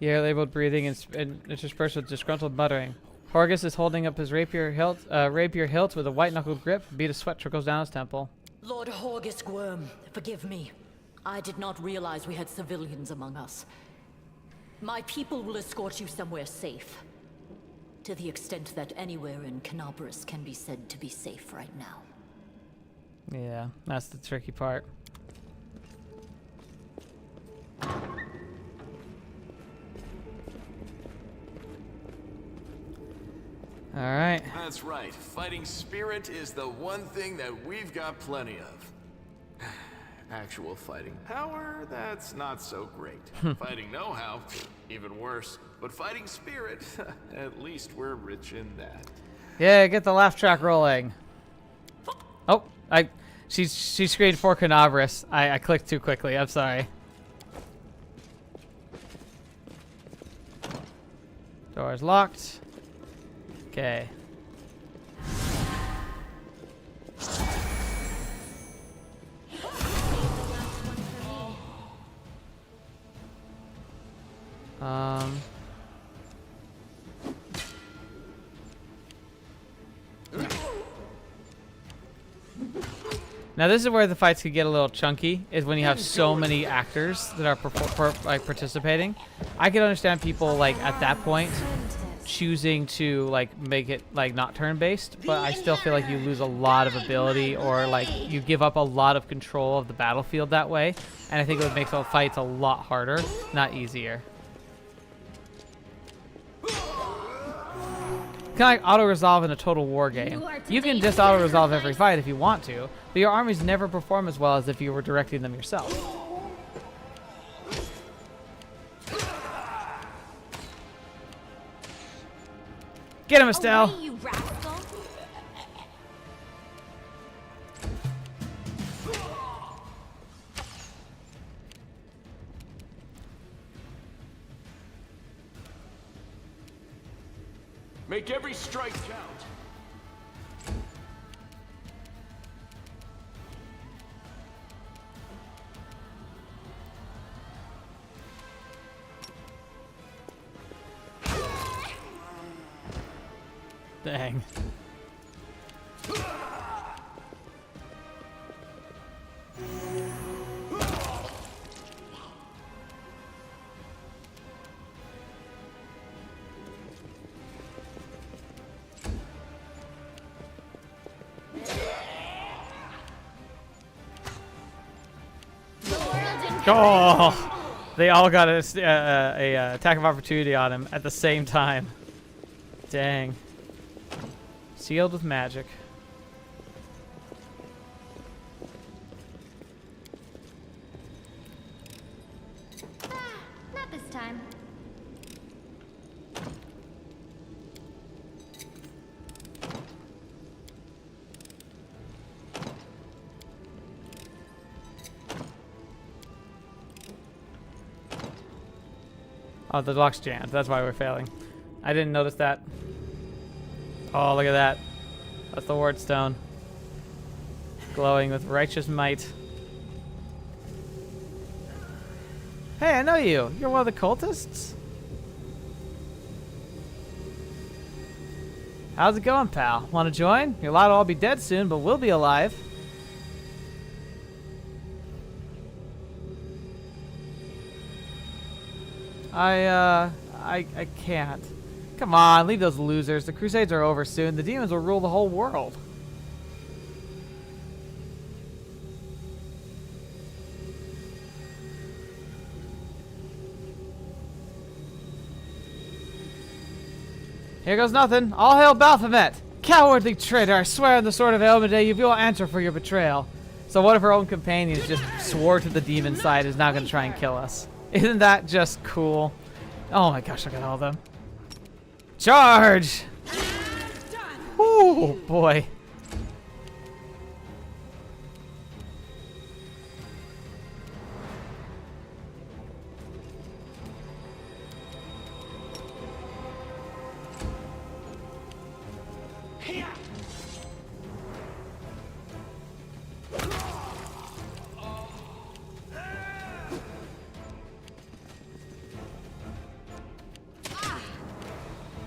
Labeled breathing and interspersed with disgruntled muttering. Horgus is holding up his rapier hilt with a white-knuckled grip. A bead of sweat trickles down his temple. Lord Horgus Gwyrm, forgive me. I did not realize we had civilians among us. My people will escort you somewhere safe. To the extent that anywhere in Canabras can be said to be safe right now. Yeah, that's the tricky part. Alright. That's right. Fighting spirit is the one thing that we've got plenty of. Actual fighting power, that's not so great. Fighting know-how, even worse. But fighting spirit, at least we're rich in that. Yeah, get the laugh track rolling. Oh, she screamed for Canabras. I clicked too quickly. I'm sorry. Door's locked. Okay. Now this is where the fights could get a little chunky, is when you have so many actors that are participating. I can understand people like at that point choosing to like make it like not turn-based, but I still feel like you lose a lot of ability, or like you give up a lot of control of the battlefield that way, and I think it would make the fights a lot harder, not easier. Kind of like auto-resolve in a Total War game. You can just auto-resolve every fight if you want to, but your armies never perform as well as if you were directing them yourself. Get him, Estelle! Away, you rascal! Make every strike count. Dang. Oh, They all got a attack of opportunity on him at the same time. Dang. Sealed with magic. Not this time. Oh, the lock's jammed. That's why we're failing. I didn't notice that. Oh, look at that. That's the ward stone. Glowing with righteous might. Hey, I know you. You're one of the cultists? How's it going, pal? Want to join? You're allowed to all be dead soon, but we'll be alive. I can't. Come on, leave those losers. The Crusades are over soon. The demons will rule the whole world. Here goes nothing. All hail Baphomet! Cowardly traitor! I swear on the sword of Elmade, you will answer for your betrayal. So one of her own companions just swore to the demon side is now going to try and kill us. Isn't that just cool? Oh my gosh, look at all of them. Charge! Ooh, boy.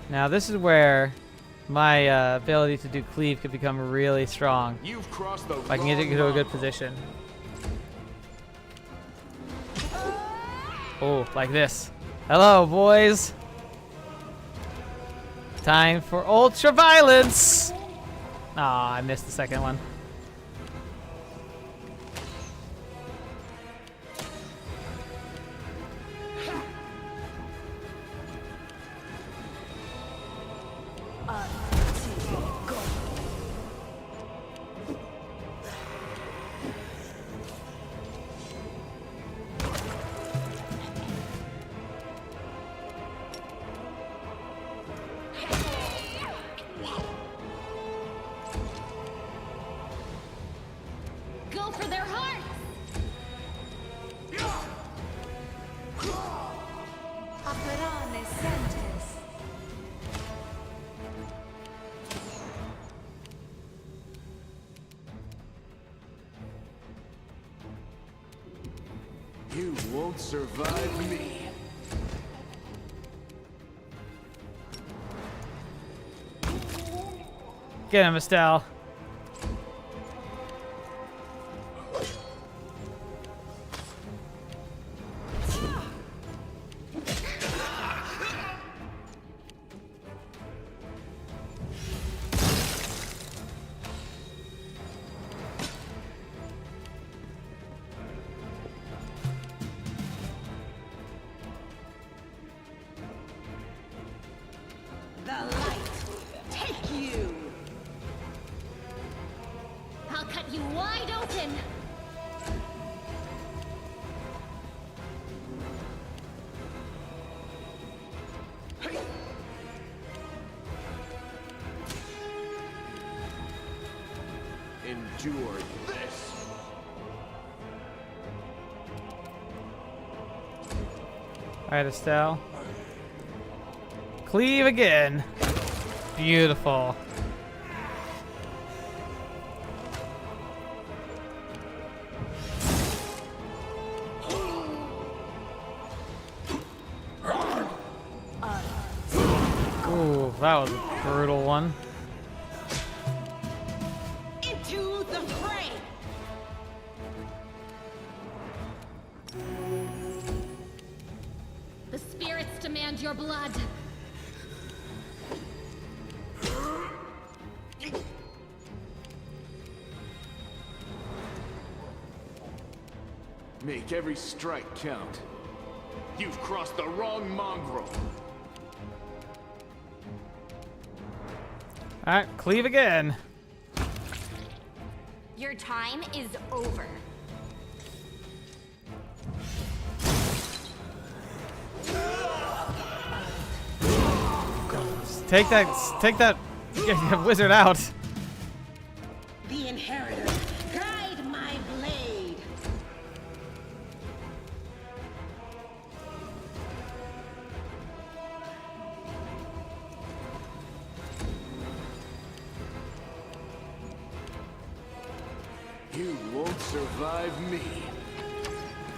Now this is where my ability to do cleave could become really strong. You've crossed the if I can get it into a good position. Oh, like this. Hello, boys. Time for Ul-tra-vi-o-lence. Aw, I missed the second one. Go for their hearts! Aperane sentes. You won't survive me. Get him, Estelle. The light, take you! I'll cut you wide open! Endure this. Alright, Estelle. Cleave again. Beautiful. Ooh, that was a brutal one. Into the fray! The spirits demand your blood. Make every strike count. You've crossed the wrong mongrel. Alright, cleave again. Your time is over. Take that wizard out. The inheritor, guide my blade. You won't survive me.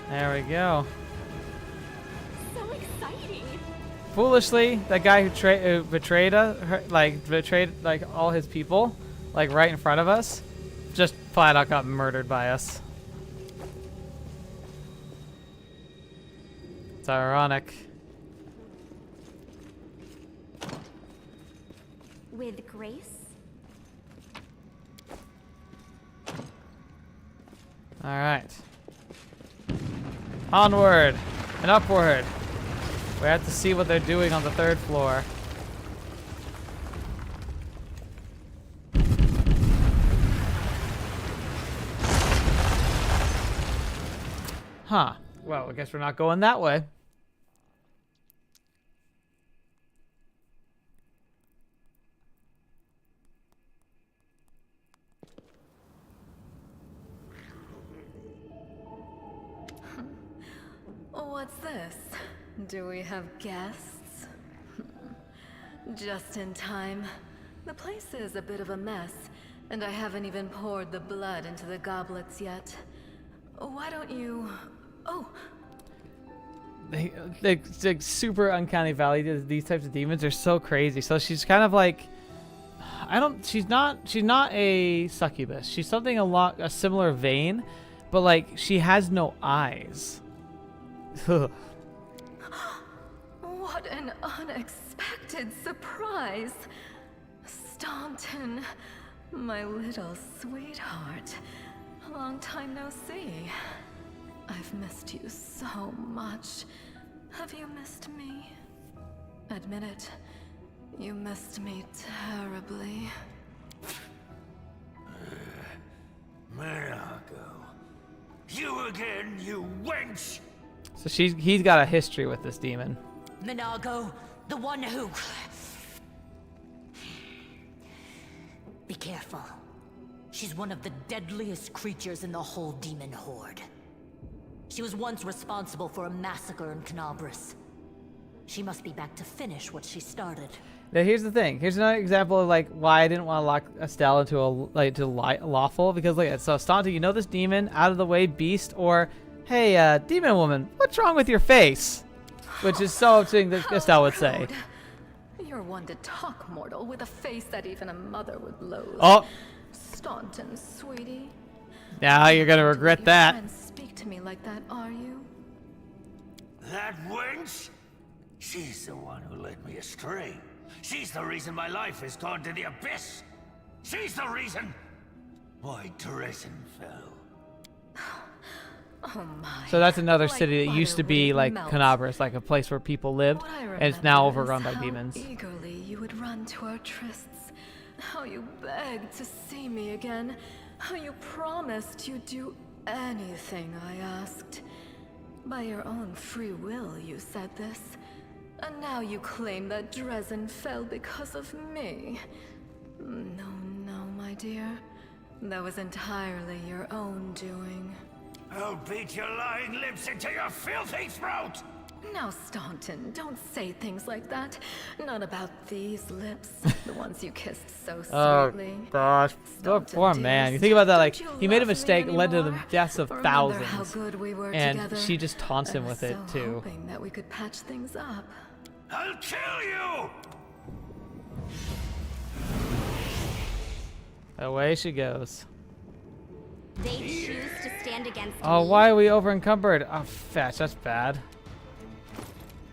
There we go. So exciting. Foolishly, that guy who betrayed all his people, like right in front of us, just flat out got murdered by us. It's ironic. With grace. All right. Onward and upward. We have to see what they're doing on the 3rd floor. Huh. Well, I guess we're not going that way. What's this? Do we have guests? Just in time. The place is a bit of a mess, and I haven't even poured the blood into the goblets yet. Why don't you... Oh! They super uncanny valley. These types of demons are so crazy. So she's kind of like... She's not a succubus. She's something a similar vein, but like she has no eyes. What an unexpected surprise! Staunton, my little sweetheart. Long time no see. I've missed you so much. Have you missed me? Admit it. You missed me terribly. Monaco. You again, you wench! So he's got a history with this demon. Minago, the one who... Be careful. She's one of the deadliest creatures in the whole demon horde. She was once responsible for a massacre in Canabras. She must be back to finish what she started. Now here's the thing. Here's another example of like why I didn't want to lock Estelle into lawful, because look at so Staunton, you know this demon, out of the way beast, or hey, demon woman, what's wrong with your face? Which is so upsetting that Estelle would say. You're one to talk, mortal, with a face that even a mother would loathe. Oh. Staunton, sweetie. Now you're gonna regret that. Don't speak to me like that, are you? That wench? She's the one who led me astray. She's the reason my life has gone to the abyss. She's the reason why Terezin fell. Oh my. So that's another city that used to be like Canabras, like a place where people lived, and it's now overrun by demons. Eagerly you would run to our trysts. How you begged to see me again. How you promised you'd do anything I asked. By your own free will, you said this. And now you claim that Dresden fell because of me. No, no, my dear. That was entirely your own doing. I'll beat your lying lips into your filthy throat! Now, Staunton, don't say things like that. Not about these lips, the ones you kissed so sweetly. Oh gosh, oh, poor man. You think about that, like he made a mistake, led to the deaths of thousands, and she just taunts him with it too. Hoping that we could patch things up. I'll kill you! Away she goes. They choose to stand against Oh, me. why are we over encumbered? Oh, fetch, that's bad.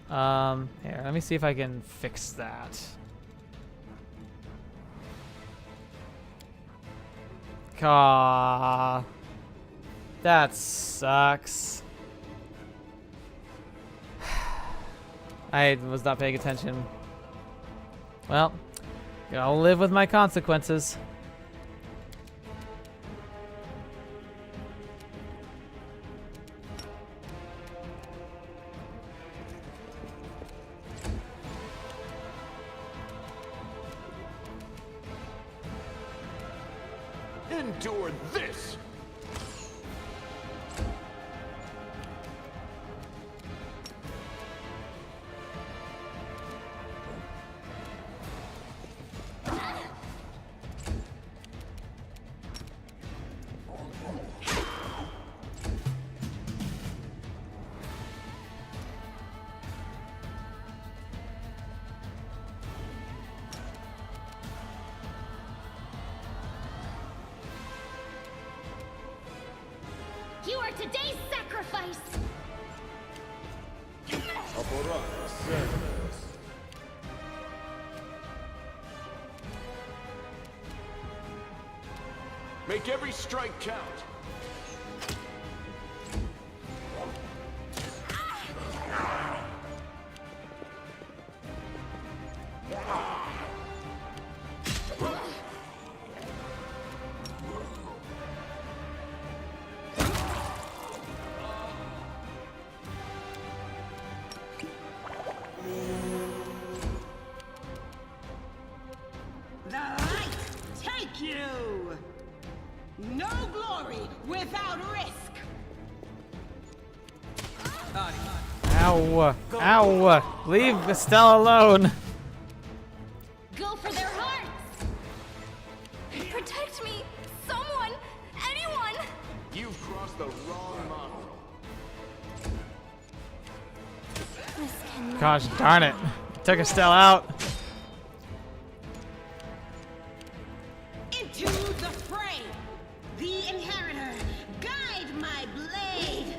Here, let me see if I can fix that. Caw. That sucks. I was not paying attention. Well, I'll live with my consequences. Endure this! You are today's sacrifice! Make every strike count. The light take you! No glory without risk! Ow. Ow. Leave Estelle alone. Go for their hearts! Protect me! Someone! Anyone! You've crossed the wrong model. Gosh darn it. Took Estelle out. Into the fray! The inheritor, guide my blade!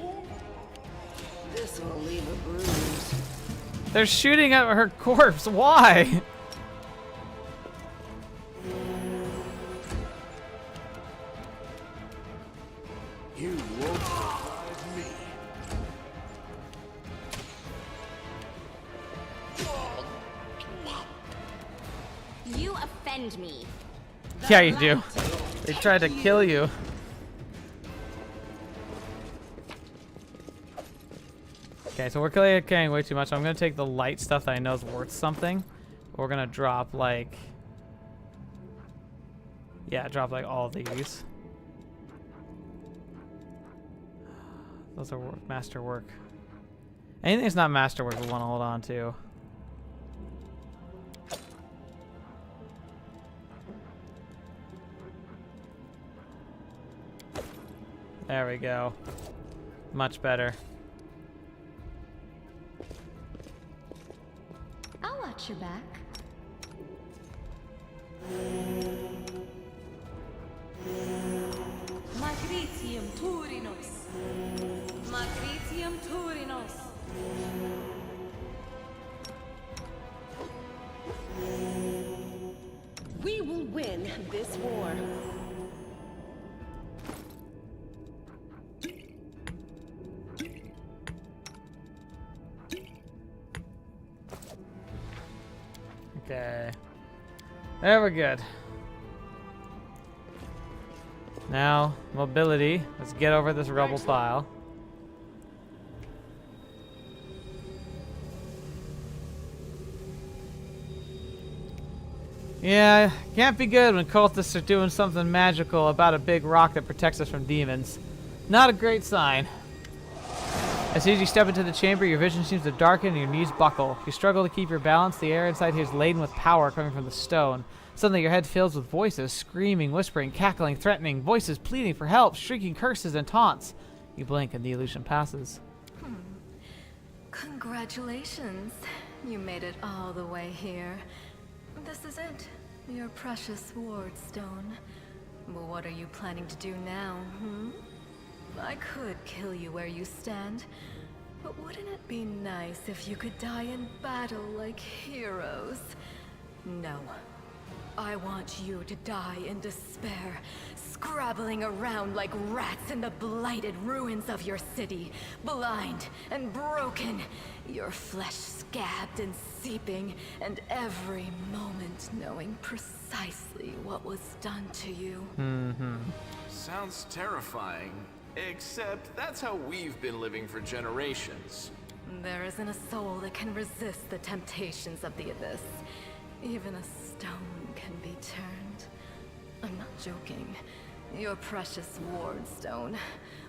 This will leave a bruise. They're shooting at her corpse. Why? You won't surprise me. You offend me. Yeah, you do. They tried to kill you. Okay, so we're carrying way too much. I'm gonna take the light stuff that I know is worth something. We're gonna drop like, yeah, drop like all these. Those are masterwork. Anything that's not masterwork, we want to hold on to. There we go. Much better. I'll watch your back. Magritium Turinos. Magritium Turinos. We will win this war. Okay. There we're good. Now, mobility. Let's get over this rubble pile. Yeah, can't be good when cultists are doing something magical about a big rock that protects us from demons. Not a great sign. As soon as you step into the chamber, your vision seems to darken and your knees buckle. You struggle to keep your balance. The air inside here is laden with power coming from the stone. Suddenly your head fills with voices, screaming, whispering, cackling, threatening, voices pleading for help, shrieking curses and taunts. You blink and the illusion passes. Congratulations. You made it all the way here. This is it. Your precious ward stone. But what are you planning to do now, I could kill you where you stand, but wouldn't it be nice if you could die in battle like heroes? No. I want you to die in despair, scrabbling around like rats in the blighted ruins of your city, blind and broken, your flesh scabbed and seeping, and every moment knowing precisely what was done to you. Sounds terrifying. Except that's how we've been living for generations. There isn't a soul that can resist the temptations of the abyss. Even a stone can be turned. I'm not joking. Your precious ward stone,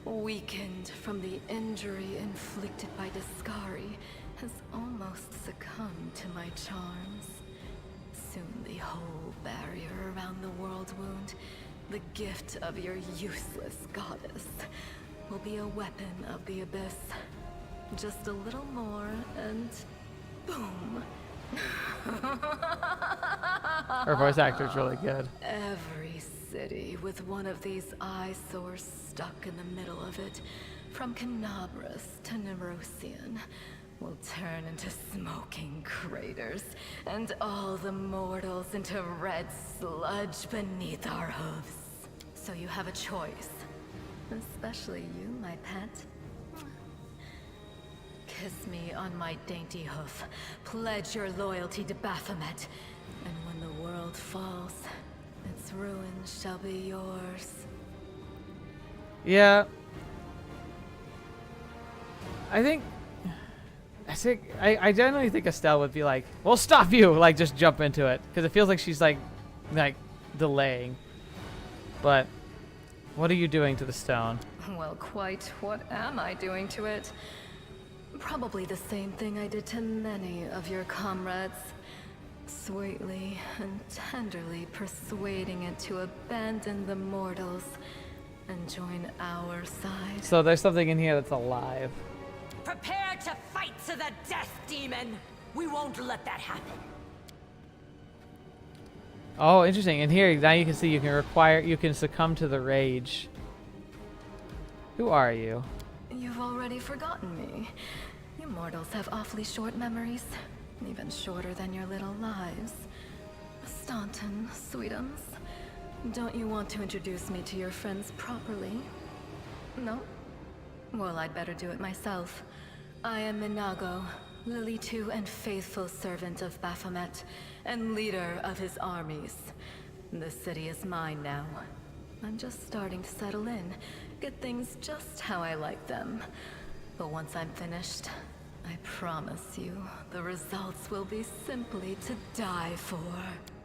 weakened from the injury inflicted by Discari, has almost succumbed to my charms. Soon the whole barrier around the world wound, the gift of your useless goddess, will be a weapon of the abyss. Just a little more and boom. Her voice actor's really good. Every city with one of these eyesores stuck in the middle of it, from Canabras to Nerosian, will turn into smoking craters, and all the mortals into red sludge beneath our hooves. So you have a choice. Especially you, my pet. Kiss me on my dainty hoof. Pledge your loyalty to Baphomet. And when the world falls, its ruin shall be yours. Yeah. I generally think Estelle would be like, "We'll stop you!" Like, just jump into it. Because it feels like she's like delaying. But what are you doing to the stone? Well, quite what am I doing to it? Probably the same thing I did to many of your comrades. Sweetly and tenderly persuading it to abandon the mortals and join our side. So there's something in here that's alive. Prepare to fight to the death, demon! We won't let that happen. Oh, interesting. And here, now you can see you can succumb to the rage. Who are you? You've already forgotten me. You mortals have awfully short memories. Even shorter than your little lives. Staunton, sweetums. Don't you want to introduce me to your friends properly? No? Well, I'd better do it myself. I am Minago, Lily II and faithful servant of Baphomet, and leader of his armies. The city is mine now. I'm just starting to settle in, get things just how I like them. But once I'm finished, I promise you, the results will be simply to die for.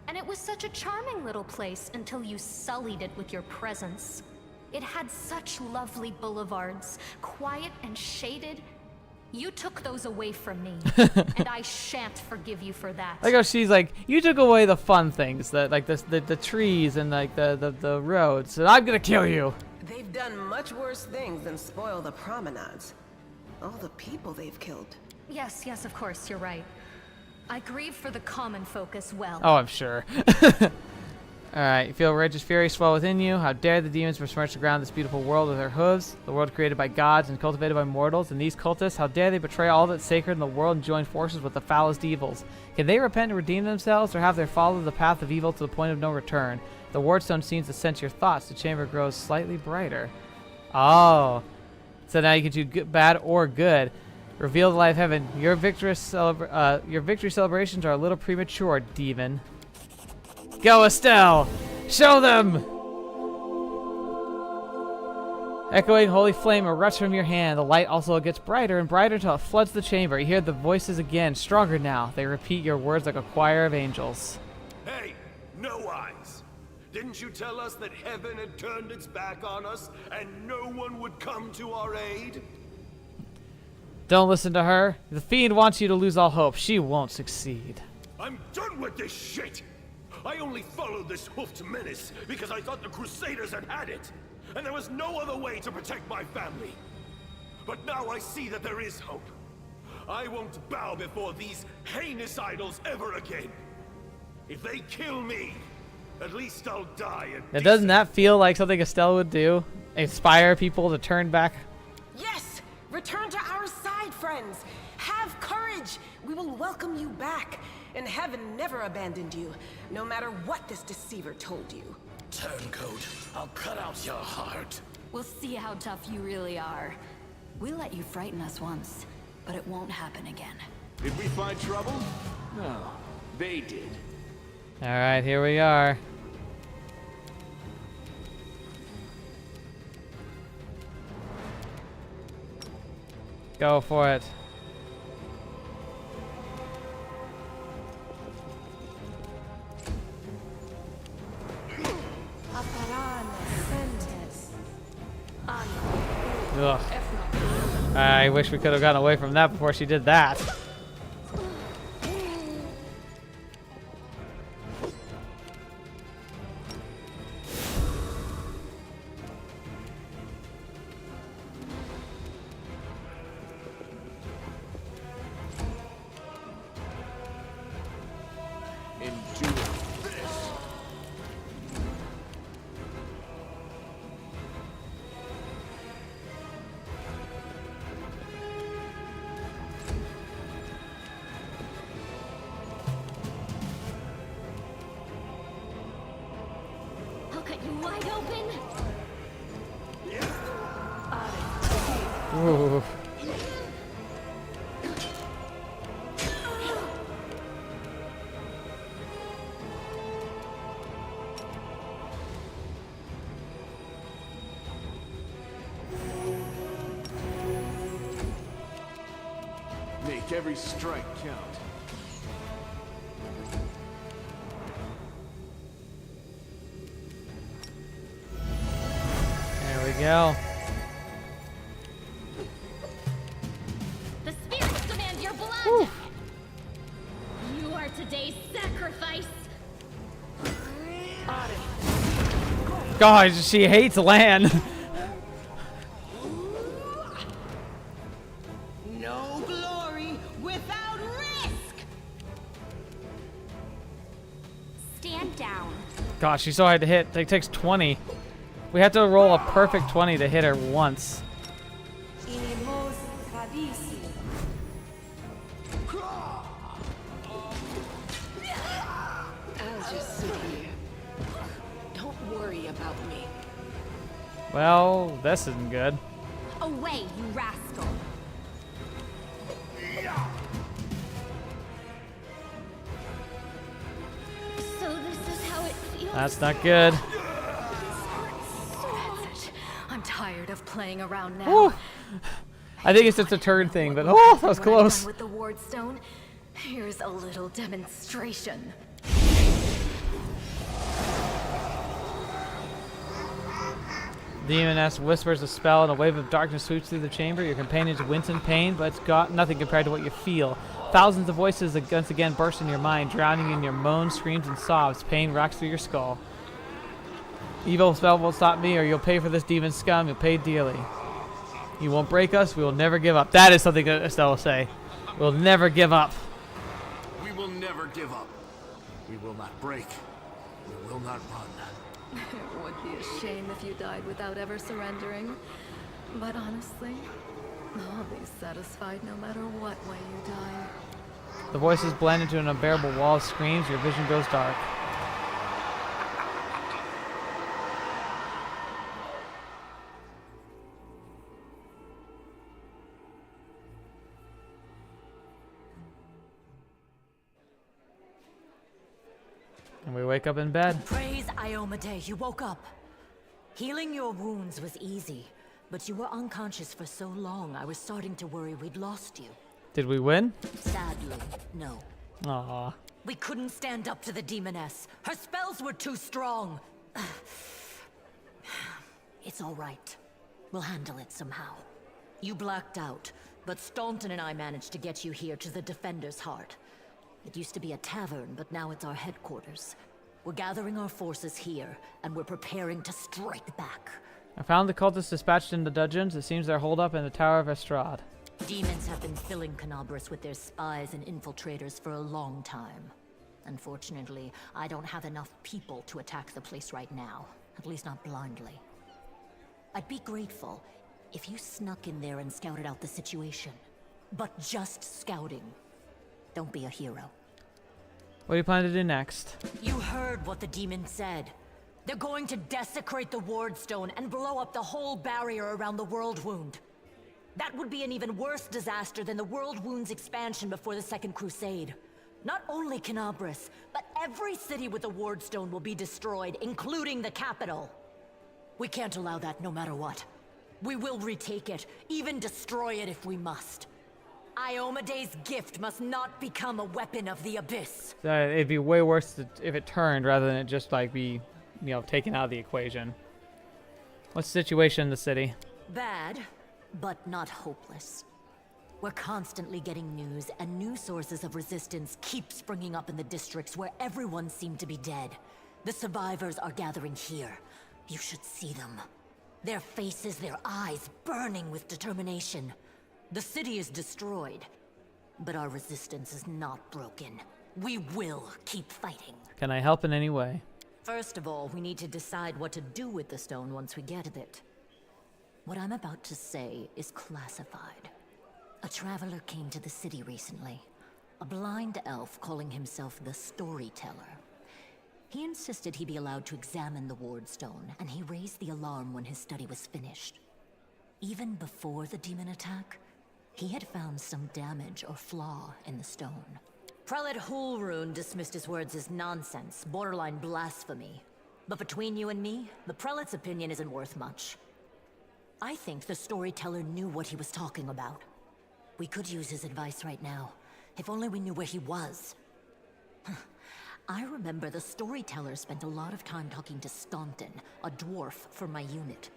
And it was such a charming little place until you sullied it with your presence. It had such lovely boulevards, quiet and shaded. You took those away from me, and I shan't forgive you for that. Like how she's like, you took away the fun things, like the trees and like the roads, and I'm gonna kill you. They've done much worse things than spoil the promenades. All the people they've killed. Yes, of course, you're right. I grieve for the common folk as well. Oh, I'm sure. Alright, you feel righteous fury swell within you. How dare the demons besmirch the ground of this beautiful world with their hooves, the world created by gods and cultivated by mortals, and these cultists, how dare they betray all that's sacred in the world and join forces with the foulest evils? Can they repent and redeem themselves, or have they followed the path of evil to the point of no return? The wardstone seems to sense your thoughts. The chamber grows slightly brighter. Oh. So now you can do good, bad or good. Reveal the light of heaven. Your victory celebrations are a little premature, demon. Go, Estelle! Show them! Echoing holy flame erupts from your hand. The light also gets brighter and brighter until it floods the chamber. You hear the voices again, stronger now. They repeat your words like a choir of angels. Hey, no eyes! Didn't you tell us that heaven had turned its back on us and no one would come to our aid? Don't listen to her. The fiend wants you to lose all hope. She won't succeed. I'm done with this shit! I only followed this hoofed menace because I thought the Crusaders had it, and there was no other way to protect my family. But now I see that there is hope. I won't bow before these heinous idols ever again. If they kill me, at least I'll die. Now, doesn't that feel like something Estelle would do? Inspire people to turn back? Yes! Return to our side, friends! Have courage! We will welcome you back, and heaven never abandoned you. no matter what this deceiver told you. Turncoat, I'll cut out your heart. We'll see how tough you really are. We let you frighten us once, but it won't happen again. Did we find trouble? No, they did. All right, here we are. Go for it. Ugh. I wish we could have gotten away from that before she did that. I'll cut you wide open. Ooh. Make every strike count. There we go. The spirits demand your blood. You are today's sacrifice. God, she hates Lan. No glory without risk. Stand down. God, she's so hard to hit. It takes 20. We have to roll a perfect 20 to hit her once. I'll just sit here. Don't worry about me. Well, this isn't good. Away, you rascal. So this is how it feels. That's not good. That's it. I'm tired of playing around now. Whew. I think it's just a turn thing, but oh, that was When I'm close. done with the ward stone, here's a little demonstration. Demoness whispers a spell and a wave of darkness sweeps through the chamber. Your companions wince in pain, but it's got nothing compared to what you feel. Thousands of voices once again burst in your mind, drowning in your moans, screams, and sobs. Pain rocks through your skull. Evil spell won't stop me, or you'll pay for this demon scum. You'll pay dearly. You won't break us. We will never give up. That is something that Estelle will say. We'll never give up. We will never give up. We will not break. We will not run. It would be a shame if you died without ever surrendering. But honestly, I'll be satisfied no matter what way you die. The voices blend into an unbearable wall of screams. Your vision goes dark. And we wake up in bed. Praise Iomade, you woke up. Healing your wounds was easy, but you were unconscious for so long, I was starting to worry we'd lost you. Did we win? Sadly, no. Aww. We couldn't stand up to the demoness. Her spells were too strong. It's all right. We'll handle it somehow. You blacked out, but Staunton and I managed to get you here to the Defender's Heart. It used to be a tavern, but now it's our headquarters. We're gathering our forces here, and we're preparing to strike back. I found the cultists dispatched in the dungeons. It seems they're holed up in the Tower of Estrade. Demons have been filling Canabras with their spies and infiltrators for a long time. Unfortunately, I don't have enough people to attack the place right now. At least not blindly. I'd be grateful if you snuck in there and scouted out the situation. But just scouting. Don't be a hero. What do you plan to do next? You heard what the demon said. They're going to desecrate the Ward Stone and blow up the whole barrier around the World Wound. That would be an even worse disaster than the World Wound's expansion before the Second Crusade. Not only Canabris, but every city with a Ward Stone will be destroyed, including the capital. We can't allow that no matter what. We will retake it, even destroy it if we must. Iomede's gift must not become a weapon of the Abyss. So it'd be way worse if it turned rather than it just like be, you know, taken out of the equation. What's the situation in the city? Bad, but not hopeless. We're constantly getting news, and new sources of resistance keep springing up in the districts where everyone seemed to be dead. The survivors are gathering here. You should see them. Their faces, their eyes burning with determination. The city is destroyed, but our resistance is not broken. We will keep fighting. Can I help in any way? First of all, we need to decide what to do with the stone once we get it. What I'm about to say is classified. A traveler came to the city recently. A blind elf calling himself the Storyteller. He insisted he be allowed to examine the Ward Stone, and he raised the alarm when his study was finished. Even before the demon attack, he had found some damage or flaw in the stone. Prelate Hulrune dismissed his words as nonsense, borderline blasphemy. But between you and me, the prelate's opinion isn't worth much. I think the Storyteller knew what he was talking about. We could use his advice right now, if only we knew where he was. I remember the Storyteller spent a lot of time talking to Staunton, a dwarf from my unit.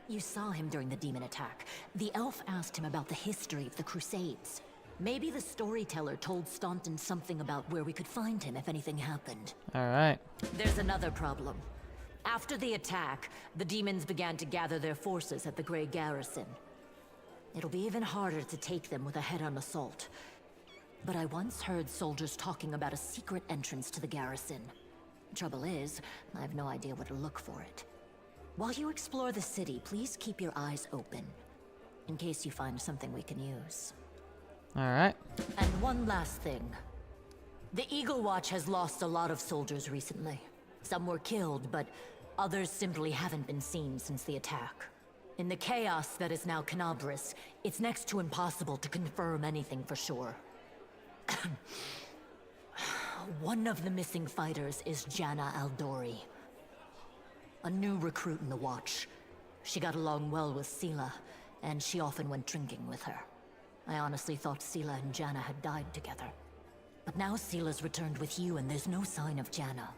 You saw him during the demon attack. The elf asked him about the history of the Crusades. Maybe the Storyteller told Staunton something about where we could find him if anything happened. Alright. There's another problem. After the attack, the demons began to gather their forces at the Grey Garrison. It'll be even harder to take them with a head-on assault. But I once heard soldiers talking about a secret entrance to the garrison. Trouble is, I have no idea where to look for it. While you explore the city, please keep your eyes open, in case you find something we can use. Alright. And one last thing. The Eagle Watch has lost a lot of soldiers recently. Some were killed, but others simply haven't been seen since the attack. In the chaos that is now Canabris, it's next to impossible to confirm anything for sure. One of the missing fighters is Janna Aldori, a new recruit in the Watch. She got along well with Sela, and she often went drinking with her. I honestly thought Sela and Janna had died together. But now Sela's returned with you, and there's no sign of Janna.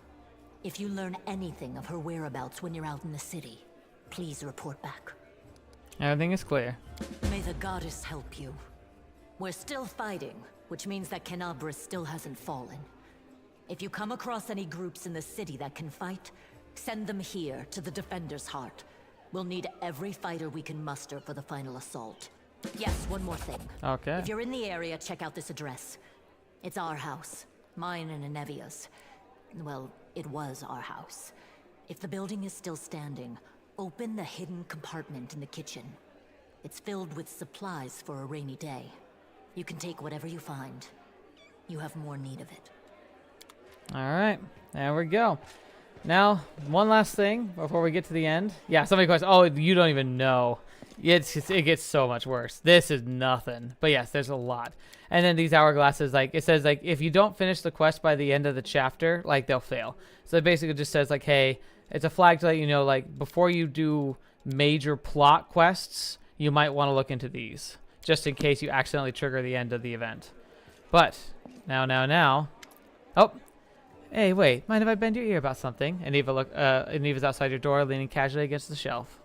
If you learn anything of her whereabouts when you're out in the city, please report back. Everything is clear. May the goddess help you. We're still fighting, which means that Canabris still hasn't fallen. If you come across any groups in the city that can fight, send them here to the Defender's Heart. We'll need every fighter we can muster for the final assault. Yes, one more thing. Okay. If you're in the area, check out this address. It's our house. Mine and Inevia's. Well, it was our house. If the building is still standing, open the hidden compartment in the kitchen. It's filled with supplies for a rainy day. You can take whatever you find. You have more need of it. Alright, there we go. Now, one last thing before we get to the end. Yeah, somebody goes, oh, you don't even know. It gets so much worse. This is nothing. But yes, there's a lot. And then these hourglasses, like, it says, like, if you don't finish the quest by the end of the chapter, like, they'll fail. So it basically just says, like, hey, it's a flag to let you know, like, before you do major plot quests, you might want to look into these, just in case you accidentally trigger the end of the event. But, now. Oh, hey, wait, mind if I bend your ear about something? And Eva's outside your door, leaning casually against the shelf.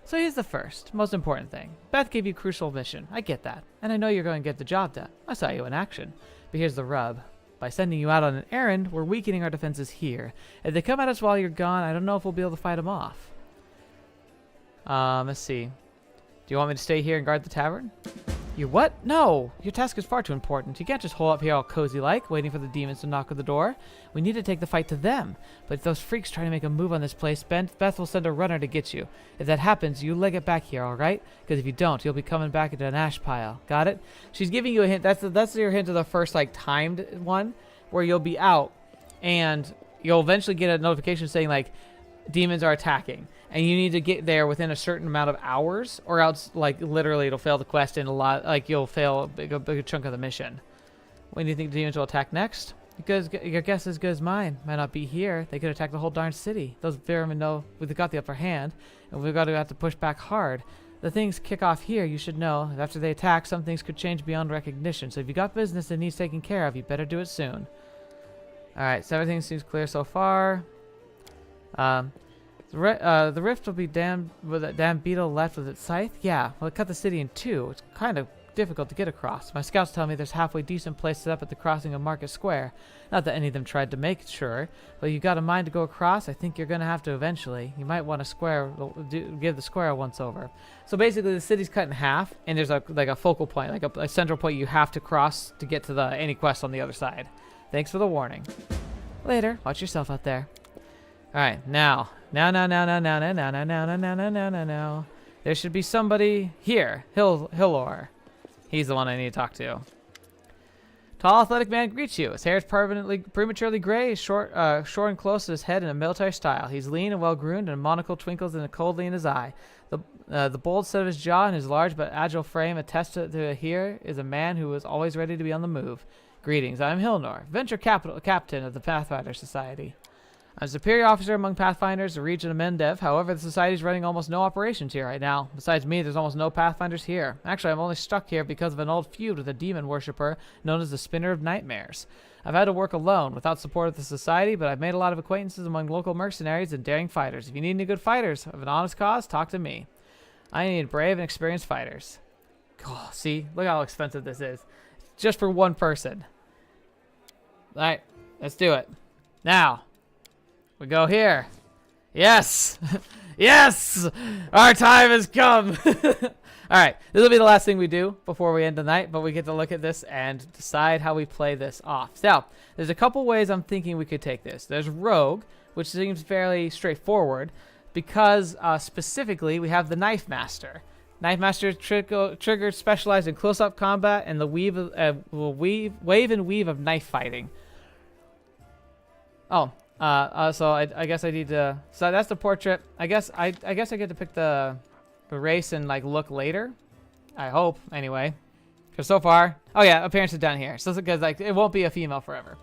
So here's the first, most important thing. Beth gave you a crucial mission. I get that. And I know you're going to get the job done. I saw you in action. But here's the rub. By sending you out on an errand, we're weakening our defenses here. If they come at us while you're gone, I don't know if we'll be able to fight them off. Let's see. Do you want me to stay here and guard the tavern? You what? No! Your task is far too important. You can't just hole up here all cozy-like, waiting for the demons to knock at the door. We need to take the fight to them. But if those freaks try to make a move on this place, Beth will send a runner to get you. If that happens, you leg it back here, alright? Because if you don't, you'll be coming back into an ash pile. Got it? She's giving you a hint. That's your hint of the first, like, timed one, where you'll be out and you'll eventually get a notification saying like demons are attacking, and you need to get there within a certain amount of hours, or else like literally it'll fail the quest and you'll fail a big chunk of the mission. When do you think the demons will attack next? Because your guess is as good as mine. Might not be here. They could attack the whole darn city. Those vermin know we've got the upper hand, and we've got to have to push back hard. The things kick off here, you should know. After they attack, some things could change beyond recognition. So if you got business that needs taken care of, you better do it soon. Alright, so everything seems clear so far. The rift will be damned with that damn beetle left with its scythe? Yeah, well, it cut the city in two. It's kind of difficult to get across. My scouts tell me there's halfway decent place set up at the crossing of Market Square. Not that any of them tried to make it sure, but you got a mind to go across, I think you're going to have to eventually. You might want to give the square a once-over. So basically the city's cut in half, and there's like a focal point, like a central point you have to cross to get to any quest on the other side. Thanks for the warning. Later. Watch yourself out there. Alright, now. Now. There should be somebody here. Hillor. He's the one I need to talk to. Tall, athletic man greets you. His hair is prematurely gray, short and close to his head in a military style. He's lean and well-groomed, and a monocle twinkles coldly in his eye. The bold set of his jaw and his large but agile frame attest to here is a man who is always ready to be on the move. Greetings, I am Hilnor, venture captain of the Pathfinder Society. I'm a superior officer among Pathfinders, the region of Mendev. However, the Society is running almost no operations here right now. Besides me, there's almost no Pathfinders here. Actually, I'm only stuck here because of an old feud with a demon worshipper known as the Spinner of Nightmares. I've had to work alone, without support of the Society, but I've made a lot of acquaintances among local mercenaries and daring fighters. If you need any good fighters of an honest cause, talk to me. I need brave and experienced fighters. Oh, see? Look how expensive this is. Just for one person. Alright, let's do it. Now. We go here. Yes! Yes! Our time has come! Alright, this will be the last thing we do before we end the night, but we get to look at this and decide how we play this off. So, there's a couple ways I'm thinking we could take this. There's Rogue, which seems fairly straightforward, because specifically we have the Knife Master. Knife Master triggered specialized in close-up combat and the wave and weave of knife fighting. Oh. So I guess I need to. So that's the portrait. I guess I get to pick the race and like look later. I hope anyway. Because so far, oh yeah, appearance is down here. So because like it won't be a female forever.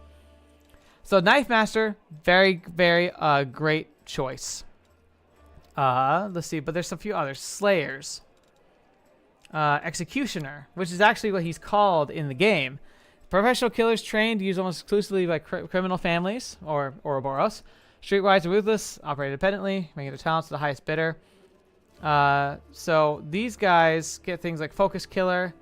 So Knife Master, very great choice. Let's see, but there's a few others. Slayers. Executioner, which is actually what he's called in the game. Professional killers trained, used almost exclusively by criminal families, or Ouroboros. Streetwise and ruthless, operate independently, making their talents to the highest bidder. So these guys get things like Focus Killer.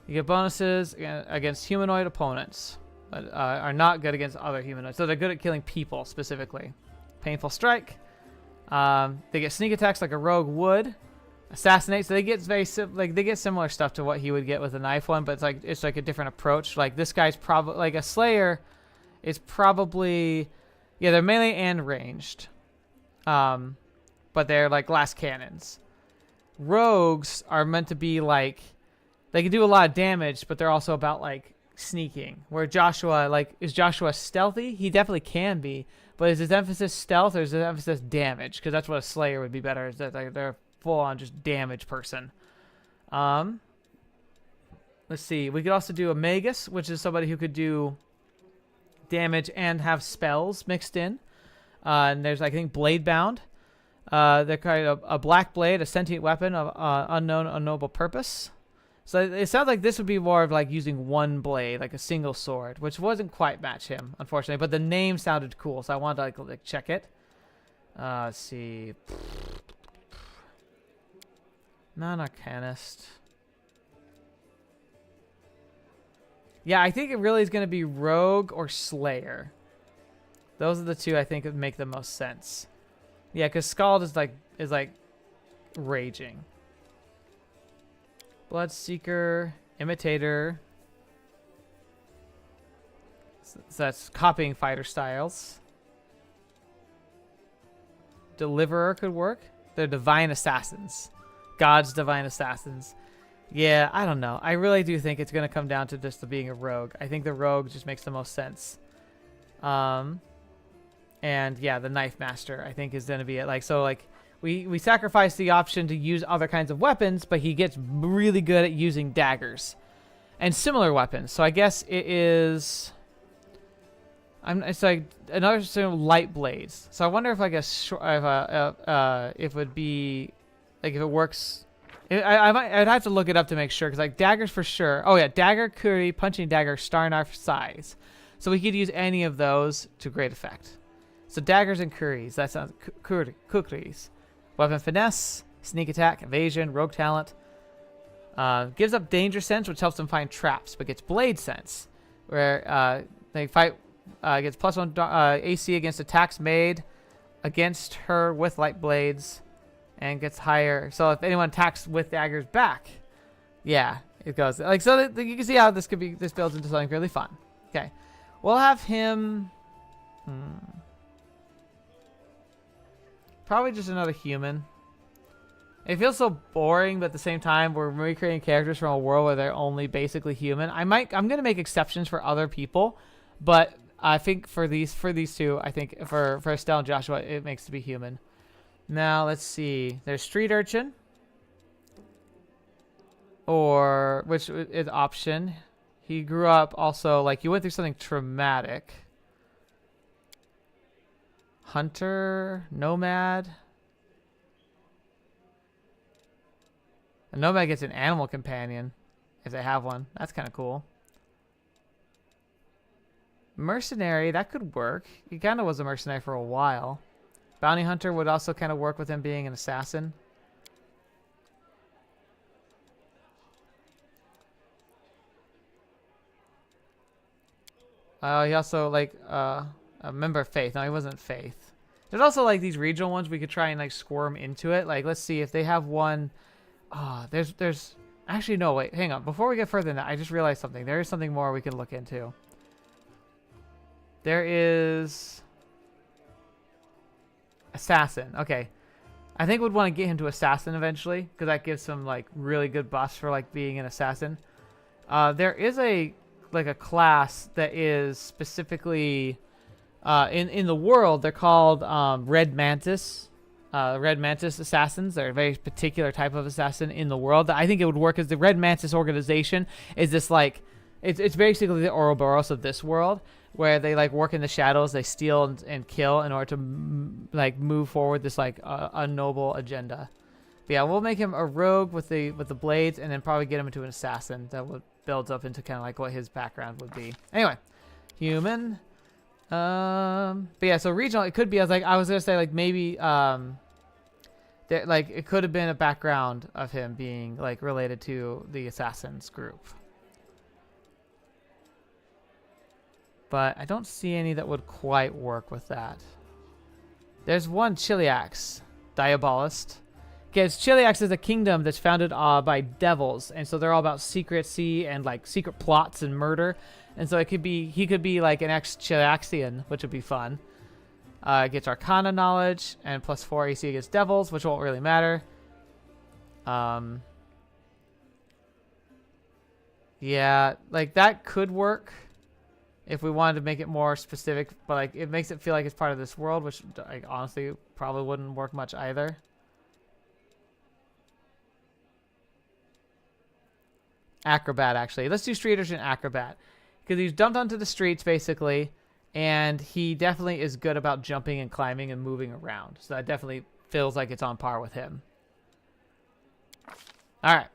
You get bonuses against humanoid opponents, but are not good against other humanoids. So they're good at killing people, specifically. Painful Strike. They get sneak attacks like a rogue would. Assassinate, so they get they get similar stuff to what he would get with a knife one, but it's like a different approach. Like this guy's probably like a Slayer is probably, yeah, they're melee and ranged, but they're like glass cannons. Rogues are meant to be like they can do a lot of damage, but they're also about like sneaking. Where Joshua, is Joshua stealthy? He definitely can be, but is his emphasis stealth or is his emphasis damage? Because that's what a Slayer would be better. Is that they're full-on just damage person. Let's see. We could also do a Magus, which is somebody who could do damage and have spells mixed in. And there's, I think, Blade Bound. They're kind of a black blade, a sentient weapon of unknown, unknowable purpose. So it sounds like this would be more of like using one blade, like a single sword, which wasn't quite match him, unfortunately. But the name sounded cool, so I wanted to like check it. Let's see. Non-arcanist. Yeah, I think it really is going to be Rogue or Slayer. Those are the two I think would make the most sense. Yeah, because Scald is like raging. Bloodseeker, Imitator. So that's copying fighter styles. Deliverer could work. They're Divine Assassins. God's Divine Assassins. Yeah, I don't know. I really do think it's going to come down to just being a rogue. I think the rogue just makes the most sense. And yeah, the knife master I think is going to be it. Like, so like we sacrifice the option to use other kinds of weapons, but he gets really good at using daggers and similar weapons. So I guess it is. It's like another sort of light blades. So I wonder if like if it would be like if it works. I'd have to look it up to make sure, because like daggers for sure. Oh yeah, dagger, kuri, punching dagger, star knife, size. So we could use any of those to great effect. So daggers and kuris. That sounds kuris. Weapon finesse, sneak attack, evasion, rogue talent. Gives up danger sense, which helps them find traps, but gets blade sense, where they fight. Gets +1 AC against attacks made against her with light blades, and gets higher. So if anyone attacks with daggers back, yeah, it goes like so. You can see how this builds into something really fun. Okay, we'll have him. Probably just another human. It feels so boring, but at the same time, we're recreating characters from a world where they're only basically human. I'm gonna make exceptions for other people, but I think for these two, I think for Estelle and Joshua, it makes to be human. Now let's see. There's street urchin, or which is option. He grew up also like he went through something traumatic. Hunter, nomad. A nomad gets an animal companion if they have one. That's kind of cool. Mercenary, that could work. He kind of was a mercenary for a while. Bounty hunter would also kind of work with him being an assassin. He also like a member of Faith. No, he wasn't Faith. There's also like these regional ones we could try and like squirm into it. Like let's see if they have one. There's actually no, wait, hang on. Before we get further than that, I just realized something. There is something more we can look into. There is assassin. Okay, I think we'd want to get him to assassin eventually, because that gives him like really good buffs for like being an assassin. There is a class that is specifically in the world. They're called Red Mantis. Red Mantis assassins. They're a very particular type of assassin in the world. I think it would work as the Red Mantis organization is this like it's basically the Ouroboros of this world, where they like work in the shadows, they steal and kill in order to like move forward this like noble agenda. But yeah, we'll make him a rogue with the blades, and then probably get him into an assassin that would build up into kind of like what his background would be. Anyway, human. But yeah, so regional. It could be. I was gonna say like maybe like it could have been a background of him being like related to the assassins group. But I don't see any that would quite work with that. There's one Chiliax, Diabolist. Okay, Chiliax is a kingdom that's founded by devils, and so they're all about secrecy and like secret plots and murder. And so he could be like an ex-Chiliaxian, which would be fun. Gets Arcana knowledge and +4 AC against devils, which won't really matter. Yeah, like that could work if we wanted to make it more specific, but like it makes it feel like it's part of this world, which like honestly probably wouldn't work much either. Acrobat, actually. Let's do street urchin acrobat, because he's dumped onto the streets basically, and he definitely is good about jumping and climbing and moving around. So that definitely feels like it's on par with him. All right.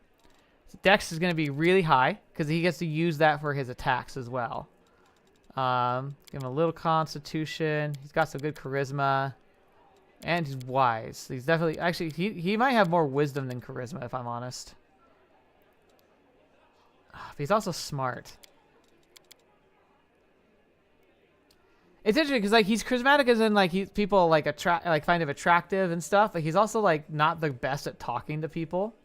So Dex is going to be really high because he gets to use that for his attacks as well. Give him a little constitution. He's got some good charisma, and he's wise. He's definitely actually he might have more wisdom than charisma, if I'm honest. But he's also smart. It's interesting because like he's charismatic as in like people like find him attractive and stuff, but he's also like not the best at talking to people.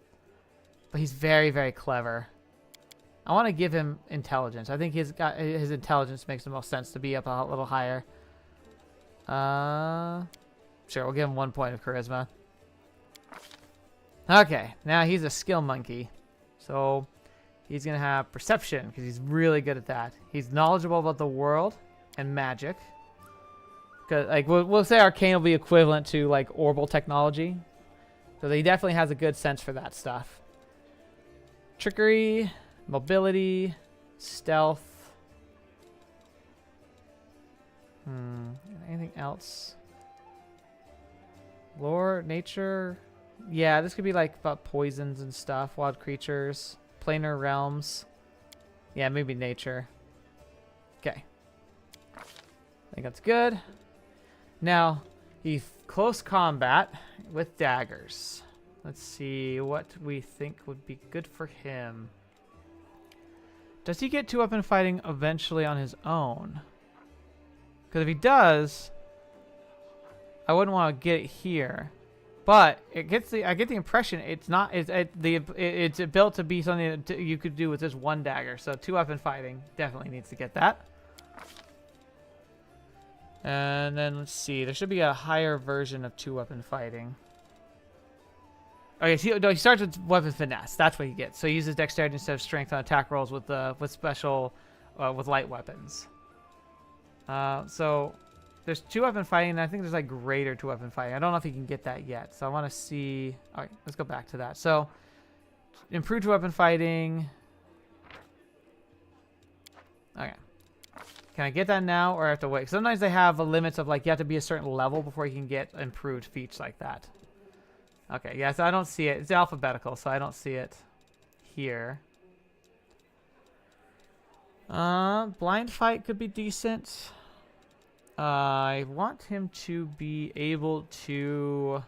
But he's very, very clever. I want to give him intelligence. I think his intelligence makes the most sense to be up a little higher. Sure, we'll give him 1 point of charisma. Okay, now he's a skill monkey. So he's going to have perception because he's really good at that. He's knowledgeable about the world and magic. Cause like we'll say arcane will be equivalent to like orbital technology. So he definitely has a good sense for that stuff. Trickery, mobility, stealth. Anything else? Lore, nature. Yeah, this could be like about poisons and stuff, wild creatures, planar realms. Yeah, maybe nature. Okay. I think that's good. Now, he's close combat with daggers. Let's see what we think would be good for him. Does he get 2-weapon fighting eventually on his own? Because if he does, I wouldn't want to get it here. But it gets I get the impression it's not. It's built to be something that you could do with just one dagger. So 2-weapon fighting definitely needs to get that. And then let's see. There should be a higher version of 2-weapon fighting. Okay, so he starts with weapon finesse. That's what he gets. So he uses dexterity instead of strength on attack rolls with special with light weapons. So there's 2-weapon fighting, and I think there's like greater 2-weapon fighting. I don't know if you can get that yet. So I want to see. All right, let's go back to that. So improved 2-weapon fighting. Okay. Can I get that now, or I have to wait? Sometimes they have limits of like you have to be a certain level before you can get improved feats like that. Okay, yeah, so I don't see it. It's alphabetical, so I don't see it here. Blind fight could be decent. I want him to be able to...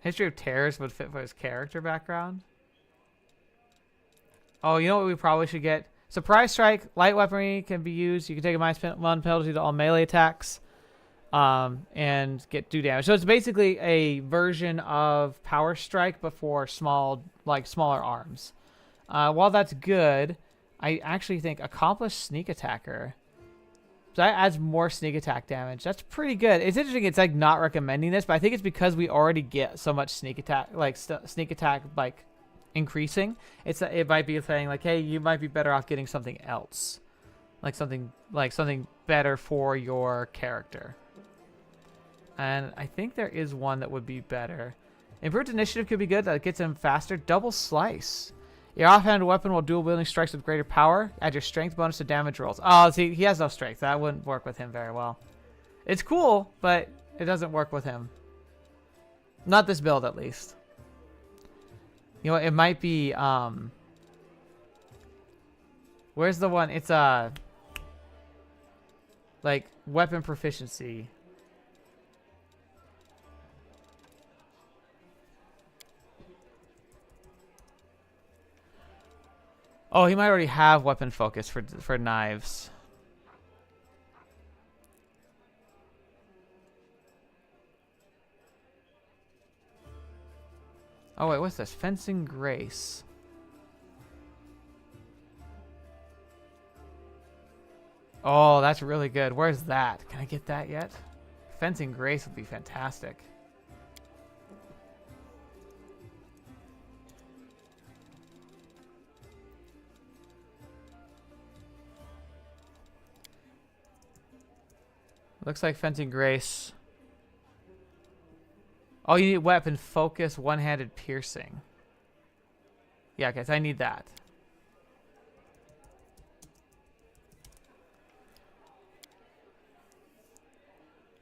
History of Terrors would fit for his character background. Oh, you know what we probably should get? Surprise Strike, light weaponry can be used. You can take a -1 penalty to all melee attacks. And get 2 damage. So it's basically a version of Power Strike, but for smaller arms. While that's good, I actually think Accomplished Sneak Attacker. So that adds more sneak attack damage. That's pretty good. It's interesting. It's like not recommending this, but I think it's because we already get so much sneak attack, like increasing. It might be saying like, hey, you might be better off getting something else, like something better for your character. And I think there is one that would be better. Improved Initiative could be good. That gets him faster. Double Slice. Your offhand weapon will dual wielding strikes with greater power. Add your strength bonus to damage rolls. Oh, see, he has no strength. That wouldn't work with him very well. It's cool, but it doesn't work with him. Not this build, at least. You know, it might be, where's the one? It's, like, weapon proficiency. Oh, he might already have weapon focus for knives. Oh wait, what's this? Fencing Grace. Oh, that's really good. Where's that? Can I get that yet? Fencing Grace would be fantastic. Looks like Fencing Grace. Oh, you need weapon focus, one-handed piercing. Yeah, guys, I need that.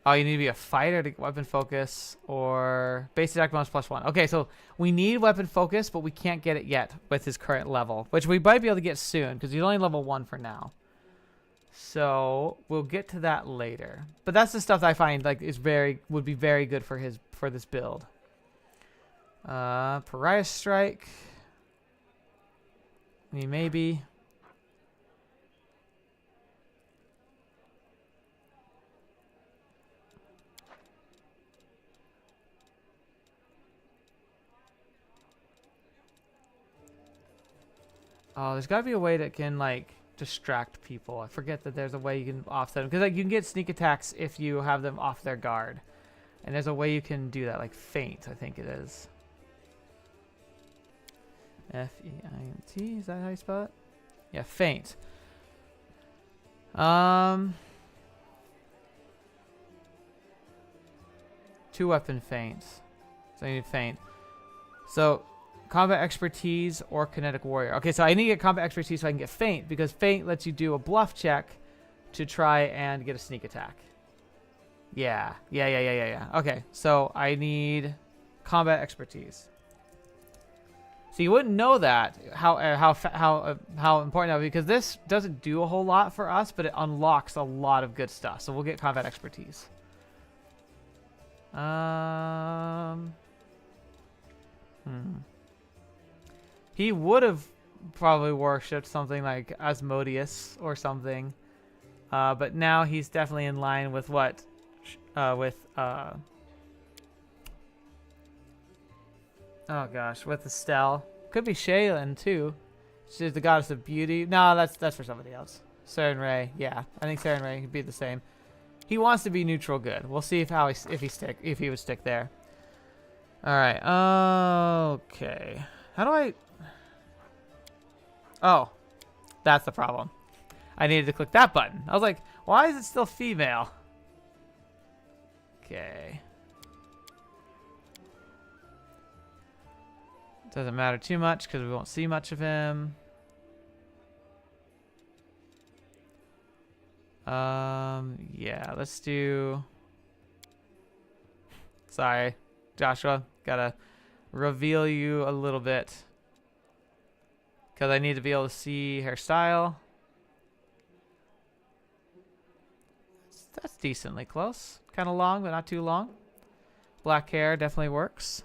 Oh, you need to be a fighter to get weapon focus or base attack bonus +1. Okay, so we need weapon focus, but we can't get it yet with his current level, which we might be able to get soon because he's only level 1 for now. So we'll get to that later. But that's the stuff that I find like would be very good for this build. Pariah Strike. I mean, maybe. Oh, there's got to be a way that can like distract people. I forget that there's a way you can offset them because like you can get sneak attacks if you have them off their guard, and there's a way you can do that, like feint, I think it is. F-E-I-N-T, is that how you spell it? Yeah, feint. Two weapon feints. So I need feint. So combat expertise or kinetic warrior. Okay, so I need to get combat expertise so I can get feint, because feint lets you do a bluff check to try and get a sneak attack. Yeah. Okay, so I need combat expertise. So you wouldn't know that how important that would be, because this doesn't do a whole lot for us, but it unlocks a lot of good stuff. So we'll get combat expertise. He would have probably worshipped something like Asmodeus or something, but now he's definitely in line with what, with oh gosh, with Estelle. Could be Shaylin too. She's the goddess of beauty. No, that's for somebody else. Saren Ray, yeah, I think Saren Ray could be the same. He wants to be neutral good. We'll see if he would stick there. All right. Okay. How do I? Oh, that's the problem. I needed to click that button. I was like, why is it still female? Okay. Doesn't matter too much because we won't see much of him. Yeah, let's do... Sorry, Joshua. Gotta reveal you a little bit, because I need to be able to see her style. That's decently close. Kind of long, but not too long. Black hair definitely works.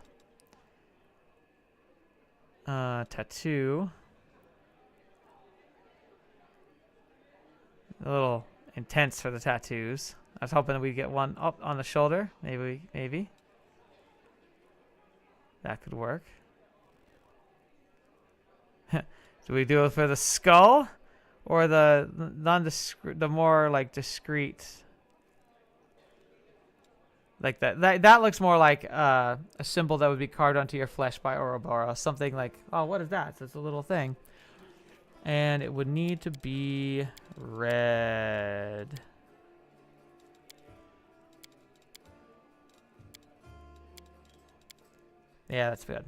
Tattoo. A little intense for the tattoos. I was hoping that we'd get one up on the shoulder. Maybe. That could work. Do we do it for the skull or the the more like discreet? Like that looks more like a symbol that would be carved onto your flesh by Ouroboros. Something like, oh, what is that? It's a little thing. And it would need to be red. Yeah, that's good.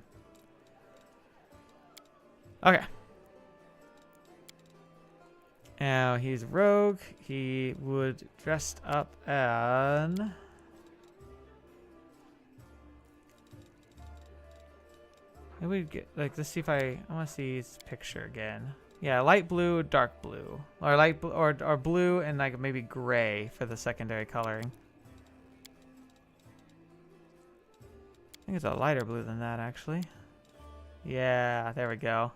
Okay. Now he's a rogue. He would dress up and... Maybe we get, like, let's see if I want to see his picture again. Yeah, light blue, dark blue, or light blue, or blue and like maybe gray for the secondary coloring. I think it's a lighter blue than that, actually. Yeah, there we go.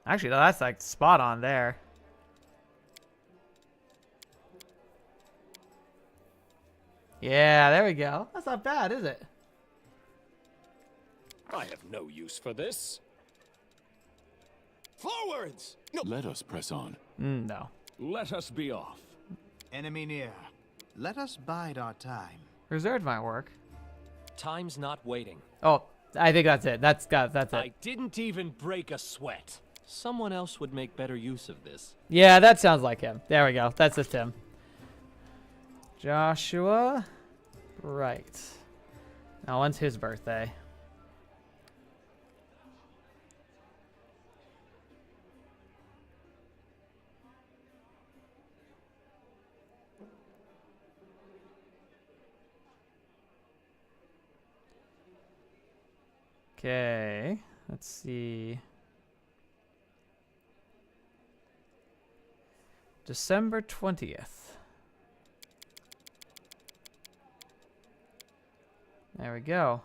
Actually, no, that's like spot on there. Yeah, there we go. That's not bad, is it? I have no use for this. Forwards! No. Let us press on. No. Let us be off. Enemy near. Let us bide our time. Reserved might work. Time's not waiting. Oh, I think that's it. That's it. I didn't even break a sweat. Someone else would make better use of this. Yeah, that sounds like him. There we go. That's just him. Joshua. Right. Now, when's his birthday? Okay, let's see. December 20th. There we go.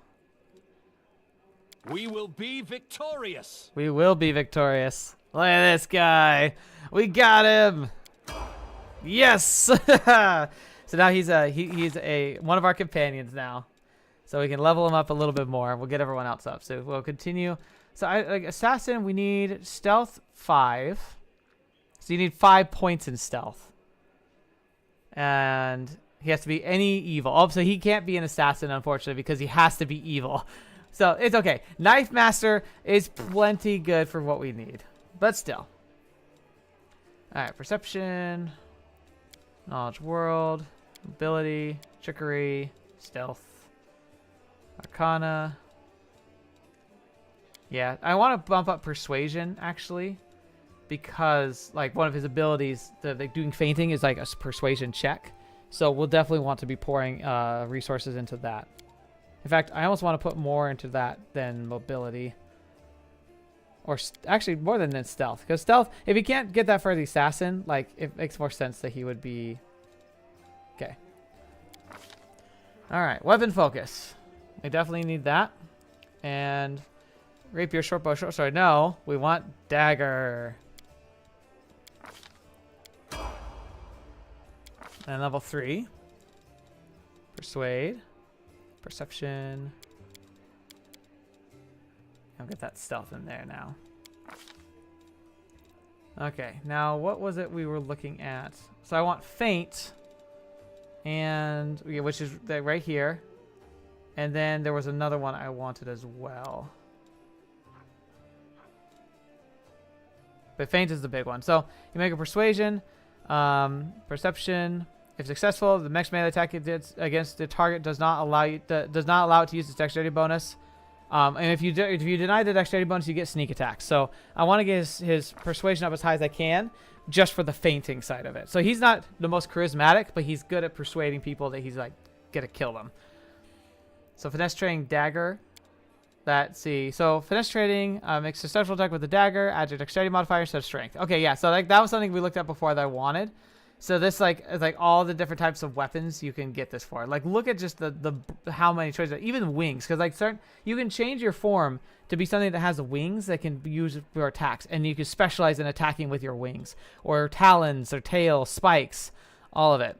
We will be victorious. We will be victorious. Look at this guy. We got him. Yes. So now he's one of our companions now. So we can level him up a little bit more. We'll get everyone else up. So we'll continue. So like assassin, we need stealth 5. So you need 5 points in stealth. And he has to be any evil. Oh, so he can't be an assassin, unfortunately, because he has to be evil. So it's okay. Knife Master is plenty good for what we need. But still. Alright, perception, knowledge world, ability, trickery, stealth, arcana. Yeah, I want to bump up persuasion, actually, because, like, one of his abilities, doing fainting, is like a persuasion check. So we'll definitely want to be pouring resources into that. In fact, I almost want to put more into that than mobility. Or actually, more than stealth. Because stealth, if he can't get that for the assassin, like, it makes more sense that he would be... Okay. Alright, weapon focus. We definitely need that. And rapier, short bow, short sword. No, we want dagger. And level 3. Persuade. Perception. I'll get that stealth in there now. Okay, now what was it we were looking at? So I want feint, and yeah, which is right here. And then there was another one I wanted as well. But feint is the big one. So you make a persuasion, perception. If successful, the next melee attack it did against the target does not allow it to use its dexterity bonus. And if you deny the dexterity bonus, you get sneak attacks. So I want to get his persuasion up as high as I can, just for the fainting side of it. So he's not the most charismatic, but he's good at persuading people that he's like gonna kill them. So finesse trading dagger. Let's see. So finesse trading makes a successful attack with the dagger. Adds your dexterity modifier instead of strength. Okay, yeah. So like that was something we looked at before that I wanted. So this is like all the different types of weapons you can get this for. Like look at just the how many choices, even wings, because like you can change your form to be something that has wings that can be used for attacks, and you can specialize in attacking with your wings, or talons, or tail, spikes, all of it.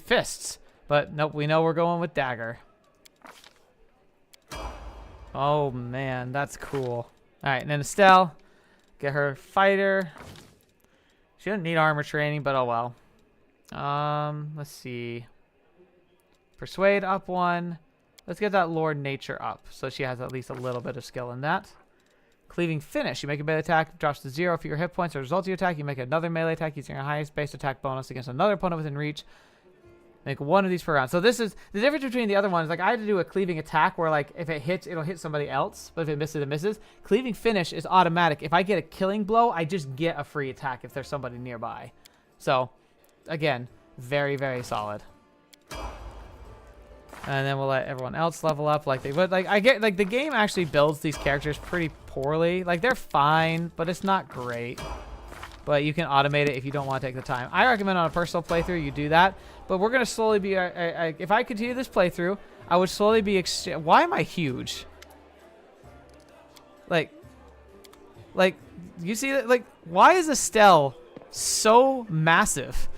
Fists, but nope, we know we're going with dagger. Oh man, that's cool. All right, and then Estelle, get her fighter. She doesn't need armor training, but oh well. Let's see. Persuade up 1. Let's get that Lord Nature up, so she has at least a little bit of skill in that. Cleaving Finish. You make a melee attack, drops to 0 for your hit points. As a result of your attack, you make another melee attack using your highest base attack bonus against another opponent within reach. Make one of these per round. So this is the difference between the other ones. Like I had to do a cleaving attack where like if it hits, it'll hit somebody else, but if it misses, it misses. Cleaving Finish is automatic. If I get a killing blow, I just get a free attack if there's somebody nearby. So again, very, very solid. And then we'll let everyone else level up like they would. Like I get like the game actually builds these characters pretty poorly. Like they're fine, but it's not great. But you can automate it if you don't want to take the time. I recommend on a personal playthrough you do that. But we're going to slowly be... if I continue this playthrough, I would slowly be... Why am I huge? Like, you see that? Like, why is Estelle so massive?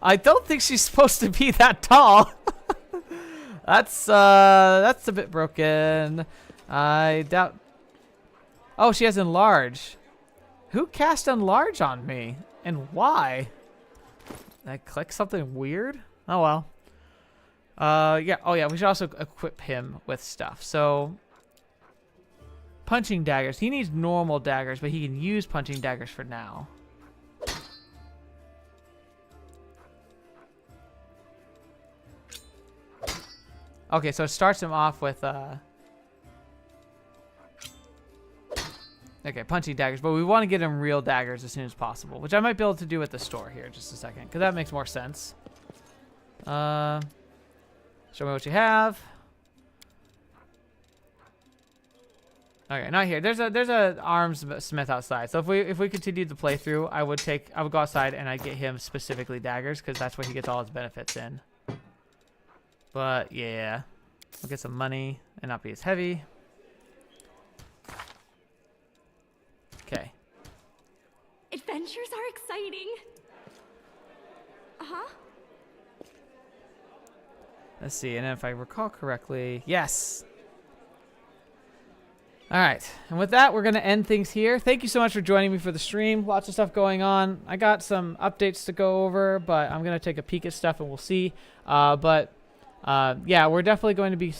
I don't think she's supposed to be that tall. That's a bit broken. I doubt... Oh, she has Enlarge. Who cast Enlarge on me? And why? Did I click something weird? Oh, well. Yeah. Oh, yeah. We should also equip him with stuff. So, punching daggers. He needs normal daggers, but he can use punching daggers for now. Okay, so it starts him off with... Okay, punching daggers, but we want to get him real daggers as soon as possible, which I might be able to do at the store here in just a second, because that makes more sense. Show me what you have. Okay, not here. There's a arms smith outside. So if we continued the playthrough, I would go outside and I'd get him specifically daggers, because that's where he gets all his benefits in. But yeah, we'll get some money and not be as heavy. Okay. Adventures are exciting. Uh-huh. Let's see, and if I recall correctly, yes. All right, and with that, we're going to end things here. Thank you so much for joining me for the stream. Lots of stuff going on. I got some updates to go over, but I'm going to take a peek at stuff and we'll see. But yeah, we're definitely going to be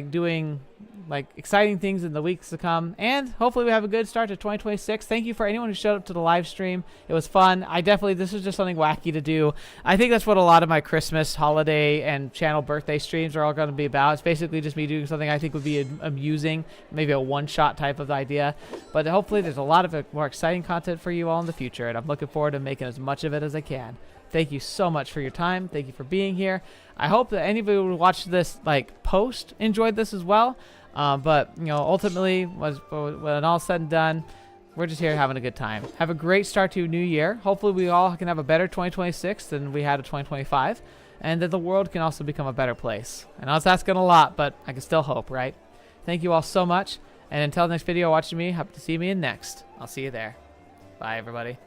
doing like exciting things in the weeks to come, and hopefully we have a good start to 2026. Thank you for anyone who showed up to the live stream. It was fun. This was just something wacky to do. I think that's what a lot of my Christmas, holiday, and channel birthday streams are all going to be about. It's basically just me doing something I think would be amusing, maybe a one-shot type of idea. But hopefully there's a lot of more exciting content for you all in the future, and I'm looking forward to making as much of it as I can. Thank you so much for your time. Thank you for being here. I hope that anybody who watched this post enjoyed this as well. But ultimately, when all's said and done, we're just here having a good time. Have a great start to a new year. Hopefully we all can have a better 2026 than we had in 2025, and that the world can also become a better place. I know it's asking a lot, but I can still hope, right? Thank you all so much, and until the next video watching me, hope to see me in next. I'll see you there. Bye, everybody.